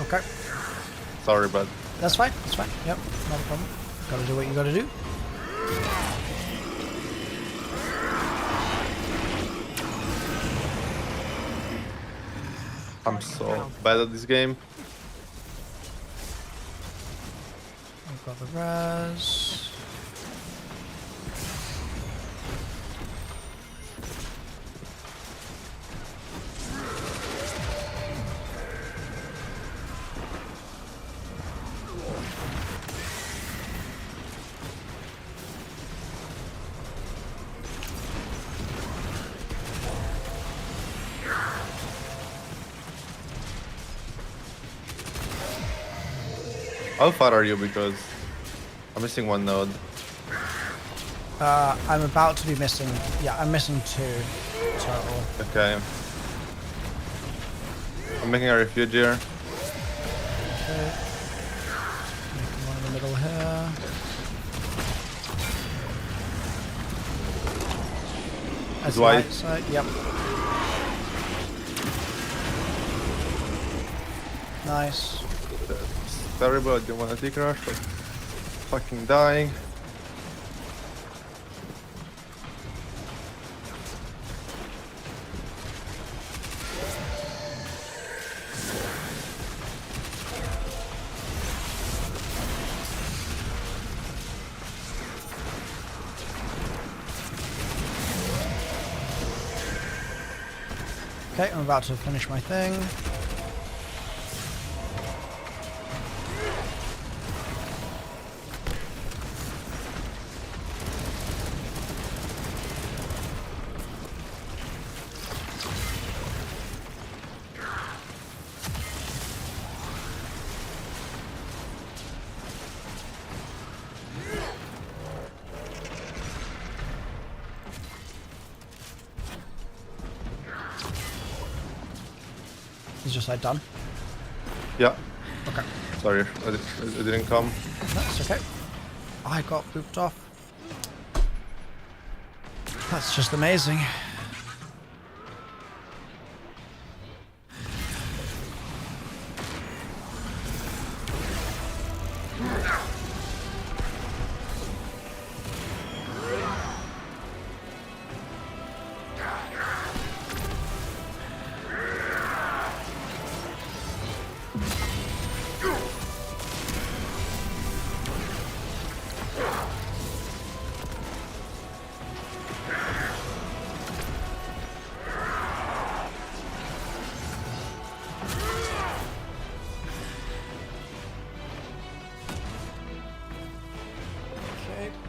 Okay. Sorry, but That's fine. That's fine. Yep. Not a problem. Gotta do what you gotta do. I'm so bad at this game. Got the res. How far are you? Because I'm missing one node. I'm about to be missing. Yeah, I'm missing 2 total. Okay. I'm making a refuge here. Okay. Making one in the middle here. That's White. right side. Yep. Nice. That's terrible. I didn't want to take rush, but fucking dying. Okay, I'm about to finish my thing. Is just like done? Yeah. Okay. Sorry, I didn't come. That's okay. I got booped off. That's just amazing.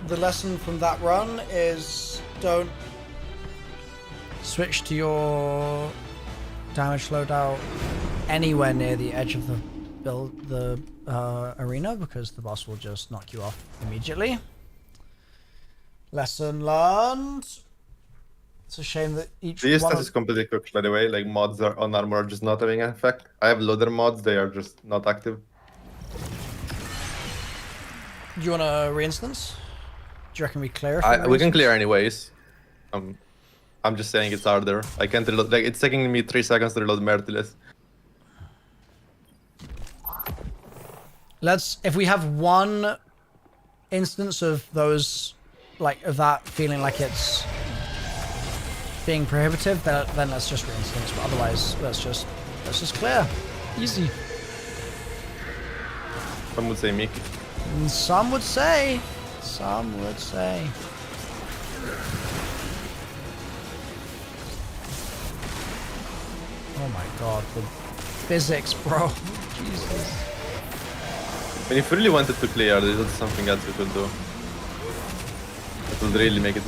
The lesson from that run is don't switch to your damage loadout anywhere near the edge of the arena, because the boss will just knock you off immediately. Lesson learned. It's a shame that each The one stat is completely cooked, by the way. Like mods are on armor are just not having an effect. I have loader mods; they are just not active. Do you want a re-instance? Do you reckon we clear? If We can re-instance? clear anyways. I'm just saying it's harder. I can't reload. Like it's taking me 3 seconds to reload Mertilis. Let's. If we have one instance of those, like of that feeling like it's being prohibitive, then let's just re-instance. But otherwise, let's just clear. Easy. Some would say Mickey. And some would say. Some would say. Oh my god, the physics, bro. Jesus. And if you really wanted to clear, there's something else you could do. That would really make it.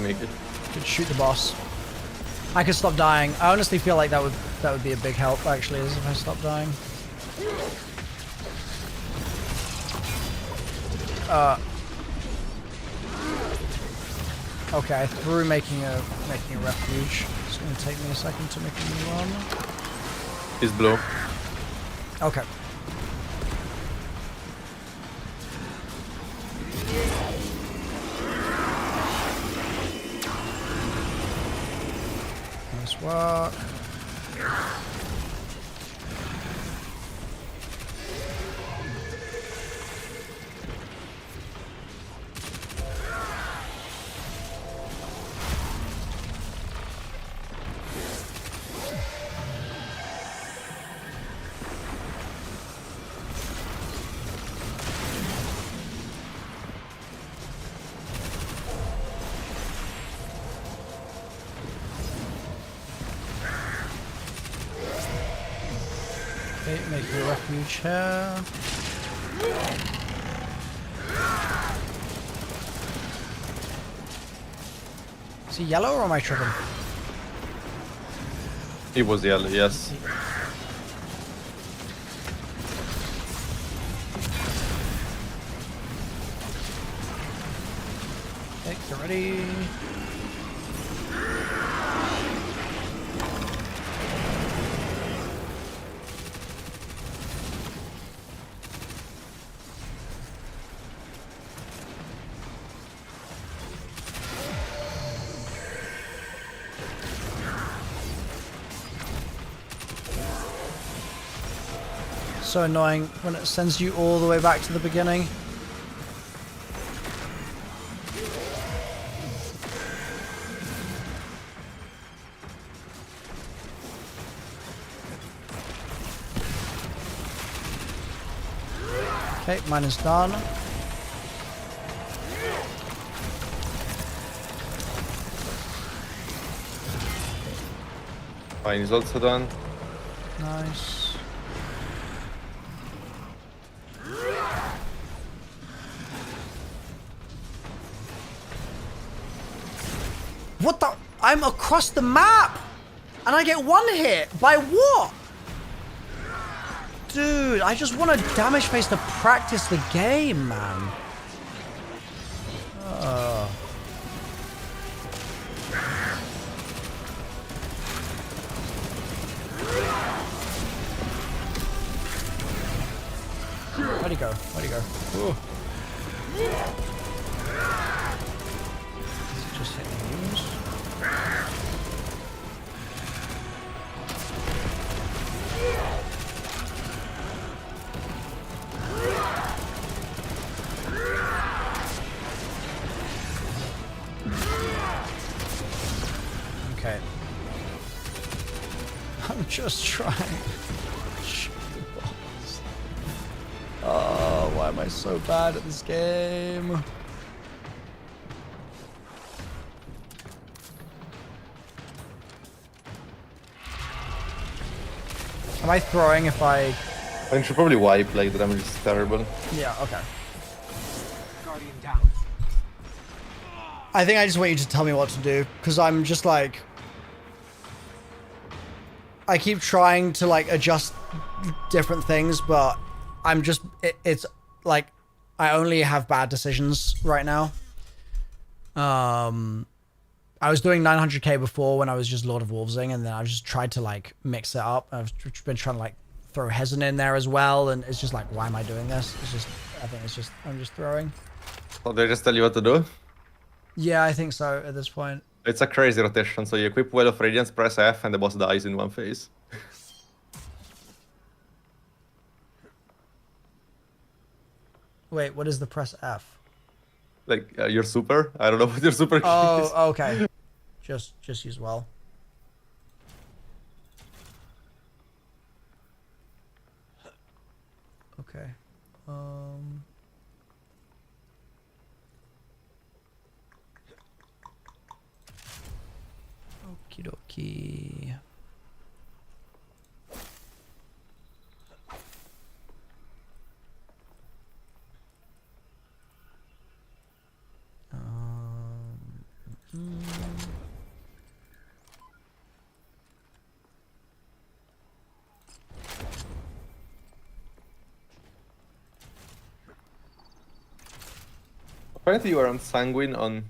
Could shoot the boss. I could stop dying. I honestly feel like that would be a big help, actually, is if I stop dying. Okay, I threw making a refuge. It's gonna take me a second to make a new one. He's blue. Okay. Nice work. Make a refuge here. Is he yellow or am I tripping? He was yellow, yes. Okay, get ready. So annoying when it sends you all the way back to the beginning. Okay, mine is done. Mine is also done. Nice. What the? I'm across the map! And I get one hit! By what? Dude, I just want a damage face to practice the game, man. Where'd he go? Where'd he go? Ooh. Just hit these. Okay. I'm just trying. Shoot the balls. Oh, why am I so bad at this game? Am I throwing if I... I should probably wipe, like the damage is terrible. Yeah, okay. Guardian down. I think I just want you to tell me what to do, because I'm just like... I keep trying to like adjust different things, but I'm just... It's like, I only have bad decisions right now. I was doing 900k before when I was just Lord of Wolvesing, and then I've just tried to like mix it up. I've been trying to like throw Hezen in there as well, and it's just like, why am I doing this? It's just, I think it's just, I'm just throwing. So they just tell you what to do? Yeah, I think so at this point. It's a crazy rotation, so you equip Well of Radiance, press F, and the boss dies in one phase. Wait, what is the press F? Like, your super? I don't know what your super key is. Oh, okay. Just use well. Okay. Okie dokie. Apparently you are on Sanguine on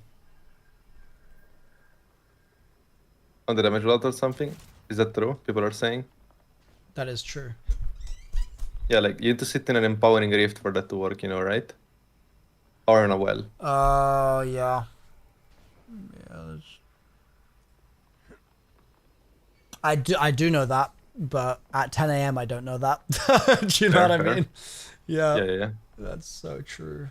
the damage route or something. Is that true? People are saying. That is true. Yeah, like you need to sit in an empowering rift for that to work, you know, right? Or in a well. Yeah. Yeah, I do know that, but at 10 a.m. I don't know that. Do you know what I Fair. mean? Yeah. Yeah. That's so true.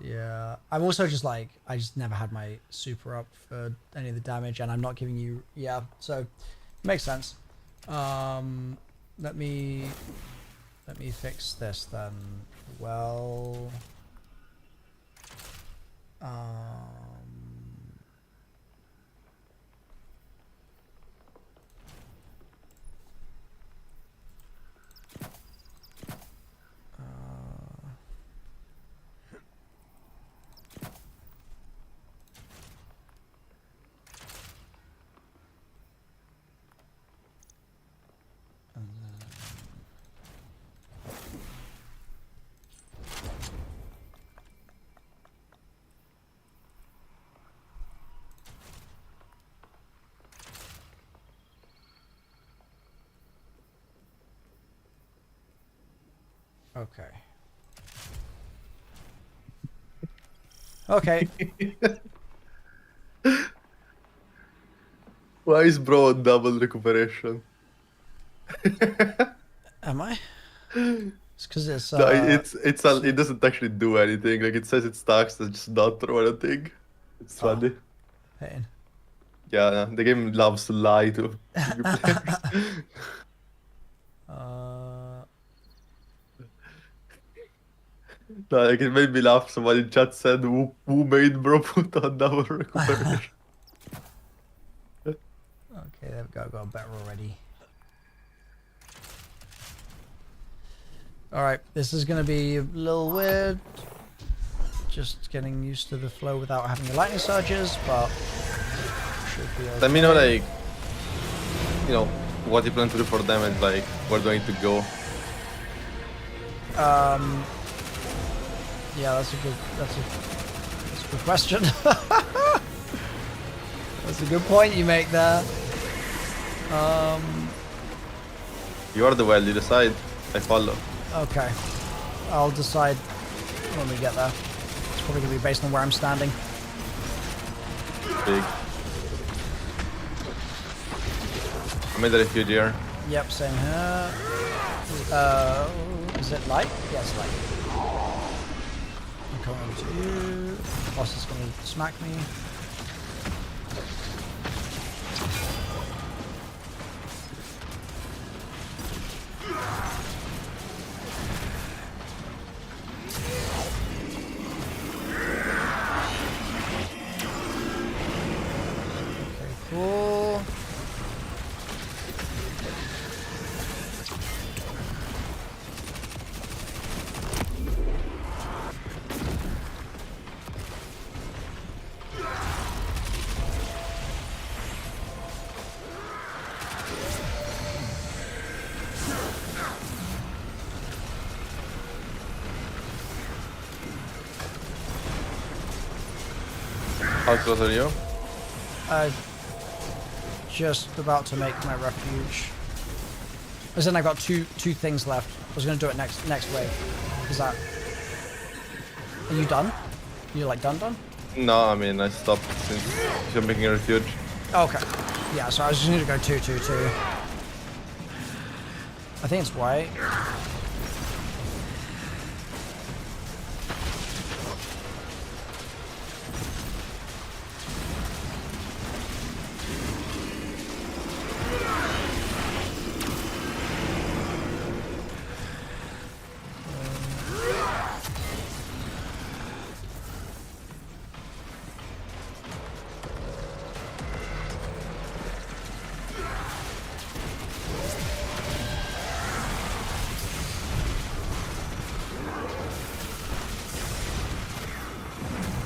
Yeah. I'm also just like, I just never had my super up for any of the damage, and I'm not giving you, yeah, so makes sense. Let me fix this then. Well, Okay. Okay. Why is bro on double recuperation? Am I? It's because it's No, it so- doesn't actually do anything. Like it says it stacks, it's just not throw anything. It's Oh, funny. pain. Yeah, the game loves to lie to players. Uh, No, like it made me laugh. Somebody in chat said, "Who made bro put on double recuperation?" okay, there we go. Got better already. All right, this is gonna be a little weird. Just getting used to the flow without having the lightning surges, but should be okay. Let me know, like, what you plan to do for them and like where do I need to go. Yeah, that's a good question. That's a good point you make there. You are the well, you decide. I follow. Okay. I'll decide when we get there. It's probably gonna be based on where I'm standing. Big. I'm in the refuge here. Yep, same here. Is it light? Yeah, it's light. I'm coming over to you. Boss is gonna smack me. Okay, cool. How close are you? Just about to make my refuge. As in, I got two things left. I was gonna do it next wave. Is that? Are you done? You like done? No, I mean I stopped since you're making a refuge. Okay. Yeah. So I was just gonna go 2-2-2. I think it's white.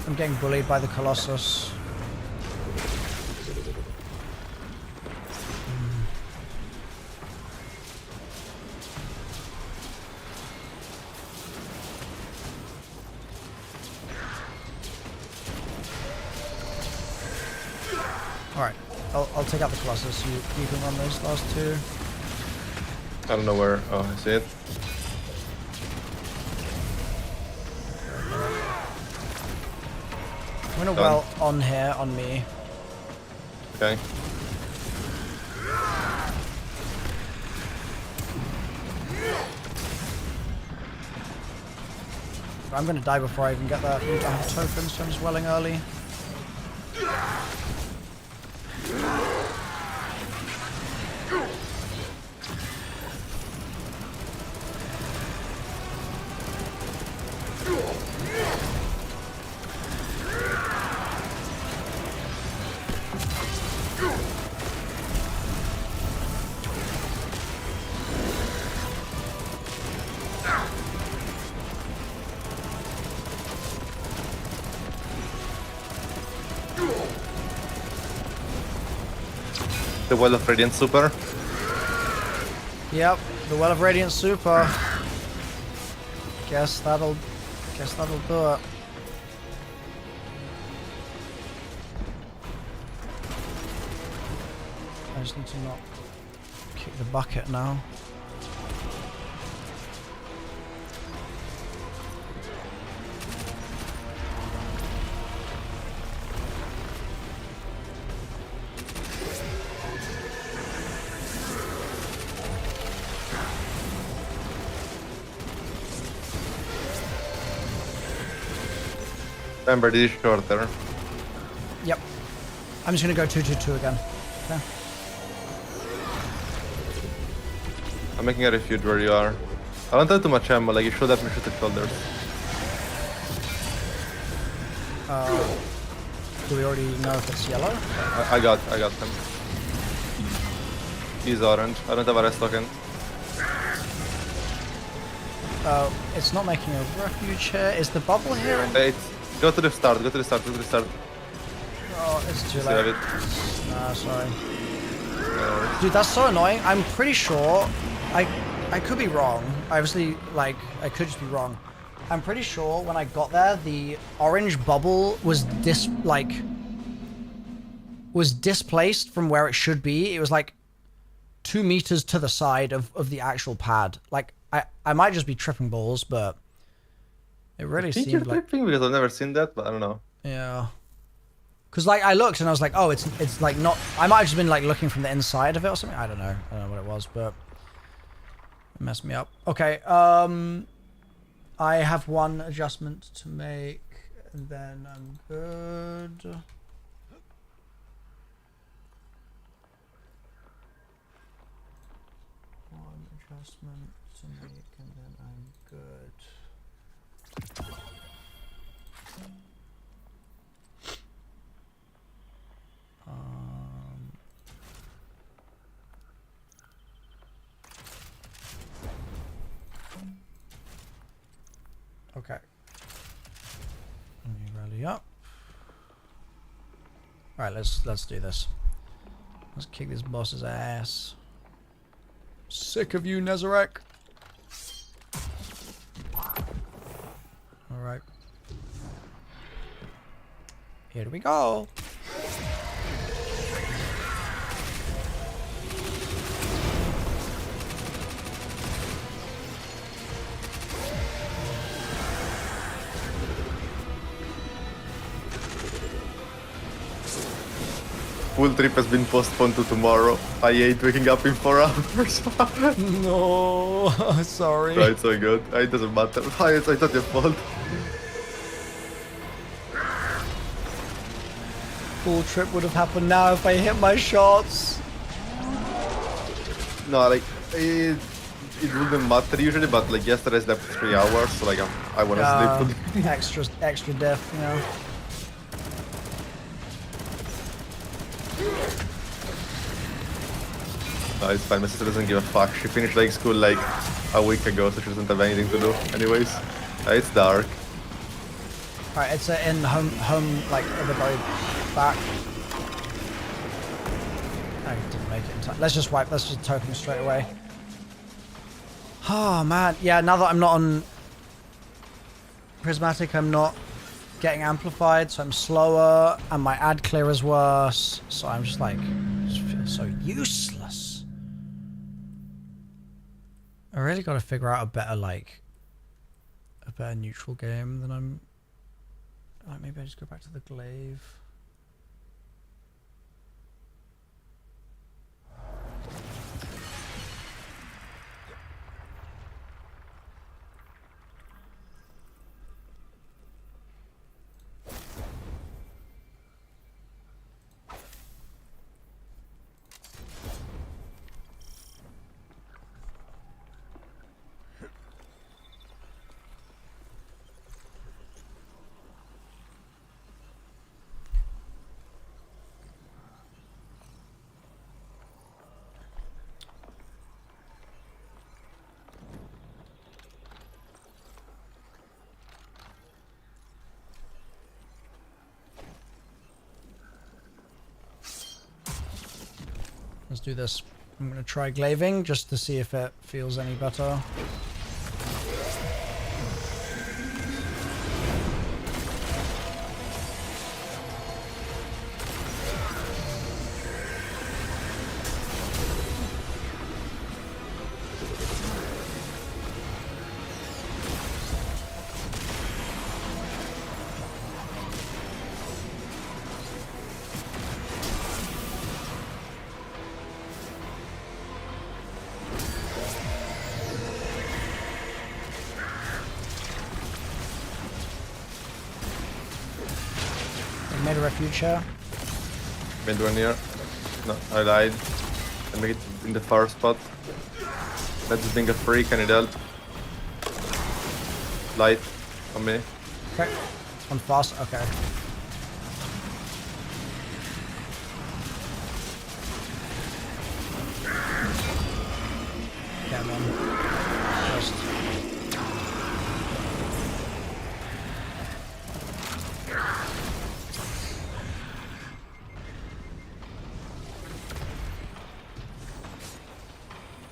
I'm getting bullied by the Colossus. Alright, I'll take out the Colossus. You can run those last two. I don't know where. Oh, I see it. I'm gonna Done. well on here, on me. Okay. I'm gonna die before I even get that. I have tokens, so I'm just welling early. The Well of Radiant Super. Yep, the Well of Radiant Super. Guess that'll do it. I just need to not kick the bucket now. Remember, this is shorter. Yep. I'm just gonna go 2-2-2 again. Okay. I'm making a refuge where you are. I don't have too much ammo, like you should let me shoot the shoulders. Do we already know if it's yellow? I got him. He's orange. I don't have a rest token. It's not making a refuge here. Is the bubble here? Wait, go to the start, go to the start. Oh, it's too Still have late. it. Nah, sorry. No. Dude, that's so annoying. I'm pretty sure... I could be wrong. Obviously, like, I could just be wrong. I'm pretty sure when I got there, the orange bubble was displaced from where it should be. It was like 2 meters to the side of the actual pad. Like, I might just be tripping balls, but it really I think you're seemed like... tripping because I've never seen that, but I don't know. Yeah. Because, like, I looked and I was like, oh, it's like not... I might have just been, like, looking from the inside of it or something. I don't know. I don't know what it was, but... It messed me up. Okay, I have one adjustment to make, and then I'm good. One adjustment to make, and then I'm good. Okay. Let me rally up. Alright, let's do this. Let's kick this boss's ass. Sick of you, Nezarek. Alright. Here we go. Full trip has been postponed to tomorrow. I hate waking up in 4 hours. No, sorry. Right, so good. It doesn't matter. It's not your fault. Full trip would have happened now if I hit my shots. No, like it wouldn't matter usually, but like yesterday I slept 3 hours, so like I wanna sleep today. extra death, you know. No, it's fine. My sister doesn't give a fuck. She finished like school like a week ago, so she doesn't have anything to do. Anyways, it's dark. Alright, it's in home, like at the very back. I didn't make it in time. Let's just token straight away. Oh man, yeah. Now that I'm not on prismatic, I'm not getting amplified, so I'm slower, and my ad clear is worse. So I'm just like, just feel so useless. I really got to figure out a better neutral game than I'm. Like maybe I just go back to the glaive. Let's do this. I'm going to try glaving just to see if it feels any better. We made a refuge here. Made one here. No, I lied. I made it in the far spot. Let's bring a freak, I need help. Light on me. Okay. On fast. Okay. Yeah, man. Just.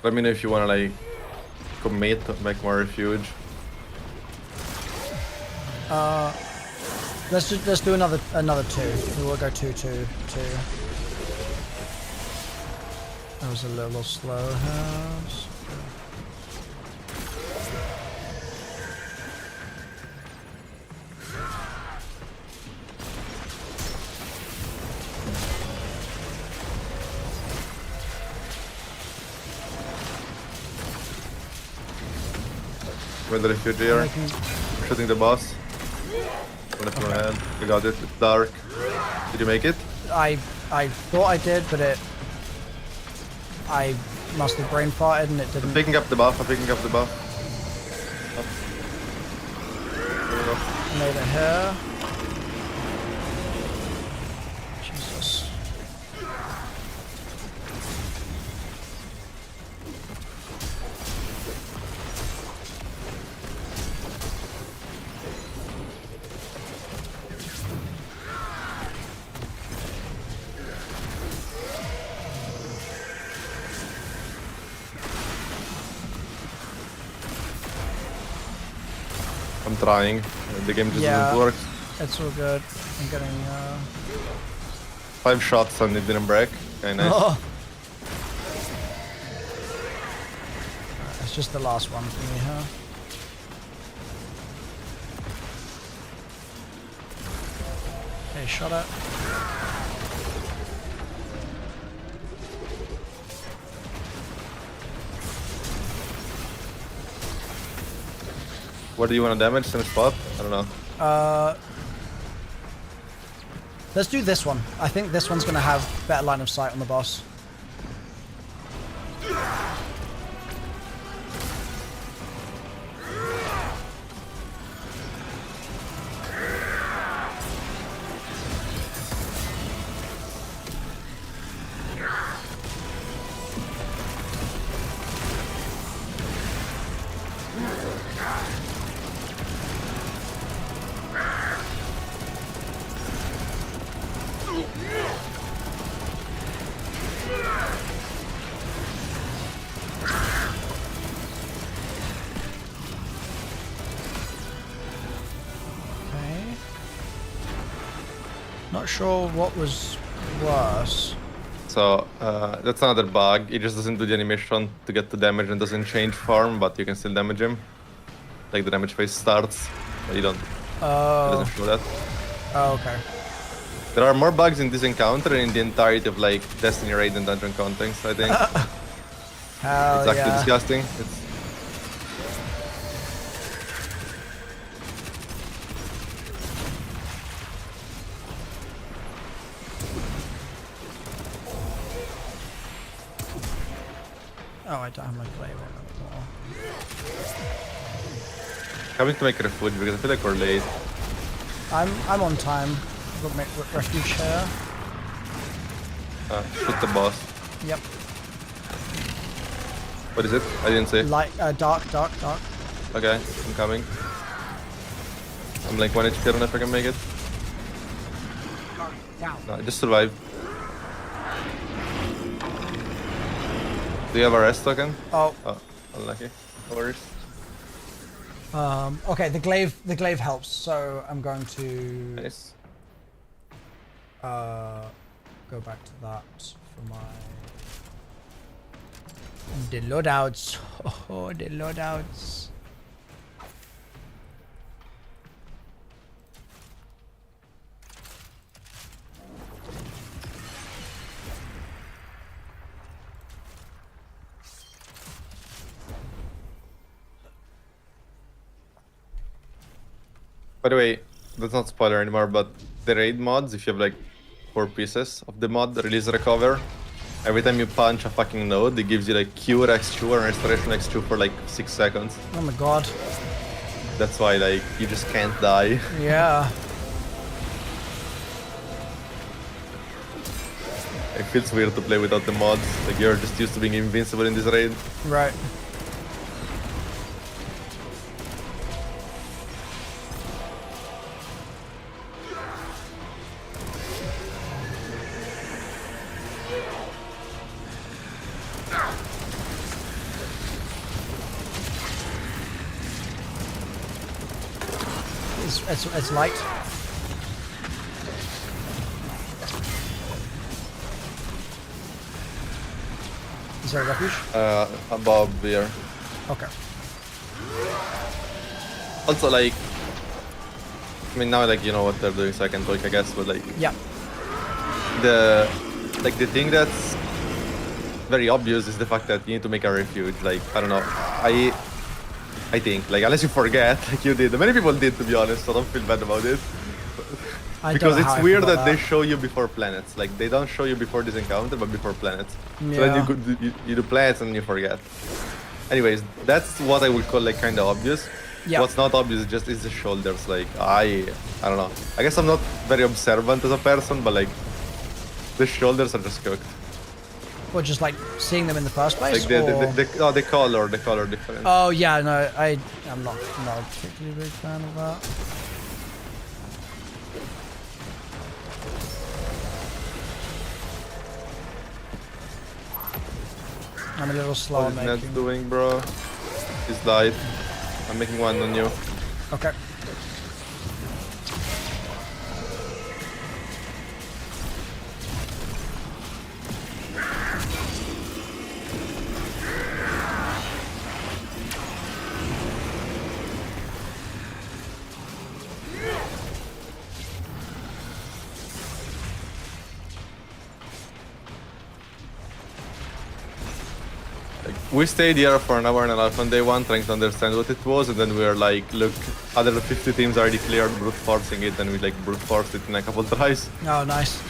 Let me know if you wanna like commit to make more refuge. Let's do another 2. We will go 2, 2, 2. That was a little slow house. With the refuge here. Making- Shooting the boss. Left my hand. We got it. It's dark. Did you make it? I thought I did, but I must have brain farted and it I'm didn't. picking up the buff. I'm picking up the buff. Made it here. Jesus. I'm trying. The game just Yeah. doesn't work. It's all good. I'm getting 5 shots and it didn't break. Okay, nice. Oh. It's just the last one for me, huh? Okay, shot it. What do you want to damage? Same spot? I don't know. Let's do this one. I think this one's gonna have better line of sight on the boss. Not sure what was worse. So that's another bug. It just doesn't do the animation to get the damage and doesn't change form, but you can still damage him. Like the damage phase starts, but you don't. It doesn't show that. Oh, okay. There are more bugs in this encounter and in the entirety of like Destiny raid and dungeon contents, I think. Hell It's actually yeah. disgusting. It's Oh, I don't have my flavor anymore. coming to make refuge because I feel like we're late. I'm on time. I've got to make refuge here. Shoot the boss. Yep. What is it? I didn't say. Light, dark. Okay, I'm coming. I'm like 1 HP, I don't know if I can make it. Guardian down. No, just survive. Do you have a rest token? Oh, Oh, unlucky. No worries. okay. The glaive helps. So I'm going to Nice. go back to that for my the loadouts. Oh, the loadouts. By the way, that's not spoiler anymore, but the raid mods, if you have like 4 pieces of the mod, release recover. Every time you punch a fucking node, it gives you like cure X2 and restoration X2 for like 6 seconds. Oh my god. That's why like you just can't die. Yeah. It feels weird to play without the mods. Like you're just used to being invincible in this raid. Right. It's light. Is there a refuge? Above here. Okay. Also like, I mean now like you know what they're doing, so I can talk I guess, but like Yeah. the thing that's very obvious is the fact that you need to make a refuge. Like I don't know, I think like unless you forget, like you did. Many people did to be honest, so don't feel bad about it. I Because don't know how it's I weird feel that about they show you before planets. Like they don't show you before this encounter, but before planets. So then Yeah. you do planets and you forget. Anyways, that's what I would call like kind of obvious. Yeah. What's not obvious just is the shoulders. Like I don't know. I guess I'm not very observant as a person, but like the shoulders are just cooked. Or just like seeing them in the first place? Like or... the color different. Oh yeah, no, I'm not a particularly big fan of that. I'm a little slow What is Ned making. doing, bro? He's light. I'm making one on you. Okay. We stayed here for an hour and a half on day 1 trying to understand what it was, and then we were like, look, other 50 teams already cleared brute forcing it, and we like brute forced it in a couple tries. Oh, nice.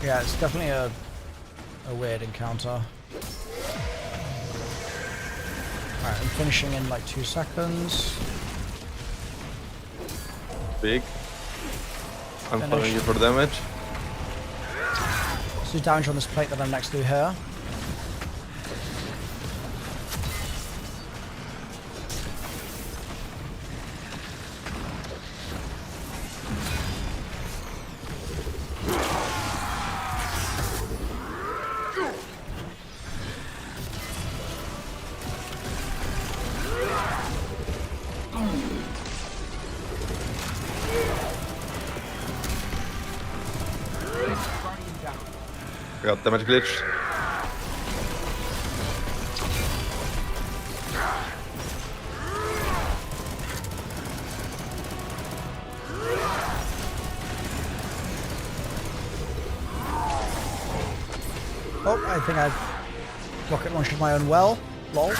Yeah, it's definitely a weird encounter. Alright, I'm finishing in like 2 seconds. Big. I'm Finish. following you for damage. Let's do damage on this plate that I'm next to here. I got damage glitch. Oh, I think I rocket launched my own well. Lol.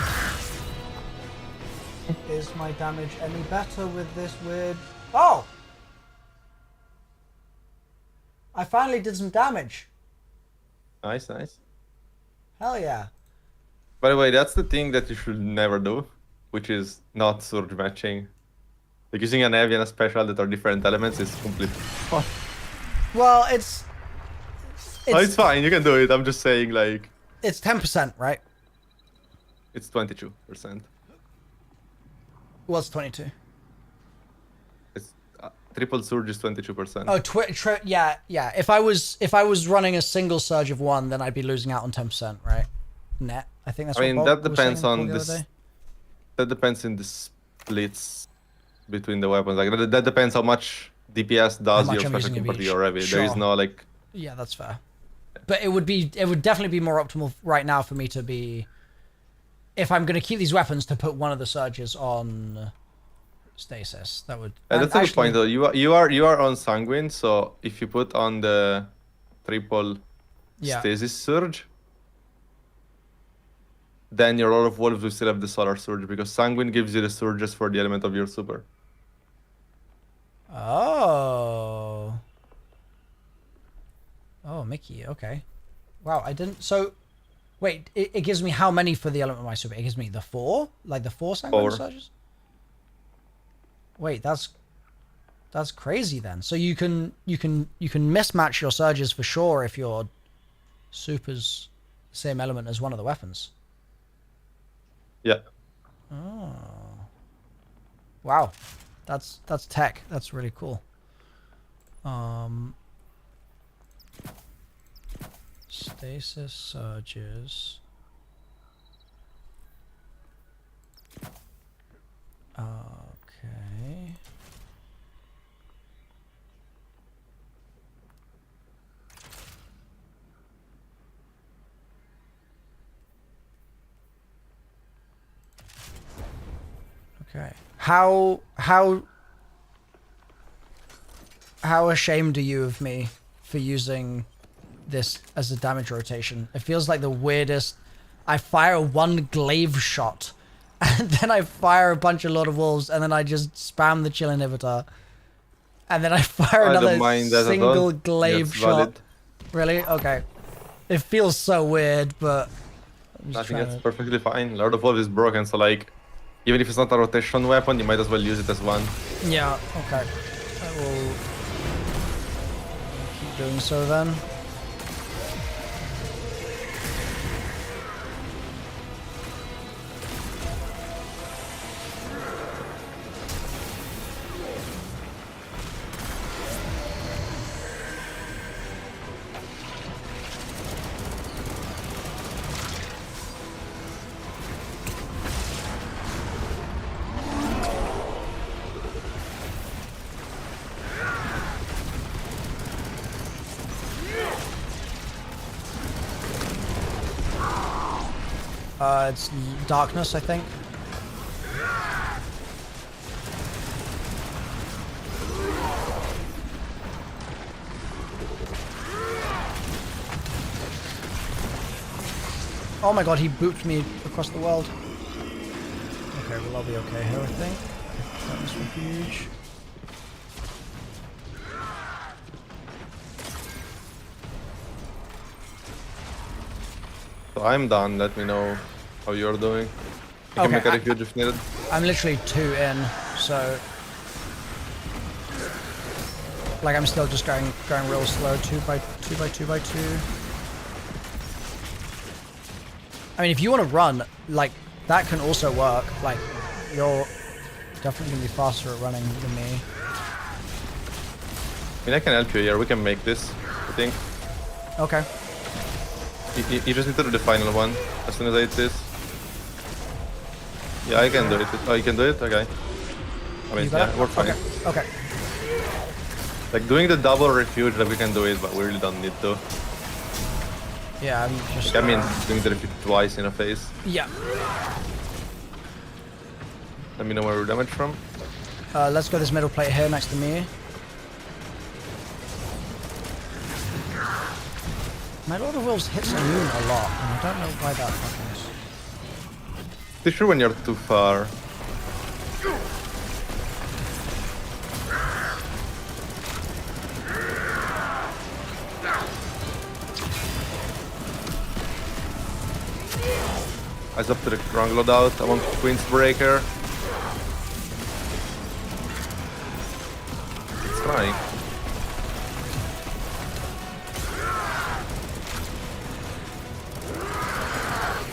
Is my damage any better with this weird... Oh! I finally did some damage. Nice, nice. Hell yeah. By the way, that's the thing that you should never do, which is not surge matching. Like using an heavy and a special that are different elements is completely fine. Well, it's Oh, it's fine, you can do it. I'm just saying, like, it's 10%, right? it's 22%. What's 22? It's triple surge is 22%. Oh, yeah. If I was running a single surge of 1, then I'd be losing out on 10%, right? Net. I think that's I what mean, Bob that was depends saying on the other this. day. That depends in the splits between the weapons. Like that depends how much DPS does much your I'm special using of compared to each. your heavy. There is Sure. no like. Yeah, that's fair. But it would definitely be more optimal right now for me to be, if I'm going to keep these weapons, to put one of the surges on stasis. That would. That's a good actually- point though. You are on sanguine, so if you put on the triple Yeah. Stasis Surge. Then your Lord of Wolves will still have the Solar Surge because Sanguine gives you the surges for the element of your super. Oh. Oh, Mickey. Okay. Wow, I didn't. So, wait. It gives me how many for the element of my super? It gives me the 4, like the 4 sanguine 4. surges. Wait, that's crazy then. So you can mismatch your surges for sure if your super's the same element as one of the weapons. Yeah. Oh. Wow. That's tech. That's really cool. Stasis surges. Okay. Okay. How ashamed are you of me for using this as a damage rotation? It feels like the weirdest. I fire one glaive shot, and then I fire a bunch of Lord of Wolves, and then I just spam the chill inhibitor, and then I fire I don't another mind that at single all. glaive That's shot. valid. Really? Okay. It feels so weird, but I'm I just think trying that's to... perfectly fine. Lord of Wolves is broken, so like, even if it's not a rotation weapon, you might as well use it as one. Yeah, okay. I will keep doing so then. It's darkness, I think. Oh my god, he booped me across the world. Okay, well I'll be okay here, I think. Darkness refuge. So I'm done. Let me know how you're doing. You Okay, can make a refuge if needed. I'm literally 2 in, so... Like, I'm still just going real slow, 2 by 2 by 2 by 2. I mean, if you want to run, like, that can also work. Like, you're definitely going to be faster at running than me. I mean, I can help you here. We can make this, I think. Okay. You just need to do the final one as soon as I hit this. Yeah, I can do it. Oh, you can do it? Okay. I mean, You got yeah, it? we're fine. Okay. Like, doing the double refuge, like, we can do it, but we really don't need to. Yeah, I'm just... I mean, doing the refuge twice in a phase. Yeah. Let me know where we're damaged from. Let's go this middle plate here next to me. My Lord of Wolves hits immune a lot, and I don't know why that happens. Pretty sure when you're too far. Eyes up to the wrong loadout. I want Queen's Breaker. It's trying.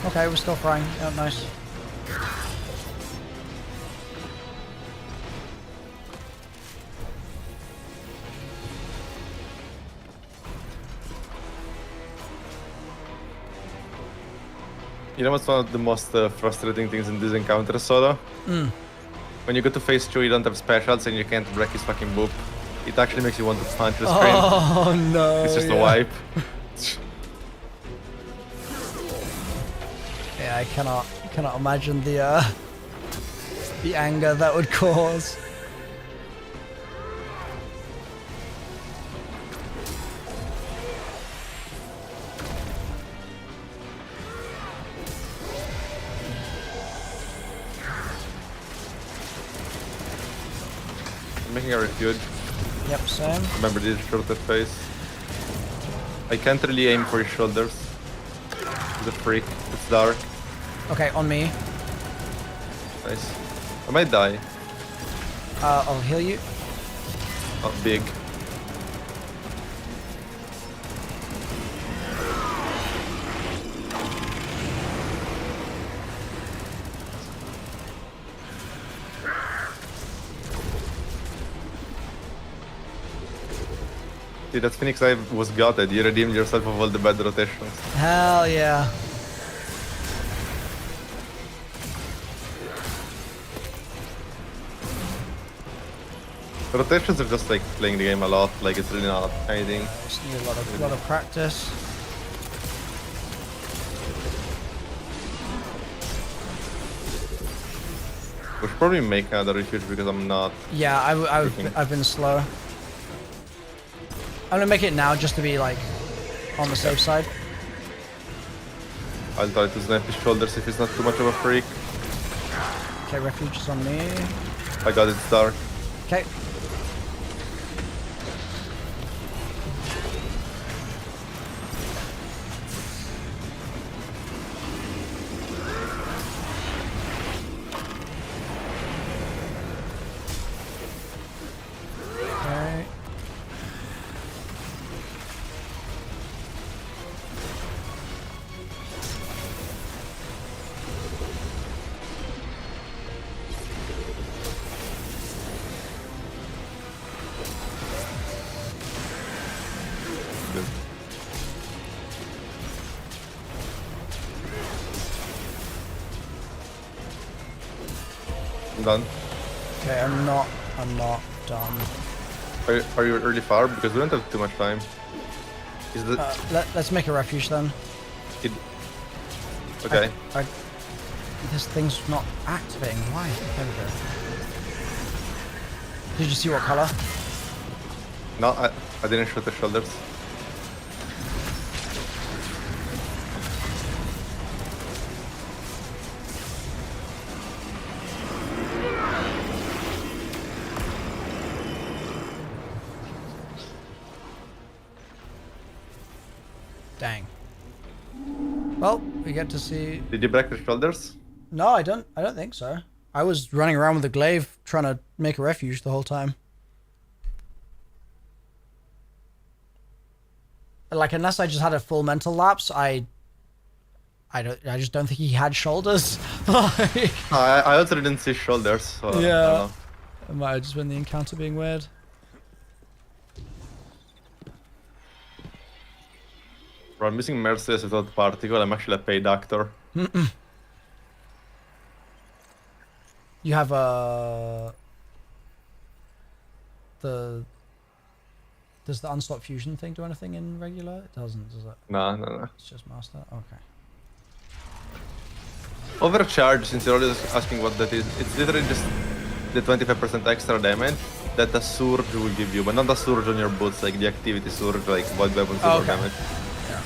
Okay, we're still frying. Yeah, nice. You know what's one of the most frustrating things in this encounter solo? When you go to phase 2, you don't have specials and you can't break his fucking boop. It actually makes you want to punch the screen. Oh no! It's just a wipe. Yeah, I cannot imagine the anger that would cause. making a refuge. Yep, same. Remember this shorter phase. I can't really aim for his shoulders. He's a freak. It's dark. Okay, on me. Nice. I might die. I'll heal you. Not big. See, that Phoenix Eye was gutted. You redeemed yourself of all the bad rotations. Hell yeah. Rotations are just like playing the game a lot. Like it's really not anything. Just need a lot of practice. We should probably make another refuge because I'm not. Yeah, Freaking- I've been slow. I'm gonna make it now just to be like on the safe side. I'll try to snap his shoulders if he's not too much of a freak. Okay, refuge is on me. I got it, dark. Okay. Okay. Good. I'm done. Okay, I'm not done. Are you really far? Because we don't have too much time. Is the Let's make a refuge then. it, okay? This thing's not activating. Why? There we go. Did you see what color? No, I didn't shoot the shoulders. Dang. Well, we get to see. Did you break the shoulders? No, I don't think so. I was running around with a glaive trying to make a refuge the whole time. Like, unless I just had a full mental lapse, I just don't think he had shoulders. Like, I also didn't see shoulders. So I don't yeah. know. It might have just been the encounter being weird. Bro, I'm missing Merciless without particle. I'm actually a paid actor. You have the does the unstop fusion thing do anything in regular? It doesn't, does it? No. It's just master. Okay. Overcharge, since you're always asking what that is, it's literally just the 25% extra damage that a surge will give you, but not a surge on your boots, like the activity surge, like what weapons do more Okay. damage. Yeah.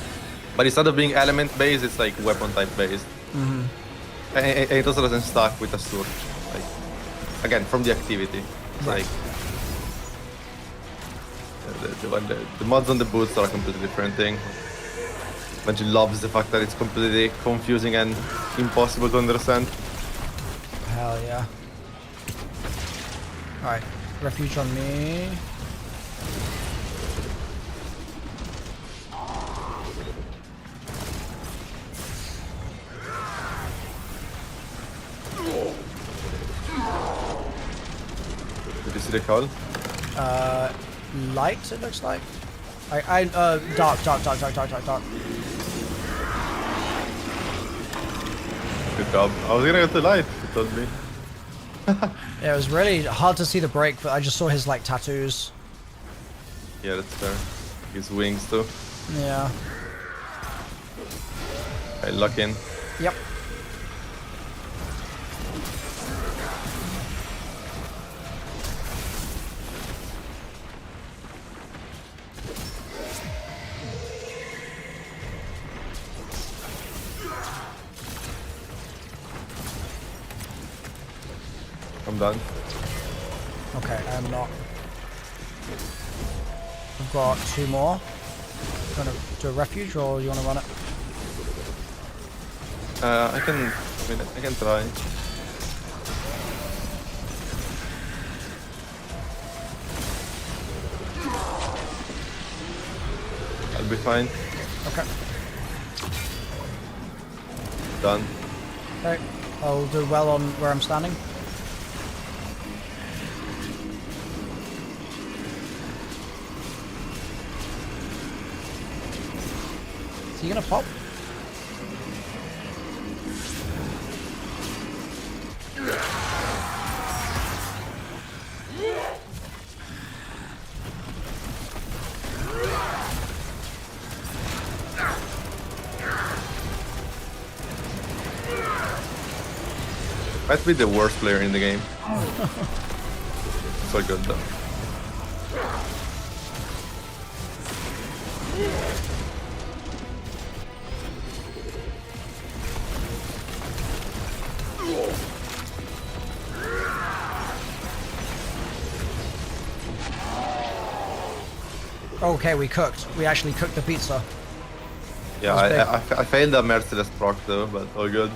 But instead of being element based, it's like weapon type based. Mm-hmm. And it also doesn't stack with a surge. Like, again, from the activity. It's Right. like the mods on the boots are a completely different thing. Bungie loves the fact that it's completely confusing and impossible to understand. Hell yeah. Alright. Refuge on me. Did you see the call? Light, it looks like. Dark. Good job. I was gonna go to light, you told me. Yeah, it was really hard to see the break, but I just saw his, like, tattoos. Yeah, that's fair. His wings too. Yeah. I lock in. Yep. I'm done. Okay, I'm not I've got 2 more. You want to do a refuge or you want to run it? I can try. I'll be fine. Okay. Done. Okay. I'll do well on where I'm standing. Is he gonna pop? Might be the worst player in the game. So good though. Okay, we cooked. We actually cooked the pizza. Yeah, I failed the merciless proc though, but all good.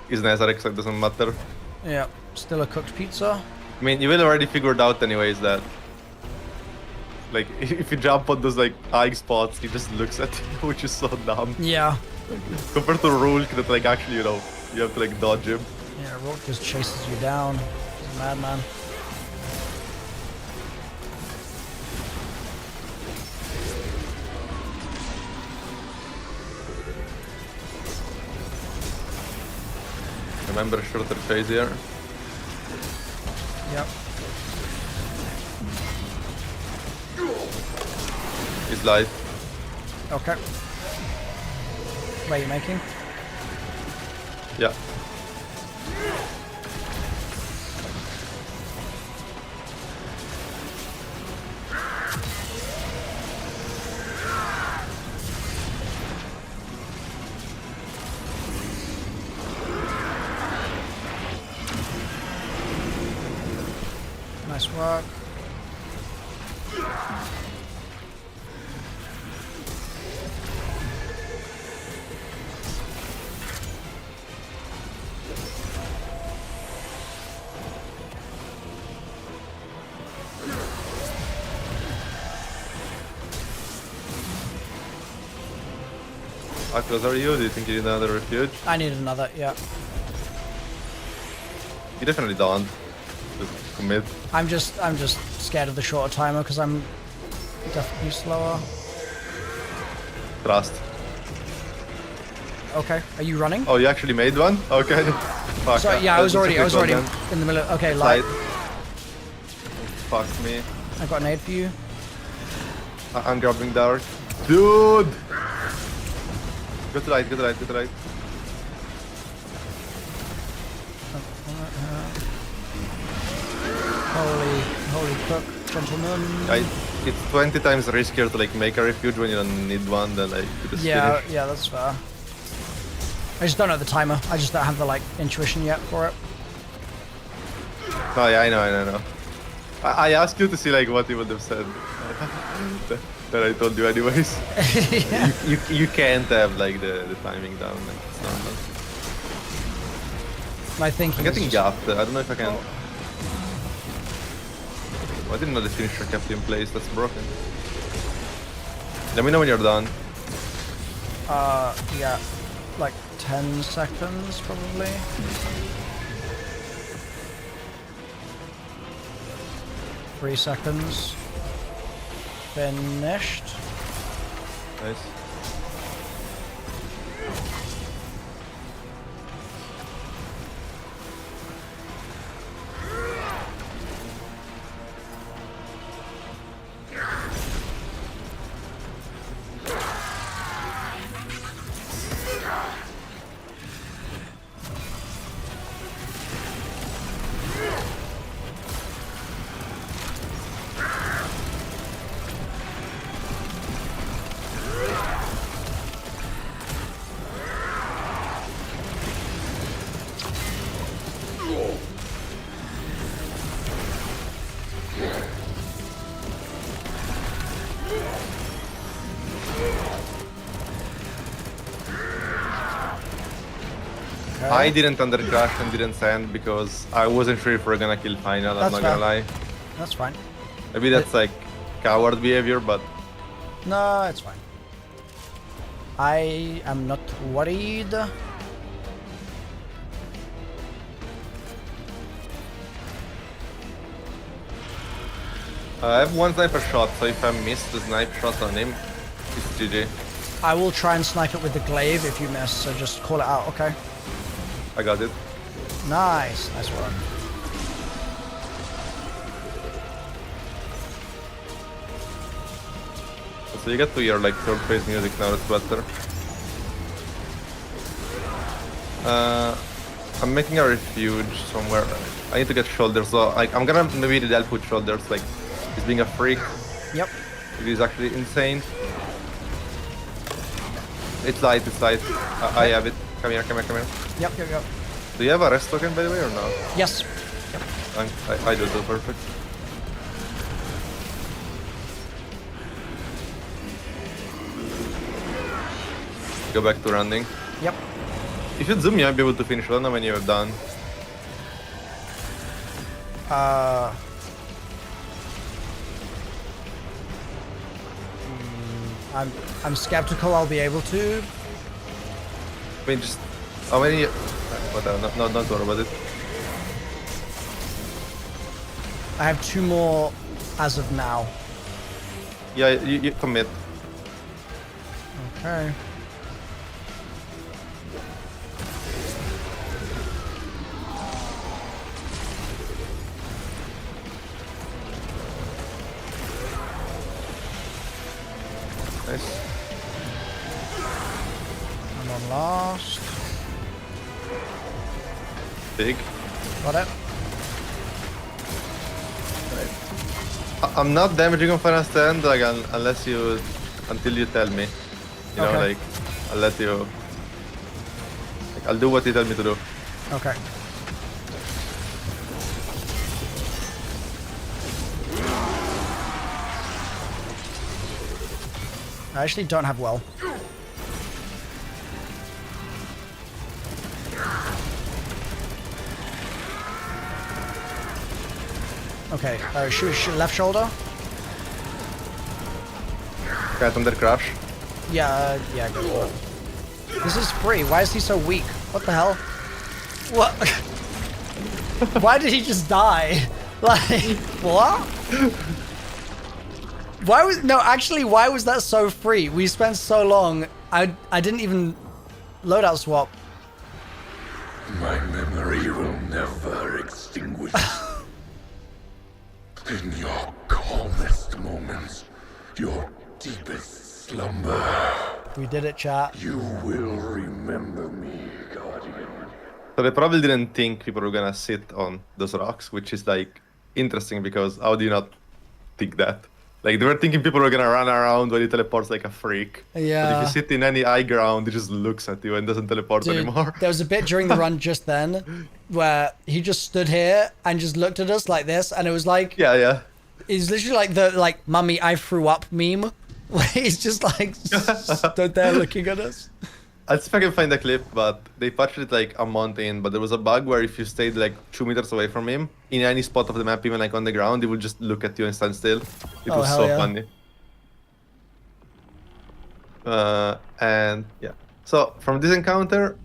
Is Nazareth, so it doesn't matter. Yeah, still a cooked pizza. I mean, you will already figured out anyways that, like, if you jump on those like eyeing spots, he just looks at you, which is so dumb. Yeah. Compared to Rulk, that like actually, you know, you have to like dodge him. Yeah, Rourke just chases you down. He's a madman. Remember shorter phase here. Yep. He's light. Okay. What are you making? Yeah. Nice work. How close are you? Do you think you need another refuge? I need another, yeah. You definitely don't. Just commit. I'm just scared of the shorter timer because I'm definitely slower. Trust. Okay, are you running? Oh, you actually made one? Okay. Fuck. Sorry, yeah, I was already in in the middle. Okay, light. Fuck me. I got an aid for you. I'm grabbing dark. Dude! Go to light, go to light, go to light. Holy cook, gentlemen. It's 20 times riskier to like make a refuge when you don't need one than like to just Yeah, finish. yeah, that's fair. I just don't know the timer. I just don't have the like intuition yet for it. Oh yeah, I know. I asked you to see like what you would have said. that I told you anyways. Yeah. You can't have like the timing down. Like, it's not done. My thinking I'm getting is just, gapped. I don't know if I can. Oh, I didn't know the finisher kept in place. That's broken. Let me know when you're done. yeah, like 10 seconds probably. Three seconds. Finished. Nice. Okay. I didn't undercrash and didn't send because I wasn't sure if we're gonna kill final, I'm That's not fair. gonna lie. That's fine. Maybe that's like coward behavior, but No, it's fine. I am not worried. I have one sniper shot, so if I miss the sniper shot on him, it's GG. I will try and snipe it with the glaive if you miss, so just call it out, okay? I got it. Nice. Nice one. So you get to hear like third phase music now, it's better. I'm making a refuge somewhere. I need to get shoulders, so like I'm gonna maybe need help with shoulders, like he's being a freak. Yep. It is actually insane. It's light, it's light. I have it. Come here, come here, come here. Yep, yep, yep. Do you have a rest token by the way or no? Yes. I do too, perfect. Go back to running. Yep. If you zoom, you might be able to finish. I don't know when you have done. I'm skeptical I'll be able to. I mean, just how many? Whatever. No, don't worry about it. I have 2 more as of now. Yeah, you commit. Okay. Nice. I'm on last. Big. Got it. I'm not damaging on final stand, like unless you, until you tell me. You know, Okay. like I'll let you. Like, I'll do what you tell me to do. Okay. I actually don't have well. Okay, shoot left shoulder. Cat under crash. Yeah, yeah, go for it. This is free. Why is he so weak? What the hell? What? Why did he just die? Like, what? Why was, no, actually, why was that so free? We spent so long. I didn't even loadout swap. My memory will never extinguish. In your calmest moments, your deepest slumber, We did it, chat. you will remember me, Guardian. So they probably didn't think people were gonna sit on those rocks, which is like interesting because how do you not think that? Like they were thinking people were gonna run around when he teleports like a freak. But if Yeah. you sit in any high ground, he just looks at you and doesn't teleport Dude, anymore. there was a bit during the run just then where he just stood here and just looked at us like this, and it was like, Yeah, yeah. it's literally like the "mummy, I threw up" meme, where he's just like stood there looking at us. I'll see if I can find the clip, but they patched it like a month in, but there was a bug where if you stayed like 2 meters away from him, in any spot of the map, even like on the ground, he would just look at you and stand still. It Oh, was hell so yeah. funny. And yeah. So from this encounter,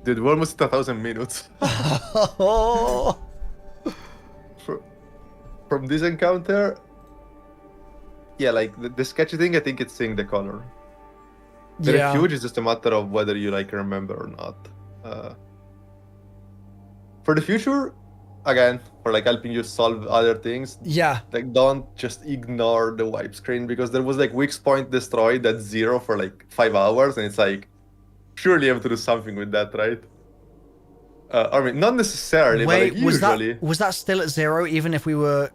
dude, we're almost at 1,000 minutes. Oh, From this encounter, yeah, like the sketchy thing, I think it's seeing the color. The yeah. refuge is just a matter of whether you like remember or not. For the future, again, for like helping you solve other things, Yeah. like don't just ignore the wipe screen because there was like weak point destroyed at 0 for like 5 hours, and it's like surely you have to do something with that, right? I mean, not necessarily, Wait, but like was usually. that still at 0 even if we were?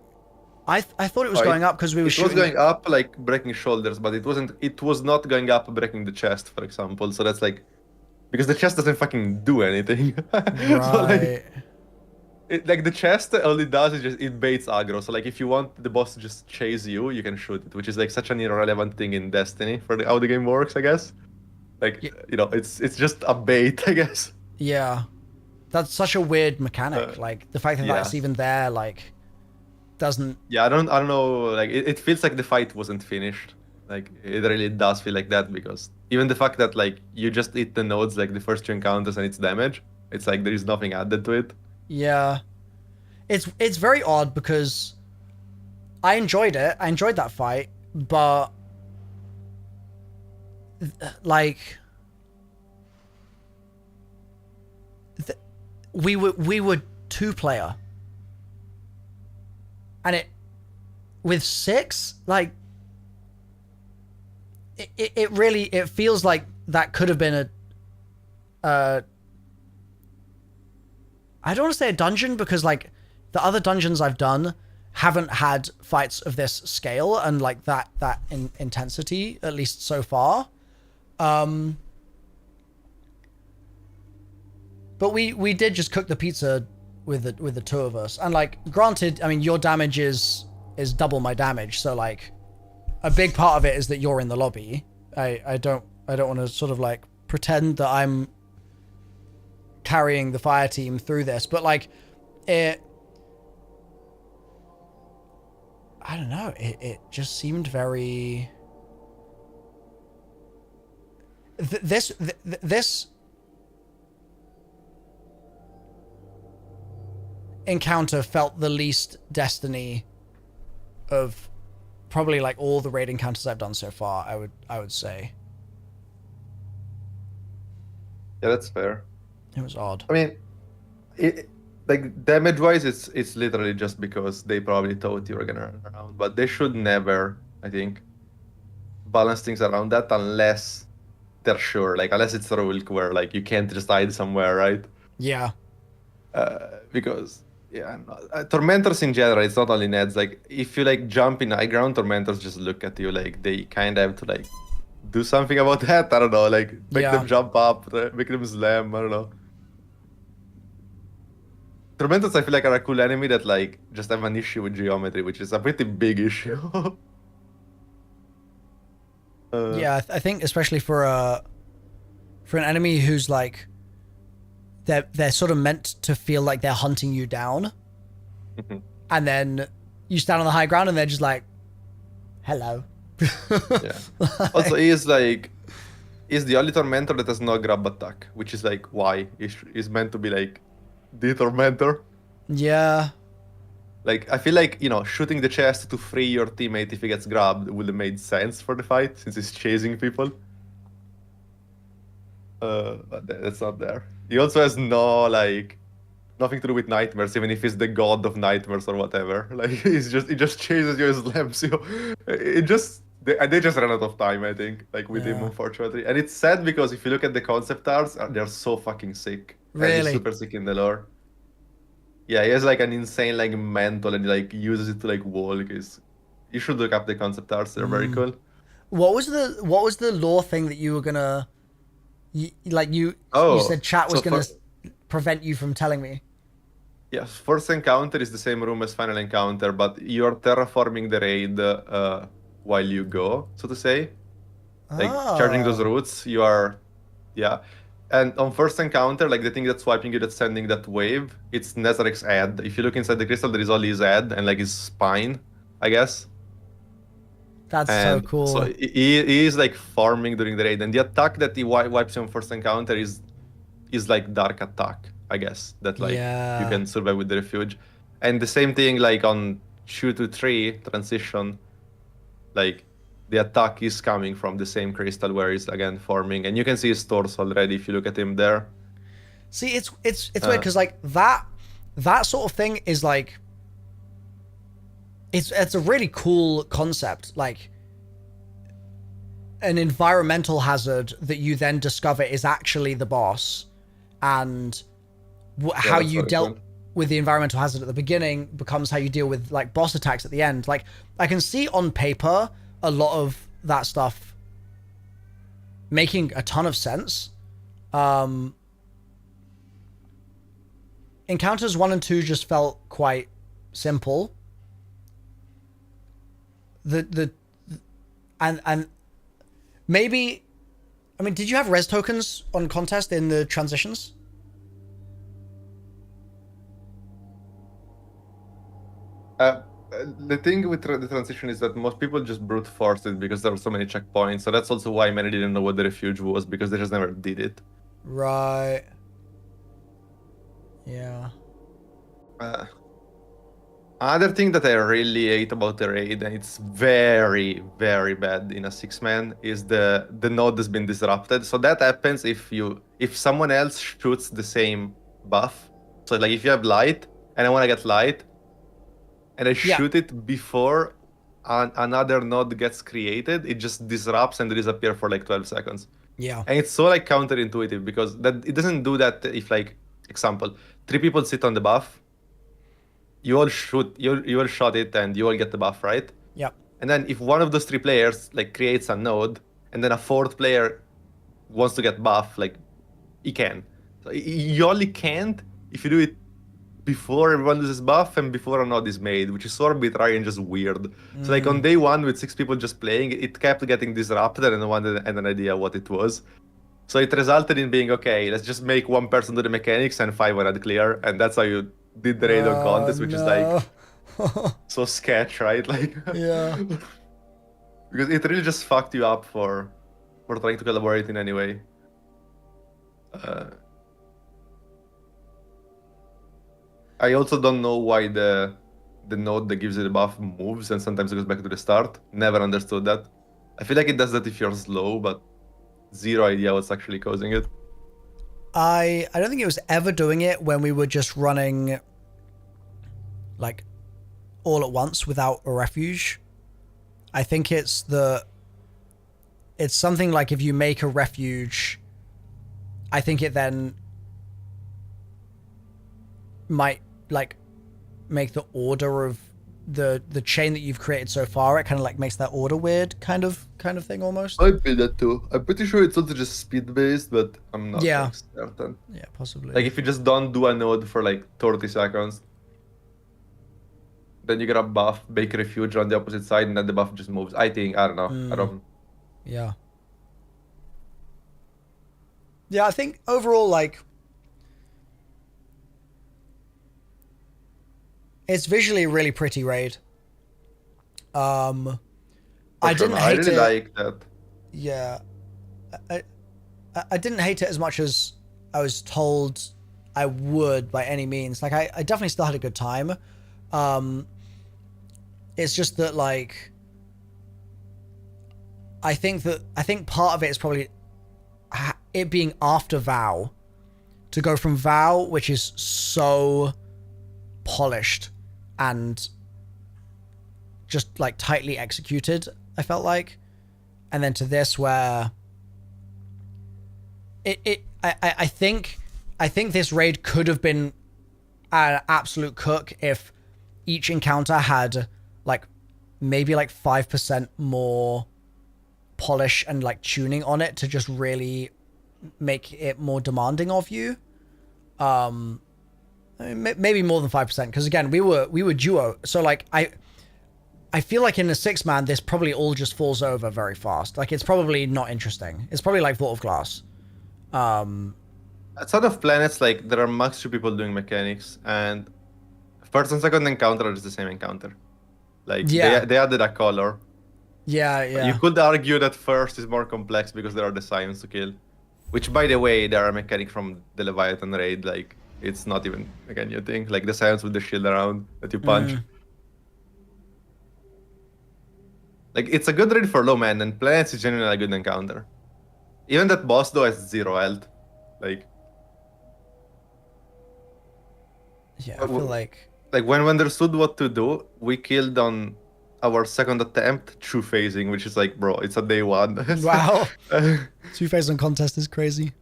I thought it was Oh, going up because we were It was shooting. going up like breaking shoulders, but it wasn't. It was not going up breaking the chest, for example. So that's like because the chest doesn't fucking do anything. So, Right. like the chest, all it does is just it baits aggro. So like if you want the boss to just chase you, you can shoot it, which is like such an irrelevant thing in Destiny for how the game works, I guess. Like, you know, it's just a bait, I guess. Yeah. That's such a weird mechanic. Like, the fact that Yeah. that's even there, like, doesn't... Yeah, I don't know. Like, it feels like the fight wasn't finished. Like, it really does feel like that because even the fact that like you just hit the nodes like the first two encounters and it's damage, it's like there is nothing added to it. Yeah. It's very odd because I enjoyed it. I enjoyed that fight, but like we were 2-player. And it with 6, like it really it feels like that could have been a I don't want to say a dungeon because like the other dungeons I've done haven't had fights of this scale and like that intensity, at least so far. But we did just cook the pizza with the two of us, and like granted, I mean your damage is double my damage, so like a big part of it is that you're in the lobby. I don't want to sort of like pretend that I'm carrying the fire team through this, but like I don't know, it just seemed very this encounter felt the least Destiny of probably like all the raid encounters I've done so far. I would say. Yeah, that's fair. It was odd. I mean, like damage wise, it's literally just because they probably thought you were gonna run around, but they should never, I think, balance things around that unless they're sure, like unless it's a rule where like you can't just hide somewhere, right? Yeah. Because yeah, no, tormentors in general, it's not only Neds. Like if you like jump in high ground, tormentors just look at you like they kind of have to like do something about that. I don't know, like make Yeah. them jump up, make them slam. I don't know. Tormentors, I feel like, are a cool enemy that like just have an issue with geometry, which is a pretty big issue. Yeah, I think especially for an enemy who's like they're sort of meant to feel like they're hunting you down, and then you stand on the high ground and they're just like, "Hello." Yeah. Also, he's the only tormentor that has no grab attack, which is like why he's meant to be like the tormentor. Yeah. Like I feel like, you know, shooting the chest to free your teammate if he gets grabbed would have made sense for the fight since he's chasing people. But that's not there. He also has nothing to do with nightmares, even if he's the god of nightmares or whatever. Like he just chases you and slams you. They just ran out of time, I think, like with him, Yeah. unfortunately. And it's sad because if you look at the concept arts, they're so fucking sick. And Really? he's super sick in the lore. Yeah, he has like an insane like mantle and he like uses it to like walk. You should look up the concept arts. They're very cool. What was the lore thing that you were gonna you Oh, said chat was so gonna for- prevent you from telling me? Yeah, first encounter is the same room as final encounter, but you're terraforming the raid while you go, so to say. Like charging those routes, you are, yeah. And on first encounter, like the thing that's swiping you, that's sending that wave, it's Nezaric's head. If you look inside the crystal, there is only his head and like his spine, I guess. That's And so cool. So he is like farming during the raid, and the attack that he wipes you on first encounter is like dark attack, I guess, that like Yeah. you can survive with the refuge. And the same thing like on 2 to 3 transition, like the attack is coming from the same crystal where he's again forming, and you can see his torso already if you look at him there. See, it's weird because like that sort of thing is like it's a really cool concept, like an environmental hazard that you then discover is actually the boss, and how that's you very dealt cool. with the environmental hazard at the beginning becomes how you deal with like boss attacks at the end. Like I can see on paper a lot of that stuff making a ton of sense. Encounters 1 and 2 just felt quite simple. And maybe I mean, did you have res tokens on contest in the transitions? The thing with the transition is that most people just brute forced it because there were so many checkpoints. So that's also why many didn't know what the refuge was, because they just never did it. Right. Yeah. Another thing that I really hate about the raid, and it's very, very bad in a 6-man, is the node has been disrupted. So that happens if someone else shoots the same buff. So like if you have light and I want to get light, and I shoot it before another node gets created, it just disrupts and disappears for like 12 seconds. Yeah. And it's so like counterintuitive because that it doesn't do that if like, example, 3 people sit on the buff, you all shot it and you all get the buff, right? Yeah. And then if one of those 3 players like creates a node and then a 4th player wants to get buff, like he can. So you only can't if you do it before everyone loses buff and before a node is made, which is so arbitrary and just weird. So like on day 1 with 6 people just playing, it kept getting disrupted and no one had an idea what it was. So it resulted in being, okay, let's just make 1 person do the mechanics and 5 were not clear, and that's how you did the raid on contest, which is like so sketch, right? Like Yeah. because it really just fucked you up for trying to collaborate in any way. I also don't know why the node that gives you the buff moves and sometimes it goes back to the start. Never understood that. I feel like it does that if you're slow, but zero idea what's actually causing it. I don't think it was ever doing it when we were just running like all at once without a refuge. I think it's something like if you make a refuge, I think it then might like make the order of the chain that you've created so far, it kind of like makes that order weird kind of thing almost. Might be that too. I'm pretty sure it's also just speed based, but I'm not like, certain. Yeah, possibly. Like if you just don't do a node for like 30 seconds, then you get a buff, make a refuge on the opposite side, and then the buff just moves. I think, I don't know. I don't. Yeah. Yeah, I think overall, like, it's visually a really pretty raid. I didn't hate it. I really like that. Yeah. I didn't hate it as much as I was told I would by any means. Like, I definitely still had a good time. It's just that, like, I think part of it is probably it being after VOW. To go from VOW, which is so polished and just like tightly executed, I felt like, and then to this where I think this raid could have been an absolute cook if each encounter had like maybe like 5% more polish and like tuning on it to just really make it more demanding of you. I mean, maybe more than 5%, because again, we were duo, so like I feel like in a 6-man this probably all just falls over very fast. Like, it's probably not interesting. It's probably like Vault of Glass. Outside of planets, like there are max 2 people doing mechanics, and first and second encounter is the same encounter. Like they added a color. Yeah. You could argue that first is more complex because there are the scions to kill, which by the way, there are mechanics from the Leviathan raid. Like, it's not even like a new thing. Like the scions with the shield around that you punch. Like, it's a good raid for low man, and planets is genuinely a good encounter. Even that boss though has 0 health. Like, yeah, I feel like when we understood what to do, we killed on our second attempt true phasing, which is like, bro, it's a day 1. wow. 2 phase on contest is crazy.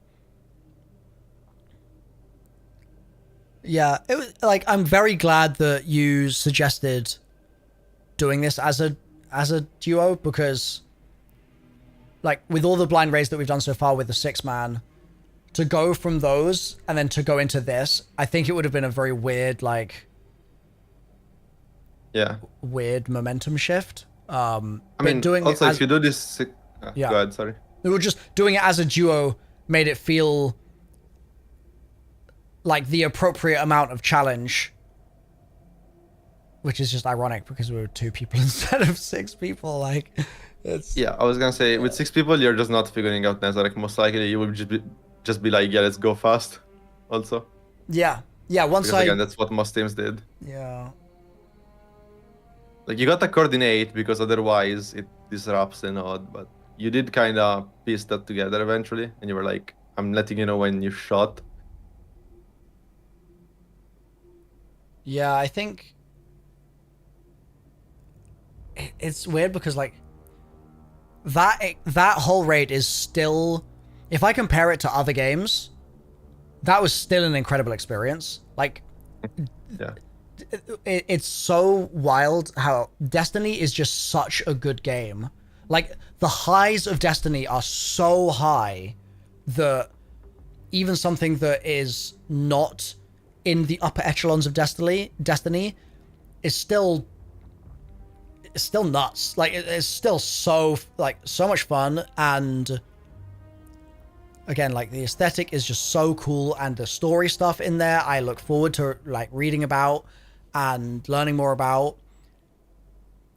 Yeah, it was like, I'm very glad that you suggested doing this as a duo, because like with all the blind raids that we've done so far with the 6-man, to go from those and then to go into this, I think it would have been a very weird, like, weird momentum shift. I mean, doing also if you do this, yeah. go ahead, sorry. They were just doing it as a duo made it feel like the appropriate amount of challenge. Which is just ironic because we were 2 people instead of 6 people. Like, it's... Yeah, I was gonna say, with 6 people, you're just not figuring out Nezarec. Most likely, you will just be like, yeah, let's go fast. Also. Yeah. Yeah, once Because again, that's what most teams did. Yeah. Like, you gotta coordinate because otherwise it disrupts the node, but you did kind of piece that together eventually, and you were like, I'm letting you know when you shot. Yeah, I think... It's weird because, like, that whole raid is still... If I compare it to other games, that was still an incredible experience. Like... Yeah. It's so wild how Destiny is just such a good game. Like, the highs of Destiny are so high that even something that is not in the upper echelons of Destiny is still nuts. Like, it's still so much fun, and again, like, the aesthetic is just so cool, and the story stuff in there I look forward to, like, reading about and learning more about.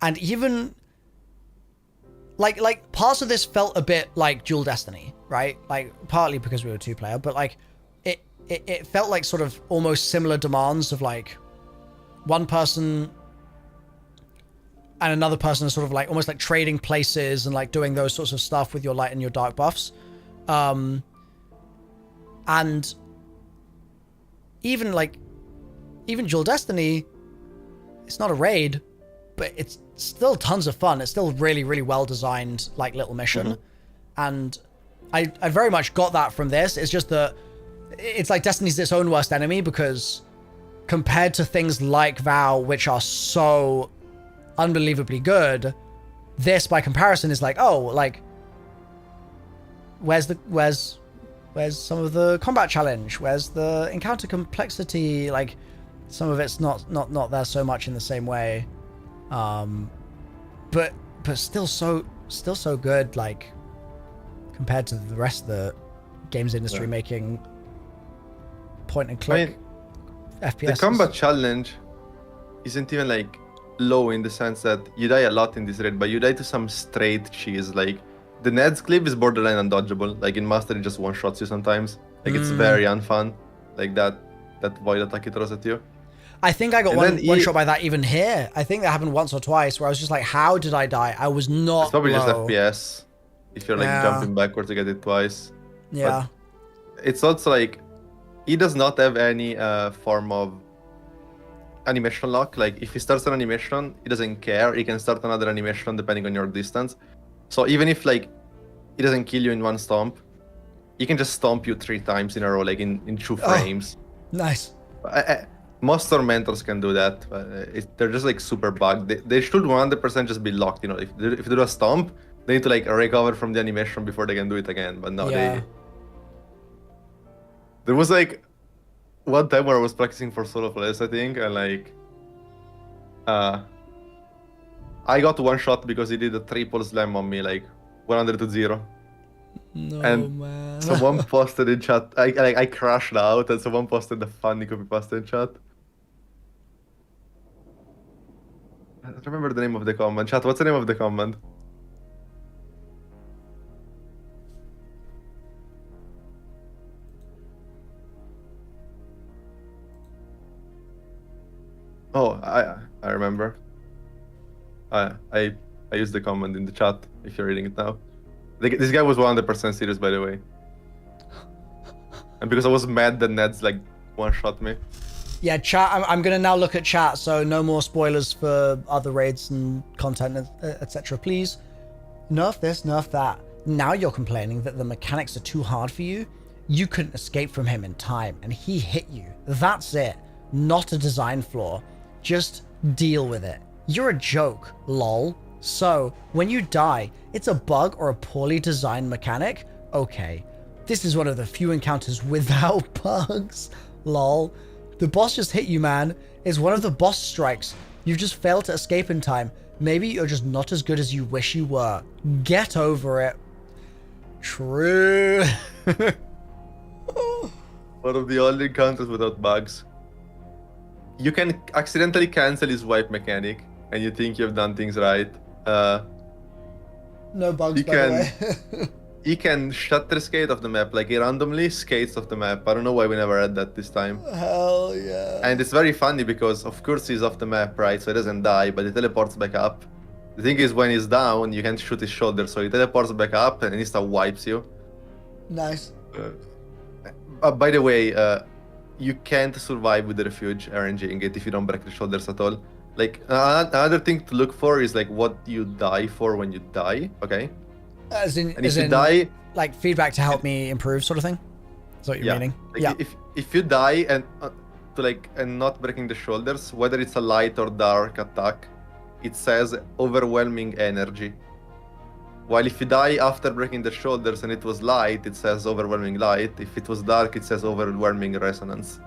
And even like parts of this felt a bit like Dual Destiny, right? Like, partly because we were 2-player, but like it felt like sort of almost similar demands of like one person and another person is sort of like almost like trading places and like doing those sorts of stuff with your light and your dark buffs. And even Dual Destiny, it's not a raid, but it's still tons of fun. It's still really, really well designed, like, little mission. Mm-hmm. And I very much got that from this. It's just that it's like Destiny's its own worst enemy, because compared to things like WoW, which are so unbelievably good, this by comparison is like, oh, like, where's some of the combat challenge? Where's the encounter complexity? Like, some of it's not there so much in the same way, but still so good, like, compared to the rest of the games industry making point and click FPS. The combat challenge isn't even like low in the sense that you die a lot in this raid, but you die to some straight cheese. Like, the Ned's clip is borderline undodgeable. Like, in Master, it just one-shots you sometimes. Like, it's very unfun. Like, that void attack he throws at you. I think I got one shot by that even here. I think that happened once or twice where I was just like, how did I die? I was not It's probably low. just FPS. If you're, like, jumping backwards to get it twice. Yeah. But it's also, like, he does not have any form of animation lock. Like, if he starts an animation, he doesn't care. He can start another animation depending on your distance. So even if, like, he doesn't kill you in one stomp, he can just stomp you 3 times in a row, like in 2 frames. Nice. Most tormentors can do that. They're just like super bugged. They should 100% just be locked. You know, if they do a stomp, they need to like recover from the animation before they can do it again. But no, there was like one time where I was practicing for solo players, I think, and like I got one shot because he did a triple slam on me, like 100 to 0. No, and man. Someone posted in chat. I crashed out, and someone posted the funny copy pasta in chat. I don't remember the name of the comment. Chat, what's the name of the comment? Oh, I remember. I used the comment in the chat if you're reading it now. This guy was 100% serious, by the way. And because I was mad that Ned's like one-shot me. Yeah, chat. I'm gonna now look at chat, so no more spoilers for other raids and content, etc. Please, nerf this, nerf that. Now you're complaining that the mechanics are too hard for you. You couldn't escape from him in time, and he hit you. That's it. Not a design flaw. Just deal with it. You're a joke, lol. So, when you die, it's a bug or a poorly designed mechanic? Okay. This is one of the few encounters without bugs. Lol. The boss just hit you, man. It's one of the boss strikes. You just failed to escape in time. Maybe you're just not as good as you wish you were. Get over it. True. One of the only encounters without bugs. You can accidentally cancel his wipe mechanic, and you think you've done things right. No bugs, You by the way. He can shutter skate off the map, like he randomly skates off the map. I don't know why we never had that this time. Hell yeah. And it's very funny because, of course, he's off the map, right? So he doesn't die, but he teleports back up. The thing is, when he's down, you can't shoot his shoulder, so he teleports back up and insta wipes you. Nice. By the way, you can't survive with the refuge RNGing it if you don't break the shoulders at all. Like, another thing to look for is like what you die for when you die, okay? As in, And if you die, like feedback to help me improve, sort of thing. Is what you're meaning? like Yeah. if you die and and not breaking the shoulders, whether it's a light or dark attack, it says overwhelming energy. While if you die after breaking the shoulders and it was light, it says overwhelming light. If it was dark, it says overwhelming resonance.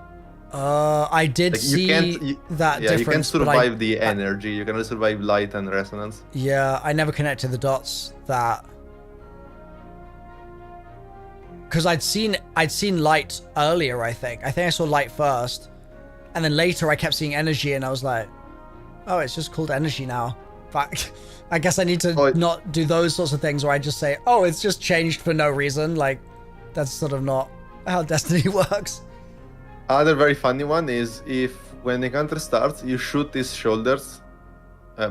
I did Like see that yeah, difference. you can but survive the energy. You can only survive light and resonance. Yeah, I never connected the dots that. Because I'd seen light earlier, I think. I saw light first. And then later I kept seeing energy and I was like, oh, it's just called energy now. But I guess I need to not do those sorts of things where I just say, oh, it's just changed for no reason. Like, that's sort of not how Destiny works. Other very funny one is if when the encounter starts, you shoot his shoulders.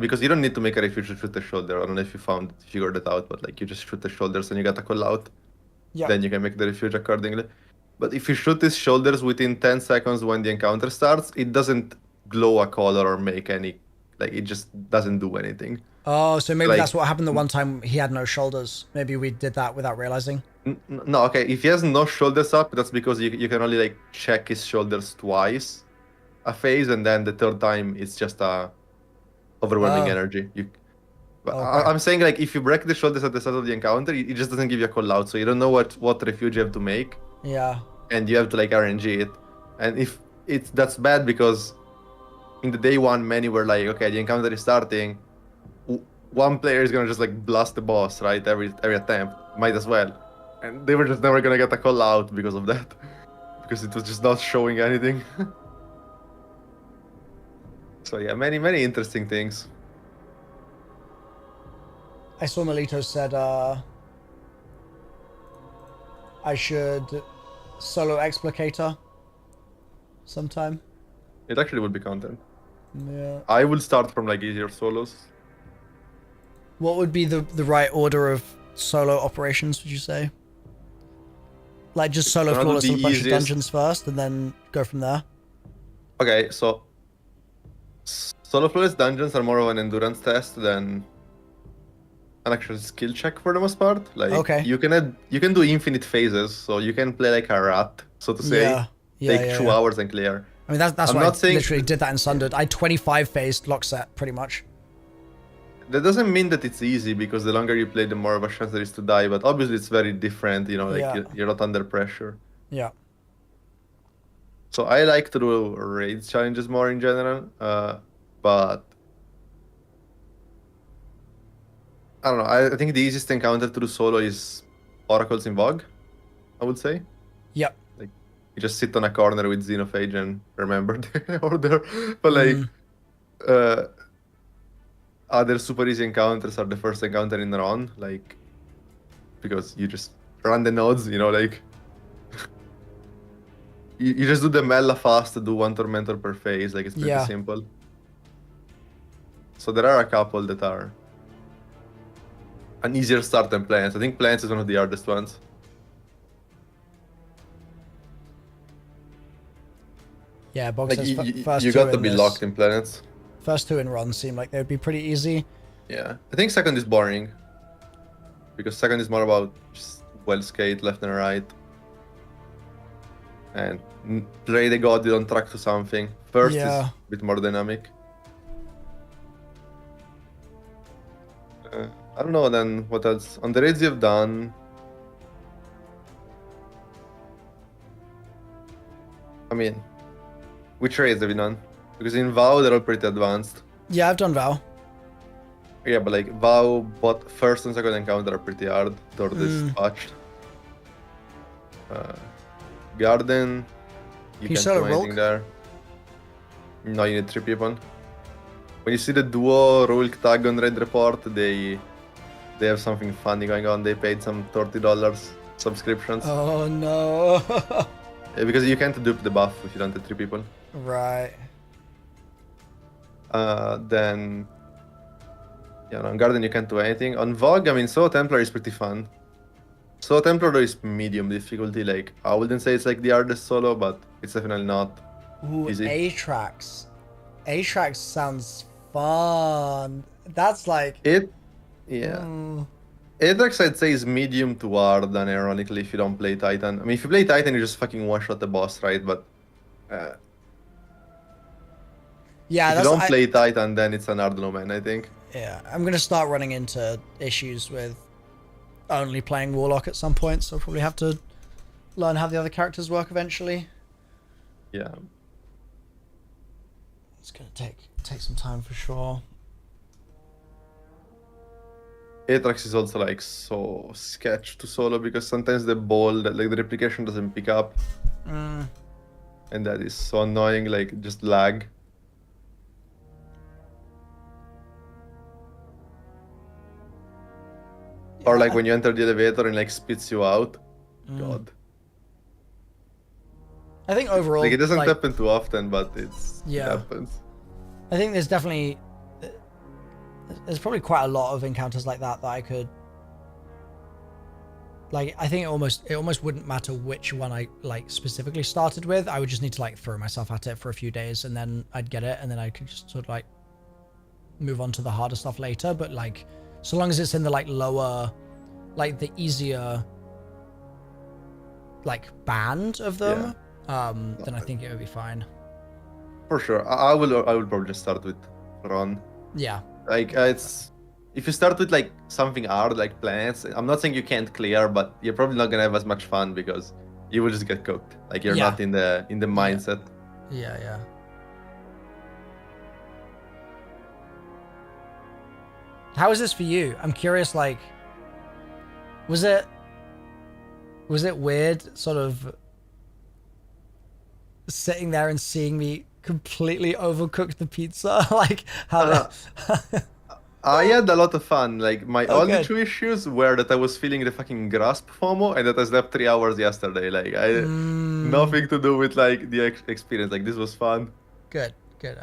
Because you don't need to make a refuge to shoot the shoulder. I don't know if you figured it out, but like you just shoot the shoulders and you get a call out. Yeah. Then you can make the refuge accordingly. But if you shoot his shoulders within 10 seconds when the encounter starts, it doesn't glow a color or make any, like it just doesn't do anything. Oh, so maybe Like- that's what happened the one time he had no shoulders. Maybe we did that without realizing. No, okay, if he has no shoulders up, that's because you can only like check his shoulders twice a phase, and then the third time it's just a overwhelming energy. But Okay. I'm saying like if you break the shoulders at the start of the encounter, it just doesn't give you a call out, so you don't know what refuge you have to make. Yeah. And you have to like RNG it. And if that's bad because in the day one many were like, okay, the encounter is starting, one player is gonna just like blast the boss, right? Every attempt, might as well. And they were just never gonna get a call out because of that, because it was just not showing anything. So yeah, many interesting things. I saw Melito said I should solo Explicator sometime. It actually would be content. Yeah. I will start from like easier solos. What would be the right order of solo operations, would you say? Like just solo Gonna do flawless the in a bunch of easiest- dungeons first and then go from there? Okay, so solo flawless dungeons are more of an endurance test than an actual skill check for the most part. Like Okay. you can do infinite phases, so you can play like a rat, so to say. Yeah. Take 2 hours and clear. I mean, that's I'm why I not saying- literally did that in Sundered. I 25 phased lock set, pretty much. That doesn't mean that it's easy, because the longer you play, the more of a chance there is to die. But obviously, it's very different. You know, like Yeah. you're not under pressure. Yeah. So I like to do raids challenges more in general, but I don't know. I think the easiest encounter to do solo is Oracles in Vogue, I would say. Yep. Like you just sit on a corner with Xenophage and remember the order. But like other super easy encounters are the first encounter in the run, like because you just run the nodes, you know, like you just do the Mela fast to do 1 Tormentor per phase, like it's pretty Yeah. simple. So there are a couple that are an easier start than Plants. I think Plants is one of the hardest ones. Yeah, Bog Like says first you two got to in be this- locked in Planets. First two in runs seem like they would be pretty easy. Yeah, I think second is boring, because second is more about just well skate left and right, and play the god on track to something. First is Yeah. a bit more dynamic. I don't know then what else on the raids you've done. I mean, which raids have you done? Because in VOW they're all pretty advanced. Yeah, I've done Val. Yeah, but like VOW, both first and second encounter are pretty hard toward this patch. Garden. You you can't solo do anything Rulk? there. No, you need 3 people. When you see the duo Rulk tag on Red Report, they have something funny going on. They paid some $30 subscriptions. Oh no. Because you can't dupe the buff if you don't have 3 people. Right. Then, yeah, on Garden you can't do anything. On Vogue, I mean, Solo Templar is pretty fun. Solo Templar though is medium difficulty. Like, I wouldn't say it's like the hardest solo, but it's definitely not Ooh, easy. A-Tracks. A-Tracks sounds fun. That's like... Yeah. Mm, Atrax, I'd say, is medium to hard, ironically, if you don't play Titan. I mean, if you play Titan, you just fucking one-shot the boss, right? But yeah, if you that's... don't play Titan, then it's an hard no man, I think. Yeah, I'm going to start running into issues with only playing Warlock at some point, so I'll probably have to learn how the other characters work eventually. Yeah. It's going to take some time for sure. Atrax is also like so sketch to solo because sometimes the ball, like the replication doesn't pick up. And that is so annoying, like just lag. Or like when you enter the elevator and like spits you out. God. I think overall... Like it doesn't like, happen too often, but it Yeah. happens. I think there's definitely... There's probably quite a lot of encounters like that I could... Like, I think it almost wouldn't matter which one I, like, specifically started with. I would just need to, like, throw myself at it for a few days, and then I'd get it, and then I could just sort of, like, move on to the harder stuff later. But, like, so long as it's in the, like, lower... Like, the easier... Like, band of them, then I think it would be fine. For sure. I will probably just start with Ron. Yeah. Like it's if you start with like something hard like planets, I'm not saying you can't clear, but you're probably not gonna have as much fun because you will just get cooked. Like you're not in the mindset. Yeah. How is this for you? I'm curious, like, was it weird sort of sitting there and seeing me completely overcook the pizza? Like, how I had a lot of fun. Like my only good. 2 issues were that I was feeling the fucking grasp FOMO and that I slept 3 hours yesterday. Like nothing to do with like the experience. Like this was fun. Good.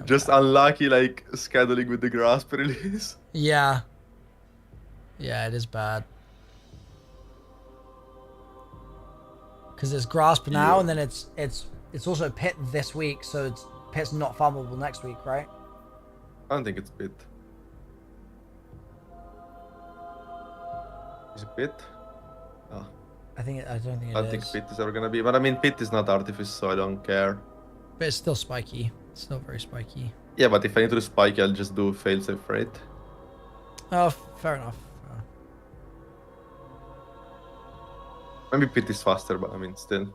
Just unlucky like scheduling with the grasp release. Yeah, it is bad. Because it's Grasp now, and then it's also Pit this week, so Pit's not farmable next week, right? I don't think it's Pit. Is it Pit? Oh. I don't think it is. I don't think Pit is ever gonna be, but I mean Pit is not Artifice, so I don't care. But it's still spiky. It's still very spiky. Yeah, but if I need to do Spike, I'll just do failsafe, right? Oh, fair enough. Maybe Pit is faster, but I mean, still.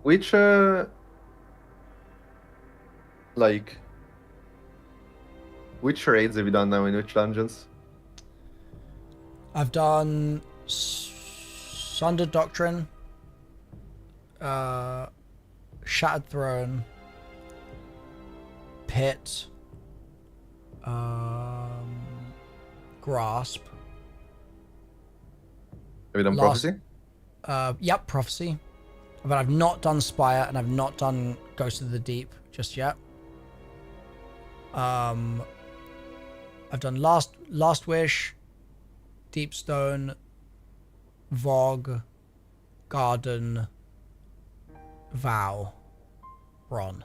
Which, like, which raids have you done now in which dungeons? I've done Sundered Doctrine, Shattered Throne, Pit, Grasp. Have you done Prophecy? Yep, Prophecy. But I've not done Spire, and I've not done Ghost of the Deep just yet. I've done Last Wish, Deepstone, Vogue, Garden, Vow, Ron.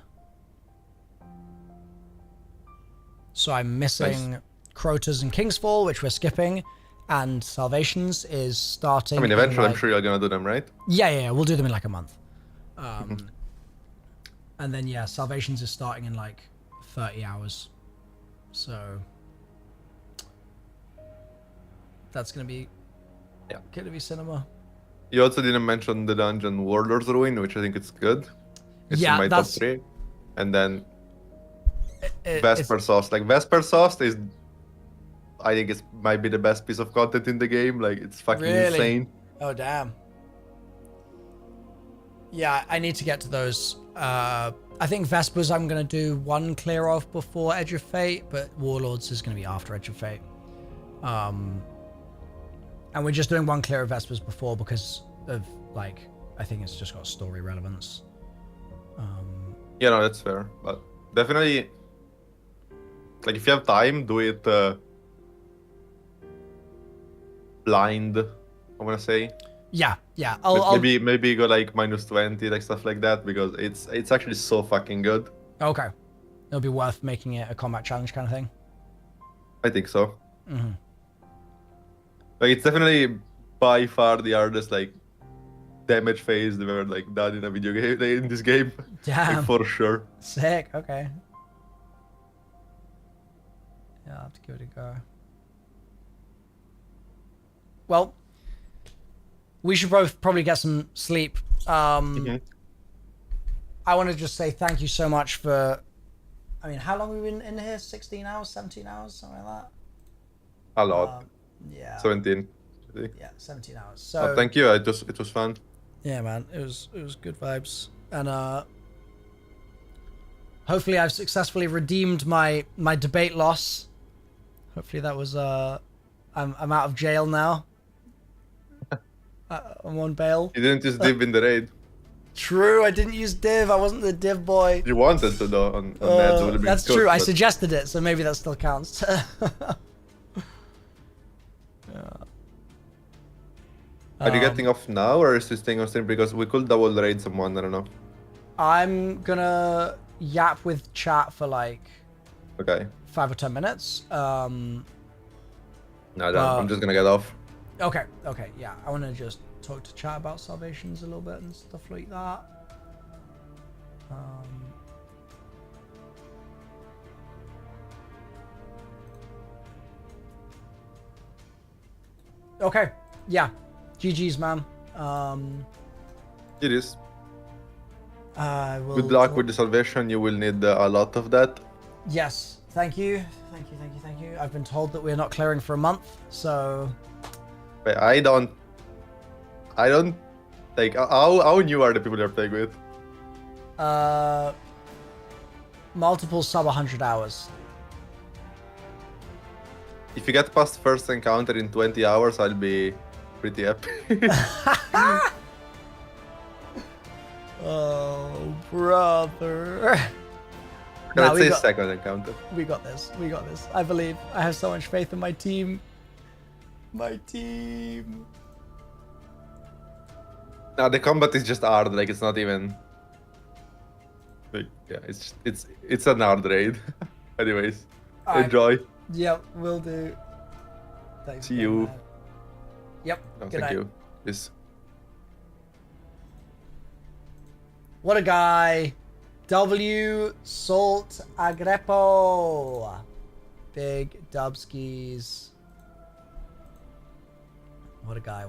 So I'm missing Crota's and Kingsfall, which we're skipping, and Salvations is starting. I mean, eventually I'm sure you're gonna do them, right? Yeah, we'll do them in like a month. And then yeah, Salvations is starting in like 30 hours. So that's gonna be cinema. You also didn't mention the dungeon Warlord's Ruin, which I think it's good. It's in my top 3. And then Vesper Sauce. Like Vesper Sauce is, I think it might be the best piece of content in the game. Like it's fucking insane. Oh, damn. Yeah, I need to get to those. I think Vespers I'm going to do one clear off before Edge of Fate, but Warlords is going to be after Edge of Fate. And we're just doing one clear of Vespers before because of, like, I think it's just got story relevance. Yeah, no, that's fair. But definitely, like, if you have time, do it blind, I want to say. Yeah, yeah. Maybe go like -20, like stuff like that, because it's actually so fucking good. Okay. It'll be worth making it a combat challenge kind of thing. I think so. Mm-hmm. Like, it's definitely by far the hardest, like, damage phase they've ever, like, done in a video game, like, in this game. Damn. Like, for sure. Sick. Okay. Yeah, I'll have to give it a go. Well, we should both probably get some sleep. I want to just say thank you so much for... I mean, how long have we been in here? 16 hours? 17 hours? Something like that? A lot. Yeah. 17. I think. Yeah, 17 hours. So Thank you. It was fun. yeah, man, it was good vibes. And hopefully I've successfully redeemed my debate loss. Hopefully that was I'm out of jail now. I'm on bail. You didn't just div in the raid. True, I didn't use div. I wasn't the div boy. You wanted to though on that. So it would've been That's good, true. I but- suggested it, so maybe that still counts. Are you getting off now, or is this thing on stream? Because we could double raid someone. I don't know. I'm gonna yap with chat for like Okay. 5 or 10 minutes. No, I'm just gonna get off. Okay, yeah. I want to just talk to chat about salvations a little bit and stuff like that. Okay, yeah. GG's, man. It is. Will Good luck with the salvation. You will need a lot of that. Yes, thank you. Thank you. I've been told that we're not clearing for a month, so... But I don't like how new are the people you're playing with? Multiple sub 100 hours. If you get past first encounter in 20 hours, I'll be pretty happy. Oh, brother. Let's say second encounter. We got this. I believe. I have so much faith in my team. Now the combat is just hard. Like, it's not even. Like, yeah, it's an hard raid. Anyways, Alright. enjoy. Yep, will do. Thanks. See again, you. man. Yep. No, Good thank night. you. Peace. What a guy. W. Salt Agrepo. Big Dubskis. What a guy.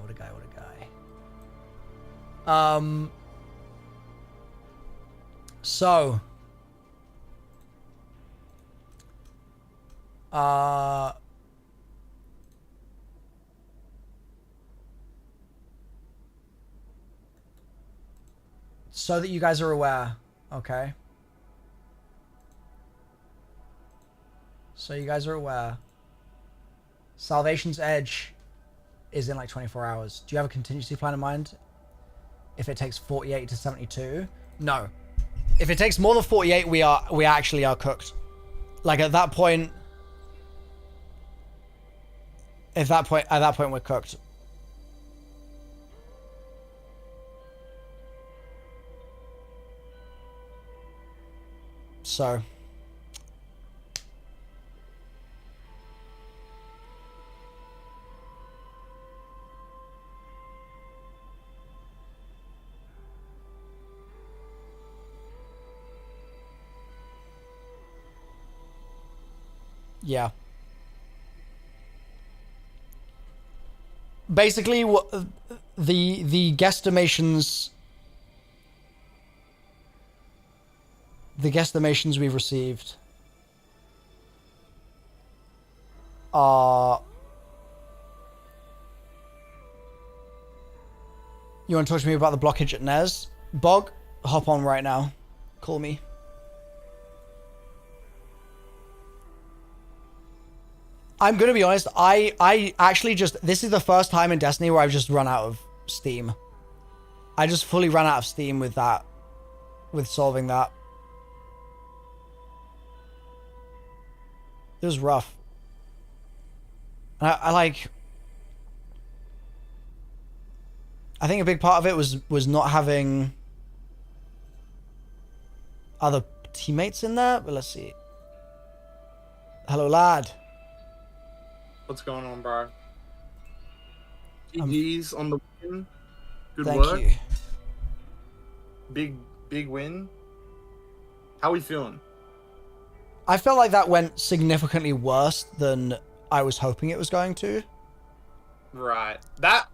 So. So that you guys are aware, okay? So you guys are aware. Salvation's Edge is in like 24 hours. Do you have a contingency plan in mind? If it takes 48 to 72? No. If it takes more than 48, we actually are cooked. Like at that point, at that point we're cooked. So yeah. Basically, what the guesstimations we've received are You want to talk to me about the blockage at Nez? Bog, hop on right now. Call me. I'm gonna be honest, I actually just, this is the first time in Destiny where I've just run out of steam. I just fully ran out of steam with that, with solving that. It was rough. I like, I think a big part of it was not having other teammates in there, but let's see. Hello, lad. What's going on, bro? GG's on the win. Good Thank work. you. Big win. How we feeling? I felt like that went significantly worse than I was hoping it was going to. Right. That.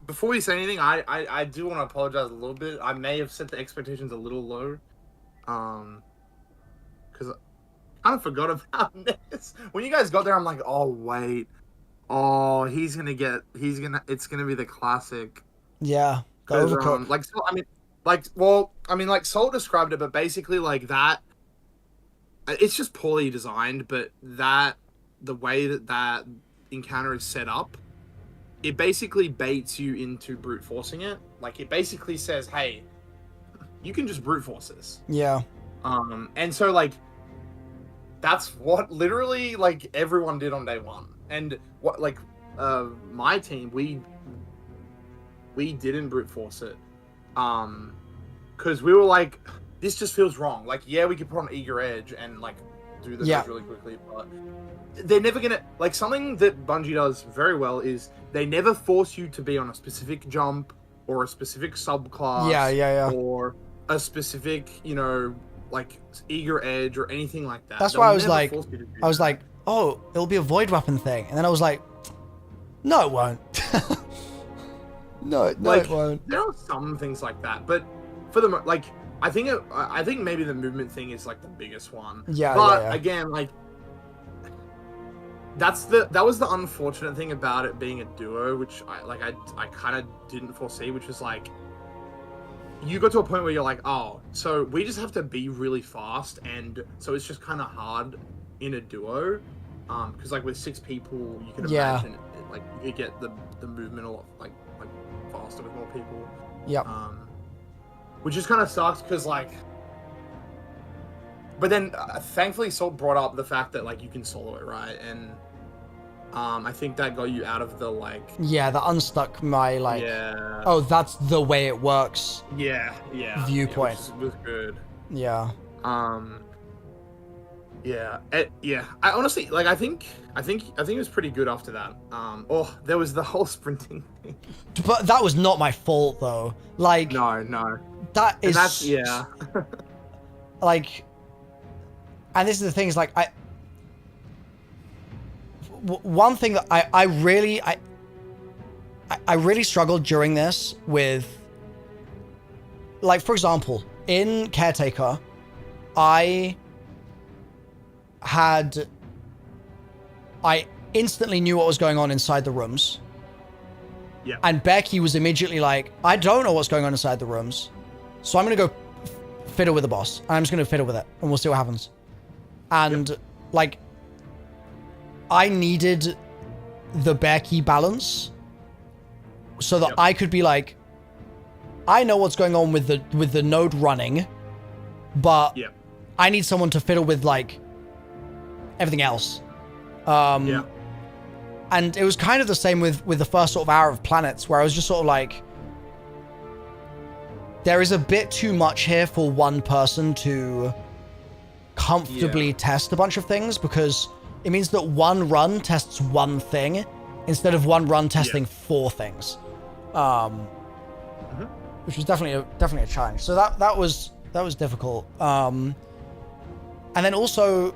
Before we say anything, I do want to apologize a little bit. I may have set the expectations a little low. Because I kind of forgot about this. When you guys got there, I'm like, oh wait, oh it's gonna be the classic. Yeah, the overcooked. Like, so, like Salt described it, but basically like that. It's just poorly designed, but the way that encounter is set up, it basically baits you into brute forcing it. Like it basically says, hey, you can just brute force this. Yeah. And so like that's what literally like everyone did on day one. And what like my team, we didn't brute force it. Because we were like, this just feels wrong. Like, yeah, we could put on eager edge and like do the dodge really quickly, but they're never gonna like something that Bungie does very well is they never force you to be on a specific jump or a specific subclass. Yeah. Or a specific, like eager edge or anything like that. That's why I was like, oh, it'll be a void weapon thing, and then I was like, no, it won't. no, it won't. There are some things like that, but for the like, I think maybe the movement thing is like the biggest one. But again, like that was the unfortunate thing about it being a duo, which I kind of didn't foresee, which was like you got to a point where you're like, oh, so we just have to be really fast, and so it's just kind of hard in a duo, because like with 6 people, you can imagine like you get the movement a lot like faster with more people. Yep. Which just kind of sucks because like, but then thankfully Salt brought up the fact that like you can solo it, right? And I think that got you out of the like, that unstuck my like, oh, that's the way it works. Viewpoint. Which was good. Yeah. I honestly like. I think it was pretty good after that. There was the whole sprinting thing. But that was not my fault though. Like, no. That is. And that's like, and this is the thing is like one thing that I really struggled during this with, like, for example, in Caretaker, I instantly knew what was going on inside the rooms. Yeah. And Becky was immediately like, I don't know what's going on inside the rooms, so I'm going to go fiddle with the boss. I'm just going to fiddle with it, and we'll see what happens. And, like, I needed the Becky balance so that I could be like, I know what's going on with the node running, but I need someone to fiddle with, like, everything else. And it was kind of the same with the first sort of hour of planets, where I was just sort of like, there is a bit too much here for one person to comfortably test a bunch of things, because it means that one run tests one thing instead of one run testing 4 things. Which was definitely a challenge. So that was difficult. And then also,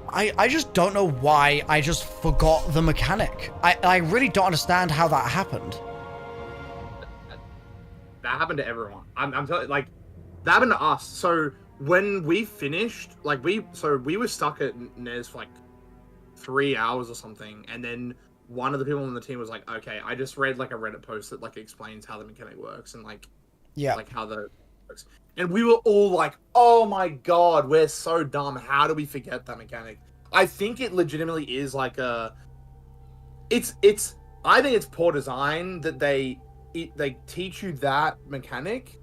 I just don't know why I just forgot the mechanic. I really don't understand how that happened. That happened to everyone. I'm telling you, like, that happened to us. So when we finished, like, we were stuck at Nez for like 3 hours or something, and then one of the people on the team was like, okay, I just read like a Reddit post that like explains how the mechanic works and like how the works. And we were all like, oh my god, we're so dumb. How do we forget that mechanic? I think it legitimately is like I think it's poor design that they teach you that mechanic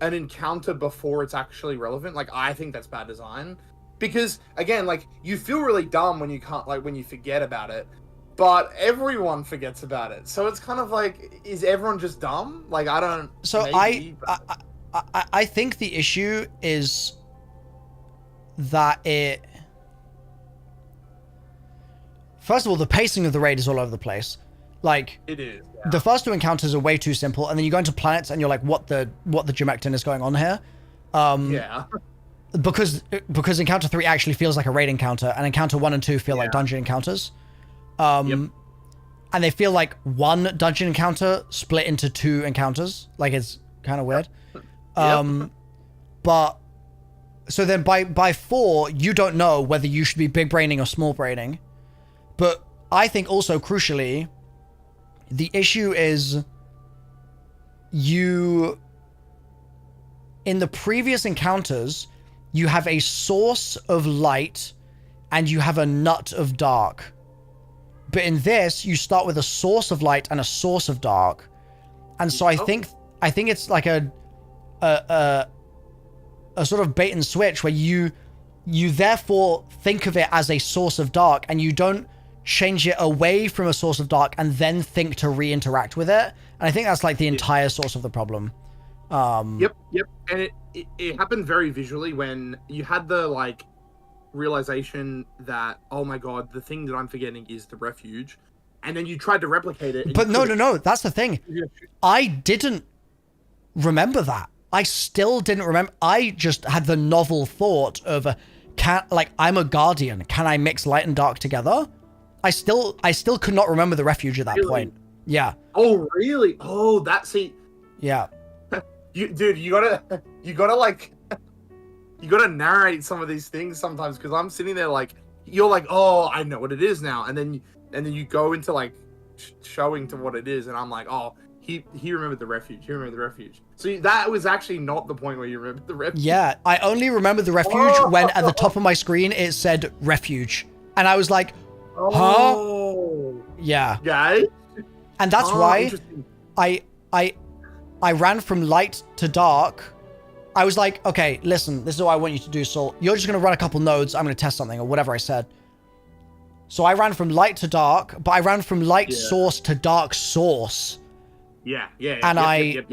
an encounter before it's actually relevant. Like, I think that's bad design. Because, again, like, you feel really dumb when you can't, like, when you forget about it. But everyone forgets about it. So it's kind of like, is everyone just dumb? Like, I don't... So maybe, I think the issue is that it... First of all, the pacing of the raid is all over the place. Like, it is. The first two encounters are way too simple, and then you go into planets and you're like, what the Jumecton is going on here? Because encounter 3 actually feels like a raid encounter, and encounter 1 and 2 feel like dungeon encounters. And they feel like one dungeon encounter split into 2 encounters. Like, it's kind of weird. But so then by 4, you don't know whether you should be big braining or small braining. But I think also crucially, the issue is in the previous encounters, you have a source of light and you have a nut of dark. But in this, you start with a source of light and a source of dark. And so I think it's like a sort of bait and switch where you therefore think of it as a source of dark and you don't change it away from a source of dark and then think to re-interact with it. And I think that's like the entire source of the problem. Yep. And it happened very visually when you had the like realization that, oh my god, the thing that I'm forgetting is the refuge, and then you tried to replicate it. But no, that's the thing. I didn't remember that. I still didn't remember. I just had the novel thought of, I'm a guardian. Can I mix light and dark together? I still could not remember the refuge at that point. Yeah. Oh, really? Oh, yeah. You gotta narrate some of these things sometimes, because I'm sitting there like, you're like, oh, I know what it is now, and then you go into like showing to what it is, and I'm like, oh, he remembered the refuge. He remembered the refuge. So that was actually not the point where you remembered the refuge. Yeah, I only remembered the refuge when at the top of my screen it said refuge, and I was like, huh? Yeah. Yeah. And that's why I ran from light to dark. I was like, okay, listen, this is what I want you to do, Saul. You're just going to run a couple nodes. I'm going to test something or whatever I said. So I ran from light to dark, but I ran from light source to dark source. Yeah. And I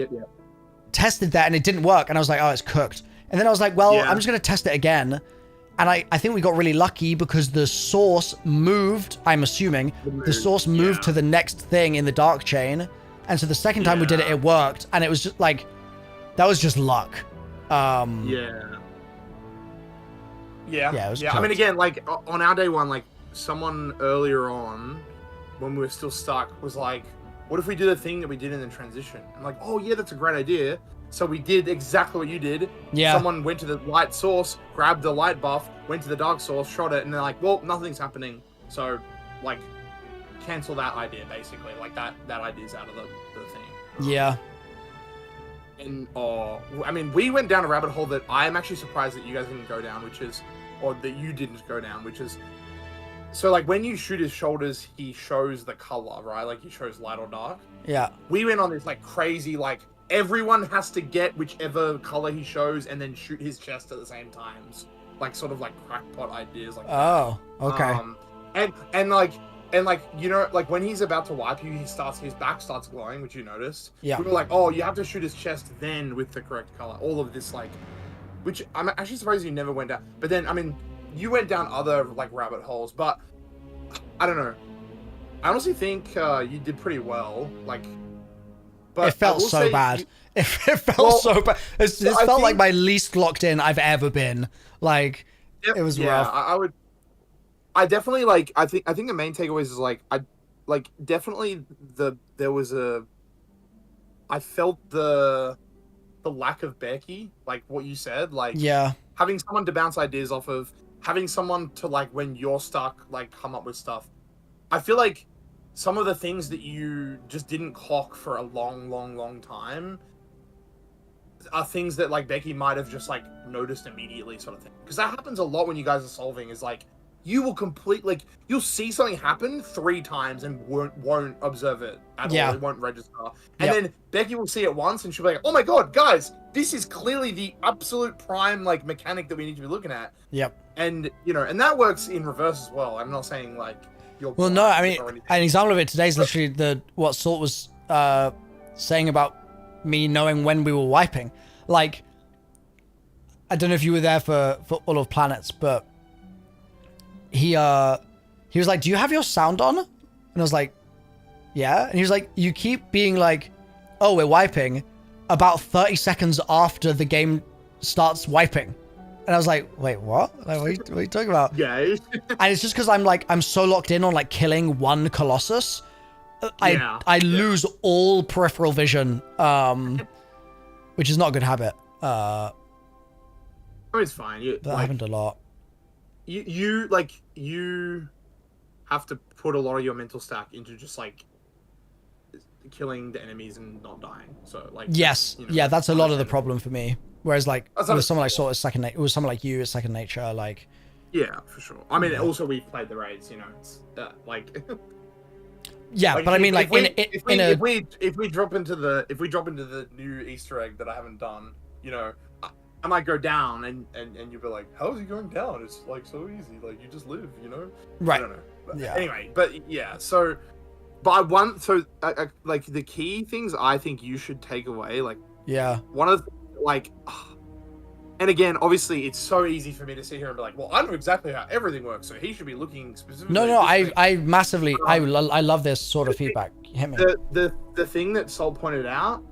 tested that and it didn't work. And I was like, oh, it's cooked. And then I was like, well, I'm just going to test it again. And I think we got really lucky because the source moved, I'm assuming, the source moved to the next thing in the dark chain. And so the second time we did it, it worked. And it was just like, that was just luck. Yeah, it was cooked. I mean, again, like on our day one, like someone earlier on, when we were still stuck, was like, what if we do the thing that we did in the transition? I'm like, oh yeah, that's a great idea. So we did exactly what you did. Yeah. Someone went to the light source, grabbed the light buff, went to the dark source, shot it, and they're like, well, nothing's happening. So, like, cancel that idea, basically. Like, that idea's out of the thing. Yeah. And, I mean, we went down a rabbit hole that I am actually surprised that you guys didn't go down, or that you didn't go down, which is, so, like, when you shoot his shoulders, he shows the color, right? Like, he shows light or dark. Yeah. We went on this, like, crazy, like, everyone has to get whichever color he shows and then shoot his chest at the same times. Like, sort of, like, crackpot ideas like that. Oh, okay. And like, you know, like, when he's about to wipe you, his back starts glowing, which you noticed. Yeah. We were like, oh, you have to shoot his chest then with the correct color. All of this, like, which I'm actually surprised you never went down. But then, I mean, you went down other, like, rabbit holes, but I don't know. I honestly think you did pretty well, like... But it felt so bad. It felt so bad. This felt like my least locked in I've ever been. Like, it was rough. I definitely, like, I think the main takeaways is, like, definitely I felt the lack of Becky, like what you said, like, having someone to bounce ideas off of, having someone to, like, when you're stuck, like, come up with stuff. I feel like some of the things that you just didn't clock for a long time are things that like Becky might have just like noticed immediately, sort of thing. Because that happens a lot when you guys are solving. Is like you will you'll see something happen 3 times and won't observe it at all. It won't register. And then Becky will see it once and she'll be like, "Oh my god, guys, this is clearly the absolute prime like mechanic that we need to be looking at." Yep. And and that works in reverse as well. I'm not saying like you're. Well, no, I mean an example of it today is literally what Salt was saying about me knowing when we were wiping. Like, I don't know if you were there for All of Planets, but he was like, "Do you have your sound on?" And I was like, "Yeah." And he was like, "You keep being like, oh, we're wiping," about 30 seconds after the game starts wiping. And I was like, "Wait, what? Like, what are you talking about?" Yeah. And it's just because I'm so locked in on like killing one Colossus, I lose all peripheral vision, which is not a good habit. It's fine. That happened a lot. You have to put a lot of your mental stack into just like killing the enemies and not dying. So like yes, that's a lot of the problem for me. Whereas like with someone like Sort of second nature, it was someone like you, it's second nature. Like for sure. I mean, also we've played the raids. It's like. Yeah, like, but I mean, like if we drop into the new Easter egg that I haven't done, I might go down and you'll be like, "How is he going down? It's like so easy. Like you just live, Right. I don't know. But anyway, but yeah. So, like the key things I think you should take away, like one of the, like, and again, obviously, it's so easy for me to sit here and be like, "Well, I know exactly how everything works, so he should be looking specifically." No, I massively, I love this sort of feedback. Hit me. The thing that Sol pointed out,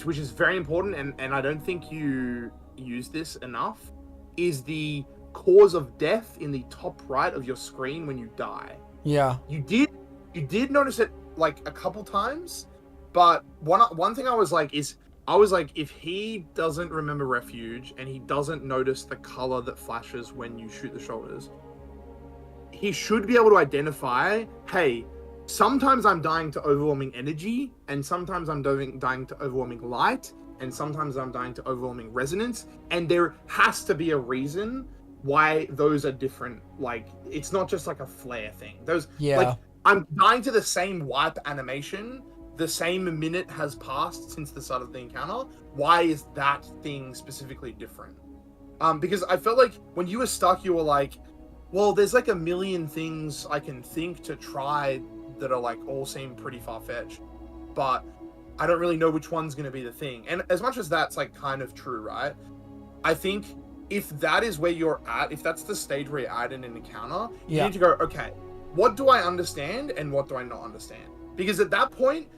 which is very important, and I don't think you use this enough, is the cause of death in the top right of your screen when you die. Yeah. You did notice it like a couple times, but one thing I was like, if he doesn't remember refuge and he doesn't notice the color that flashes when you shoot the shoulders, he should be able to identify, hey, sometimes I'm dying to overwhelming energy, and sometimes I'm dying to overwhelming light, and sometimes I'm dying to overwhelming resonance, and there has to be a reason why those are different. Like, it's not just like a flare thing. Like, I'm dying to the same wipe animation, the same minute has passed since the start of the encounter. Why is that thing specifically different? Because I felt like when you were stuck, you were like, well, there's like a million things I can think to try that are like all seem pretty far-fetched, but I don't really know which one's going to be the thing. And as much as that's like kind of true, right? I think if that is where you're at, if that's the stage where you're at in an encounter, you need to go, okay, what do I understand and what do I not understand? Because at that point,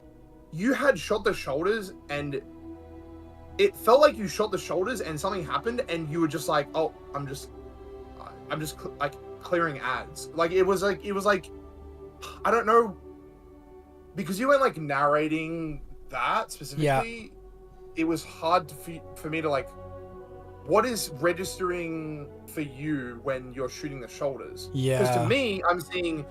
you had shot the shoulders and it felt like you shot the shoulders and something happened and you were just like, oh, I'm just like clearing ads. Like it was like, I don't know, because you weren't like narrating that specifically. It was hard for me to like, what is registering for you when you're shooting the shoulders? Because to me, I'm seeing,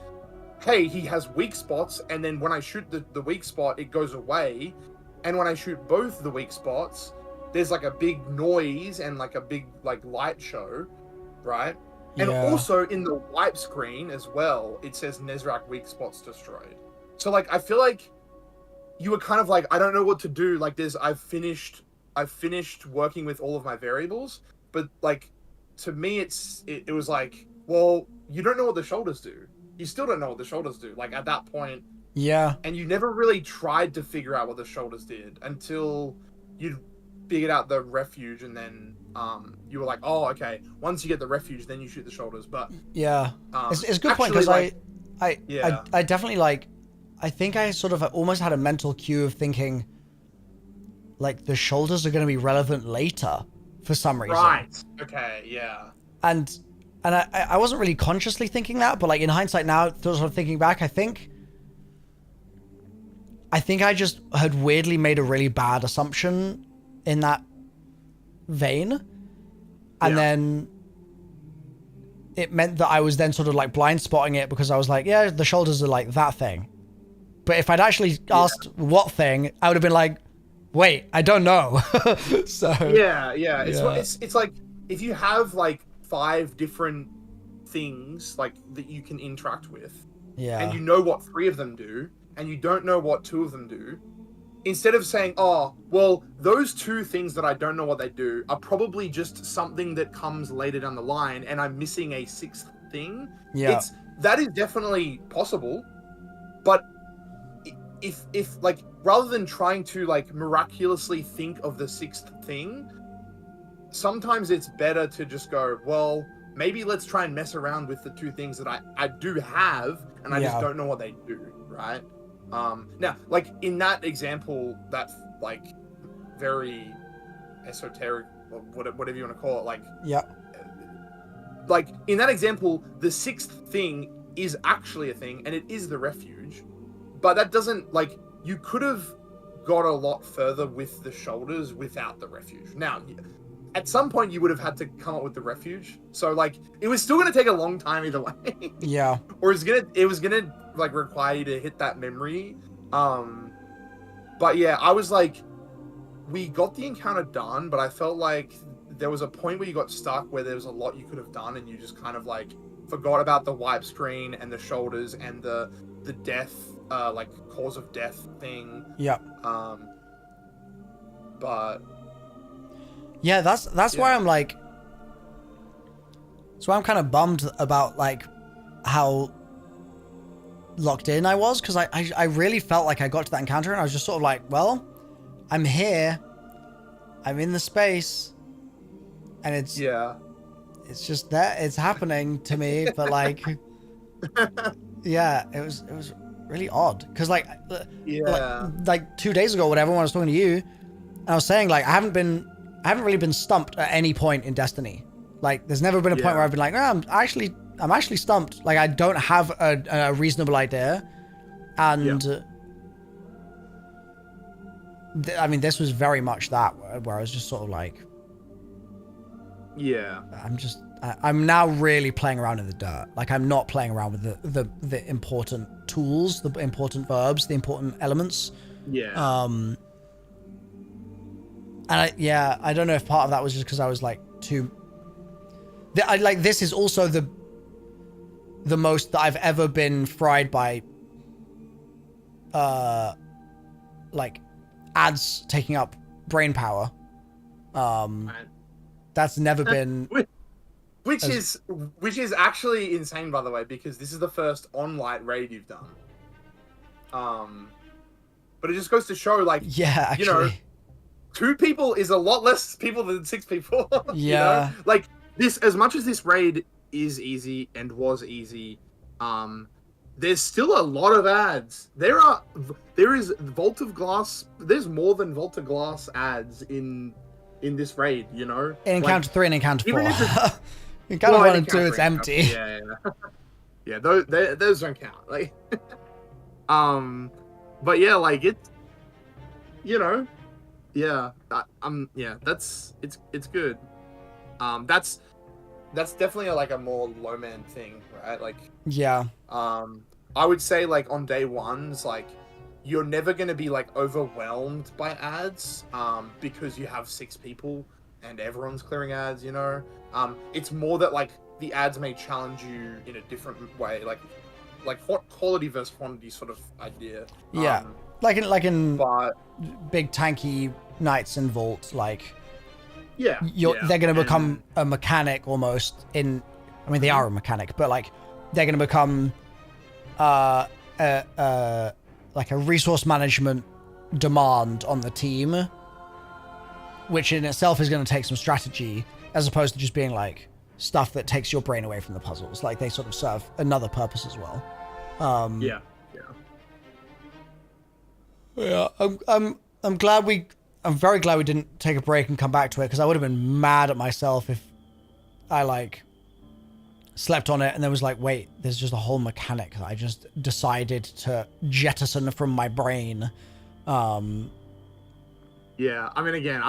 hey, he has weak spots, and then when I shoot the weak spot, it goes away. And when I shoot both the weak spots, there's like a big noise and like a big like light show, right? And also in the wipe screen as well, it says Nezrak weak spots destroyed. So like, I feel like you were kind of like, I don't know what to do. Like I've finished working with all of my variables, but like, to me, it was like, well, you don't know what the shoulders do. You still don't know what the shoulders do. Like at that point. Yeah. And you never really tried to figure out what the shoulders did until you figured out the refuge, and then you were like, oh, okay. Once you get the refuge, then you shoot the shoulders. But it's a good point, because like, I definitely like, I think I sort of almost had a mental cue of thinking like the shoulders are going to be relevant later for some reason. Right. Okay. Yeah. And I wasn't really consciously thinking that, but like in hindsight now, sort of thinking back, I think I just had weirdly made a really bad assumption in that vein. And then it meant that I was then sort of like blind spotting it, because I was like, yeah, the shoulders are like that thing. But if I'd actually asked what thing, I would have been like, wait, I don't know. So Yeah. It's like if you have like 5 different things like that you can interact with, and you know what 3 of them do, and you don't know what 2 of them do. Instead of saying, oh, well, those 2 things that I don't know what they do are probably just something that comes later down the line, and I'm missing a 6th thing. Yeah. That is definitely possible, but if like rather than trying to like miraculously think of the 6th thing, sometimes it's better to just go, well, maybe let's try and mess around with the 2 things that I do have, and I just don't know what they do, right? Now, like in that example, that like very esoteric, or whatever you want to call it, like like in that example, the 6th thing is actually a thing, and it is the refuge. But that doesn't, like, you could have got a lot further with the shoulders without the refuge. Now, at some point, you would have had to come up with the refuge. So, like, it was still going to take a long time either way. Yeah. Or it was gonna like require you to hit that memory. But yeah, I was like, we got the encounter done, but I felt like there was a point where you got stuck where there was a lot you could have done, and you just kind of like forgot about the wipe screen and the shoulders and the death, like cause of death thing. Yeah. But yeah, that's why I'm like, so I'm kind of bummed about like how locked in I was, because I really felt like I got to that encounter and I was just sort of like, well, I'm here, I'm in the space, and it's just that it's happening to me, but like yeah, it was really odd, because like 2 days ago, whatever, when I was talking to you, I was saying like I haven't really been stumped at any point in Destiny. Like there's never been a point where I've been like, I'm actually stumped. Like I don't have a reasonable idea, and I mean, this was very much that, where I was just sort of like, I'm now really playing around in the dirt. Like I'm not playing around with the important tools, the important verbs, the important elements. And I don't know if part of that was just because I was like this is also the most that I've ever been fried by like ads taking up brain power. That's never been which is actually insane, by the way, because this is the first on-light raid you've done. But it just goes to show, like, actually, you know, 2 people is a lot less people than 6 people. You know? Like this, as much as this raid is easy and was easy, there's still a lot of ads. There is Vault of Glass. There's more than Vault of Glass ads in this raid, you know? In Encounter 3 and Encounter 4. Encounter 1 and 2, it's empty. Yeah, those don't count. Like, but yeah, like it, you know, it's good. That's definitely like a more low man thing, right? Like, I would say like on day ones, like you're never going to be like overwhelmed by ads, because you have 6 people and everyone's clearing ads, you know? It's more that like the ads may challenge you in a different way, like quality versus quantity sort of idea. But big tanky knights in Vault, like they're going to become a mechanic almost in, I mean, they are a mechanic, but like they're going to become like a resource management demand on the team, which in itself is going to take some strategy, as opposed to just being like stuff that takes your brain away from the puzzles. Like they sort of serve another purpose as well. I'm very glad we didn't take a break and come back to it, because I would have been mad at myself if I like slept on it and there was like, wait, there's just a whole mechanic that I just decided to jettison from my brain. I mean, again,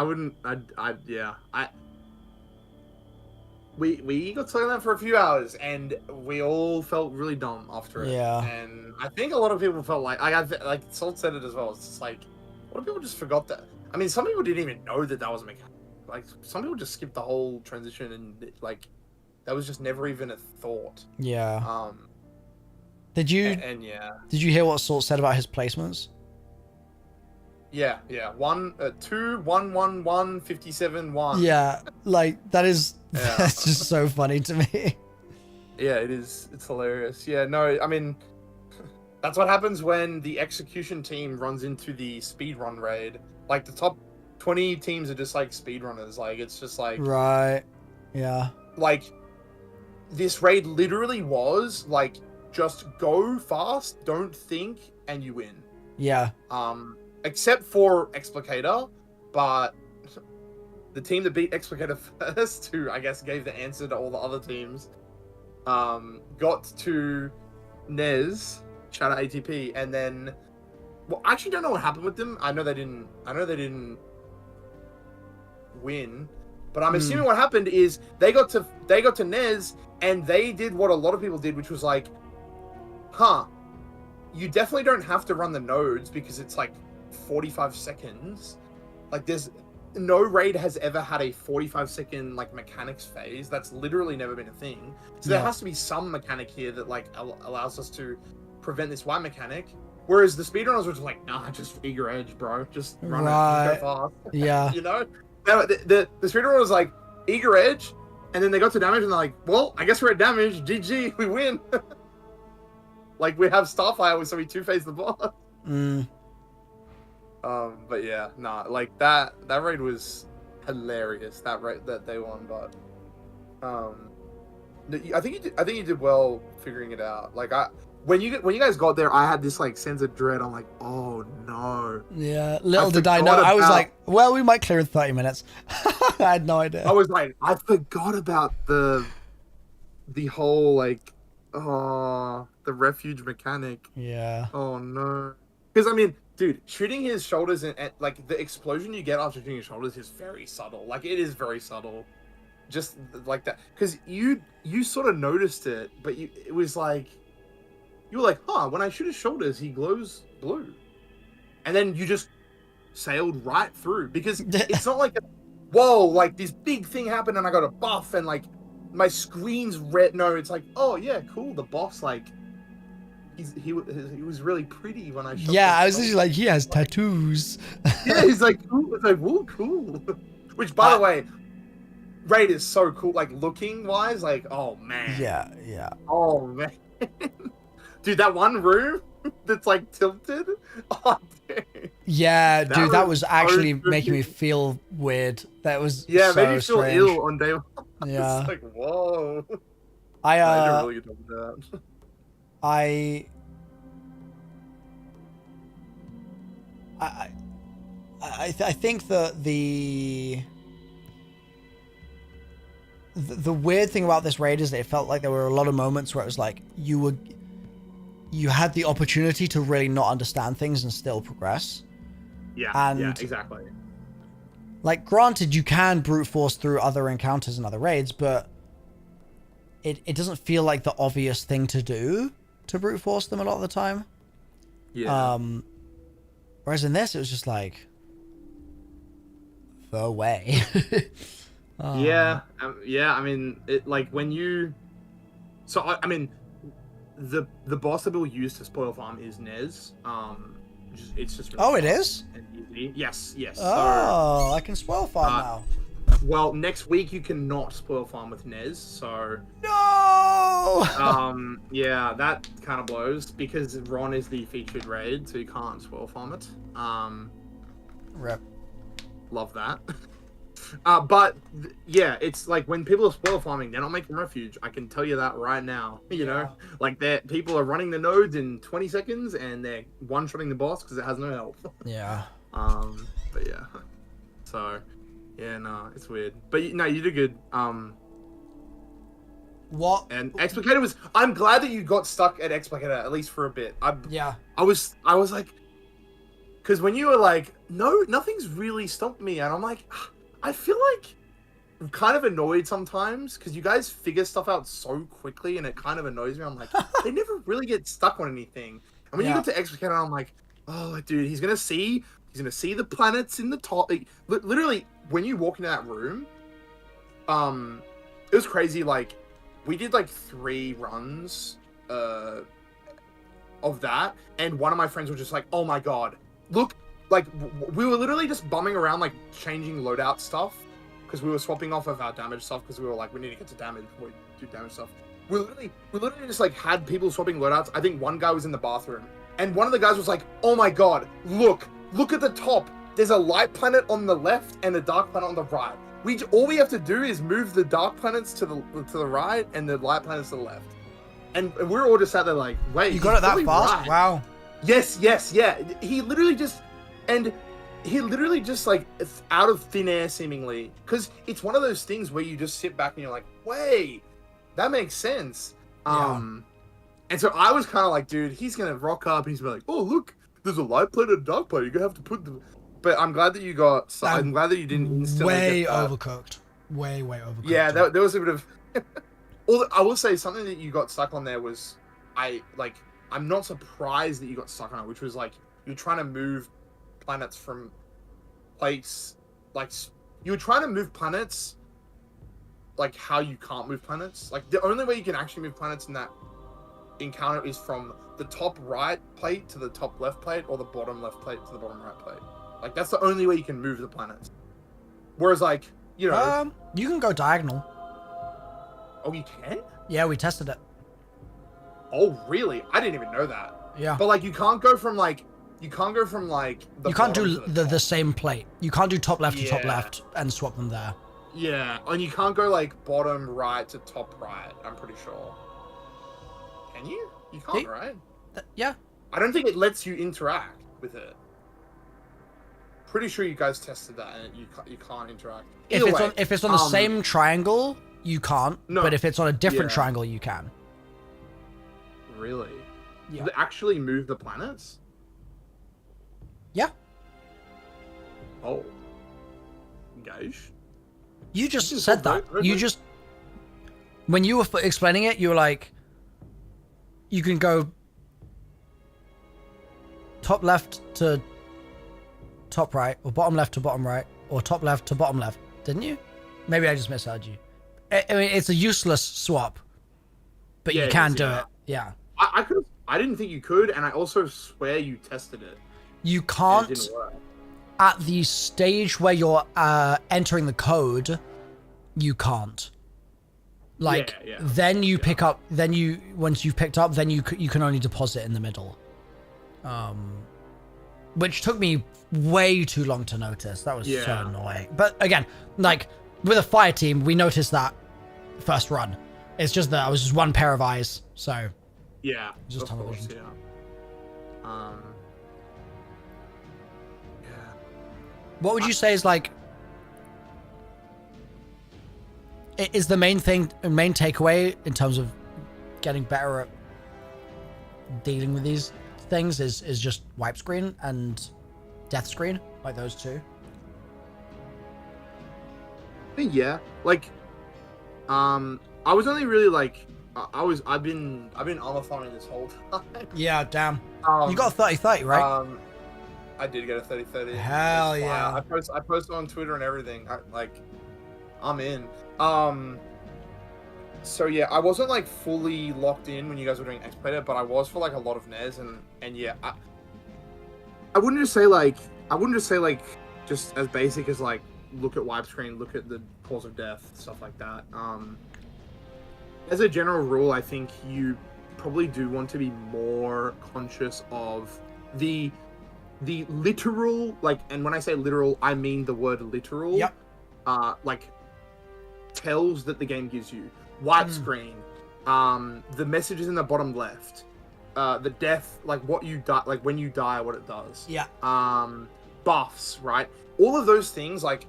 we got stuck on that for a few hours, and we all felt really dumb after it. Yeah. And I think a lot of people felt like like Salt said it as well. It's just like a lot of people just forgot that. I mean, some people didn't even know that was a mechanic. Like some people just skipped the whole transition, and like that was just never even a thought. Yeah. Did you and yeah. Did you hear what Salt said about his placements? Yeah. 1, 2, 1, 1, 1, 57, 1. Yeah, like that is Yeah. that's just so funny to me. Yeah, it is. It's hilarious. Yeah, no, I mean, that's what happens when the execution team runs into the speedrun raid. Like the top 20 teams are just like speedrunners. Like it's just like Right. Yeah. like this raid literally was like just go fast, don't think, and you win. Yeah. Except for Explicator, but the team that beat Explicator first, who I guess gave the answer to all the other teams, got to Nez, shout out ATP, and then, well, I actually don't know what happened with them. I know they didn't win, but I'm assuming what happened is they got to Nez, and they did what a lot of people did, which was like, you definitely don't have to run the nodes because it's like 45 seconds. Like there's no raid has ever had a 45-second like mechanics phase. That's literally never been a thing. So there has to be some mechanic here that like allows us to prevent this white mechanic. Whereas the speedrunners were just like, nah, just eager edge, bro. Just run it, just go fast. Yeah. You know? The speedrunner was like, eager edge, and then they got to damage and they're like, well, I guess we're at damage. GG, we win. Like we have Starfire, so we two-phase the boss. But yeah, nah, like that raid was hilarious. That raid that they won, but I think you did well figuring it out. Like when you guys got there, I had this like sense of dread. I'm like, oh no. Yeah. Little did I know. I was like, well, we might clear in 30 minutes. I had no idea. I was like, I forgot about the whole like, the refuge mechanic. Yeah. Oh no. Because I mean, dude, shooting his shoulders and like the explosion you get after shooting his shoulders is very subtle. Like it is very subtle, just like that. Because you sort of noticed it, but it was like you were like, when I shoot his shoulders, he glows blue, and then you just sailed right through because it's not like whoa, like this big thing happened and I got a buff and like my screen's red. No, it's like, oh yeah, cool. The boss like. He was really pretty when I shot. Yeah, I was literally like, he has tattoos. Yeah, he's like, cool. It's like, whoa, cool. Which, by the way, raid is so cool. Like looking wise, like, oh man. Yeah. Oh man, dude, that one room that's like tilted. Oh, dude. Yeah, dude, that was so actually tricky. making me feel weird. That was Yeah, so made me feel strange. ill on day one. Yeah. It's like, whoa. I did a really good job with that. I think that the weird thing about this raid is that it felt like there were a lot of moments where it was like you had the opportunity to really not understand things and still progress. Yeah, exactly. Like, granted, you can brute force through other encounters and other raids, but it doesn't feel like the obvious thing to do to brute force them a lot of the time. Yeah. Whereas in this, it was just like the way. Yeah. I mean, it like when you. So I mean, the boss that we'll use to spoil farm is Nez. It's just. Really It is. And easy. Yes. Oh, I can spoil farm now. Well, next week you cannot spoil farm with Nez, so No. yeah, that kind of blows because Ron is the featured raid, so you can't spoil farm it. Rip. Love that. But yeah, it's like when people are spoil farming, they're not making refuge. I can tell you that right now. You know, like people are running the nodes in 20 seconds and they're one-shotting the boss because it has no health. Yeah. But yeah, so. Yeah, no, it's weird. But no, you did good. What? And Explicator was. I'm glad that you got stuck at Explicator at least for a bit. I was like, because when you were like, no, nothing's really stopped me, and I'm like, I feel kind of annoyed sometimes because you guys figure stuff out so quickly, and it kind of annoys me. I'm like, they never really get stuck on anything. And when you get to Explicator, I'm like, oh, dude, he's gonna see the planets in the top. Like, literally, when you walk into that room, it was crazy. Like, we did like 3 runs, of that, and one of my friends was just like, oh my god, look, like we were literally just bumming around, like changing loadout stuff, because we were swapping off of our damage stuff, because we were like, we need to get to damage before we do damage stuff. We literally just like had people swapping loadouts. I think one guy was in the bathroom, and one of the guys was like, oh my god, look at the top, there's a light planet on the left and a dark planet on the right. All we have to do is move the dark planets to the right and the light planets to the left. And we're all just sat there like, wait, You got it that fast? right. Wow. Yes, yeah. He literally just like, out of thin air seemingly, because it's one of those things where you just sit back and you're like, wait, that makes sense. Yeah. And so I was kind of like, dude, he's gonna rock up and he's gonna be like, oh look, there's a light planet and a dark planet. You're gonna have to put the. But I'm glad that you got. I'm glad that you didn't instantly way get that. overcooked. Way overcooked. Yeah, there was a bit of. I will say something that you got stuck on there was, I'm not surprised that you got stuck on it, which was like you're trying to move planets from place, like you were trying to move planets, like how you can't move planets. Like the only way you can actually move planets in that encounter is from the top right plate to the top left plate, or the bottom left plate to the bottom right plate. Like that's the only way you can move the planets. Whereas like, you know, you can go diagonal. Oh, you can? Yeah, we tested it. Oh, really? I didn't even know that. Yeah. But like, you can't go from like the You can't do bottom to the same plate. You can't do top left to top Yeah. left and swap them there. Yeah, and you can't go like bottom right to top right. I'm pretty sure. Can you? You can't, Yeah. right? Yeah. I don't think it lets you interact with it. Pretty sure you guys tested that, and you can't interact. If it's on the same triangle, you can't. No. But if it's on a different Yeah. triangle, you can. Really? Yeah. Do they actually move the planets? Yeah. Oh. Gosh. You just You just said said that. right- You just, when you were explaining it, you were like, you can go top left to top right, or bottom left to bottom right, or top left to bottom left, didn't you? Maybe I just misheard you. I mean, it's a useless swap, but Yeah, you it can is, do yeah. it. Yeah. I didn't think you could, and I also swear you tested it. You And it can't, didn't work. at the stage where you're entering the code, you can't. Like, Yeah. then you pick up, once you've picked up, then you can only deposit in the middle. Which took me way too long to notice. That was so Yeah. annoying. But again, like, with a fire team, we noticed that first run. It's just that I was just one pair of eyes, so. Yeah. Just of tunnel course, vision. yeah. Yeah. What would you say is like, is the main takeaway in terms of getting better at dealing with these things is just wipe screen and death screen, like those two? I think yeah. Like, I was only really like, I've been armor farming this whole time. Yeah, damn. You got a 30-30, right? I did get a 30-30. Hell It's fine. yeah. I posted on Twitter and everything. I'm in. So yeah, I wasn't like fully locked in when you guys were doing Exploiter, but I was for like a lot of NES, and yeah, I wouldn't just say like just as basic as like look at wipe screen, look at the cause of death, stuff like that. As a general rule, I think you probably do want to be more conscious of the literal, like, and when I say literal, I mean the word literal. Yep. Like tells that the game gives you. Wipe screen, the messages in the bottom left, the death, like what you die, like when you die, what it does. Yeah. Buffs, right? All of those things, like,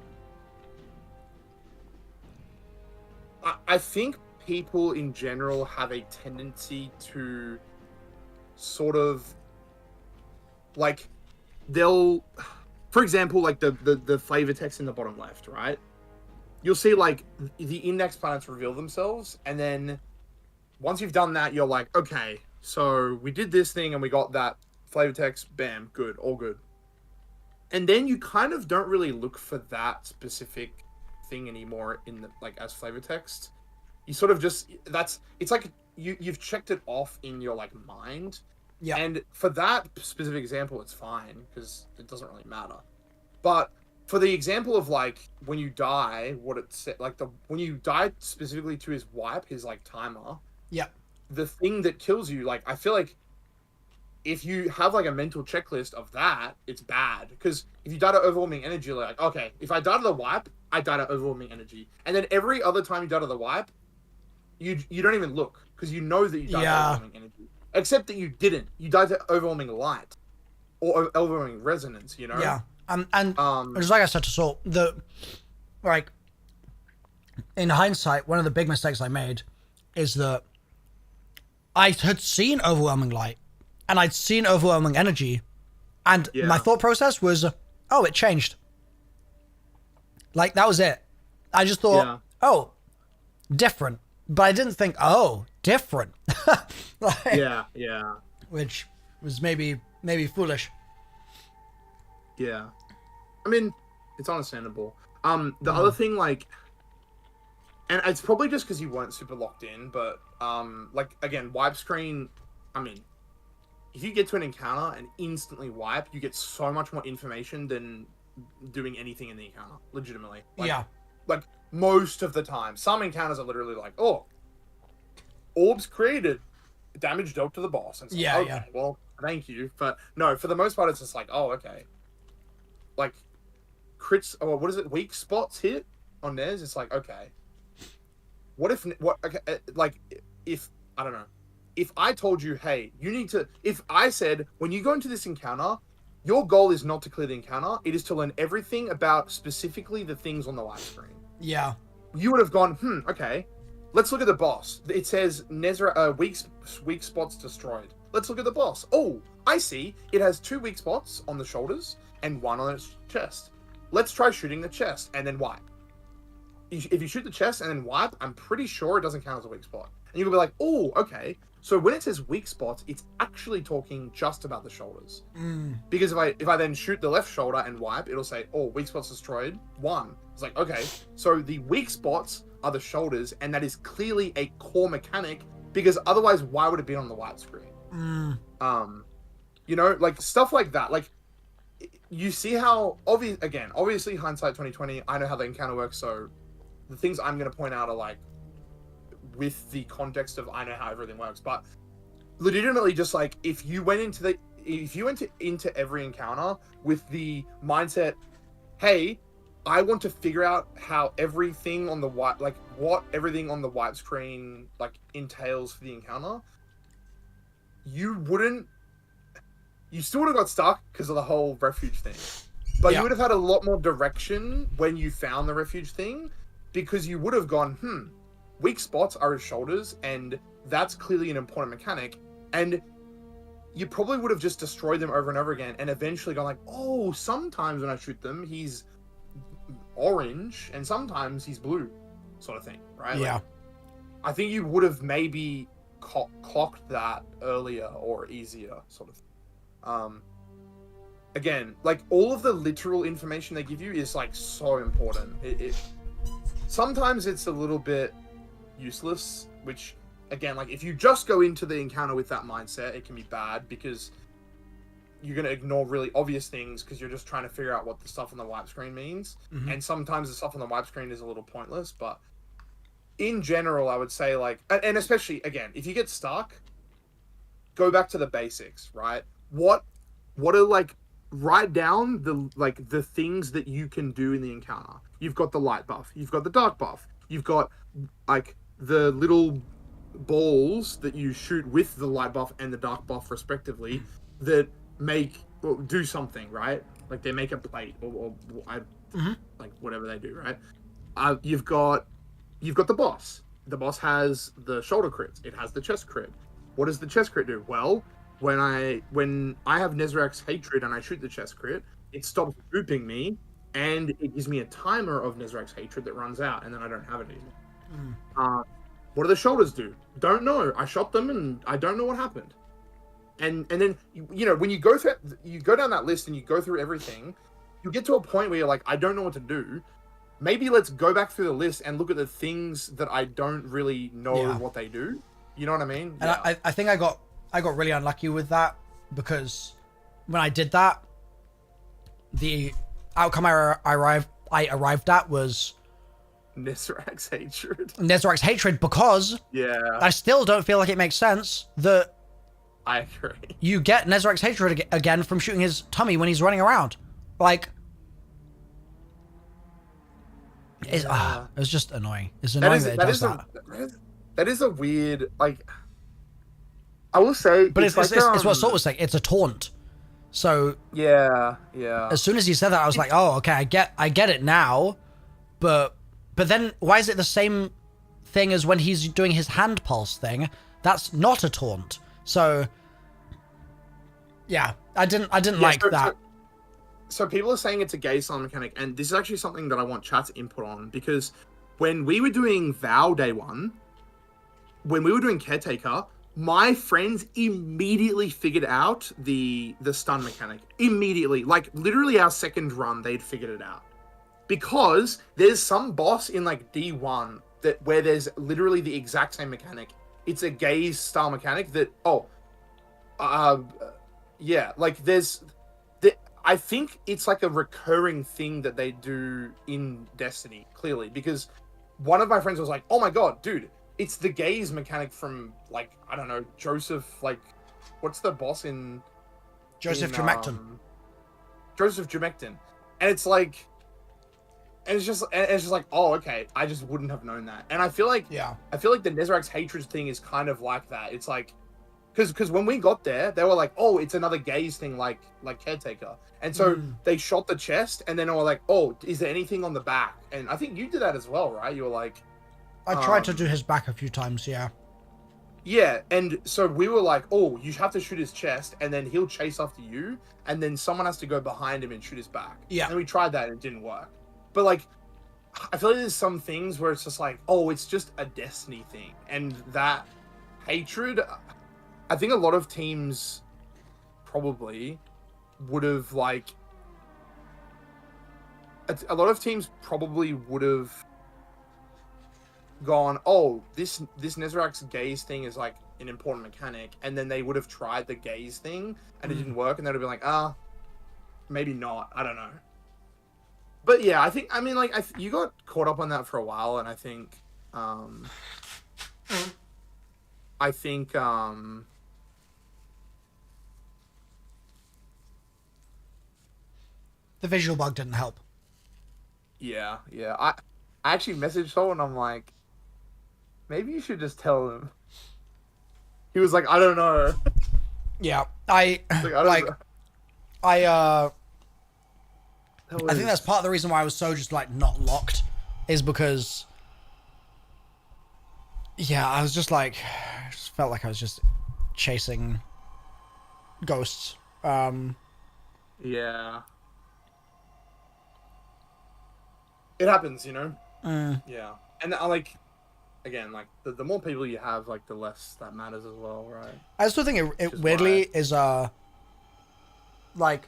I think people in general have a tendency to sort of, like, they'll, for example, like the flavor text in the bottom left, right? you'll see like the index planets reveal themselves, and then once you've done that, you're like, okay, so we did this thing and we got that flavor text, bam, good, all good. And then you kind of don't really look for that specific thing anymore in the like as flavor text. You sort of just it's like you've checked it off in your like mind. Yeah. And for that specific example, it's fine because it doesn't really matter. But for the example of like when you die, what it said, like when you die specifically to his wipe, his like timer. Yeah. The thing that kills you, like I feel like if you have like a mental checklist of that, it's bad. Because if you die to overwhelming energy, you're like, okay, if I die to the wipe, I die to overwhelming energy. And then every other time you die to the wipe, you don't even look because you know that you died to overwhelming energy. Except that you didn't. You died to overwhelming light or overwhelming resonance. You know. Yeah. And just like I said to Salt, in hindsight, one of the big mistakes I made is that I had seen overwhelming light and I'd seen overwhelming energy, and my thought process was, oh, it changed. Like that was it. I just thought, oh, different, but I didn't think, oh, different. Yeah. Which was maybe foolish. Yeah. I mean, it's understandable. The other thing, like, and it's probably just because you weren't super locked in, but, like, again, wipe screen, I mean, if you get to an encounter and instantly wipe, you get so much more information than doing anything in the encounter, legitimately. Like, yeah. Like, most of the time. Some encounters are literally like, oh, orbs created, damage dealt to the boss. And it's like, okay, well, thank you. But, no, for the most part, it's just like, oh, okay. Like, crits, or what is it, weak spots hit on theirs? It's like, okay. If I don't know, if I told you, hey, you need to, if I said, when you go into this encounter, your goal is not to clear the encounter, it is to learn everything about specifically the things on the live screen. Yeah. You would have gone, okay, let's look at the boss. It says weak spots destroyed. Let's look at the boss. Oh, I see. It has 2 weak spots on the shoulders and 1 on its chest. Let's try shooting the chest and then wipe. If you shoot the chest and then wipe, I'm pretty sure it doesn't count as a weak spot. And you'll be like, oh, okay. So when it says weak spots, it's actually talking just about the shoulders. Because if I then shoot the left shoulder and wipe, it'll say, oh, weak spots destroyed, 1. It's like, okay, so the weak spots are the shoulders, and that is clearly a core mechanic, because otherwise, why would it be on the white screen? You know, like stuff like that. Like, you see how obviously hindsight 2020. I know how the encounter works, so the things I'm going to point out are like with the context of I know how everything works. But legitimately, just like if you went into every encounter with the mindset, hey, I want to figure out how everything on the white, like what everything on the white screen like entails for the encounter, you still would have got stuck because of the whole refuge thing. But you would have had a lot more direction when you found the refuge thing, because you would have gone, weak spots are his shoulders, and that's clearly an important mechanic. And you probably would have just destroyed them over and over again, and eventually gone like, oh, sometimes when I shoot them, he's orange, and sometimes he's blue, sort of thing, right? Yeah. Like, I think you would have maybe clocked that earlier or easier, sort of thing. Again, like all of the literal information they give you is like so important. Sometimes it's a little bit useless, which again, like if you just go into the encounter with that mindset, it can be bad because you're going to ignore really obvious things because you're just trying to figure out what the stuff on the wipe screen means. And sometimes the stuff on the wipe screen is a little pointless, but in general, I would say like, and especially again, if you get stuck, go back to the basics, right? What are like, write down the things that you can do in the encounter. You've got the light buff, you've got the dark buff, you've got like the little balls that you shoot with the light buff and the dark buff respectively that do something, right? Like they make a plate or like whatever they do, right? You've got the boss. The boss has the shoulder crits. It has the chest crit. What does the chest crit do? Well, when I have Nezrak's hatred and I shoot the chest crit, it stops grouping me and it gives me a timer of Nezrak's hatred that runs out, and then I don't have it anymore. What do the shoulders do? Don't know. I shot them, and I don't know what happened. And then when you go down that list and you go through everything, you get to a point where you're like, I don't know what to do. Maybe let's go back through the list and look at the things that I don't really know what they do. You know what I mean? And I think I got really unlucky with that, because when I did that, the outcome I arrived at was Nezrak's hatred, because I still don't feel like it makes sense that I agree. you get Nezrak's hatred again from shooting his tummy when he's running around. Like, it was just annoying. It's annoying that it does that. That is a weird, like, I will say, but it's what Salt was saying. It's a taunt. So yeah. As soon as he said that, I was like, oh, okay, I get it now. But then why is it the same thing as when he's doing his hand pulse thing? That's not a taunt. So yeah, I didn't like that. So people are saying it's a gay style mechanic, and this is actually something that I want chat's input on, because when we were doing Vow Day 1, when we were doing Caretaker, my friends immediately figured out the stun mechanic. Immediately. Like, literally our second run, they'd figured it out. Because there's some boss in, like, D1 where there's literally the exact same mechanic. It's a gaze style mechanic that, I think it's like a recurring thing that they do in Destiny, clearly. Because one of my friends was like, oh my god, dude, it's the gaze mechanic from, like, I don't know, Joseph, like, what's the boss in... Joseph Jumecton. Joseph Jumecton. And it's like... And it's just like, oh, okay, I just wouldn't have known that. And I feel like... Yeah. I feel like the Nezrak's hatred thing is kind of like that. It's like... Because when we got there, they were like, oh, it's another gaze thing like Caretaker. And so they shot the chest, and then they were like, oh, is there anything on the back? And I think you did that as well, right? You were like... I tried to do his back a few times, yeah. Yeah, and so we were like, oh, you have to shoot his chest, and then he'll chase after you, and then someone has to go behind him and shoot his back. Yeah. And we tried that, and it didn't work. But, like, I feel like there's some things where it's just like, oh, it's just a Destiny thing. And that hatred, I think a lot of teams probably would have, like... A lot of teams probably would have gone, oh, this Nezrak's gaze thing is like an important mechanic, and then they would have tried the gaze thing and it didn't work, and they'd have been like, maybe not, I don't know. But yeah, you got caught up on that for a while, and I think the visual bug didn't help. Yeah. I actually messaged someone, I'm like, maybe you should just tell him. He was like, I don't know. Yeah, I think that's part of the reason why I was so just like not locked, is because I was just like, I just felt like I was just chasing ghosts. Yeah. It happens, you know? Yeah. And like, again, like the more people you have, like the less that matters as well, right? I still think it weirdly is like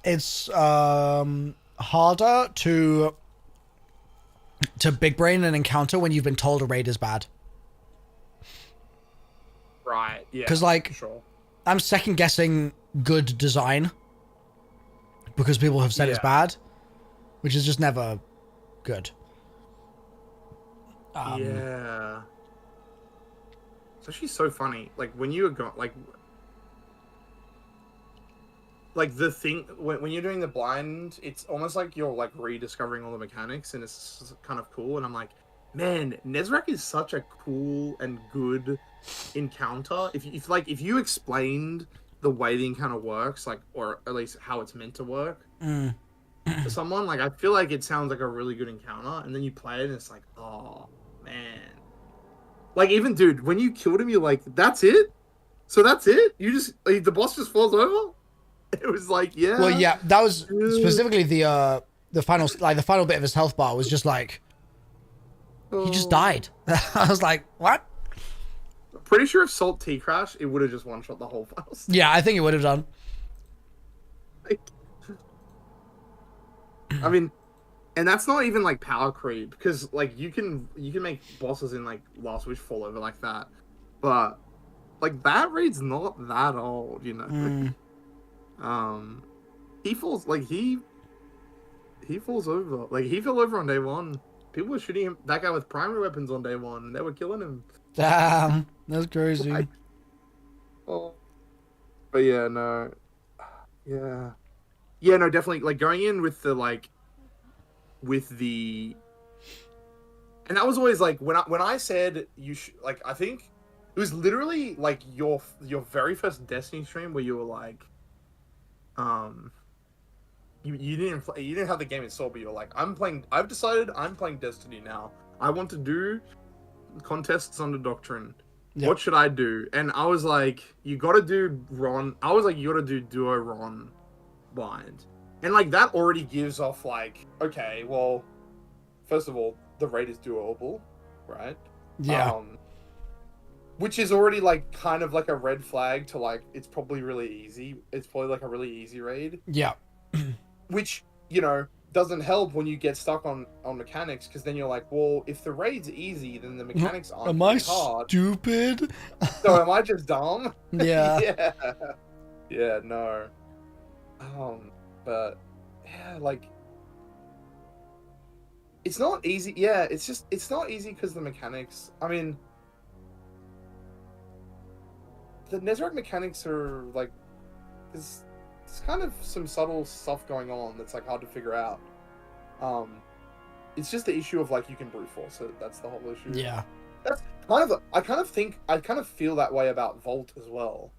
it's harder to big brain an encounter when you've been told a raid is bad. Right. Yeah. Because like, sure. I'm second guessing good design because people have said it's bad, which is just never good. Yeah. It's actually so funny. Like when you go, like the thing when you're doing the blind, it's almost like you're like rediscovering all the mechanics, and it's kind of cool. And I'm like, man, Nezrak is such a cool and good encounter. If you explained the way the encounter works, like, or at least how it's meant to work to someone, like, I feel like it sounds like a really good encounter, and then you play it and it's like, oh man. Like, even dude, when you killed him, you're like, that's it? So that's it? You just, like, the boss just falls over? It was like, yeah. Well, yeah, that was specifically the final bit of his health bar was just like he just died. I was like, what? Pretty sure if Salt T crashed, it would have just one shot the whole final stage. Yeah, I think it would have done. I mean, and that's not even like power creep, because like you can make bosses in like Last Wish fall over like that, but like that raid's not that old, you know. He falls like he falls over, like he fell over on day one. People were shooting him, that guy with primary weapons on day one, and they were killing him. Damn, that's crazy. Oh, but yeah, no, yeah, no, definitely like going in with the and that was always like when I said you should, like, I think it was literally like your very first Destiny stream where you were like, you didn't have the game installed, but you were like, I've decided I'm playing Destiny now. I want to do contests under Doctrine. Yep. What should I do? And I was like, you gotta do Ron. I was like, you gotta do duo Ron blind. And like that already gives off like, okay, well, first of all, the raid is doable, right? Yeah. Which is already like kind of like a red flag to like, it's probably really easy. It's probably like a really easy raid. Yeah. Which, you know, doesn't help when you get stuck on mechanics, because then you're like, well, if the raid's easy, then the mechanics aren't am I hard. Stupid? So am I just dumb? Yeah. Yeah, no. But yeah, like it's not easy. Yeah, it's not easy because the mechanics. I mean, the Netherite mechanics are like there's kind of some subtle stuff going on that's like hard to figure out. It's just the issue of like you can brute force it. That's the whole issue. Yeah. That's kind of. I kind of feel that way about Vault as well.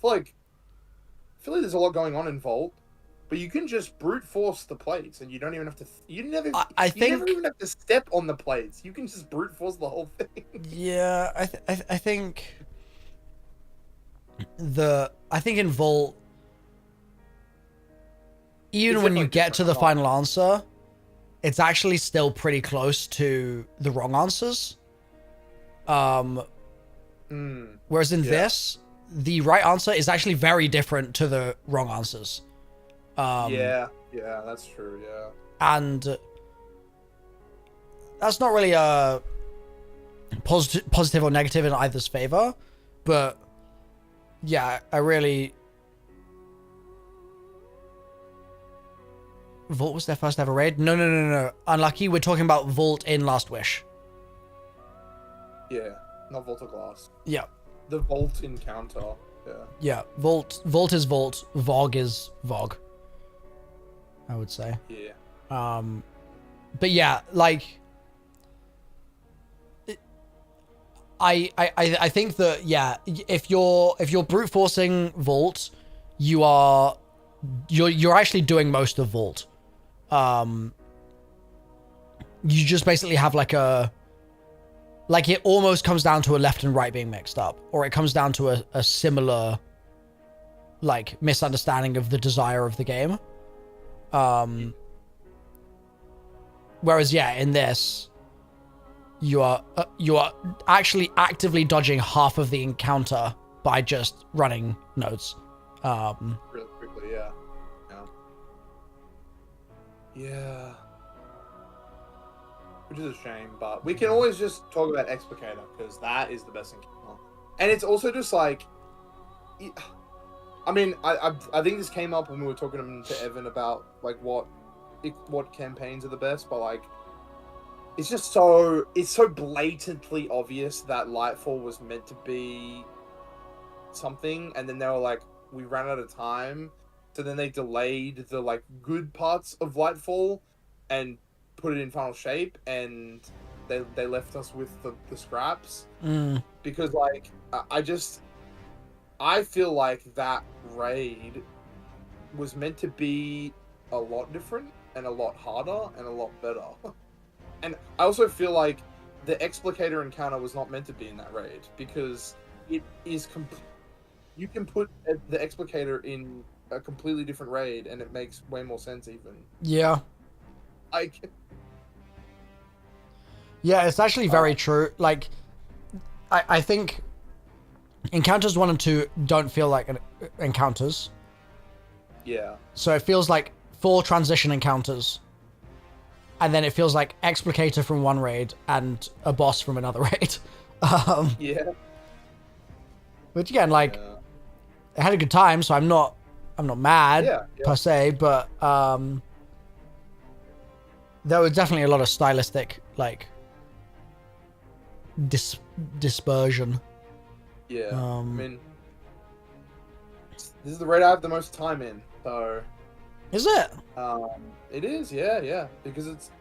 I feel like there's a lot going on in Vault, but you can just brute force the plates, and you don't even have to. You never even have to step on the plates. You can just brute force the whole thing. Yeah, I think in Vault, even when you get to the final answer, it's actually still pretty close to the wrong answers. Whereas in this, the right answer is actually very different to the wrong answers. Yeah, that's true, yeah. And that's not really a positive or negative in either's favor, but yeah, I really... Vault was their first ever raid? No. Unlucky, we're talking about Vault in Last Wish. Yeah, not Vault of Glass. Yeah. The Vault encounter, yeah. Yeah, Vault is Vault, Vogue is Vogue, I would say. Yeah. But yeah, like... I think that, yeah, if you're brute forcing Vault, you're actually doing most of Vault. You just basically have like it almost comes down to a left and right being mixed up, or it comes down to a similar like misunderstanding of the desire of the game. Whereas yeah, in this, you are actually actively dodging half of the encounter by just running nodes. Really quickly, yeah. Yeah. Which is a shame, but we can always just talk about Explicator, because that is the best encounter. And it's also just like, I mean, I think this came up when we were talking to Evan about like what campaigns are the best, but like, it's so blatantly obvious that Lightfall was meant to be something, and then they were like, we ran out of time, so then they delayed the like good parts of Lightfall and put it in final shape, and they left us with the scraps. Because like I feel like that raid was meant to be a lot different and a lot harder and a lot better. And I also feel like the Explicator encounter was not meant to be in that raid, because it is you can put the explicator in a completely different raid, and it makes way more sense. Even Yeah. like, Yeah, it's actually very true. Like, I think encounters 1 and 2 don't feel like encounters. yeah, So it feels like 4 transition encounters. And then it feels like explicator from one raid and a boss from another raid. yeah, Which again, like, yeah. I had a good time, so I'm not mad Yeah, per se, but there was definitely a lot of stylistic like dispersion. Yeah, I Um, mean, this is the raid I have the most time in, so Is it it is, yeah, because it's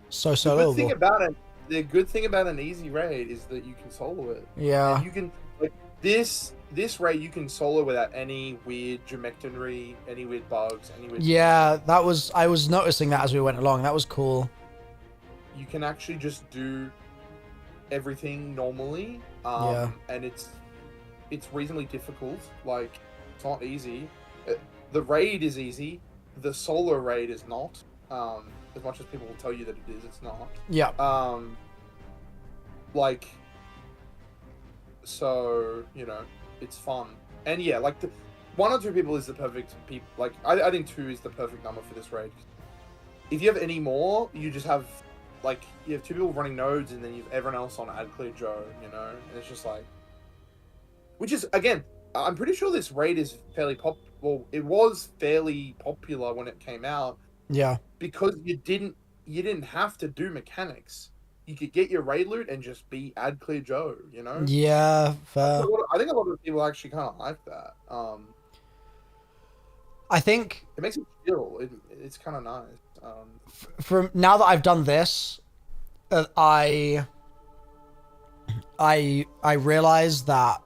so the good thing soloable? about it. The good thing about an easy raid is that you can solo it. Yeah, And you can like this raid you can solo without any weird geometry, any weird bugs, any weird. yeah. That was I was noticing that as we went along. That was cool. You can actually just do everything normally, Yeah. and it's reasonably difficult. Like, it's not easy. The raid is easy. The solo raid is not. As much as people will tell you that it is, it's not. Yeah, Like, so it's fun, and yeah, like the 1 or 2 people is the perfect people. Like, I think 2 is the perfect number for this raid. If you have any more, you just have like you have 2 people running nodes, and then you have everyone else on Ad Clear Joe. And it's just like, which is again, I'm pretty sure this raid is fairly well, it was fairly popular when it came out yeah, because you didn't have to do mechanics. You could get your raid loot and just be Ad Clear Joe. yeah. Fair. I think a lot of people actually kind of like that. I think It makes it chill. It's kind of nice. from now that I've done this, I realize that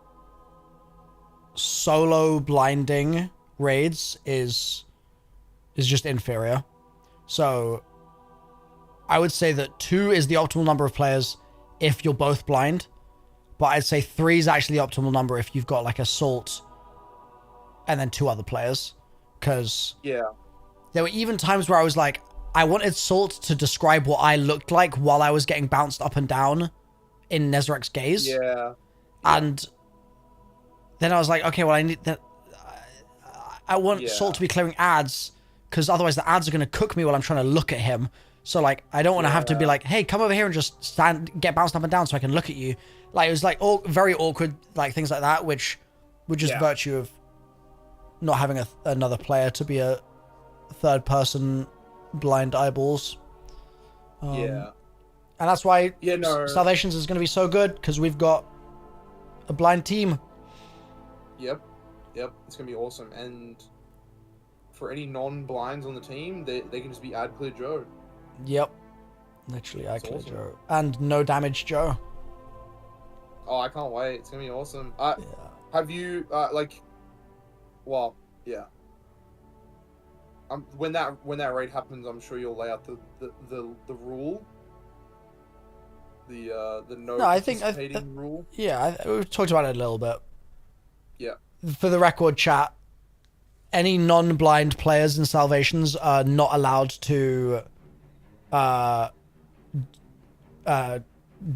solo blinding raids is just inferior. So I would say that 2 is the optimal number of players if you're both blind, but I'd say 3 is actually the optimal number if you've got like Assault and then 2 other players, because Yeah. there were even times where I was like, I wanted Salt to describe what I looked like while I was getting bounced up and down in Nezrek's gaze. Yeah. And then I was like, okay, well, I need that. I want Yeah. Salt to be clearing ads, because otherwise the ads are going to cook me while I'm trying to look at him. So, like, I don't want to have to be like, hey, come over here and just get bounced up and down so I can look at you. Like, it was like all very awkward, like things like that, which were just virtue of not having another player to be a third person blind eyeballs. Yeah. And that's why Yeah, no. Salvations is going to be so good, because we've got a blind team. Yep. It's gonna be awesome. And for any non-blinds on the team, they can just be Ad Clear Joe. Yep. Literally, I That's clear awesome. Joe. And no damage Joe. Oh, I can't wait. It's gonna be awesome. Yeah. Have you Well, yeah. When that raid happens, I'm sure you'll lay out the rule. The no I think participating rule. Yeah, we've talked about it a little bit. Yeah. For the record, chat, any non-blind players in Salvations are not allowed to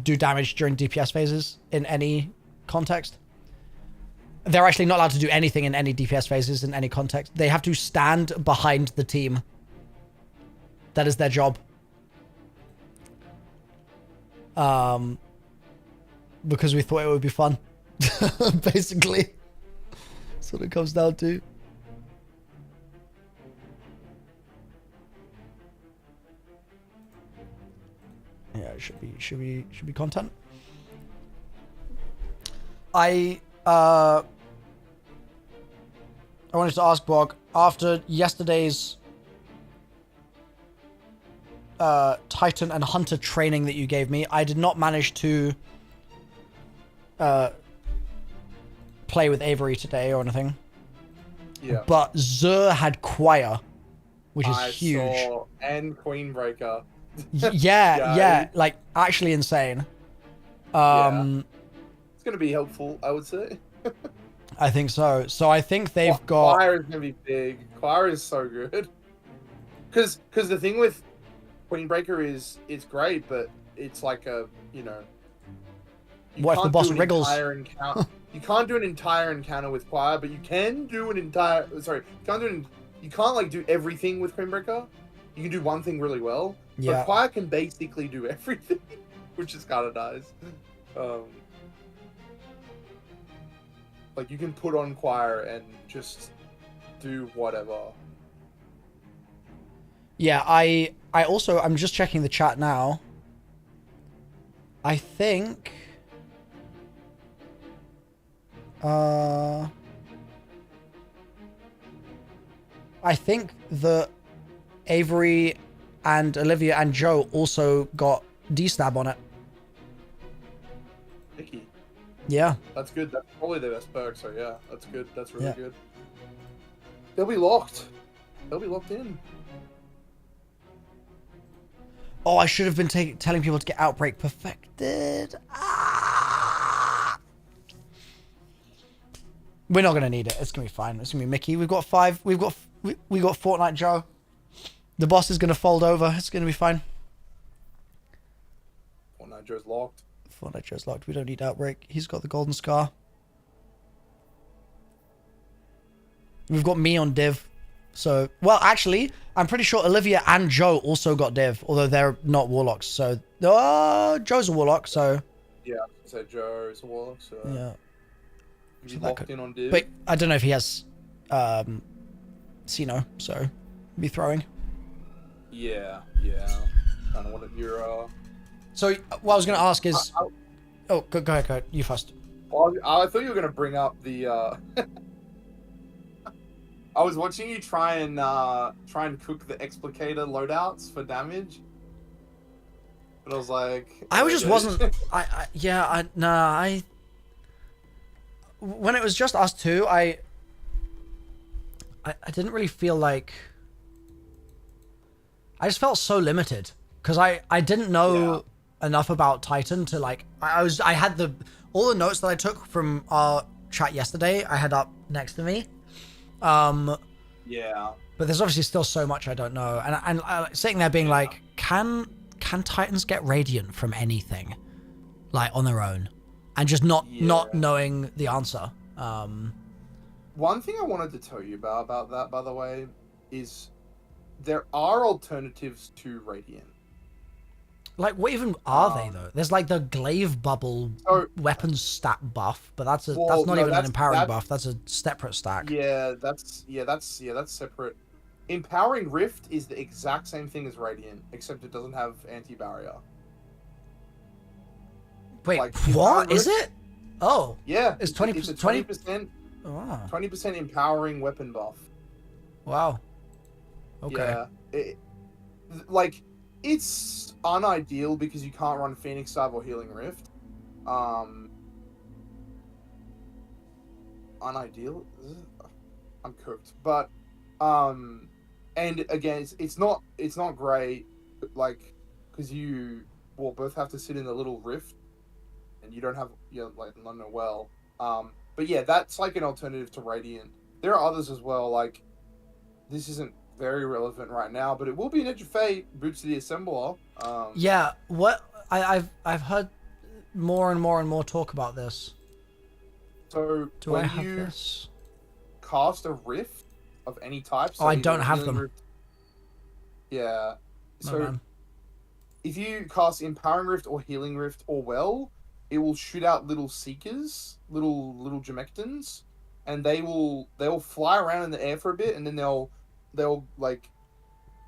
do damage during DPS phases in any context. They're actually not allowed to do anything in any DPS phases in any context. They have to stand behind the team. That is their job. Because we thought it would be fun. Basically. That's what it comes down to. Yeah, it should be content. I wanted to ask Bog, after yesterday's Titan and Hunter training that you gave me, I did not manage to play with Avery today or anything. Yeah. But Zur had Choir, which is huge. And Queenbreaker. Yeah, like actually insane. It's gonna be helpful, I would say. I think so. So I think they've got... Choir is gonna be big. Choir is so good. Because the thing with Queen Breaker is it's great, but it's like a you What if the boss do an wriggles? entire encounter. You can't do an entire encounter with Choir, but you can do an entire. Sorry, you can't like do everything with Queen Breaker. You can do one thing really well. Yeah. But Choir can basically do everything, which is kind of nice. Like you can put on Choir and just do whatever. Yeah, I also, I'm just checking the chat now. I think... I think that Avery and Olivia and Joe also got D-stab on it. Nicky. Yeah. That's good. That's probably the best perk, so yeah, that's good. That's really Yeah. good. They'll be locked. They'll be locked in. Oh, I should have been telling people to get Outbreak perfected. Ah! We're not gonna need it. It's gonna be fine. It's gonna be Mickey. We've got 5. We got Fortnite Joe. The boss is gonna fold over. It's gonna be fine. Fortnite Joe's locked. Fortnite Joe's locked. We don't need Outbreak. He's got the golden scar. We've got me on Div. So, well, actually, I'm pretty sure Olivia and Joe also got Div, although they're not Warlocks. So, Joe's a Warlock, so... Yeah, so Joe is a warlock, so Yeah. he's So that locked could- in on Div. But I don't know if he has Sino, so be throwing. Yeah. Kind of what you're. So what I was going to ask is... Oh, go ahead. You first. Well, I thought you were gonna bring up the. I was watching you try and cook the explicator loadouts for damage, but I was like, I just wasn't... When it was just us two, I didn't really feel like... I just felt so limited because I didn't know enough about Titan to like... I had all the notes that I took from our chat yesterday, I had up next to me. Yeah. But there's obviously still so much I don't know, and sitting there being like, can Titans get Radiant from anything, like on their own, and just not knowing the answer. One thing I wanted to tell you about that, by the way, is there are alternatives to Radiant. Like, what even are they though? There's like the glaive bubble weapons stat buff, but that's not even an empowering buff. That's a separate stack. That's separate. Empowering Rift is the exact same thing as Radiant, except it doesn't have anti-barrier. Wait, Like, what is Rift- it? Oh, Yeah, it's a 20%. 20%. Oh, 20% empowering weapon buff. wow. Okay. Yeah, it's unideal because you can't run Phoenix Dive or Healing Rift. Unideal? I'm cooked. But and again, it's not great, like, because you will both have to sit in the little rift, and you don't have well. But yeah, that's like an alternative to Radiant. There are others as well. Like, this isn't very relevant right now, but it will be an Edge of Fate, Boots of the Assembler. Yeah, what I've heard more and more talk about this. So Do I when have you this? cast a rift of any type, so Oh, I either don't a have healing them. rift- yeah. No, So man. if you cast Empowering Rift or Healing Rift or Well, it will shoot out little Seekers, little Gemectans, and they'll fly around in the air for a bit, and then they'll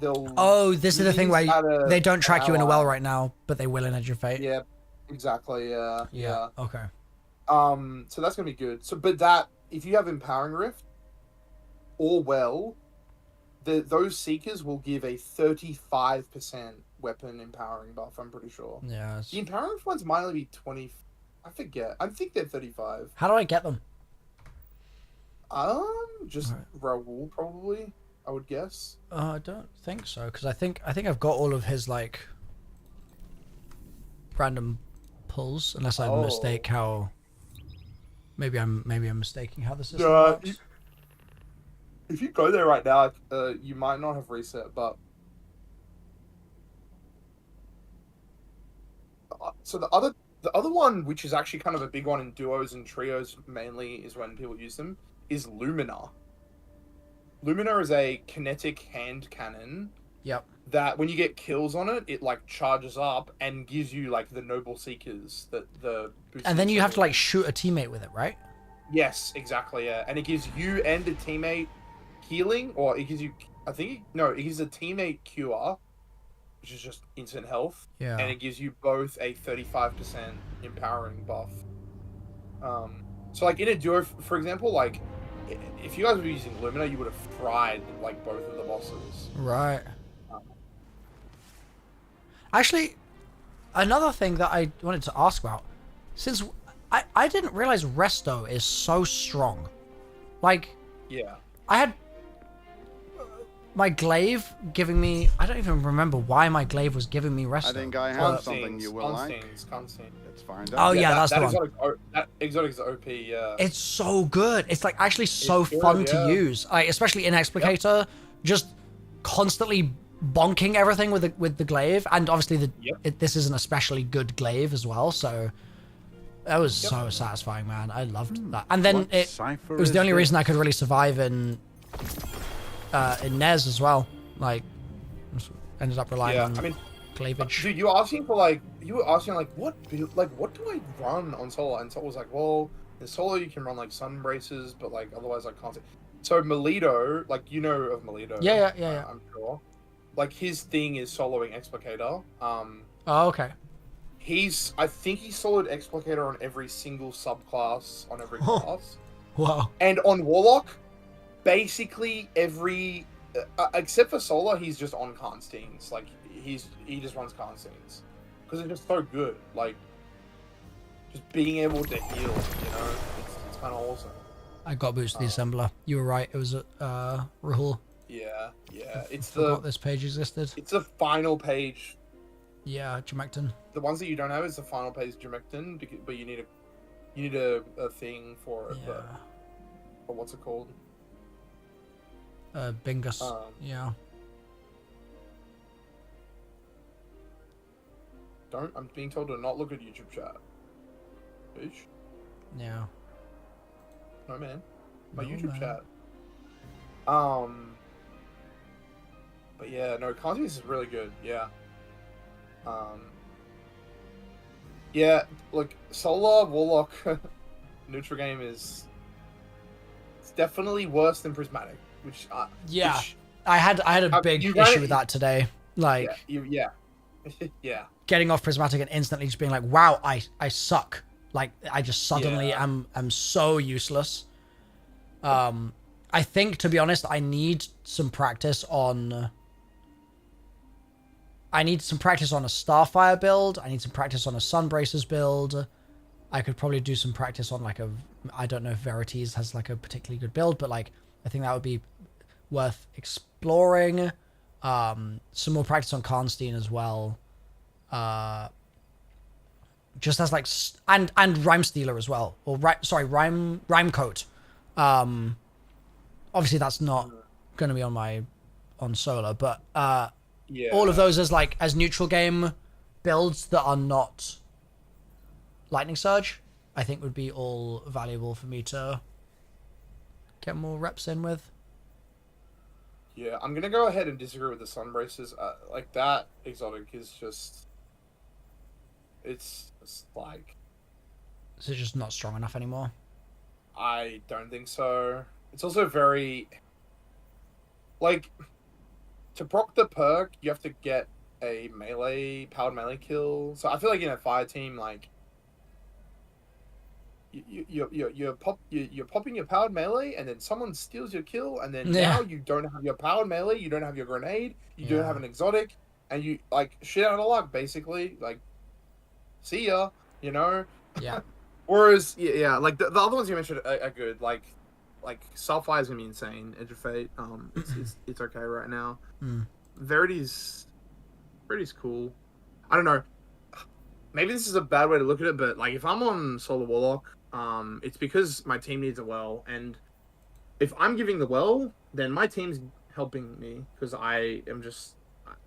Oh, this is the thing release where at they don't track you in a well ally. right now, but they will in Edge of Fate. Yeah, exactly. Yeah. Okay. So that's gonna be good. So, but that if you have Empowering Rift or Well, those Seekers will give a 35% weapon empowering buff. I'm pretty sure. Yeah. The Empowering Rift ones might only be 20. I forget. I think they're 35. How do I get them? Just Raoul probably. I would guess. I don't think so, because I think I've got all of his like random pulls, unless I mistake how. Maybe I'm mistaking how the system No, works. if you go there right now, you might not have reset, but so the other one, which is actually kind of a big one in duos and trios mainly, is when people use them, is Lumina. Lumina is a kinetic hand cannon Yep. that when you get kills on it, it like charges up and gives you like the noble seekers that the And then you have to like boosters- shoot a teammate with it, right? Yes, exactly, yeah. And it gives you and a teammate healing, or it gives you it gives a teammate cure, which is just instant health. Yeah. And it gives you both a 35% empowering buff. So like in a duo, for example, like if you guys were using Lumina, you would have fried like both of the bosses. Right. Actually, another thing that I wanted to ask about, since I didn't realize Resto is so strong. Like, Yeah. I had my glaive giving me, I don't even remember why my glaive was giving me Resto. I think I have something you will like. Constantine. Let's find Oh out. yeah, that's the one. That exotic's OP, yeah. It's so good. It's like actually so It's good, fun yeah. to use. Like, especially in Explicator, just constantly bonking everything with the glaive, and obviously this is an especially good glaive as well. So that was so satisfying, man. I loved that. And then What it cipher was the is only reason this? I could really survive in NES as well. Like, ended up relying on I mean, cleavage. dude, you were asking what do I run on solo? And Solo was like, well, in solo you can run like sun braces, but like otherwise I can't. So Melito, like you know of Melito, Yeah. I'm sure. Like his thing is soloing Explicator. Oh, okay. I think he soloed Explicator on every single subclass on every class, Wow. and on Warlock, basically every except for Solar, he's just on Constantines. Like he just runs Constantines because it's just so good. Like just being able to heal, you know, it's kind of awesome. I got boosted the assembler. You were right. It was Rahul. Yeah. It's Forgot this page existed. it's the final page. Yeah, Jamecton. The ones that you don't have is the final page Jamecton, but you need a thing for it. Yeah. But what's it called? Bingus. Yeah. I'm being told to not look at YouTube chat. Bitch. Yeah. No, man. My No, YouTube man. chat. But yeah, no, Constantine is really good. Yeah. Yeah, look, Solar, Warlock, neutral game it's definitely worse than Prismatic, which Yeah. which, I had a big you ran issue it- with that today. Like yeah. getting off Prismatic and instantly just being like, wow, I suck. Like I just suddenly Yeah. am so useless. I think, to be honest, I need some practice on a Starfire build. I need some practice on a Sunbraces build. I could probably do some practice on like I don't know if Verities has like a particularly good build, but like I think that would be worth exploring. Some more practice on Karnstein as well. Just as like and Rhyme Stealer as well. Or Rhyme Coat. Obviously that's not going to be on solo, but Yeah. all of those as neutral game builds that are not Lightning Surge, I think would be all valuable for me to get more reps in with. Yeah, I'm gonna go ahead and disagree with the Sun Braces. Like that exotic is just, it's like, Is it just not strong enough anymore? I don't think so. It's also very, like, to proc the perk, you have to get a powered melee kill. So I feel like in a fire team, like, you're popping your powered melee, and then someone steals your kill, and then Yeah. now you don't have your powered melee, you don't have your grenade, you don't Yeah. have an exotic, and you like shit out of luck, basically. Like, see ya, you know. Yeah. Whereas, yeah, like the other ones you mentioned are good. Like Starfire is gonna be insane. Edge of Fate, it's okay right now. Verity's cool. I don't know. maybe this is a bad way to look at it, but like if I'm on Solar Warlock, it's because my team needs a well, and if I'm giving the well, then my team's helping me because I am just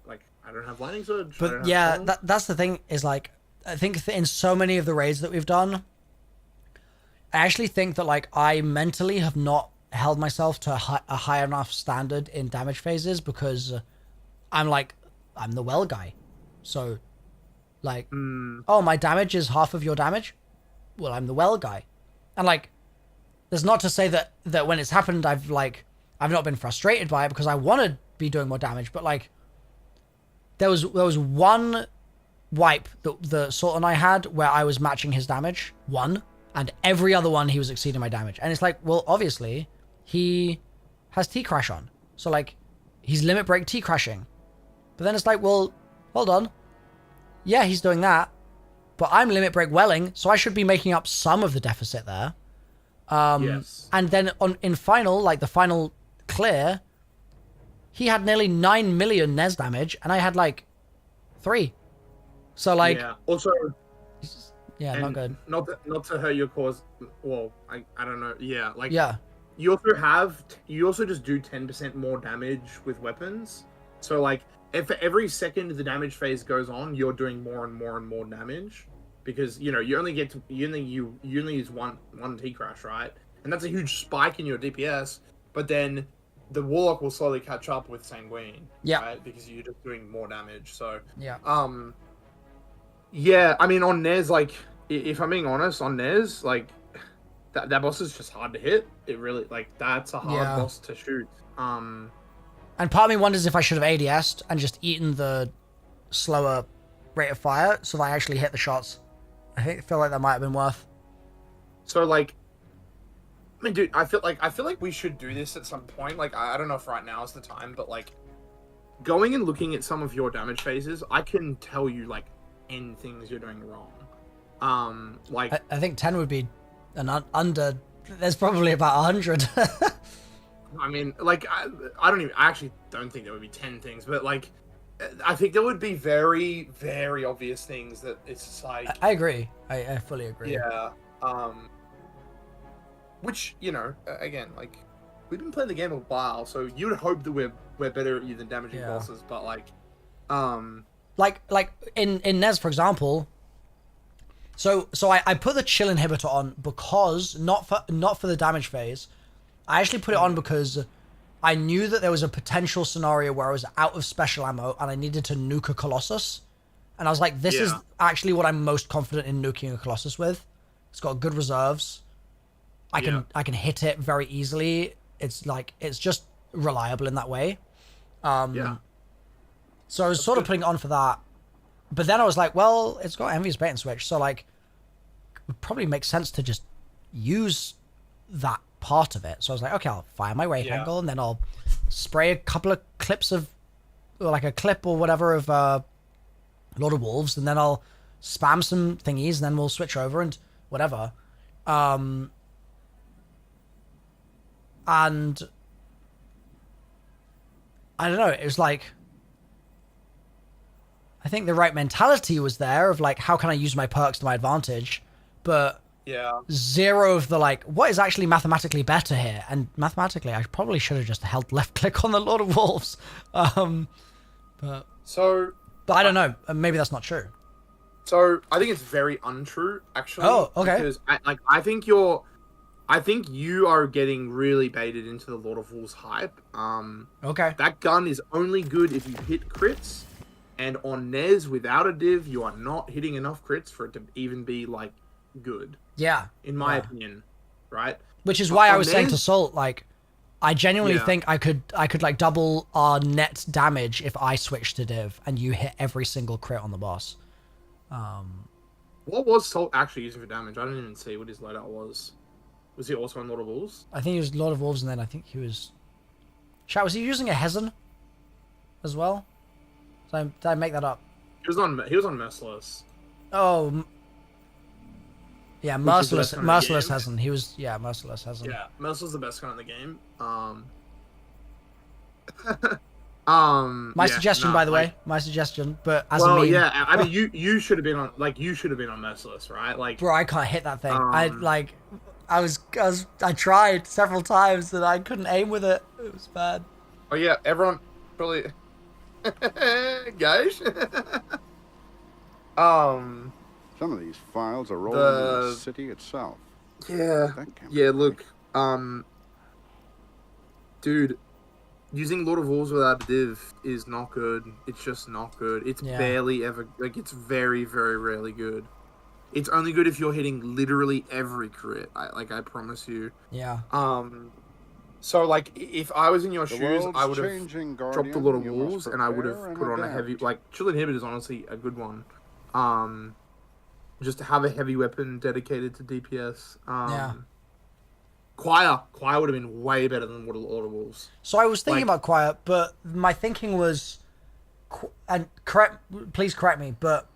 like I don't have lightning surge. But yeah, that's the thing is like I think in so many of the raids that we've done, I actually think that like I mentally have not held myself to a high enough standard in damage phases because I'm the well guy, so like oh my damage is half of your damage, well I'm the well guy, and like there's not to say that when it's happened I've not been frustrated by it because I want to be doing more damage, but like there was one wipe that the Salt and I had where I was matching his damage, one, and every other one he was exceeding my damage. And it's like, well, obviously he has T-Crash on. So like he's limit break T-Crashing. But then it's like, well, hold on. Yeah, he's doing that. But I'm limit break welling, so I should be making up some of the deficit there. Yes. And then in final, like the final clear, he had nearly 9 million Nez damage, and I had like 3. So like, yeah. Also, yeah, not good. Not to hurt your cause. Well, I don't know. Yeah, like Yeah. You also just do 10% more damage with weapons. So like, if for every second the damage phase goes on, you're doing more and more and more damage because you only use one T crash, right? And that's a huge spike in your DPS. But then the Warlock will slowly catch up with Sanguine, right? Because you're just doing more damage. So yeah. Yeah, I mean on Nez, like if I'm being honest, on Nez, like that boss is just hard to hit. It really that's a hard boss to shoot. And part of me wonders if I should have ADS'd and just eaten the slower rate of fire so that I actually hit the shots. I feel like that might have been worth. So like, I mean, dude, I feel like we should do this at some point. Like, I don't know if right now is the time, but like, going and looking at some of your damage phases, I can tell you like 10 things you're doing wrong. Like I think 10 would be under. There's probably about 100. I mean, like, I actually don't think there would be 10 things, but like, I think there would be very, very obvious things that it's just like. I agree. I fully agree. Yeah. Which, again, like, we've been playing the game a while, so you would hope that we're better at you than damaging bosses, but like, like in Nez, for example. So I put the chill inhibitor on because not for the damage phase. I actually put it on because I knew that there was a potential scenario where I was out of special ammo and I needed to nuke a Colossus. And I was like, this is actually what I'm most confident in nuking a Colossus with. It's got good reserves. I can hit it very easily. It's just reliable in that way. So I was sort of putting it on for that. But then I was like, well, it's got Envious Bait and Switch, so like it would probably make sense to just use that part of it. So I was like, okay, I'll fire my Wraith Angle and then I'll spray a couple of clips of, or like a clip or whatever of Lord of Wolves, and then I'll spam some thingies and then we'll switch over and whatever. And I don't know, it was like, I think the right mentality was there of like, how can I use my perks to my advantage? But zero of the like, what is actually mathematically better here? And mathematically, I probably should have just held left click on the Lord of Wolves. But I don't know. Maybe that's not true. So I think it's very untrue, actually. Oh, okay. Because I think you are getting really baited into the Lord of Wolves hype. Okay. That gun is only good if you hit crits, and on Nez without a div, you are not hitting enough crits for it to even be like good. Yeah. In my opinion, right? Which is why I was saying to Salt, like, I genuinely think I could like double our net damage if I switched to div and you hit every single crit on the boss. What was Salt actually using for damage? I didn't even see what his loadout was. Was he also on Lord of Wolves? I think he was Lord of Wolves, and then I think he was... Chat, was he using a Hezen as well? Did I make that up? He was on Merciless. Oh, yeah, Merciless Hezen. He was, Merciless Hezen. Yeah, Merciless is the best gun in the game. My Yeah, suggestion, no, by the like, way. My suggestion, but as a well, meme. yeah, I mean, you should have been on, like, you should have been on Merciless, right? Like, Bro, I can't hit that thing. Um, I tried several times and I couldn't aim with it. It was bad. oh yeah, everyone, probably, guys. Some of these files are rolling in the city itself. Yeah, That can't yeah. be Look, dude, using Lord of Wars without a div is not good. It's just not good. It's Yeah. barely ever, like, it's very, very rarely good. It's only good if you're hitting literally every crit. I promise you. Yeah. So, like, if I was in your The shoes, I world's would have changing, dropped a Guardian. lot of You must walls, and I would have prepare and put on a adapt. heavy, like, Chill Inhibitor is honestly a good one. Just to have a heavy weapon dedicated to DPS. Yeah. Choir would have been way better than what a lot of wolves. So I was thinking Like- about Quiet, but my thinking was, and please correct me, but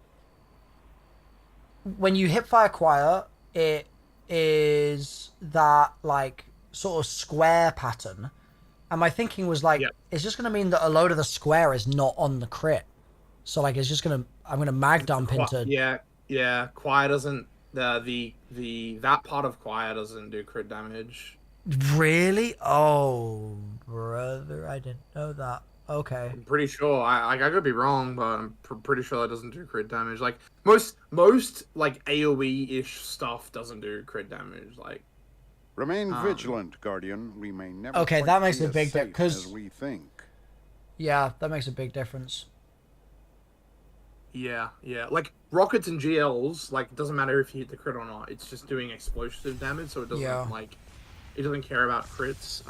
when you hip fire Quiet, it is that like sort of square pattern, and my thinking was like, Yeah. it's just gonna mean that a load of the square is not on the crit, so like I'm gonna mag dump into. Yeah. Choir doesn't that part of Choir doesn't do crit damage. Really? Oh, brother, I didn't know that. Okay. I'm pretty sure. I could be wrong, but I'm pretty sure that doesn't do crit damage. Like most like AOE-ish stuff doesn't do crit damage. Like Remain vigilant, Guardian. We may never. Okay, quite that makes be a as big safe difference. as we think. Yeah, that makes a big difference. yeah. Like rockets and GLs, like it doesn't matter if you hit the crit or not. It's just doing explosive damage, so it doesn't Yeah. like it doesn't care about crits.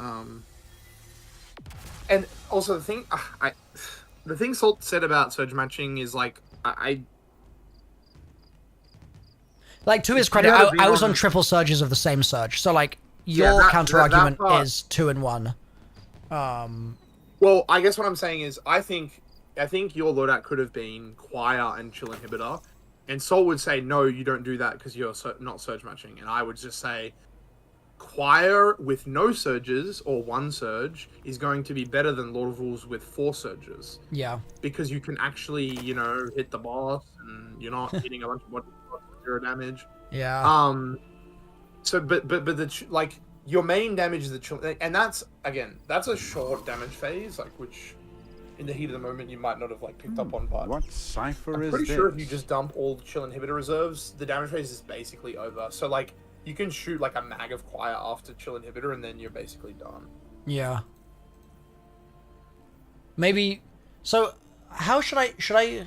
And also the thing Salt said about surge matching is like Like, to his credit, gotta be I was on on- triple surges of the same surge. So, like, Yeah, your that counter argument part- is 2 and 1. Well, I guess what I'm saying is I think your loadout could have been Choir and Chill Inhibitor, and Sol would say no, you don't do that because you're not surge matching, and I would just say Choir with no surges or 1 surge is going to be better than Lord of Wolves with 4 surges Yeah. because you can actually hit the boss and you're not hitting a bunch of body shots with 0 damage. Yeah. So, but like your main damage is the chill, and that's a short damage phase, like which in the heat of the moment you might not have like picked up on. But What cipher I'm is pretty this? sure if you just dump all the chill inhibitor reserves, the damage phase is basically over. So like you can shoot like a mag of Choir after chill inhibitor, and then you're basically done. Yeah. Maybe. So, how should I?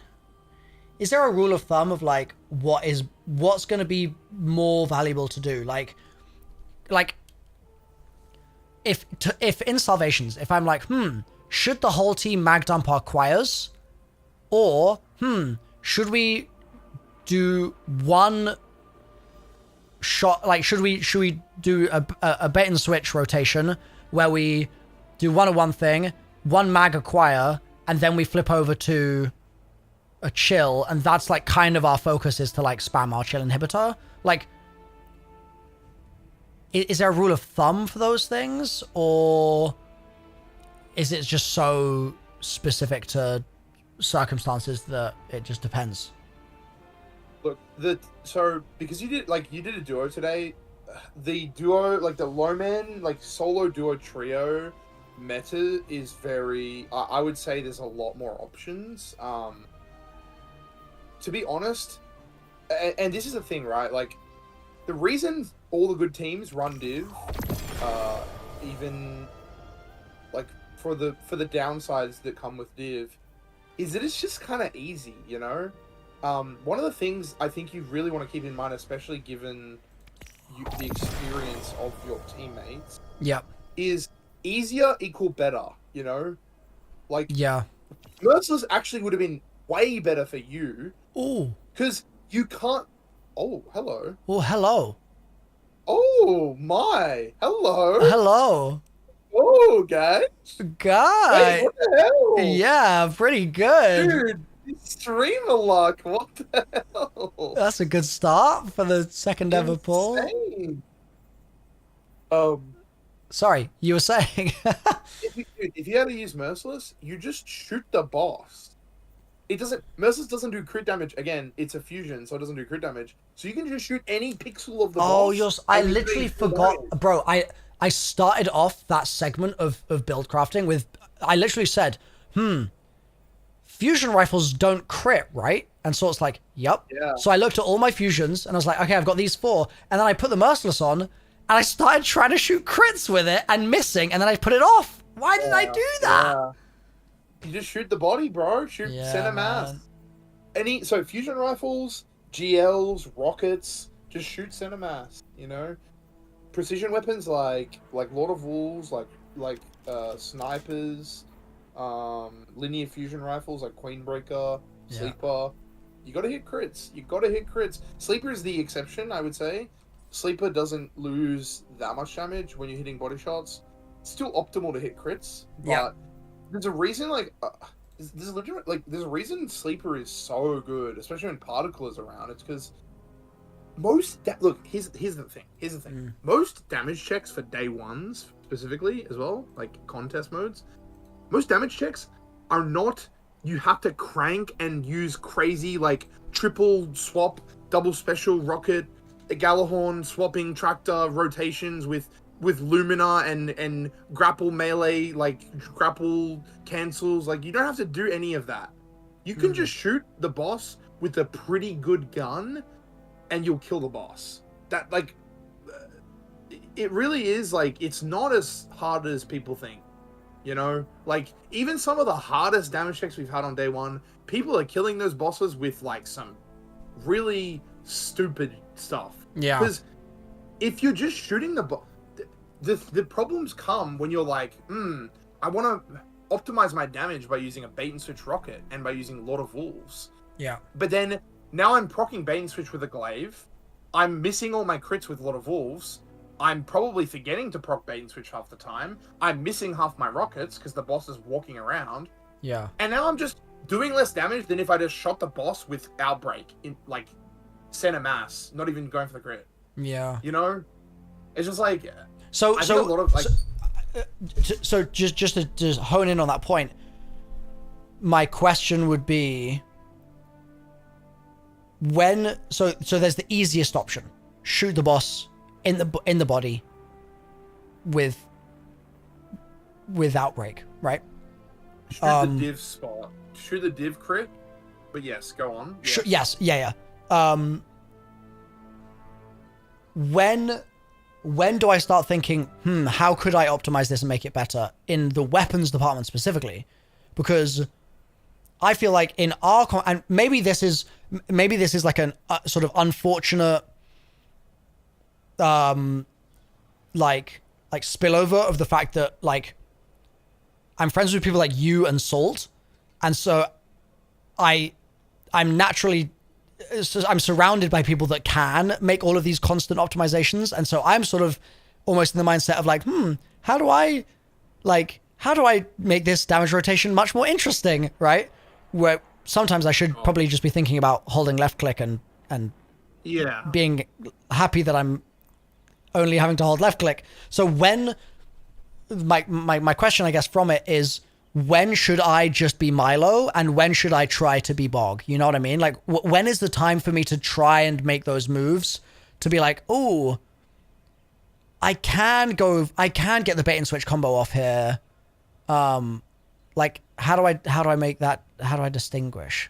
Is there a rule of thumb of like what's going to be more valuable to do? Like if in Salvations, if I'm like, should the whole team mag dump our choirs, or should we do one shot? Like, should we do a bait and switch rotation where we do one thing, one mag acquire, and then we flip over to a chill, and that's like kind of our focus is to like spam our chill inhibitor. Like, is there a rule of thumb for those things, or is it just so specific to circumstances that it just depends? Look, so because you did a duo today, the duo, like the low man, like solo duo trio meta is very. I would say there's a lot more options. To be honest, and this is the thing, right? Like the reason all the good teams run div, even like for the downsides that come with div, is that it's just kind of easy, you know. One of the things I think you really want to keep in mind, especially given the experience of your teammates, Yep. is easier equal better, you know? Like, Yeah. Merciless actually would have been way better for you, Ooh. because you can't... Oh, hello. Oh, hello. Oh, my. Hello. Hello. Oh, guys. Guy. Wait, what the hell? Yeah, pretty good. Dude, streamer luck. What the hell? That's a good start for the second ever poll. Insane. Sorry, you were saying. If you had to use Merciless, you just shoot the boss. It doesn't. Merciless doesn't do crit damage. Again, it's a fusion, so it doesn't do crit damage. So you can just shoot any pixel of the Oh, boss. I and you literally take full forgot, damage. bro. I started off that segment of build crafting with, I literally said, fusion rifles don't crit, right? And so it's like, yep. Yeah. So I looked at all my fusions and I was like, okay, I've got these 4. And then I put the Merciless on and I started trying to shoot crits with it and missing. And then I put it off. Why did I do that? Yeah. You just shoot the body, bro. Shoot center mass. So fusion rifles, GLs, rockets, just shoot center mass. You know, precision weapons like Lord of Wolves, like snipers, linear fusion rifles like Queenbreaker, Sleeper. You gotta hit crits. Sleeper is the exception, I would say. Sleeper doesn't lose that much damage when you're hitting body shots. It's still optimal to hit crits, but there's a reason, there's a reason Sleeper is so good, especially when Particle is around. It's because here's the thing. Most damage checks for day ones, specifically, as well, like contest modes, most damage checks are not, you have to crank and use crazy, like, triple swap, double special rocket, Galahorn swapping tractor rotations with Lumina and grapple melee, like grapple cancels. Like, you don't have to do any of that. You can just shoot the boss with a pretty good gun and you'll kill the boss. That, like, it really is, like, it's not as hard as people think. You know, like, even some of the hardest damage checks we've had on day one, people are killing those bosses with, like, some really stupid stuff. Yeah. Because if you're just shooting the problems come when you're like, I want to optimize my damage by using a bait and switch rocket and by using Lord of Wolves. Yeah. But then now I'm proccing bait and switch with a glaive. I'm missing all my crits with Lord of Wolves. I'm probably forgetting to proc bait and switch half the time. I'm missing half my rockets because the boss is walking around. Yeah. And now I'm just doing less damage than if I just shot the boss with Outbreak in, like, center mass, not even going for the crit. Yeah. You know? It's just like... So I think a lot of, like... So just to just hone in on that point, my question would be, so there's the easiest option: shoot the boss in the body with Outbreak, right? Shoot the div spot. Shoot the div crit. But yes, go on. Yes. Yeah. When do I start thinking, how could I optimize this and make it better in the weapons department specifically? Because I feel like in our and maybe this is like an sort of unfortunate like spillover of the fact that, like, I'm friends with people like you and Salt, and so I'm naturally, I'm surrounded by people that can make all of these constant optimizations, and so I'm sort of almost in the mindset of like, how do I make this damage rotation much more interesting, right? Where sometimes I should probably just be thinking about holding left click and being happy that I'm only having to hold left click. So when my question, I guess, from it is, when should I just be Milo and when should I try to be Bog? You know what I mean? Like, when is the time for me to try and make those moves to be like, oh, I can get the bait and switch combo off here. Like, how do I make that? How do I distinguish?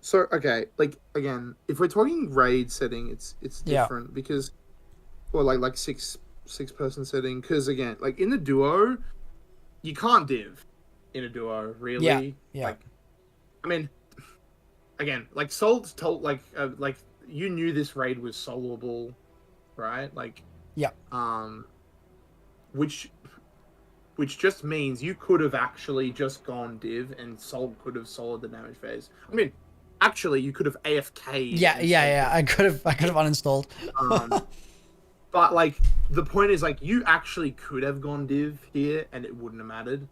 So, okay, like, again, if we're talking raid setting, it's different because, or like six person setting, because again, like in the duo, you can't div in a duo, really. Yeah. Like, I mean, again, like Salt told, like you knew this raid was soloable, right? Like, which just means you could have actually just gone div and Salt could have soloed the damage phase. I mean, actually, you could have AFK'd. Yeah. I could have uninstalled. But, like, the point is, like, you actually could have gone div here and it wouldn't have mattered.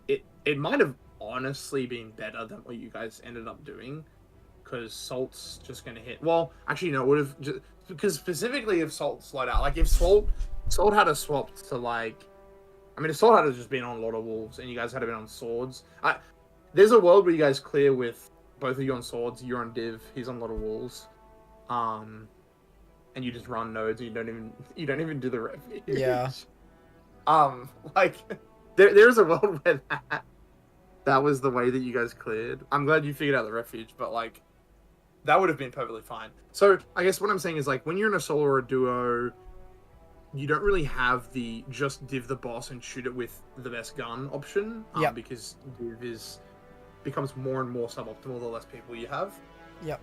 It might have honestly been better than what you guys ended up doing. because Salt's just going to hit. Well, actually, no, it would have just because specifically if Salt slowed out, like if Salt had a swap to like, I mean, if Salt had just been on Lord of Wolves and you guys had been on swords, there's a world where you guys clear with both of you on swords. You're on Div, he's on Lord of Wolves, and you just run nodes and you don't even do the refuge. Yeah. Like there's a world where that was the way that you guys cleared. I'm glad you figured out the refuge, but like that would have been perfectly fine. So I guess what I'm saying is like when you're in a solo or a duo, you don't really have the just div the boss and shoot it with the best gun option. Because div becomes more and more suboptimal the less people you have. Yep.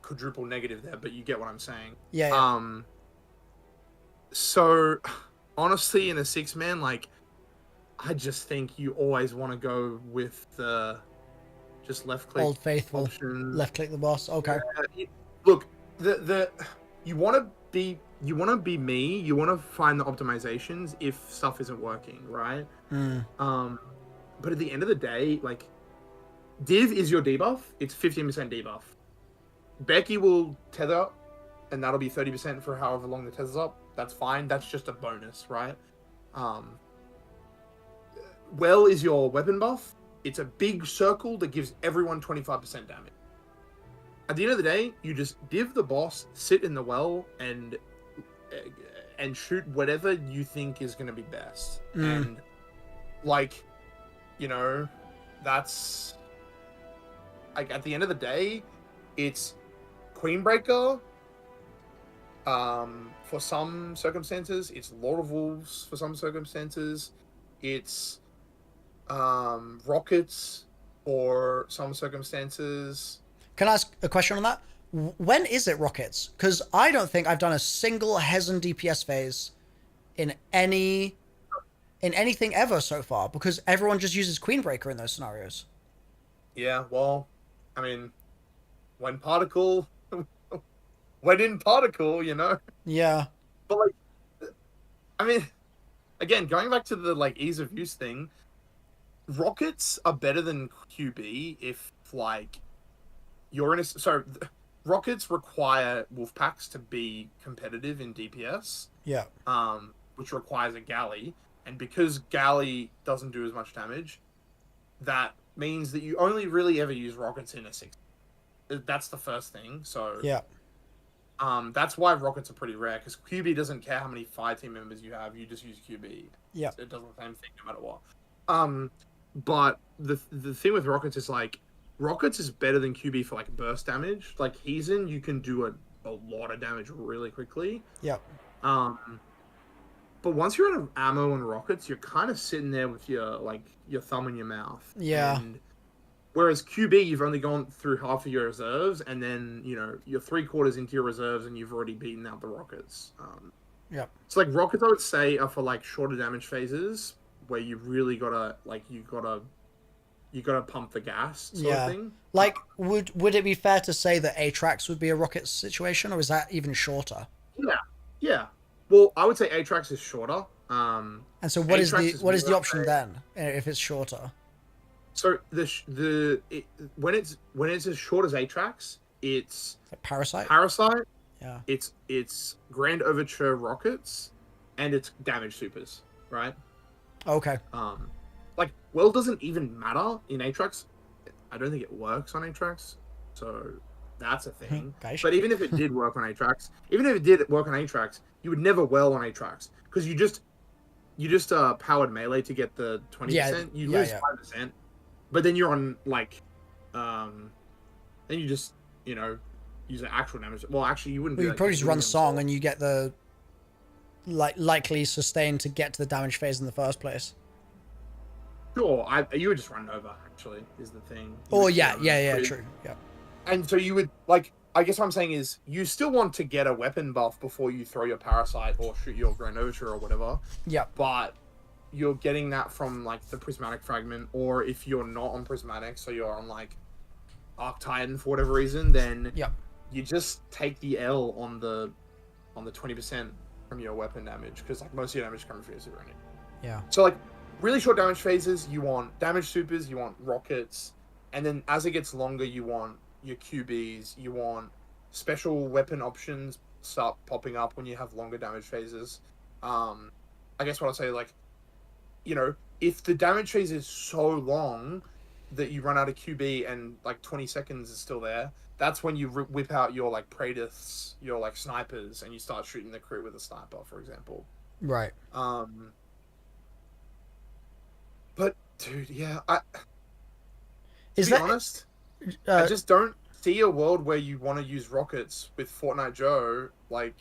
Quadruple negative there, but you get what I'm saying. Yeah. So honestly, in a 6-man, like I just think you always want to go with the just left click Old faithful option. left click the boss. Okay. Look, you want to be me. You want to find the optimizations if stuff isn't working, right? But at the end of the day, like div is your debuff. It's 15% debuff. Becky will tether, and that'll be 30% for however long the tether's up. That's fine. That's just a bonus, right? Well is your weapon buff. It's a big circle that gives everyone 25% damage. At the end of the day, you just div the boss, sit in the well, and shoot whatever you think is going to be best. And like, you know, that's like at the end of the day, it's Queenbreaker. For some circumstances, it's Lord of Wolves. For some circumstances, it's Rockets. For some circumstances. Can I ask a question on that? When is it Rockets? Because I don't think I've done a single Hezen DPS phase in anything ever so far, because everyone just uses Queenbreaker in those scenarios. Yeah, well, I mean, when Particle, when in Particle, you know? Yeah. But like, I mean, again, going back to the like ease of use thing, Rockets are better than QB if like you're in a Rockets require wolf packs to be competitive in DPS. Yeah. Which requires a galley, and because galley doesn't do as much damage, that means that you only really ever use rockets in a 6. That's the first thing. So yeah. That's why rockets are pretty rare, because QB doesn't care how many fire team members you have. You just use QB. Yeah. It does the same thing no matter what. But the thing with rockets is like rockets is better than QB for like burst damage. Like Hezen, you can do a lot of damage really quickly. Yeah. But once you're out of ammo and rockets, you're kind of sitting there with your thumb in your mouth. Yeah. And whereas QB, you've only gone through half of your reserves, and then you're 3/4 into your reserves, and you've already beaten out the rockets. Yeah. So like rockets, I would say, are for like shorter damage phases where you really gotta pump the gas sort of thing. Like, would it be fair to say that Atrax would be a rocket situation, or is that even shorter? Yeah. Well, I would say Atrax is shorter. And so what is the option then if it's shorter? So when it's as short as Atrax, it's like Parasite. Yeah. It's Grand Overture rockets, and it's damage supers, right? Okay. Like well doesn't even matter in Atrax. I don't think it works on Atrax, so that's a thing. But even if it did work on Atrax, you would never well on Atrax, because you just powered melee to get the 20%. You lose 5%, but then you're on like, then you just use an actual damage. Well, actually, you wouldn't. Well, you probably just run song and you get the likely sustain to get to the damage phase in the first place. Sure, you would just run Nova. Actually, is the thing. True. Yeah. And so you would like. I guess what I'm saying is you still want to get a weapon buff before you throw your Parasite or shoot your Grand Overture or whatever. Yeah. But you're getting that from like the Prismatic Fragment, or if you're not on Prismatic, so you're on like Arc Titan for whatever reason, then you just take the L on the 20% from your weapon damage, because like most of your damage comes from your super enemy. Yeah. So like really short damage phases, you want damage supers, you want rockets, And then as it gets longer, you want your QBs, you want special weapon options start popping up when you have longer damage phases. I guess what I'll say, like, you know, if the damage phase is so long that you run out of QB and like 20 seconds is still there, that's when you whip out your like Praedyths, your like snipers, and you start shooting the crit with a sniper, for example. Right. But dude, yeah, to Is be that honest, I just don't see a world where you want to use rockets with Fortnite Joe, like,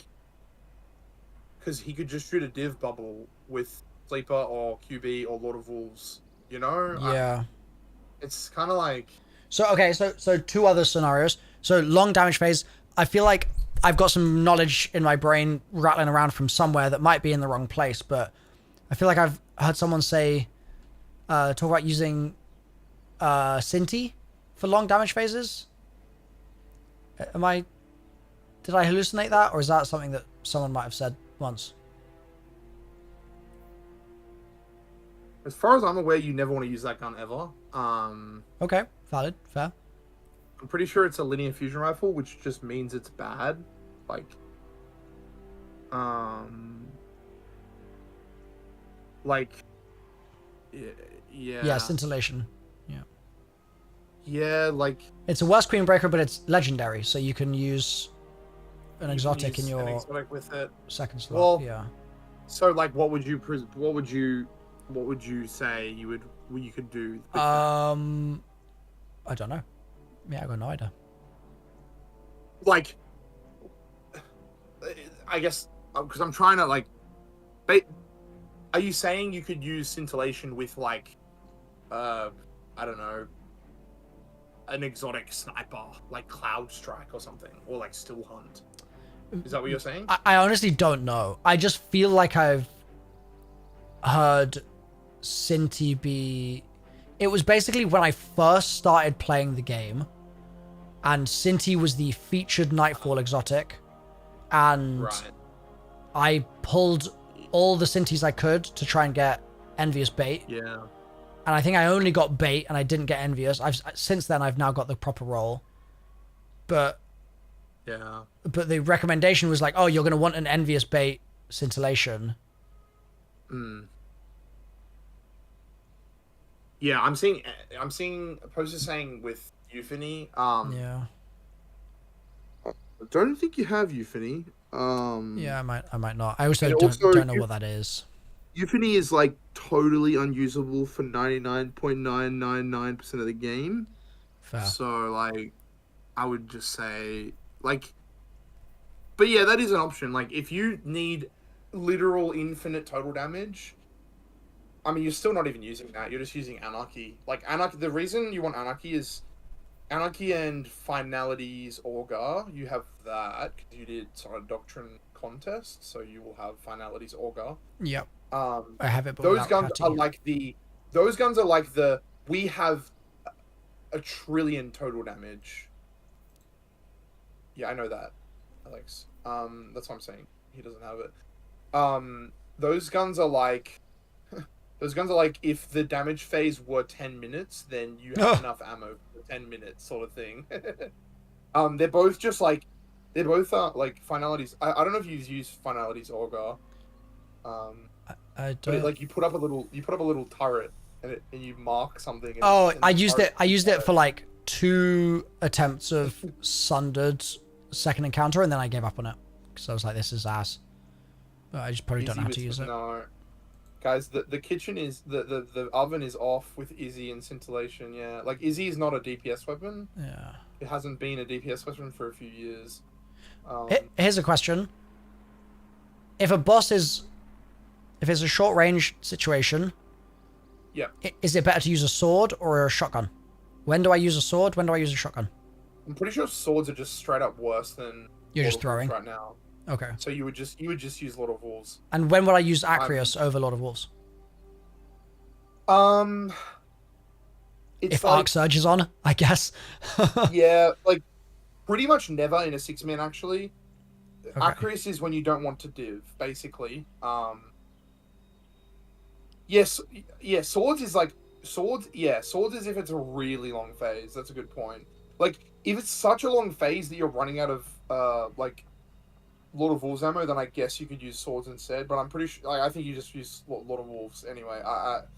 because he could just shoot a div bubble with Sleeper or QB or Lord of Wolves, you know? Yeah. It's kind of like... So, okay, so two other scenarios. So, long damage phase. I feel like I've got some knowledge in my brain rattling around from somewhere that might be in the wrong place, but I feel like I've heard someone say, talk about using Sinti for long damage phases. Did I hallucinate that, or is that something that someone might have said once? As far as I'm aware, you never want to use that gun ever. Okay, valid, fair. I'm pretty sure it's a linear fusion rifle, which just means it's bad. Like, yeah. Yeah, scintillation. Yeah. Yeah, like... It's a worse queen breaker, but it's legendary, so you can use an exotic in your an exotic with it. second slot. Well, yeah. So, like, what would you say you could do? With that? I don't know. Yeah, I got no idea. Like, I guess because I'm trying to like, are you saying you could use scintillation with like, I don't know, an exotic sniper like Cloud Strike or something, or like Still Hunt? Is that what you're saying? I honestly don't know. I just feel like I've heard Sinti be... It was basically when I first started playing the game, and Sinti was the featured Nightfall exotic, and Right. I pulled all the Sintis I could to try and get Envious Bait. Yeah. And I think I only got Bait, and I didn't get Envious. Since then, I've now got the proper role. But Yeah. But the recommendation was like, oh, you're going to want an Envious Bait scintillation. Yeah, I'm seeing posters saying with Euphony. Yeah. I don't think you have Euphony. Yeah, I might not. I also also don't know what that is. Euphony is like totally unusable for 99.999% of the game. Fair. So like, I would just say like, but yeah, that is an option. Like, if you need literal infinite total damage, I mean, you're still not even using that. You're just using Anarchy. Like, Anarchy, the reason you want Anarchy is Anarchy and Finalities Augur. You have that because you did sort of Doctrine contest, so you will have Finalities Augur. Yep. I have it, but those guns are like the we have a trillion total damage. Yeah, I know that, Alex. That's what I'm saying. He doesn't have it. Those guns are like if the damage phase were 10 minutes, then you have enough ammo for 10 minutes, sort of thing. They're both just like like Finalities. I don't know if you've used Finalities Augur. I don't. But like you put up a little turret and you mark something. I used it for like 2 attempts of Sundered second encounter, and then I gave up on it because I was like, this is ass. But I just probably don't know how to use it. No, guys, the kitchen is the oven is off with Izzy and scintillation. Yeah, like Izzy is not a DPS weapon. Yeah, it hasn't been a DPS weapon for a few years. Here's a question: if it's a short range situation, yeah, is it better to use a sword or a shotgun? When do I use a sword? When do I use a shotgun? I'm pretty sure swords are just straight up worse than You're Lord just of throwing Wolves right now. Okay. So you would just use Lord of Wolves. And when would I use Acreus over Lord of Wolves? It's if like, Arc Surge is on, I guess. yeah, like pretty much never in a 6-man actually. Okay. Acreus is when you don't want to div, basically. Yes, yeah, swords is like swords. Yeah, swords is if it's a really long phase. That's a good point. Like if it's such a long phase that you're running out of like Lord of Wolves ammo, then I guess you could use swords instead. But I'm pretty sure. Like, I think you just use Lord of Wolves anyway.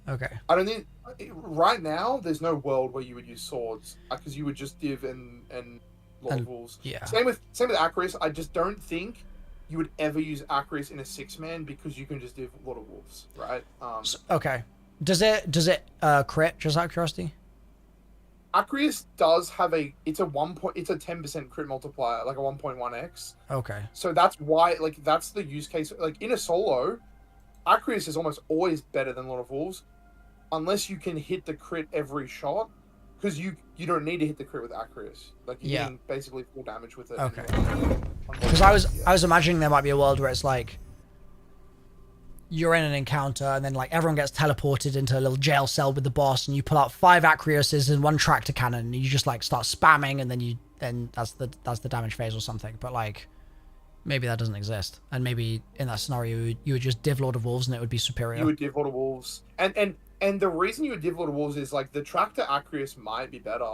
Okay. I don't think right now there's no world where you would use swords because you would just div and Lord of Wolves. Yeah. Same with Acris. I just don't think you would ever use Acris in a 6-man because you can just div Lord of Wolves, right? Okay. Does it crit? Just out of curiosity. Acris does have it's a 10% crit multiplier, like a 1.1x. Okay. So that's why, like, that's the use case. Like in a solo, Acris is almost always better than Lord of Wolves, unless you can hit the crit every shot, because you don't need to hit the crit with Acris. Like you're getting basically full damage with it. Okay. Anyway. Because I was imagining there might be a world where it's like you're in an encounter and then like everyone gets teleported into a little jail cell with the boss and you pull out 5 Acriuses and 1 tractor cannon and you just like start spamming and then that's the damage phase or something. But like maybe that doesn't exist, and maybe in that scenario you would just div Lord of Wolves and it would be superior. You would div Lord of Wolves, and the reason you would div Lord of Wolves is like the tractor Acrius might be better.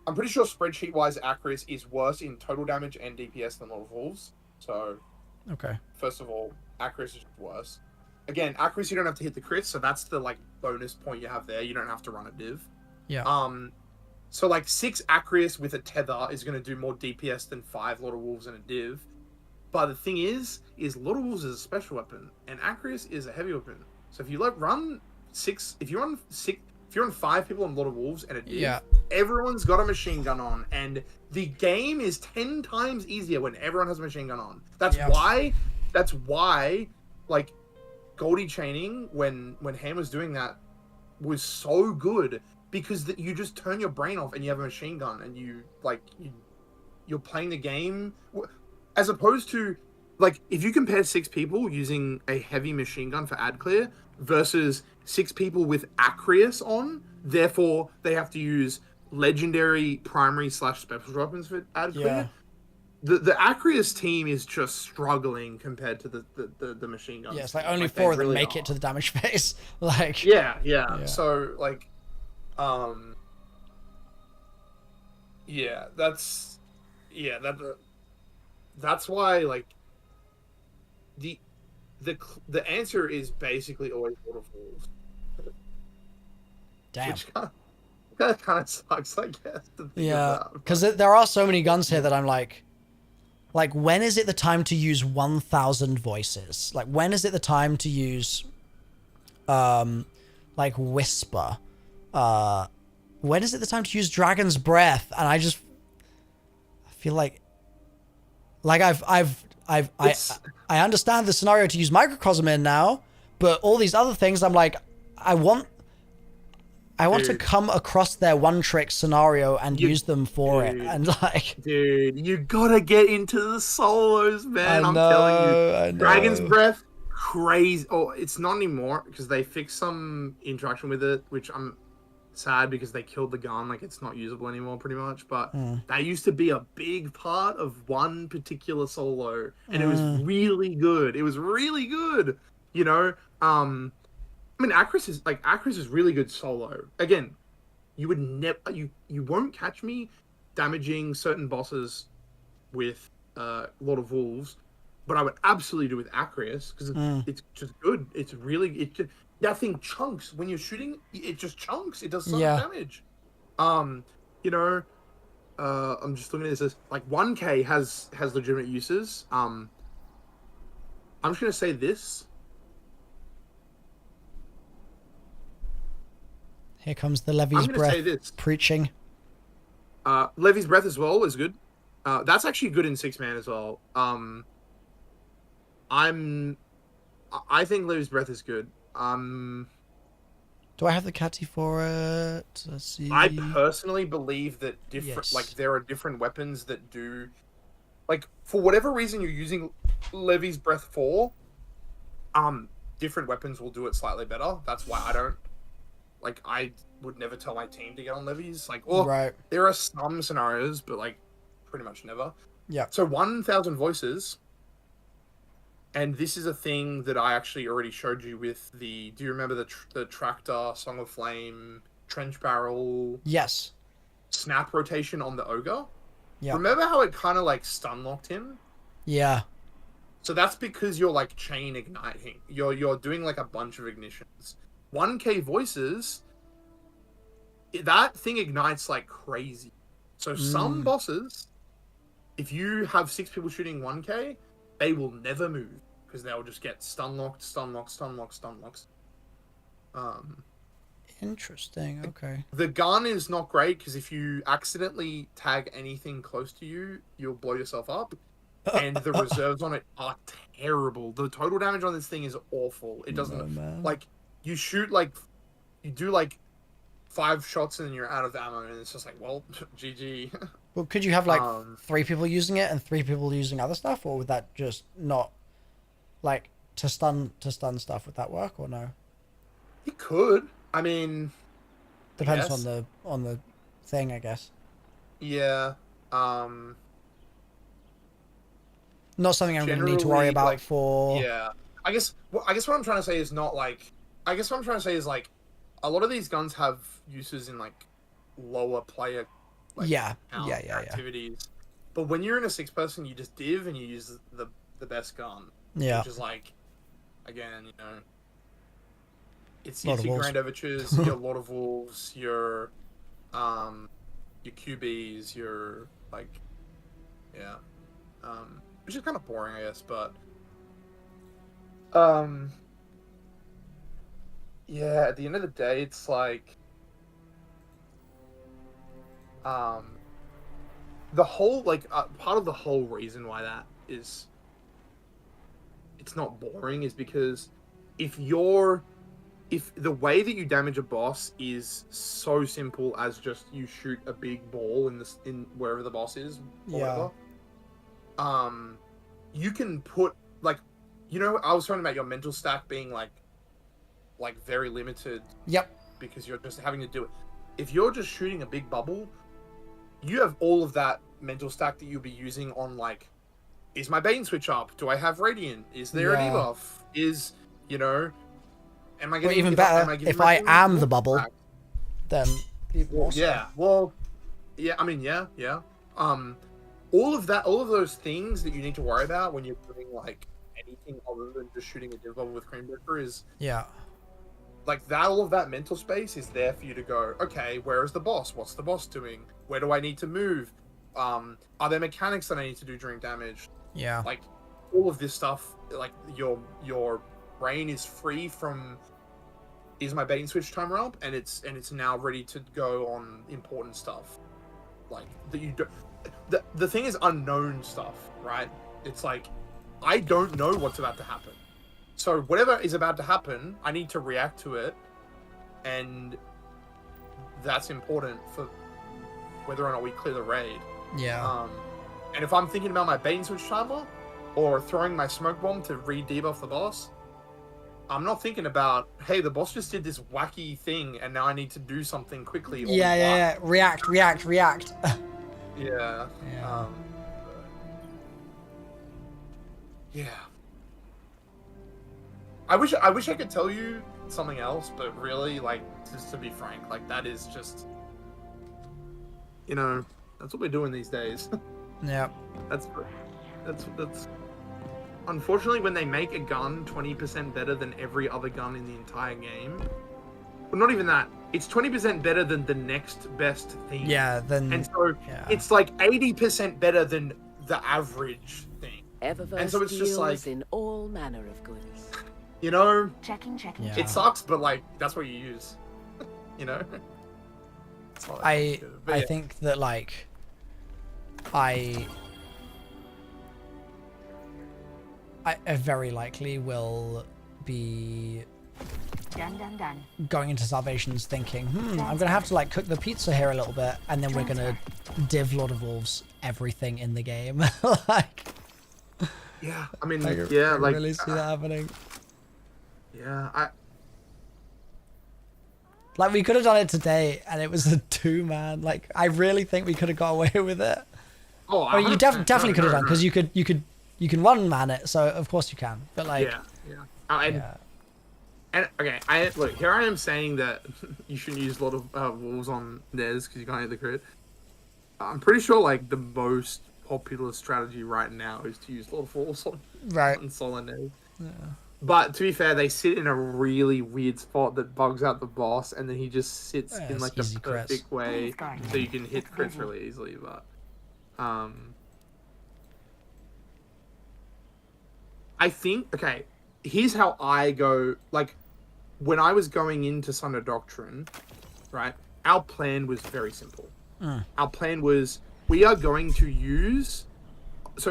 I'm pretty sure spreadsheet wise Acrius is worse in total damage and DPS than Lord of Wolves. So okay. First of all, Acris is worse. Again, Acris you don't have to hit the crits, so that's the like bonus point you have there. You don't have to run a div. Yeah. So like 6 Acris with a tether is going to do more DPS than 5 Lord of Wolves and a div. But the thing is Lord of Wolves is a special weapon and Acris is a heavy weapon. So if you run 5 people on Lord of Wolves and a div, everyone's got a machine gun on, and the game is 10 times easier when everyone has a machine gun on. That's why, like, Goldie chaining, when Ham was doing that, was so good, because you just turn your brain off and you have a machine gun, and you're playing the game, as opposed to, like, if you compare 6 people using a heavy machine gun for ad clear versus 6 people with Acrius on, therefore they have to use legendary primary / special weapons for ad clear. The Acrius team is just struggling compared to the machine guns. Yeah, it's like only 4 of them make it to the damage phase. Like yeah. So like that's why, like, the answer is basically always Lord of Wolves. Damn. Which kind of sucks, I guess. Yeah, because there are so many guns here that I'm like, when is it the time to use 1,000 voices? Like, when is it the time to use, like, Whisper? When is it the time to use Dragon's Breath? And I feel like I understand the scenario to use Microcosm in now, but all these other things, I'm like, I want to come across their one-trick scenario and use them for it. And like, dude, you gotta get into the solos, man. I'm telling you, I know. Dragon's Breath, crazy. Oh, it's not anymore because they fixed some interaction with it, which I'm sad because they killed the gun. Like, it's not usable anymore, pretty much. But that used to be a big part of one particular solo, and it was really good. It was really good, you know. I mean, Acris is really good solo. Again, you would never, you won't catch me damaging certain bosses with Lord of Wolves, but I would absolutely do with Acrius because it's just good. It's really that thing chunks when you're shooting. It just chunks. It does so much damage. You know, I'm just looking at this. Like 1K has legitimate uses. I'm just gonna say this. Here comes the Levy's Breath preaching. Levy's Breath as well is good. That's actually good in 6-man as well. I think Levy's Breath is good. Do I have the catty for it? Let's see. I personally believe that there are different weapons that do, like, for whatever reason you're using Levy's Breath for, different weapons will do it slightly better. That's why I would never tell my team to get on Levies. Like, there are some scenarios, but like pretty much never. Yeah. So 1,000 voices And this is a thing that I actually already showed you with the. Do you remember the tractor, Song of Flame, trench barrel? Yes. Snap rotation on the ogre. Yeah. Remember how it kind of like stun locked him? Yeah. So that's because you're like chain igniting. You're doing like a bunch of ignitions. 1K voices. That thing ignites like crazy. So some bosses, if you have 6 people shooting 1K, they will never move because they'll just get stun locked, stun locked, stun locked, stun locked. Interesting. Okay. The gun is not great because if you accidentally tag anything close to you, you'll blow yourself up. And the reserves on it are terrible. The total damage on this thing is awful. It doesn't like you shoot like you do like 5 shots and then you're out of ammo, and it's just like, well, GG. Well, could you have like 3 people using it and 3 people using other stuff, or would that just not like to stun stuff? Would that work or no? It could. I mean, depends on the thing, I guess. Yeah. Not something I'm gonna need to worry about like, for. Yeah. I guess what I'm trying to say is not like. I guess what I'm trying to say is like, a lot of these guns have uses in like lower player. Like, activities. But when you're in a 6-person, you just div and you use the best gun. Yeah. Which is like, again, you know, it's Lot of your wolves. Grand Overtures, your Lord of Wolves, your QBs, your like, yeah, which is kind of boring, I guess, but yeah, at the end of the day, it's like, the whole, like, part of the whole reason why that is, it's not boring is because if the way that you damage a boss is so simple as just you shoot a big ball in wherever the boss is, or whatever, you can put, like, you know, I was talking about your mental stack being like very limited. Yep. Because you're just having to do it. If you're just shooting a big bubble, you have all of that mental stack that you'll be using on, like, is my bait switch up? Do I have Radiant? Is there a debuff? Is, you know, am I getting... Or even better, if I am the bubble, then even more so. Yeah, well, yeah, I mean, yeah. All of those things that you need to worry about when you're doing, like, anything other than just shooting a div bubble with Creambreaker is... Yeah. Like, that, all of that mental space is there for you to go, okay, where is the boss? What's the boss doing? Where do I need to move? Are there mechanics that I need to do during damage? Yeah. Like, all of this stuff, like, your brain is free from, is my bait and switch timer up? And it's now ready to go on important stuff. Like, that you do. The thing is unknown stuff, right? It's like, I don't know what's about to happen. So whatever is about to happen, I need to react to it, and that's important for whether or not we clear the raid. Yeah. And if I'm thinking about my bait and switch timer, or throwing my smoke bomb to re-debuff the boss, I'm not thinking about, hey, the boss just did this wacky thing, and now I need to do something quickly. Yeah. React. Yeah. Yeah. I wish I could tell you something else, but really, like, just to be frank, like, that is just, you know, that's what we're doing these days. Yeah. That's unfortunately, when they make a gun 20% better than every other gun in the entire game, well, not even that, it's 20% better than the next best thing. Yeah, then... And so, it's like 80% better than the average thing. And so it's just like... in all manner of goods. You know, Checking. Yeah. it sucks, but, like, that's what you use. You know? I think that, like, I very likely will be Done. going into Salvations thinking, I'm gonna have to, like, cook the pizza here a little bit, and then we're gonna div Lord of Wolves everything in the game. Like, yeah, I mean, I like, really see that happening. Yeah, Like, we could have done it today, and it was a 2-man. Like, I really think we could have got away with it. Oh, I mean, you definitely could have done, because you could You can one man it, so of course you can. But like, yeah. yeah. And okay, look, here I am saying that you shouldn't use a lot of wolves on Nez because you can't hit the crit. I'm pretty sure like the most popular strategy right now is to use a lot of wolves on solo Nez. Yeah. But to be fair, they sit in a really weird spot that bugs out the boss, and then he just sits in like the perfect way, so you can hit crits really easily. But I think here's how I go. Like when I was going into Sunder Doctrine, right? Our plan was very simple. Our plan was we are going to use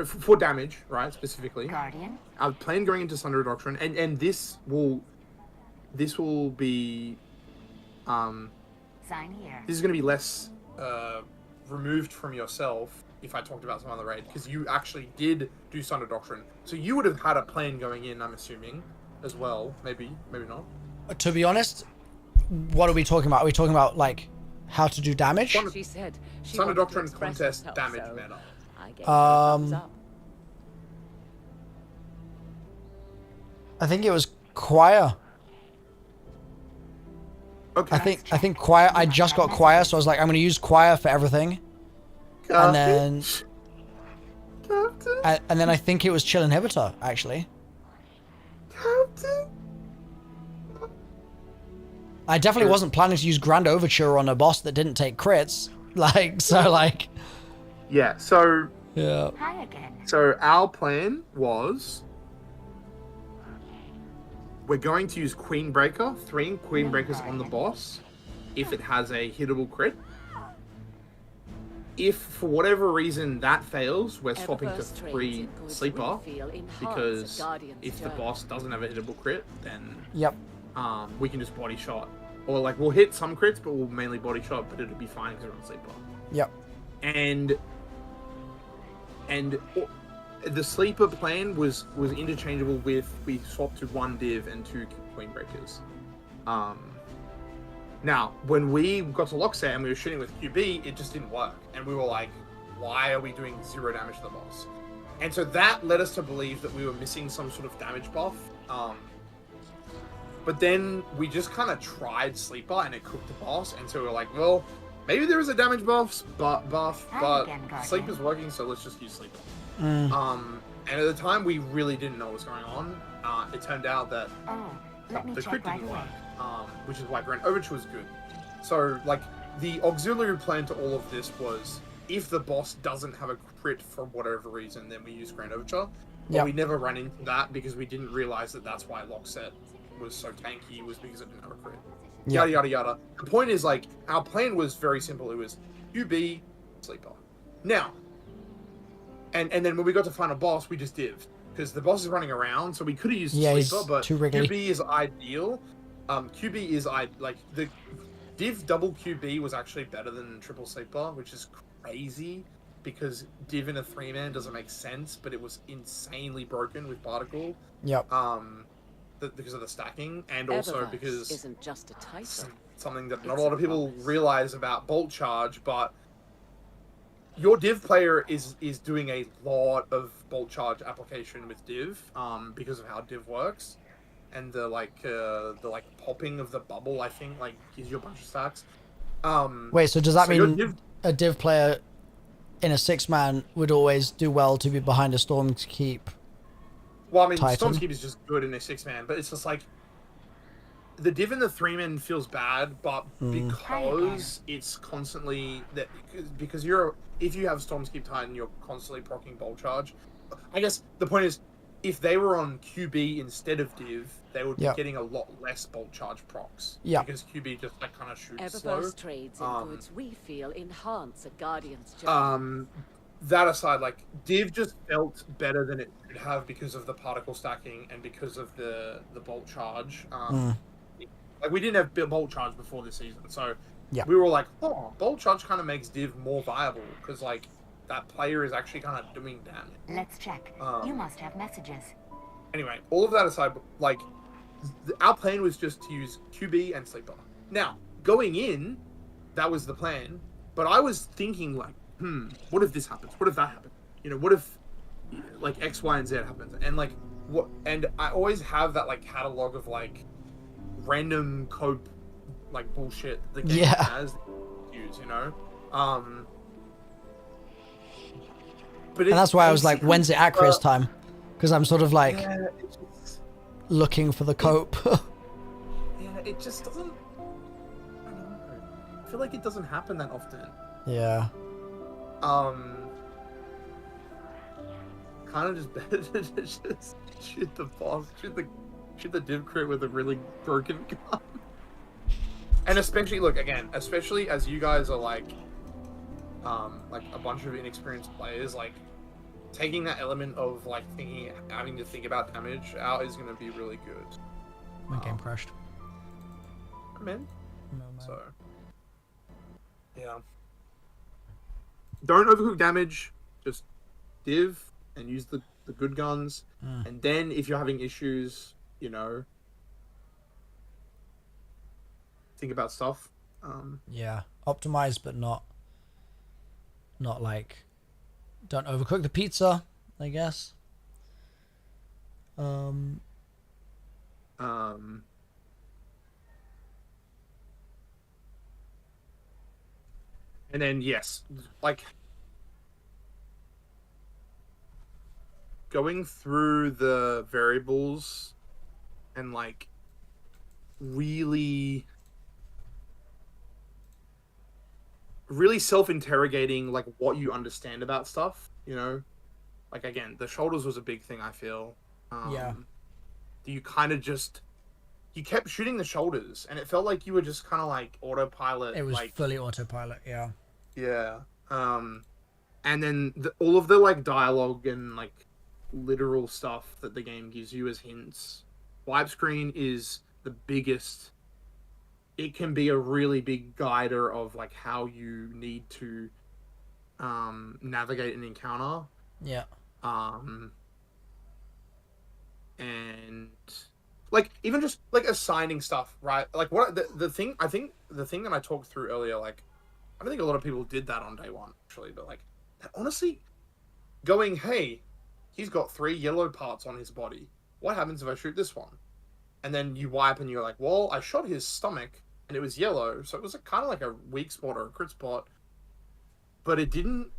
for damage, right? Specifically, Guardian. Our plan going into Sunder Doctrine, and this will be Sign here. this is going to be less removed from yourself if I talked about some other raid, because you actually did do Sunder Doctrine, so you would have had a plan going in, I'm assuming, as well. Maybe not. To be honest, what are we talking about? Are we talking about like how to do damage? She said she Sunder wanted to Doctrine express contest herself, damage so meta. I gave her a thumbs up. I think it was choir. Okay. I think choir. I just got choir, so I was like, I'm gonna use choir for everything, and then I think it was chill inhibitor actually. I definitely wasn't planning to use Grand Overture on a boss that didn't take crits. Yeah. So yeah. Hi again. So our plan was we're going to use Queen Breaker, 3 Queen Breakers on the boss if it has a hittable crit. If for whatever reason that fails, we're swapping to 3 Sleeper, because if the boss doesn't have a hittable crit, then we can just body shot. Or like we'll hit some crits, but we'll mainly body shot, but it'll be fine because we're on Sleeper. Yep. And the Sleeper plan was interchangeable with, we swapped to 1 Div and 2 Queen Breakers. Now, when we got to Lockset and we were shooting with QB, it just didn't work. And we were like, why are we doing 0 damage to the boss? And so that led us to believe that we were missing some sort of damage buff. But then we just kind of tried Sleeper and it cooked the boss. And so we were like, well, maybe there is a damage buff, but Sleeper's working, so let's just use Sleeper. And at the time, we really didn't know what was going on. It turned out that the crit didn't work, which is why Grand Overture was good. So, like, the auxiliary plan to all of this was, if the boss doesn't have a crit for whatever reason, then we use Grand Overture. But we never ran into that because we didn't realize that that's why Lockset was so tanky, was because it didn't have a crit. Yada, yada, yada. The point is, like, our plan was very simple. It was QB, Sleeper. Now, and then when we got to final boss, we just dived. Because the boss is running around, so we could have used Sleeper, but QB is ideal. QB is, like, the div double QB was actually better than triple Sleeper, which is crazy, because div in a 3-man doesn't make sense, but it was insanely broken with Particle. Yep. Because of the stacking, and also because isn't just a title. Something that not a lot of people realize about Bolt Charge, but your div player is doing a lot of Bolt Charge application with div, because of how div works, and the popping of the bubble, I think, like, gives you a bunch of stacks. Wait, so does that mean a div player in a 6-man would always do well to be behind a Stormkeep? Well, I mean, Titan? Stormkeep is just good in a 6-man, but it's just like the div in the 3-man feels bad, but because it's constantly that, because if you have Stormkeep Titan, you're constantly proccing Bolt Charge. I guess the point is, if they were on QB instead of div, they would be getting a lot less Bolt Charge procs. Yeah. Because QB just like kind of shoots Eververse slow. trades in goods we feel enhance a Guardian's journey. That aside, like, div just felt better than it should have because of the particle stacking and because of the Bolt Charge. Like, we didn't have Bolt Charge before this season, so we were like, oh, Bolt Charge kind of makes div more viable, because, like, that player is actually kind of doing damage. Let's check. You must have messages. Anyway, all of that aside, like, our plan was just to use QB and Sleeper. Now, going in, that was the plan, but I was thinking, like, what if this happens? What if that happens? You know, what if like X, Y, and Z happens, and like what, and I always have that like catalog of like random cope like bullshit the game Yeah. has use, you know. But And that's why I was like, when's it at Chris uh, time? Because I'm sort of like yeah, it just, looking for the cope. yeah, it just doesn't. I don't know. I feel like it doesn't happen that often. Yeah. Kind of just better to just shoot the boss, shoot the div crit with a really broken gun. And especially, look, again, especially as you guys are like a bunch of inexperienced players, like taking that element of like having to think about damage out is going to be really good. My game crashed. Man. No, man. So, yeah. Don't overcook damage. Just div and use the good guns. And then if you're having issues, you know, think about stuff. Yeah. Optimize, but not like, don't overcook the pizza, I guess. And then yes, like going through the variables and like really self-interrogating like what you understand about stuff, you know, like again, the shoulders was a big thing, I feel. Yeah. You kind of just, you kept shooting the shoulders and it felt like you were just kind of like autopilot. It was like, fully autopilot, yeah. yeah. And then all of the like dialogue and like literal stuff that the game gives you as hints. Wipe screen is the biggest. It can be a really big guider of like how you need to navigate an encounter. Yeah. And like even just like assigning stuff, right? Like what the thing I think the thing that I talked through earlier, like I don't think a lot of people did that on day one actually, but like that honestly going, hey, he's got 3 yellow parts on his body. What happens if I shoot this one? And then you wipe and you're like, well, I shot his stomach and it was yellow, so it was kind of like a weak spot or a crit spot, but it didn't.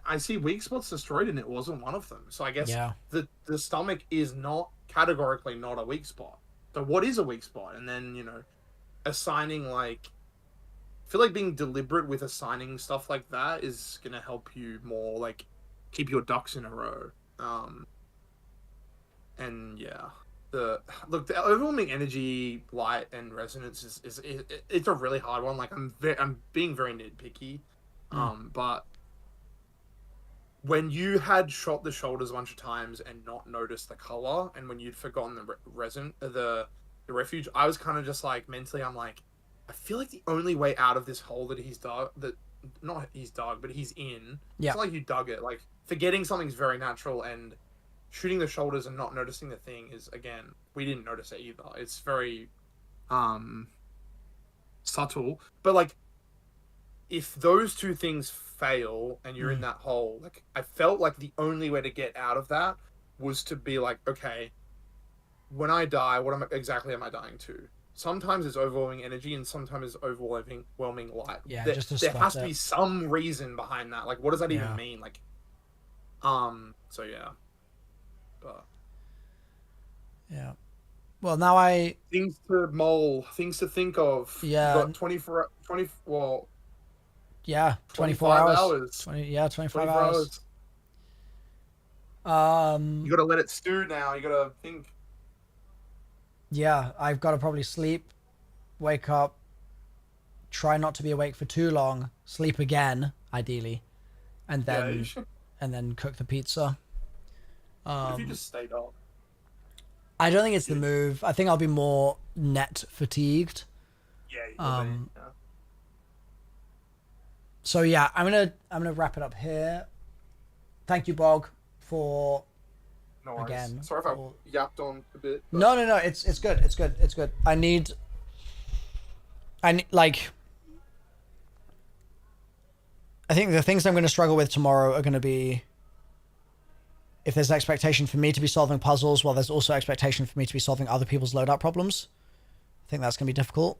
I see weak spots destroyed and it wasn't one of them. So I guess the stomach is not categorically not a weak spot. So what is a weak spot? And then, you know, assigning like, I feel like being deliberate with assigning stuff like that is gonna help you more like keep your ducks in a row. And yeah, the overwhelming energy, light, and resonance is it's a really hard one. Like I'm being very nitpicky, but when you had shot the shoulders a bunch of times and not noticed the color, and when you'd forgotten the refuge, I was kind of just like mentally, I'm like, I feel like the only way out of this hole that he's dug, but he's in. Yeah. It's not like you dug it. Like forgetting something's very natural, and shooting the shoulders and not noticing the thing is, again, we didn't notice it either. It's very subtle, but like if those two things fail and you're in that hole, like I felt like the only way to get out of that was to be like, okay, when I die, what exactly am I dying to? Sometimes it's overwhelming energy and sometimes it's overwhelming light. Yeah, there has to it. be some reason behind that. Like what does that even mean? Like so yeah. But yeah. Well, now things to think of. Yeah. You got 24 well, yeah, 24 hours. 25 hours. You gotta let it stew now. You gotta think. Yeah, I've got to probably sleep, wake up, try not to be awake for too long, sleep again, ideally, and then cook the pizza. If you just stayed up. I don't think it's the move. I think I'll be more net fatigued. Yeah. Yeah. So yeah, I'm gonna wrap it up here. Thank you, Bog, for No worries. again. Sorry if I yapped on a bit. But... No, it's good. It's good. I need like. I think the things I'm going to struggle with tomorrow are going to be if there's an expectation for me to be solving puzzles, well, there's also expectation for me to be solving other people's loadout problems. I think that's going to be difficult.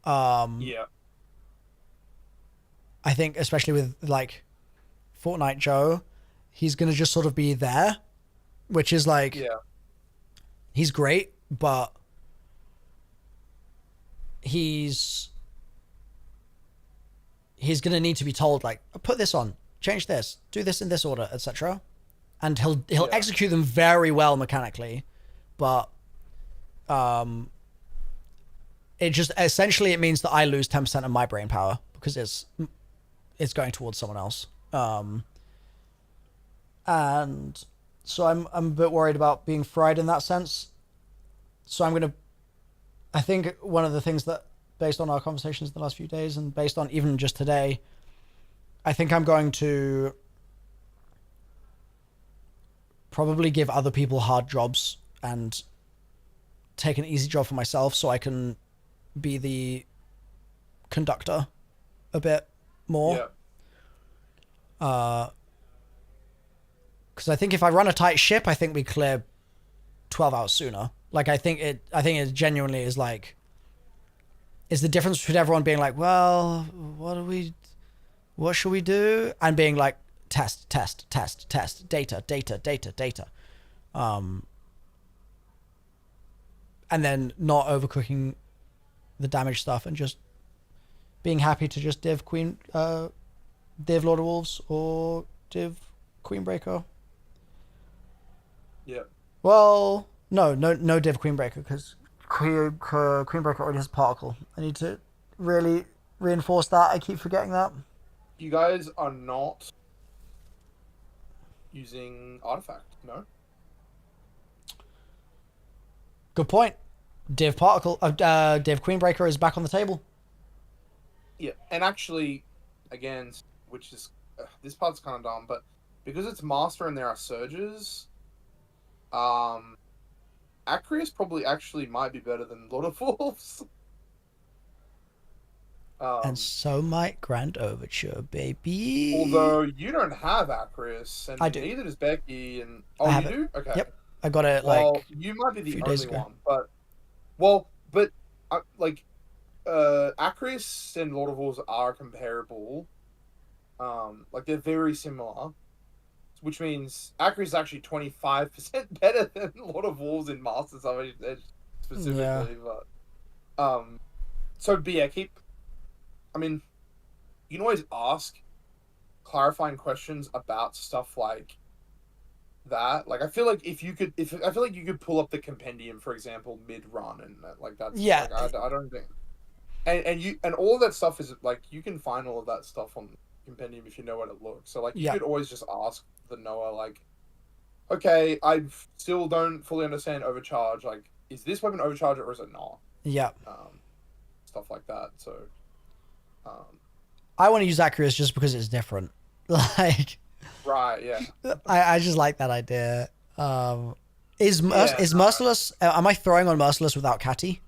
Yeah. I think especially with like Fortnite Joe, he's going to just sort of be there, which is like, Yeah. he's great, but he's going to need to be told, like, put this on, change this, do this in this order, etc. And he'll execute them very well mechanically, but it just essentially it means that I lose 10% of my brain power because it's going towards someone else. And so I'm a bit worried about being fried in that sense. So I think one of the things that, based on our conversations in the last few days and based on even just today, I think I'm going to probably give other people hard jobs and take an easy job for myself so I can be the conductor a bit more. Yeah. Because I think if I run a tight ship, I think we clear 12 hours sooner. Like, I think it genuinely is like, is the difference between everyone being like, well, what should we do? And being like, test, data. And then not overcooking the damage stuff and just being happy to just div Lord of Wolves or div Queenbreaker. Yeah. Well, no div Queenbreaker because Queenbreaker already has particle. I need to really reinforce that. I keep forgetting that. You guys are not using artifact, no? Good point. Div particle, div Queenbreaker is back on the table. Yeah, and actually, again, which is this part's kind of dumb, but because it's master and there are surges, Acreus probably actually might be better than Lord of Wolves. And so might Grand Overture, baby. Although you don't have Acreus, and I do. neither does Becky, and I have you do? Okay. Yep, I got it Well, like you might be the few days only ago. one, but Acreus and Lord of Wolves are comparable. Like they're very similar, which means Acreus is actually 25% better than Lord of Wolves in Masters of Edge specifically. Yeah. But so yeah, I mean, you can always ask clarifying questions about stuff like that. Like I feel like I feel like you could pull up the compendium, for example, mid-run, and like that's Yeah. Like, I don't think, and all of that stuff is like you can find all of that stuff on compendium if you know what it looks. So like you could always just ask the Noah like, okay, I still don't fully understand overcharge. Like, is this weapon overcharged or is it not? Yeah. Stuff like that. So. I want to use Acreus just because it's different. Like. Right. Yeah. I just like that idea. Is Merciless? Am I throwing on Merciless without Catty?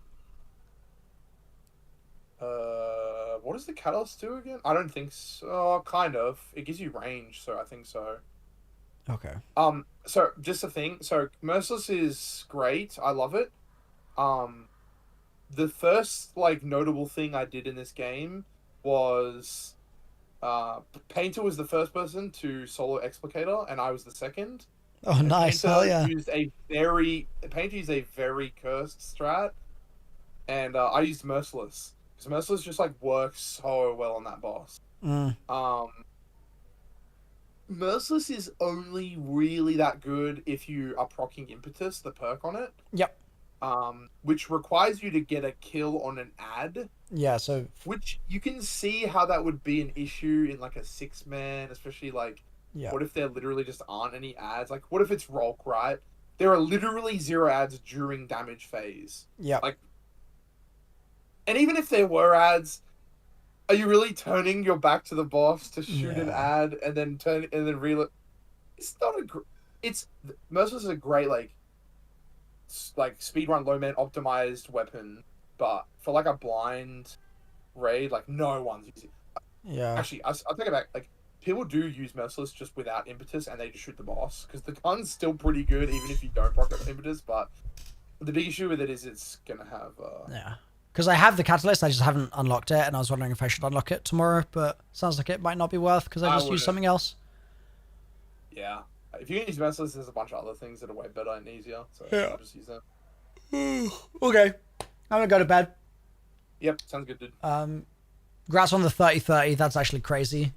What does the Catalyst do again? I don't think so. Kind of. It gives you range, so I think so. Okay. So just a thing. So Merciless is great. I love it. The first like notable thing I did in this game was, Painter was the first person to solo Explicator, and I was the second. Oh, and nice! Hell yeah! Painter used a very cursed strat, and I used Merciless because Merciless just like works so well on that boss. Merciless is only really that good if you are proccing Impetus, the perk on it. Yep. Which requires you to get a kill on an ad. Yeah, so... Which you can see how that would be an issue in, like, a 6-man, especially, like, what if there literally just aren't any ads? Like, what if it's Rolk, right? There are literally 0 ads during damage phase. Yeah. Like, and even if there were ads, are you really turning your back to the boss to shoot an ad and then reload? It's not Merciless is a great, like speedrun low man optimized weapon, but for like a blind raid, like no one's using. Yeah. Actually, I'll take it back. Like people do use Merciless just without impetus, and they just shoot the boss because the gun's still pretty good even if you don't proc up impetus. But the big issue with it is it's gonna have. Yeah. Because I have the catalyst, I just haven't unlocked it, and I was wondering if I should unlock it tomorrow, but sounds like it might not be worth because I just used something else. Yeah. If you can use Merciless, there's a bunch of other things that are way better and easier. So I'll just use them. Okay. I'm gonna go to bed. Yep, sounds good, dude. Congrats on the 30-30. That's actually crazy.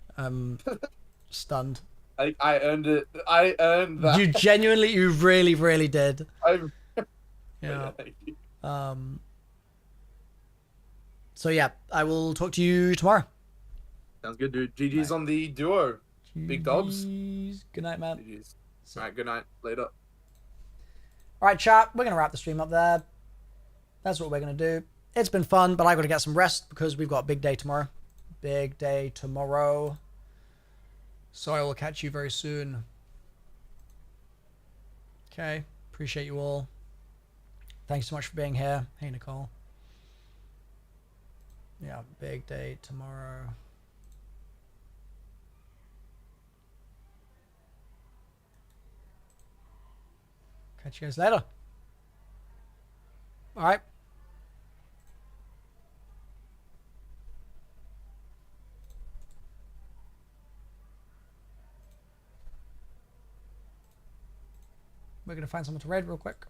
Stunned. I earned it. I earned that. You genuinely, you really, really did. Yeah. So yeah, I will talk to you tomorrow. Sounds good, dude. GG's on the duo. Big dubs. Good night, man. GG's. All right, good night. Later. All right, chat. We're gonna wrap the stream up there. That's what we're gonna do. It's been fun, but I got to get some rest because we've got a big day tomorrow. Big day tomorrow. So I will catch you very soon. Okay. Appreciate you all. Thanks so much for being here. Hey, Nicole. Yeah, big day tomorrow. Catch you guys later. All right. We're going to find someone to raid real quick.